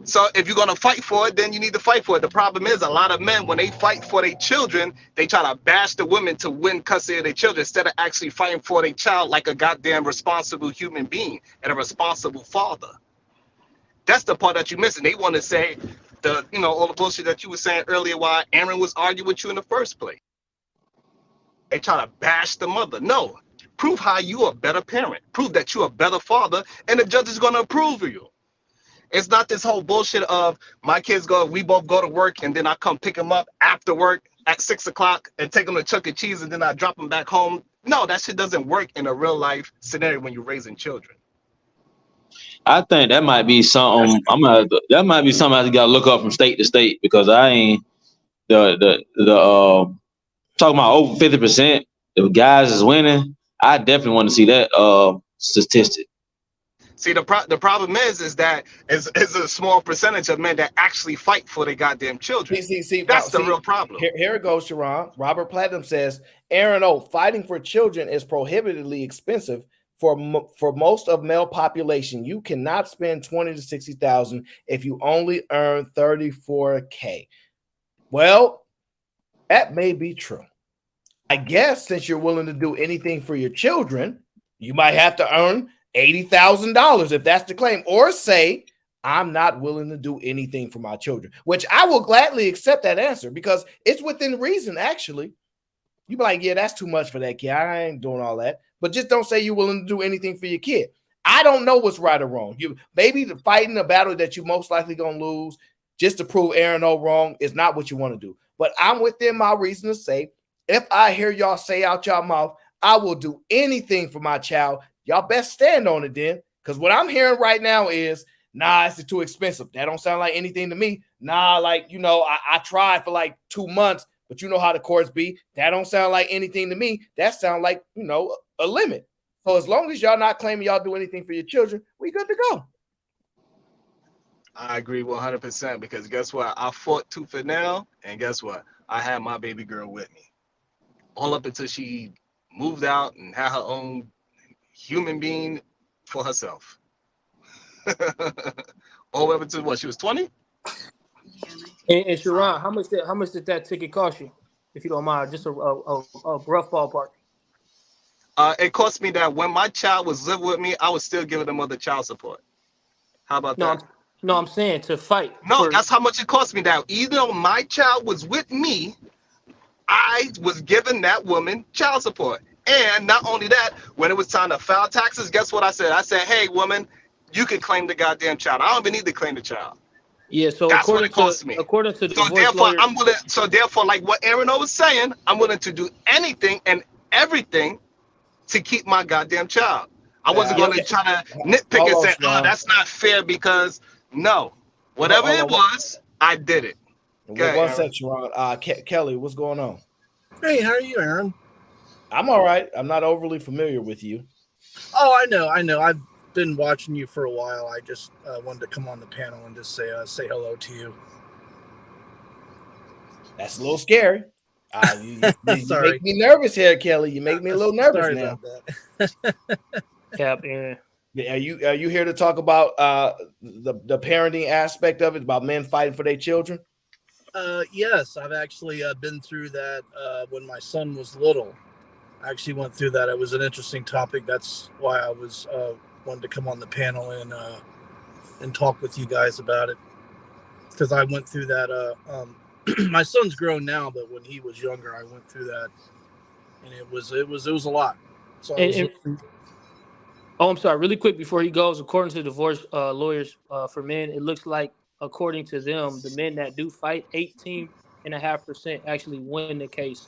C: So if you're gonna fight for it, then you need to fight for it. The problem is a lot of men, when they fight for their children, they try to bash the women to win custody of their children instead of actually fighting for their child like a goddamn responsible human being and a responsible father. That's the part that you're missing. They want to say all the bullshit that you were saying earlier why Aaron was arguing with you in the first place. They try to bash the mother. No, prove how you're a better parent. Prove that you're a better father, and the judge is going to approve of you. It's not this whole bullshit of my kids we both go to work, and then I come pick them up after work at 6 o'clock and take them to Chuck E. Cheese, and then I drop them back home. No, that shit doesn't work in a real life scenario when you're raising children.
U: I think that might be something. That might be something I got to look up from state to state because I ain't talking about over 50%. If guys is winning, I definitely want to see that statistic.
C: See, the problem is that it's a small percentage of men that actually fight for their goddamn children. That's the real problem.
A: Here it goes, Sharon. Robert Platinum says, Aaron O, fighting for children is prohibitively expensive for most of male population. You cannot spend $20,000 to $60,000 if you only earn $34K. Well, that may be true. I guess since you're willing to do anything for your children, you might have to earn $80,000 if that's the claim, or say, I'm not willing to do anything for my children, which I will gladly accept that answer because it's within reason, actually. You be like, yeah, that's too much for that kid. I ain't doing all that. But just don't say you're willing to do anything for your kid. I don't know what's right or wrong. Maybe the fighting a battle that you most likely going to lose just to prove Aaron O wrong is not what you want to do. But I'm within my reason to say, if I hear y'all say out y'all mouth, I will do anything for my child. Y'all best stand on it then, Because what I'm hearing right now is, nah, it's too expensive. That don't sound like anything to me. Nah, like, you know, I tried for like 2 months, but you know how the courts be. That don't sound like anything to me. That sound like, you know, a limit. So as long as y'all not claiming y'all do anything for your children, we good to go.
C: I agree 100% because guess what? I fought tooth and nail, and guess what? I had my baby girl with me all up until she moved out and had her own human being for herself. All up until what? She was 20.
W: And Sharon, how much did that ticket cost you, if you don't mind? Just a rough ballpark.
C: It cost me that when my child was living with me, I was still giving the mother child support. How about that?
W: I'm saying to fight.
C: No, that's how much it cost me. That even though my child was with me, I was giving that woman child support. And not only that, when it was time to file taxes, guess what I said? I said, hey, woman, you can claim the goddamn child. I don't even need to claim the child.
W: Yeah, so
C: that's what it cost me.
W: According to the
C: so therefore, I'm willing. So therefore, like what Aaron was saying, I'm willing to do anything and everything to keep my goddamn child. I wasn't going to try to nitpick and say, oh, that's not fair because no, whatever it was, I did it.
A: Okay, one second, Sharon. Kelly, what's going on?
D: Hey, how are you, Aaron?
A: I'm all right. I'm not overly familiar with you.
D: Oh, I know. I've been watching you for a while. I just wanted to come on the panel and just say hello to you.
A: That's a little scary. You
D: Sorry.
A: make me nervous here, Kelly. You make me a little nervous
D: Sorry
A: now.
D: about that.
W: Yeah.
A: Are you here to talk about the parenting aspect of it, about men fighting for their children?
D: Yes, I've actually been through that when my son was little. I actually went through that. It was an interesting topic. That's why I was wanted to come on the panel and talk with you guys about it, because I went through that. My son's grown now, but when he was younger, I went through that, and it was a lot. So
W: I'm sorry. Really quick before he goes, according to divorce lawyers for men, it looks like, according to them, the men that do fight, 18.5% actually win the case.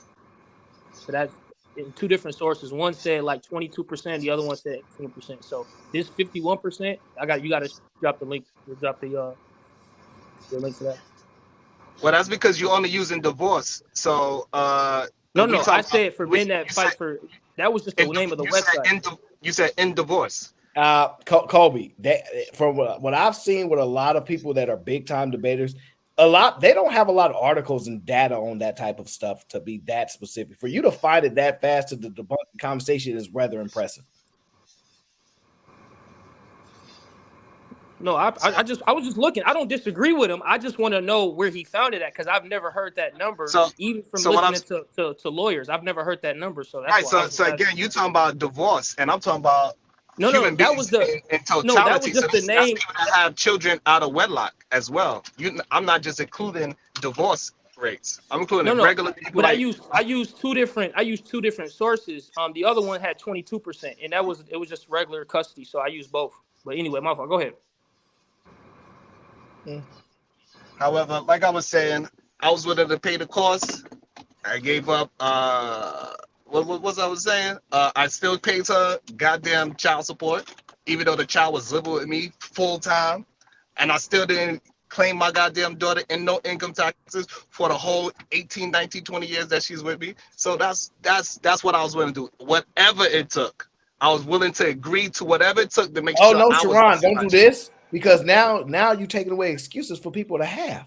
W: So that's in two different sources. One said like 22%, the other one said 18%. So this 51%, you got to drop the link. Drop the link for that.
C: Well, that's because you're only using divorce. So
W: no, I said for men that fight for. That was just the name of the website.
C: You said in divorce.
A: Kobe, from what I've seen with a lot of people that are big time debaters, they don't have a lot of articles and data on that type of stuff to be that specific. For you to find it that fast to debunk the conversation is rather impressive.
W: No, I was just looking. I don't disagree with him. I just want to know where he found it at, because I've never heard that number. Even from listening to lawyers, I've never heard that number. So that's
C: right. So again, you're talking about divorce, and I'm talking about
W: that was the
C: in totality.
W: No, that was just the name.
C: That's people that have children out of wedlock as well. I'm not just including divorce rates. I'm including regular people.
W: But I used two different sources. The other one had 22%, and it was just regular custody. So I used both. But anyway, my fault. Go ahead.
C: However, like I was saying, I was willing to pay the cost. I gave up. What was I was saying? I still paid her goddamn child support, even though the child was living with me full time, and I still didn't claim my goddamn daughter in no income taxes for the whole 18, 19, 20 years that she's with me. So that's what I was willing to do. Whatever it took, I was willing to agree to whatever it took to make sure.
A: Oh no, Sharon, don't do this, because now you're taking away excuses for people to have.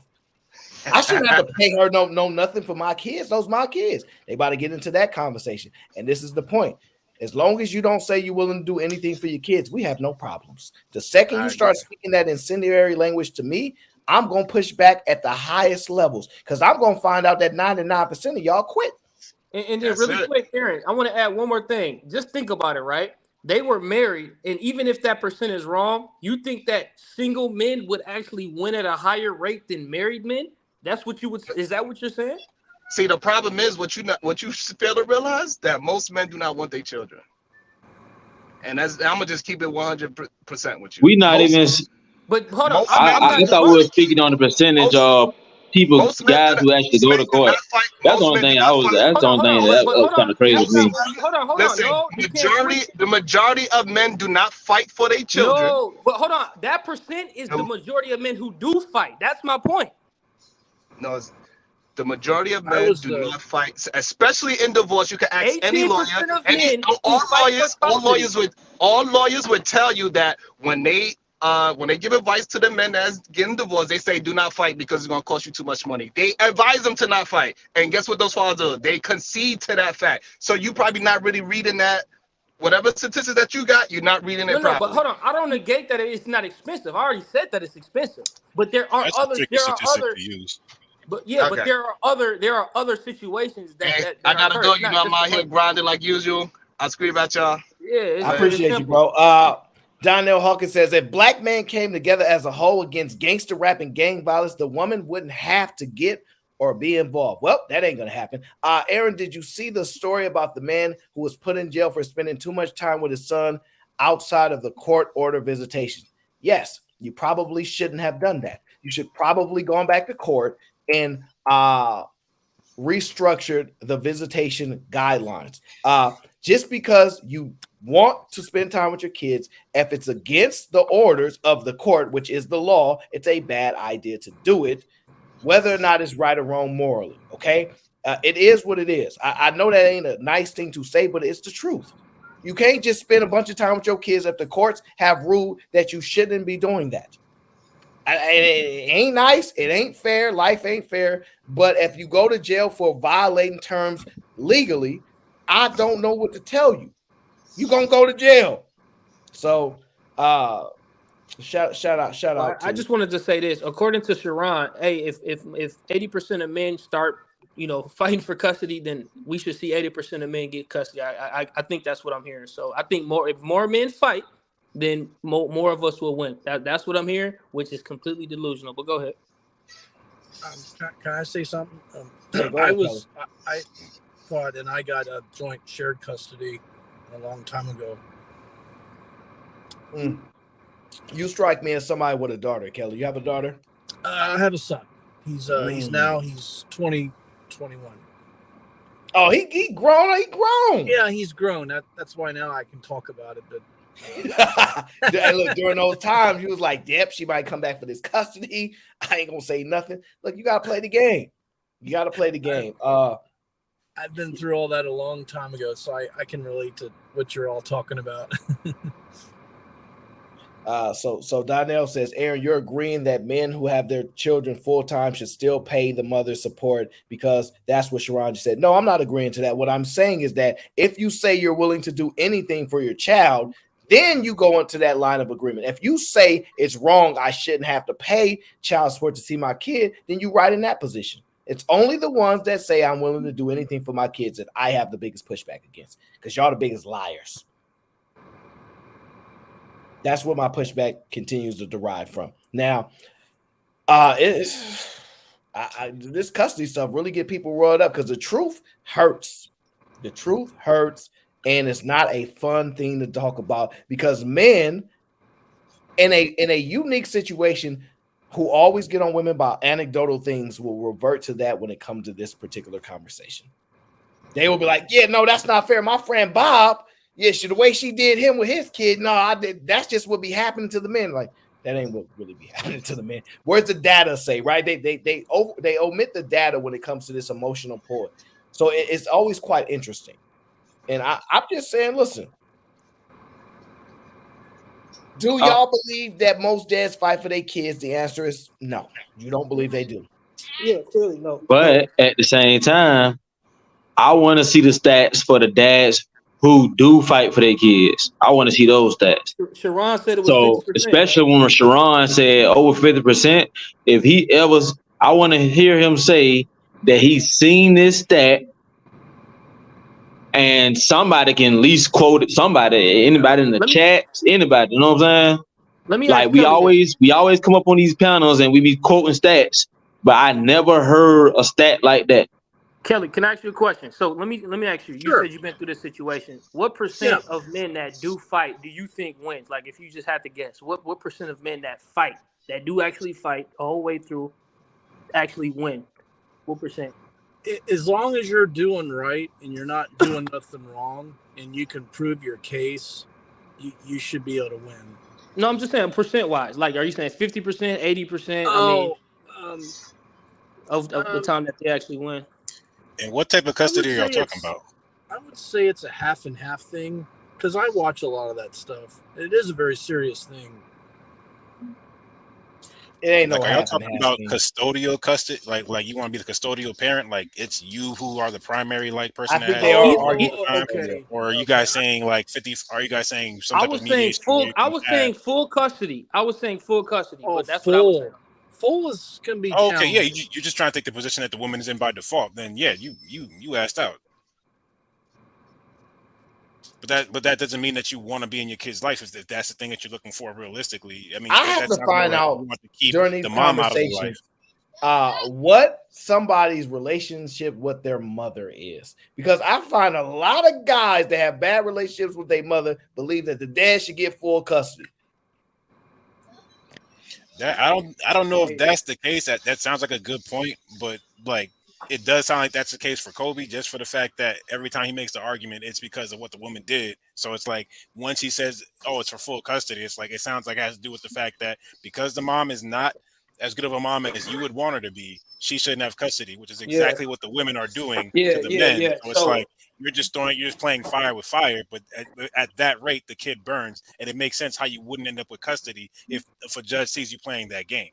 A: I shouldn't have to pay her no nothing for my kids. Those my kids. They about to get into that conversation. And this is the point. As long as you don't say you're willing to do anything for your kids, we have no problems. The second you start speaking that incendiary language to me, I'm going to push back at the highest levels, because I'm going to find out that 99% of y'all quit.
W: And then really quick, Aaron, I want to add one more thing. Just think about it, right? They were married, and even if that percent is wrong, you think that single men would actually win at a higher rate than married men? That's what you would. Is that what you're saying?
C: See, the problem is what you fail to realize, that most men do not want their children, and I'm gonna just keep it 100% with you.
U: We not even.
W: But hold on,
U: I thought we were speaking on the percentage of people,
C: Most men
U: guys
C: do not,
U: who actually
C: most
U: go
C: men
U: to
C: do
U: court.
C: not fight.
U: That's the
C: Most
U: only
C: men do
U: thing
C: not fight.
U: that's the only thing that was kind of crazy to me.
C: Listen,
W: No, you can't switch.
C: the majority of men do not fight for their children.
W: No, but hold on. That percent is the majority of men who do fight. That's my point.
C: No, the majority of
D: I
C: men
D: was
C: do
D: the
C: not fight, especially in divorce. You can ask any
W: 18%
C: lawyer,
W: of men who
C: all
W: fight for custody.
C: all lawyers would tell you that when they give advice to the men that's getting divorced, they say do not fight because it's gonna cost you too much money. They advise them to not fight, and guess what those fathers do? They concede to that fact. So you probably not really reading that. Whatever statistics that you got, you're not reading it
W: No,
C: properly.
W: but hold on. I don't negate that it's not expensive. I already said that it's expensive. But there are
H: That's a
W: other.
H: tricky
W: There are
H: statistic
W: other.
H: to use.
W: But yeah, but
C: Okay.
W: there are other situations that
C: Hey,
W: that,
C: I
W: that
C: gotta
W: occur.
C: go.
W: It's
C: You
W: not
C: know I'm
W: just the
C: out here
W: money.
C: grinding like usual. I scream at y'all.
W: Yeah,
A: I
W: it's
A: appreciate you,
W: simple.
A: bro. Donnell Hawkins says if black men came together as a whole against gangster rap and gang violence, the woman wouldn't have to get or be involved. Well, that ain't gonna happen. Aaron, did you see the story about the man who was put in jail for spending too much time with his son outside of the court order visitation? Yes, you probably shouldn't have done that. You should probably gone back to court and restructured the visitation guidelines. Just because you want to spend time with your kids, if it's against the orders of the court, which is the law, it's a bad idea to do it, whether or not it's right or wrong morally. Okay, it is what it is. I know that ain't a nice thing to say, but it's the truth. You can't just spend a bunch of time with your kids if the courts have ruled that you shouldn't be doing that. It ain't nice. It ain't fair. Life ain't fair. But if you go to jail for violating terms legally, I don't know what to tell you. You're gonna go to jail. So shout out
W: I
A: to
W: just wanted to say this. According to Sharon, hey, if 80% of men start, fighting for custody, then we should see 80% of men get custody. I think that's what I'm hearing. So I think if more men fight, then more of us will win. That's what I'm hearing, which is completely delusional. But go ahead.
D: Can I say something?
A: Yeah, go ahead,
D: I fought and I got a joint shared custody a long time ago.
A: You strike me as somebody with a daughter, Kelly. You have a daughter?
D: I have a son. He's 20, 21.
A: Oh, he grown. He grown.
D: Yeah, he's grown. That's why now I can talk about it. But
A: look, during those times, he was like, "Yep, she might come back for this custody. I ain't gonna say nothing." Look, you gotta play the game. You gotta play the game.
D: I've been through all that a long time ago, so I can relate to what you're all talking about.
A: So Donnell says, Aaron, you're agreeing that men who have their children full time should still pay the mother's support because that's what Sharon just said. No, I'm not agreeing to that. What I'm saying is that if you say you're willing to do anything for your child, then you go into that line of agreement. If you say it's wrong, I shouldn't have to pay child support to see my kid, then you're right in that position. It's only the ones that say I'm willing to do anything for my kids that I have the biggest pushback against because y'all the biggest liars. That's where my pushback continues to derive from. Now, this custody stuff really get people rolled up because the truth hurts. The truth hurts, and it's not a fun thing to talk about because men in a unique situation who always get on women about anecdotal things will revert to that when it comes to this particular conversation. They will be like, yeah, no, that's not fair. My friend Bob, yeah, the way she did him with his kid, no, that's just what be happening to the men. Like, that ain't what really be happening to the men. Where's the data say, right? They omit the data when it comes to this emotional pull. So it's always quite interesting. And I'm just saying, listen, do y'all believe that most dads fight for their kids? The answer is no. You don't believe they do.
W: Yeah, clearly no.
U: But at the same time, I want to see the stats for the dads who do fight for their kids. I want to see those stats.
W: Sharon said it was
U: So
W: 50%.
U: especially when Sharon said over 50%, if he ever, I want to hear him say that he's seen this stat, and somebody can at least quote it. Somebody, anybody in the chat, anybody. You know what I'm saying?
W: Let me
U: like
W: ask
U: we
W: Kelly
U: always come up on these panels and we be quoting stats, but I never heard a stat like that.
W: Kelly, can I ask you a question? So let me ask you. You said you've been through this situation. What percent of men that do fight do you think wins? Like, if you just had to guess, what percent of men that fight, that do actually fight the whole way through, actually win? What percent?
D: As long as you're doing right and you're not doing nothing wrong and you can prove your case, you should be able to win.
W: No, I'm just saying percent wise. Like, are you saying 50%, 80%? I mean,
D: Oh,
W: of the time that they actually win.
H: And what type of custody are y'all talking about?
D: I would say it's a half and half thing because I watch a lot of that stuff. It is a very serious thing.
A: It ain't
H: Like,
A: no
H: are y'all
A: half and
H: talking
A: half
H: about
A: thing.
H: custodial custody? Like you want to be the custodial parent? Like it's you who are the primary like person
A: I
H: that
A: think
H: has
A: they
H: the
A: are
H: legal
A: arguing.
H: time?
D: Okay.
H: Or are you guys saying like 50? Are you guys saying some
W: I
H: type of
W: was saying
H: mediation where
W: full.
H: you
W: I
H: can
W: was
H: have?
W: saying full custody.
D: Oh,
W: But that's what I was saying.
D: full is gonna be
H: Oh, okay, yeah,
D: challenging.
H: you're just trying to take the position that the woman is in by default. Then yeah, you asked out. But that doesn't mean that you want to be in your kid's life if that's the thing that you're looking for realistically. I mean,
A: I have
H: that
A: to
H: sounds more
A: find
H: like you
A: out
H: want to keep
A: during these
H: the mom out of the life.
A: conversations what somebody's relationship with their mother is, because I find a lot of guys that have bad relationships with their mother believe that the dad should get full custody.
H: That I don't know if that's the case. That sounds like a good point, but like it does sound like that's the case for Kobe, just for the fact that every time he makes the argument, it's because of what the woman did. So it's like once he says, "Oh, it's for full custody," it's like it sounds like it has to do with the fact that because the mom is not as good of a mom as you would want her to be, she shouldn't have custody, which is exactly what the women are doing to the men.
W: Yeah.
H: So it's like you're just playing fire with fire, but at that rate, the kid burns, and it makes sense how you wouldn't end up with custody if a judge sees you playing that game.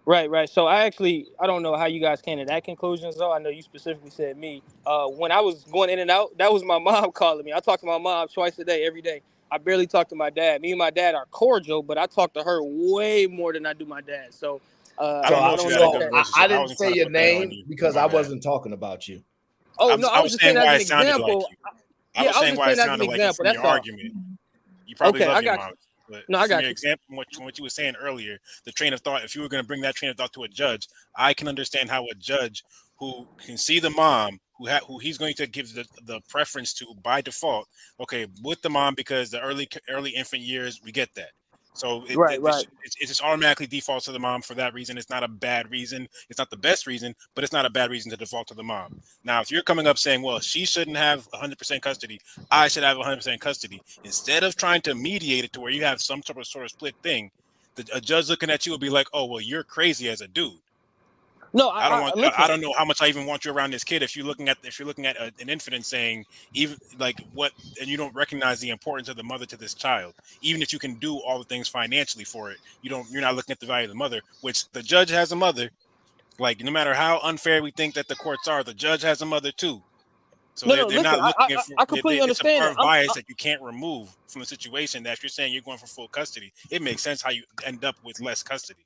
W: Right. So I don't know how you guys came to that conclusion. So I know you specifically said me. When I was going in and out, that was my mom calling me. I talk to my mom twice a day, every day. I barely talk to my dad. Me and my dad are cordial, but I talk to her way more than I do my dad. So
H: I don't know if you had a good relationship.
A: I didn't say your name because I wasn't talking about you.
W: Oh no, I was just saying as an example.
H: I was saying why it sounded like you from your argument. You probably love your mom. But
W: no, I got
H: your
W: you.
H: example, what you were saying earlier, the train of thought, if you were going to bring that train of thought to a judge, I can understand how a judge who can see the mom, who he's going to give the preference to by default, okay, with the mom, because the early infant years, we get that. So it just automatically defaults to the mom for that reason. It's not a bad reason. It's not the best reason, but it's not a bad reason to default to the mom. Now, if you're coming up saying, well, she shouldn't have 100% custody, I should have 100% custody, instead of trying to mediate it to where you have some sort of split thing, a judge looking at you will be like, oh, well, you're crazy as a dude.
W: No,
H: I don't know how much I even want you around this kid if you're looking at an infant and saying even like what, and you don't recognize the importance of the mother to this child, even if you can do all the things financially for it, you're not looking at the value of the mother, which the judge has a mother. Like no matter how unfair we think that the courts are, the judge has a mother too. So they're not looking at
W: I completely understand.
H: It's a part of bias that you can't remove from the situation. That if you're saying you're going for full custody, it makes sense how you end up with less custody.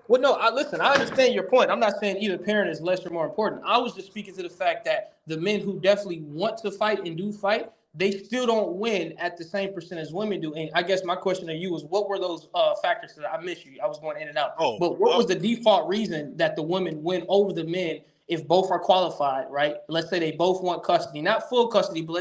W: Well, no, listen, I understand your point. I'm not saying either parent is less or more important. I was just speaking to the fact that the men who definitely want to fight and do fight, they still don't win at the same percent as women do. And I guess my question to you is, what were those factors? That I missed you. I was going in and out. But what was the default reason that the women win over the men if both are qualified, right? Let's say they both want custody, not full custody, but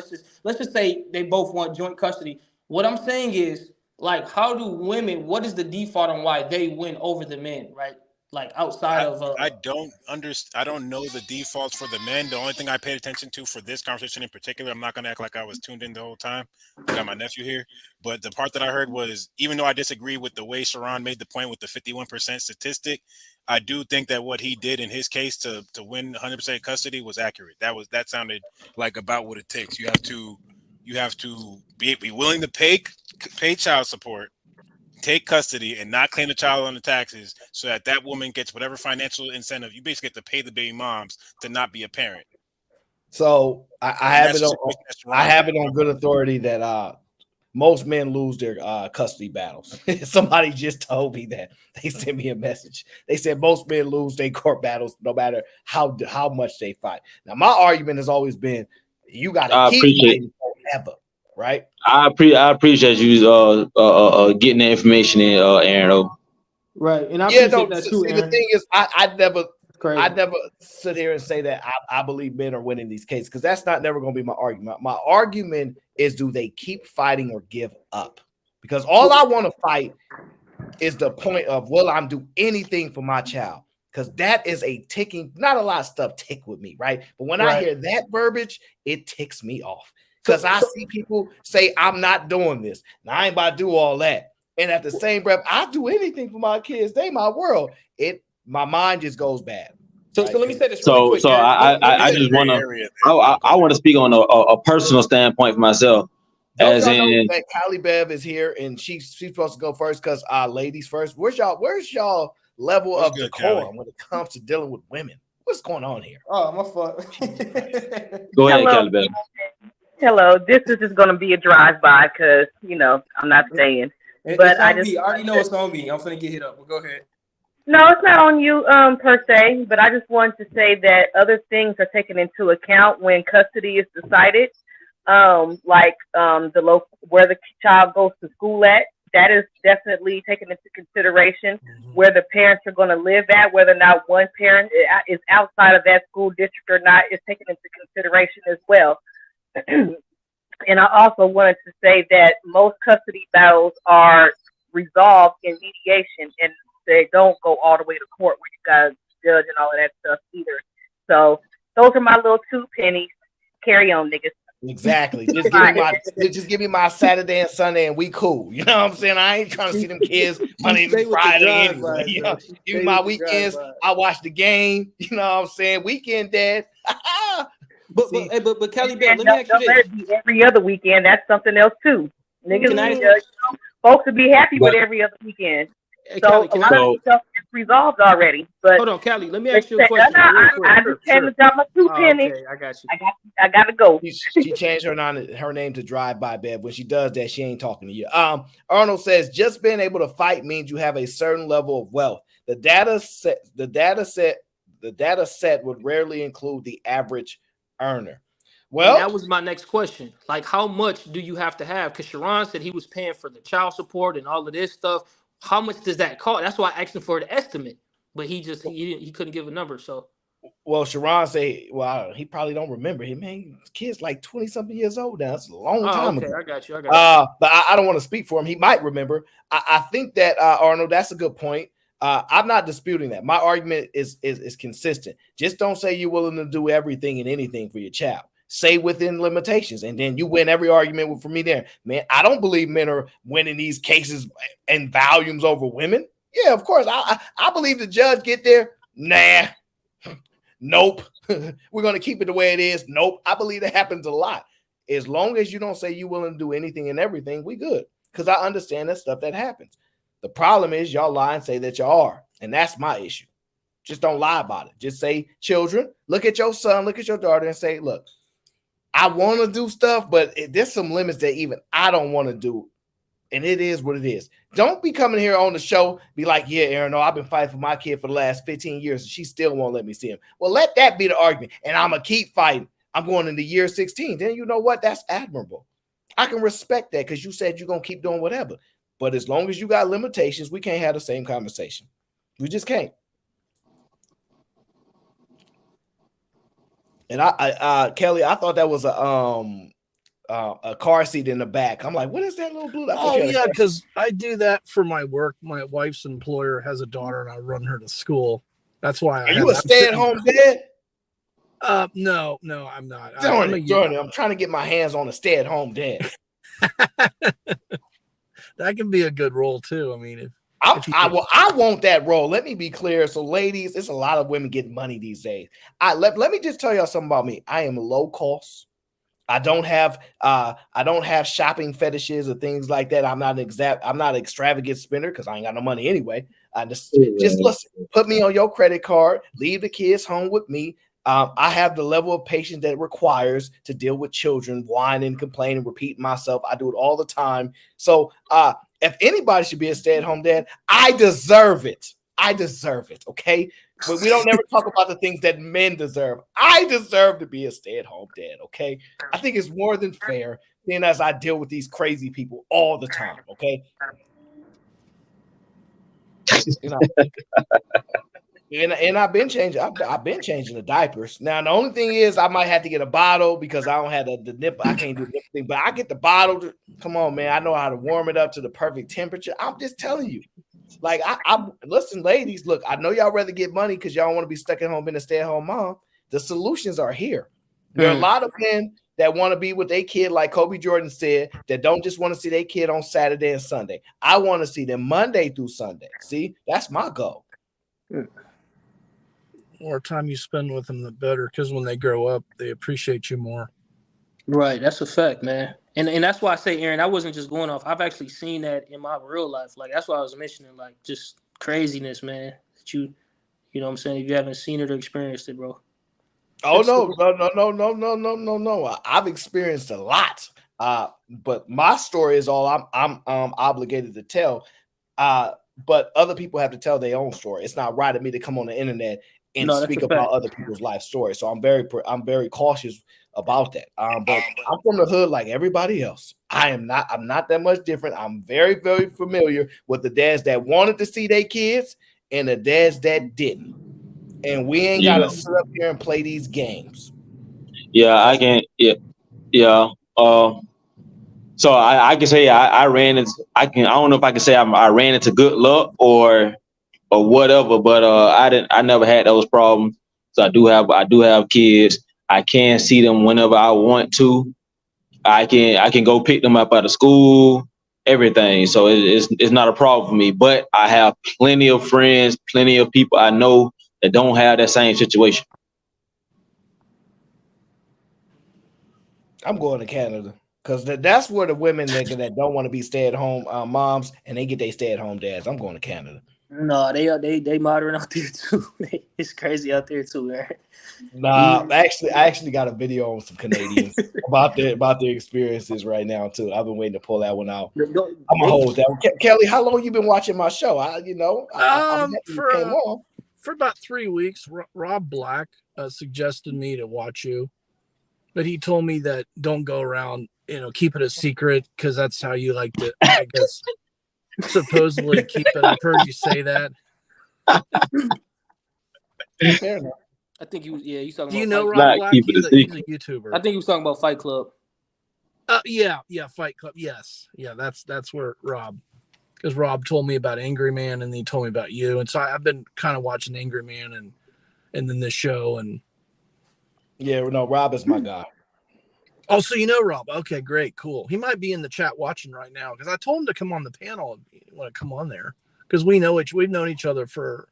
W: let's just say they both want joint custody. What I'm saying is, like, how do women, what is the default on why they win over the men, right? Like outside of
H: I don't know the defaults for the men. The only thing I paid attention to for this conversation in particular, I'm not gonna act like I was tuned in the whole time. I got my nephew here, but the part that I heard was, even though I disagree with the way Sharon made the point with the 51% statistic, I do think that what he did in his case to win 100% custody was accurate. That sounded like about what it takes. You have to be willing to pay child support, take custody, and not claim the child on the taxes, so that woman gets whatever financial incentive. You basically get to pay the baby moms to not be a parent.
A: So I have it on good authority that most men lose their custody battles. Somebody just told me that. They sent me a message. They said most men lose their court battles no matter how much they fight. Now, my argument has always been you got to keep fighting forever, right?
U: I appreciate you getting the information in, Aaron. Though.
W: Right, and I appreciate that too,
A: see,
W: Aaron.
A: the thing is, I never sit here and say that I believe men are winning these cases, because that's never going to be my argument. My argument is, do they keep fighting or give up? Because all I want to fight is the point of, will I do anything for my child? because that is a ticking. Not a lot of stuff tick with me, right? But when I hear that verbiage, it ticks me off because I see people say, I'm not doing this. Now, I ain't about to do all that. And at the same breath, I do anything for my kids. They my world. My mind just goes bad.
W: So let me say this really quick.
U: So I just want to I want to speak on a personal standpoint for myself.
A: Don't
U: As
A: y'all know
U: in,
A: that Callie Bev is here and she's supposed to go first because ladies first. Where's y'all level of decorum when it comes to dealing with women? What's going on here?
W: Oh, my fault.
U: Go ahead,
B: Hello.
U: Callie Bev.
B: Hello, this is just going to be a drive-by because, I'm not staying. But I
W: already know it's on me. I'm finna get hit up. But go ahead.
B: No, it's not on you per se, but I just wanted to say that other things are taken into account when custody is decided, like where the child goes to school at. That is definitely taken into consideration. Where the parents are going to live at, whether or not one parent is outside of that school district or not, is taken into consideration as well. And I also wanted to say that most custody battles are resolved in mediation, and they don't go all the way to court where you got a judge and all of that stuff either. So those are my little 2 pennies. Carry on, niggas.
A: Exactly. Just give me my Saturday and Sunday and we cool. You know what I'm saying? I ain't trying to see them kids Monday to Friday anyway. You know, give me my weekends. I watch the game. You know what I'm saying? Weekend dad.
W: But Kelly Bell, let me ask you this.
B: Let it be every other weekend. That's something else too. Niggas, folks would be happy with every other weekend. So a lot of stuff is resolved already. But
W: hold on, Kelly. Let me ask you a question.
B: I just came to drop my 2 pennies.
W: Okay, I got you.
B: I gotta go.
A: She changed her name to Drive By Bev. When she does that, she ain't talking to you. Arnold says just being able to fight means you have a certain level of wealth. The data set would rarely include the average earner. Well,
W: and that was my next question. Like, how much do you have to have? Because Sharon said he was paying for the child support and all of this stuff. How much does that cost? That's why I asked him for the estimate, but he couldn't give a number. So,
A: well, Sharon say, well, he probably don't remember him. Man, kid's like 20-something years old now. That's a long time ago.
W: I got you.
A: But I don't want to speak for him. He might remember. I think that Arnold, that's a good point. I'm not disputing that. My argument is consistent. Just don't say you're willing to do everything and anything for your child. Say within limitations, and then you win every argument for me there. Man, I don't believe men are winning these cases in volumes over women. Yeah, of course. I believe the judge get there. Nah. Nope. We're going to keep it the way it is. Nope. I believe that happens a lot. As long as you don't say you're willing to do anything and everything, we good. Because I understand that stuff that happens. The problem is y'all lie and say that y'all are. And that's my issue. Just don't lie about it. Just say, children, look at your son, look at your daughter and say, look, I want to do stuff, but there's some limits that even I don't want to do. And it is what it is. Don't be coming here on the show, be like, yeah, Aaron, no, I've been fighting for my kid for the last 15 years, and she still won't let me see him. Well, let that be the argument. And I'm going to keep fighting. I'm going into year 16. Then you know what? That's admirable. I can respect that because you said you're going to keep doing whatever. But as long as you got limitations, we can't have the same conversation. We just can't. And Kelly, I thought that was a car seat in the back. I'm like, what is that little blue?
D: Oh yeah, because I do that for my work. My wife's employer has a daughter, and I run her to school. That's why.
A: Are you a stay-at-home dad?
D: No, I'm not.
A: Darn it, I'm trying to get my hands on a stay-at-home dad.
D: That can be a good role too. I mean,
A: I want that role. Let me be clear. So, ladies, it's a lot of women getting money these days. Let me just tell y'all something about me. I am low cost. I don't have shopping fetishes or things like that. I'm not an extravagant spender because I ain't got no money anyway. Just listen, put me on your credit card, leave the kids home with me. I have the level of patience that it requires to deal with children, whining, complaining, repeating myself. I do it all the time. So if anybody should be a stay-at-home dad, I deserve it. I deserve it, okay? But we don't never talk about the things that men deserve. I deserve to be a stay-at-home dad, okay? I think it's more than fair, seeing as I deal with these crazy people all the time, okay? You know, and I've been changing. I've been changing the diapers. Now the only thing is I might have to get a bottle because I don't have the nipple. I can't do the nipple thing, but I get the bottle. Come on, man. I know how to warm it up to the perfect temperature. I'm just telling you. Like I listen, ladies. Look, I know y'all rather get money because y'all want to be stuck at home being a stay-at-home mom. The solutions are here. There are a lot of men that want to be with their kid, like Kobe Jordan said, that don't just want to see their kid on Saturday and Sunday. I want to see them Monday through Sunday. See, that's my goal.
D: The more time you spend with them, the better. Because when they grow up, they appreciate you more.
W: Right, that's a fact, man. And that's why I say, Aaron, I wasn't just going off. I've actually seen that in my real life. Like that's why I was mentioning, like just craziness, man. That you know what I'm saying? If you haven't seen it or experienced it, bro.
A: Oh no. I've experienced a lot. But my story is all I'm obligated to tell. But other people have to tell their own story. It's not right of me to come on the internet and speak about other people's life stories. So I'm very cautious about that. But I'm from the hood like everybody else. I'm not that much different. I'm very, very familiar with the dads that wanted to see their kids and the dads that didn't. And we ain't gotta sit up here and play these games.
U: Yeah, I can. Yeah. So I can say I ran into. I don't know if I can say I ran into good luck or whatever, but I never had those problems. So I do have kids. I can see them whenever I want to. I can go pick them up out of school. Everything. So it's not a problem for me. But I have plenty of friends, plenty of people I know that don't have that same situation.
A: I'm going to Canada because that's where the women that don't want to be stay-at-home moms and they get their stay-at-home dads. I'm going to Canada.
W: No, they modern out there too. It's crazy out there too, man.
A: Nah, I actually got a video on some Canadians about their experiences right now too. I've been waiting to pull that one out. I'm gonna hold that one. Kelly, how long you been watching my show?
D: For about 3 weeks, Rob Black suggested me to watch you, but he told me that don't go around, keep it a secret because that's how you like to, I guess, supposedly keep it. I've heard you say that.
A: Fair enough.
W: I think he's talking about.
D: Do you know Rob Black? He's a YouTuber.
W: I think he was talking about Fight Club.
D: Yeah, Fight Club. Yes, yeah, that's where Rob, because Rob told me about Angry Man and then he told me about you, and so I've been kind of watching Angry Man and then this show and.
A: Yeah, no, Rob is my guy.
D: Oh, so you know Rob? Okay, great, cool. He might be in the chat watching right now because I told him to come on the panel and want to come on there because we've known each other for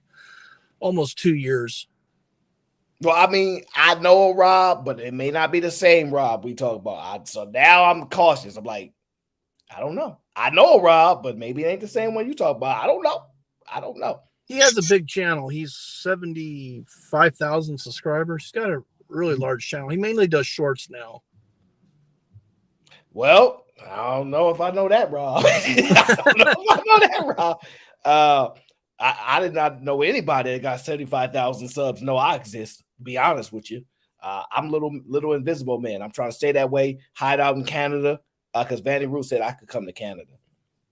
D: almost 2 years.
A: Well, I mean, I know Rob, but it may not be the same Rob we talk about. So now I'm cautious. I'm like, I don't know. I know Rob, but maybe it ain't the same one you talk about. I don't know.
D: He has a big channel. He's 75,000 subscribers. He's got a really large channel. He mainly does shorts now.
A: Well, I don't know if I know that, Rob. I did not know anybody that got 75,000 subs. No, I exist. To be honest with you, I'm little invisible man. I'm trying to stay that way. Hide out in Canada because Vanny Ruth said I could come to Canada.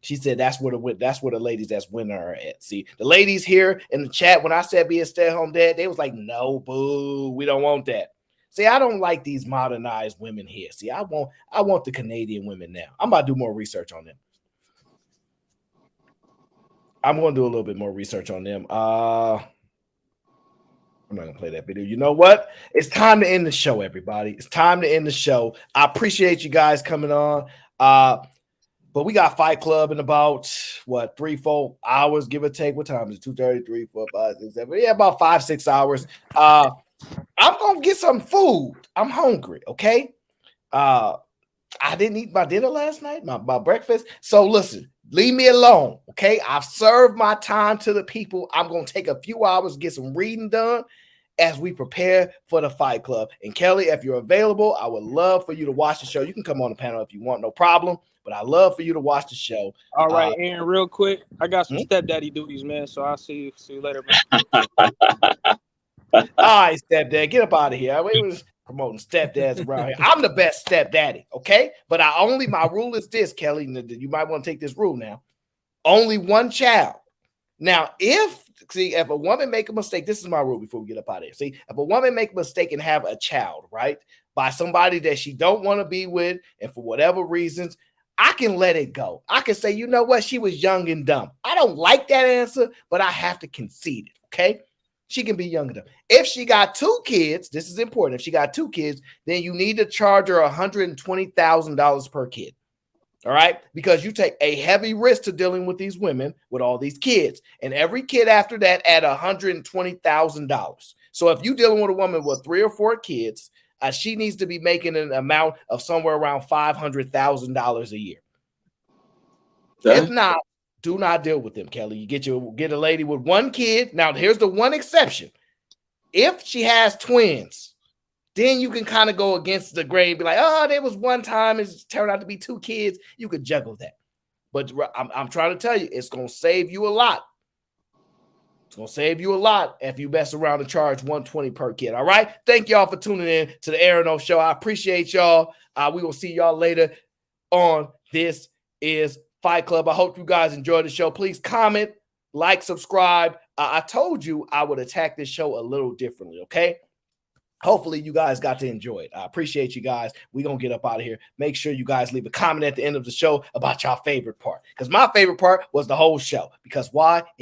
A: She said that's where the ladies that's winning are at. See, the ladies here in the chat when I said be a stay-at-home dad, they was like, no, boo, we don't want that. See, I don't like these modernized women here. See, I want the Canadian women now. I'm about to do more research on them. I'm going to do a little bit more research on them. I'm not going to play that video. You know what? It's time to end the show, everybody. It's time to end the show. I appreciate you guys coming on. But we got Fight Club in about, 3-4 hours, give or take. What time is it? 2:30, 3, 4, 5, 6, 7. Yeah, about 5-6 hours. I'm going to get some food. I'm hungry, okay? I didn't eat my dinner last night, my breakfast. So listen, leave me alone, okay? I've served my time to the people. I'm going to take a few hours to get some reading done as we prepare for the Fight Club. And Kelly, if you're available, I would love for you to watch the show. You can come on the panel if you want, no problem. But I love for you to watch the show.
W: All right, Aaron, real quick. I got some stepdaddy duties, man. So I'll see you later, man.
A: All right, stepdad, get up out of here. We was promoting stepdads around here. I'm the best stepdaddy, okay? But my rule is this, Kelly. You might want to take this rule now. Only one child. Now, if a woman make a mistake, this is my rule before we get up out of here. See, if a woman make a mistake and have a child, right, by somebody that she don't want to be with, and for whatever reasons, I can let it go. I can say, you know what? She was young and dumb. I don't like that answer, but I have to concede it, okay? She can be younger than. If she got 2 kids, this is important. If she got 2 kids, then you need to charge her $120,000 per kid. All right, because you take a heavy risk to dealing with these women with all these kids, and every kid after that at $120,000. So if you're dealing with a woman with 3 or 4 kids, she needs to be making an amount of somewhere around $500,000 a year. Okay. If not, do not deal with them, Kelly. You get a lady with 1 kid. Now, here's the one exception: if she has twins, then you can kind of go against the grain, be like, oh, there was one time it turned out to be 2 kids. You could juggle that. But I'm trying to tell you, it's going to save you a lot. It's going to save you a lot if you mess around and charge $120 per kid. All right. Thank y'all for tuning in to the Aaron O Show. I appreciate y'all. We will see y'all later on This Is Fight Club. I hope you guys enjoyed the show. Please comment, like, subscribe. I told you I would attack this show a little differently. Okay. Hopefully you guys got to enjoy it. I appreciate you guys. We're going to get up out of here. Make sure you guys leave a comment at the end of the show about your favorite part, because my favorite part was the whole show. Because why?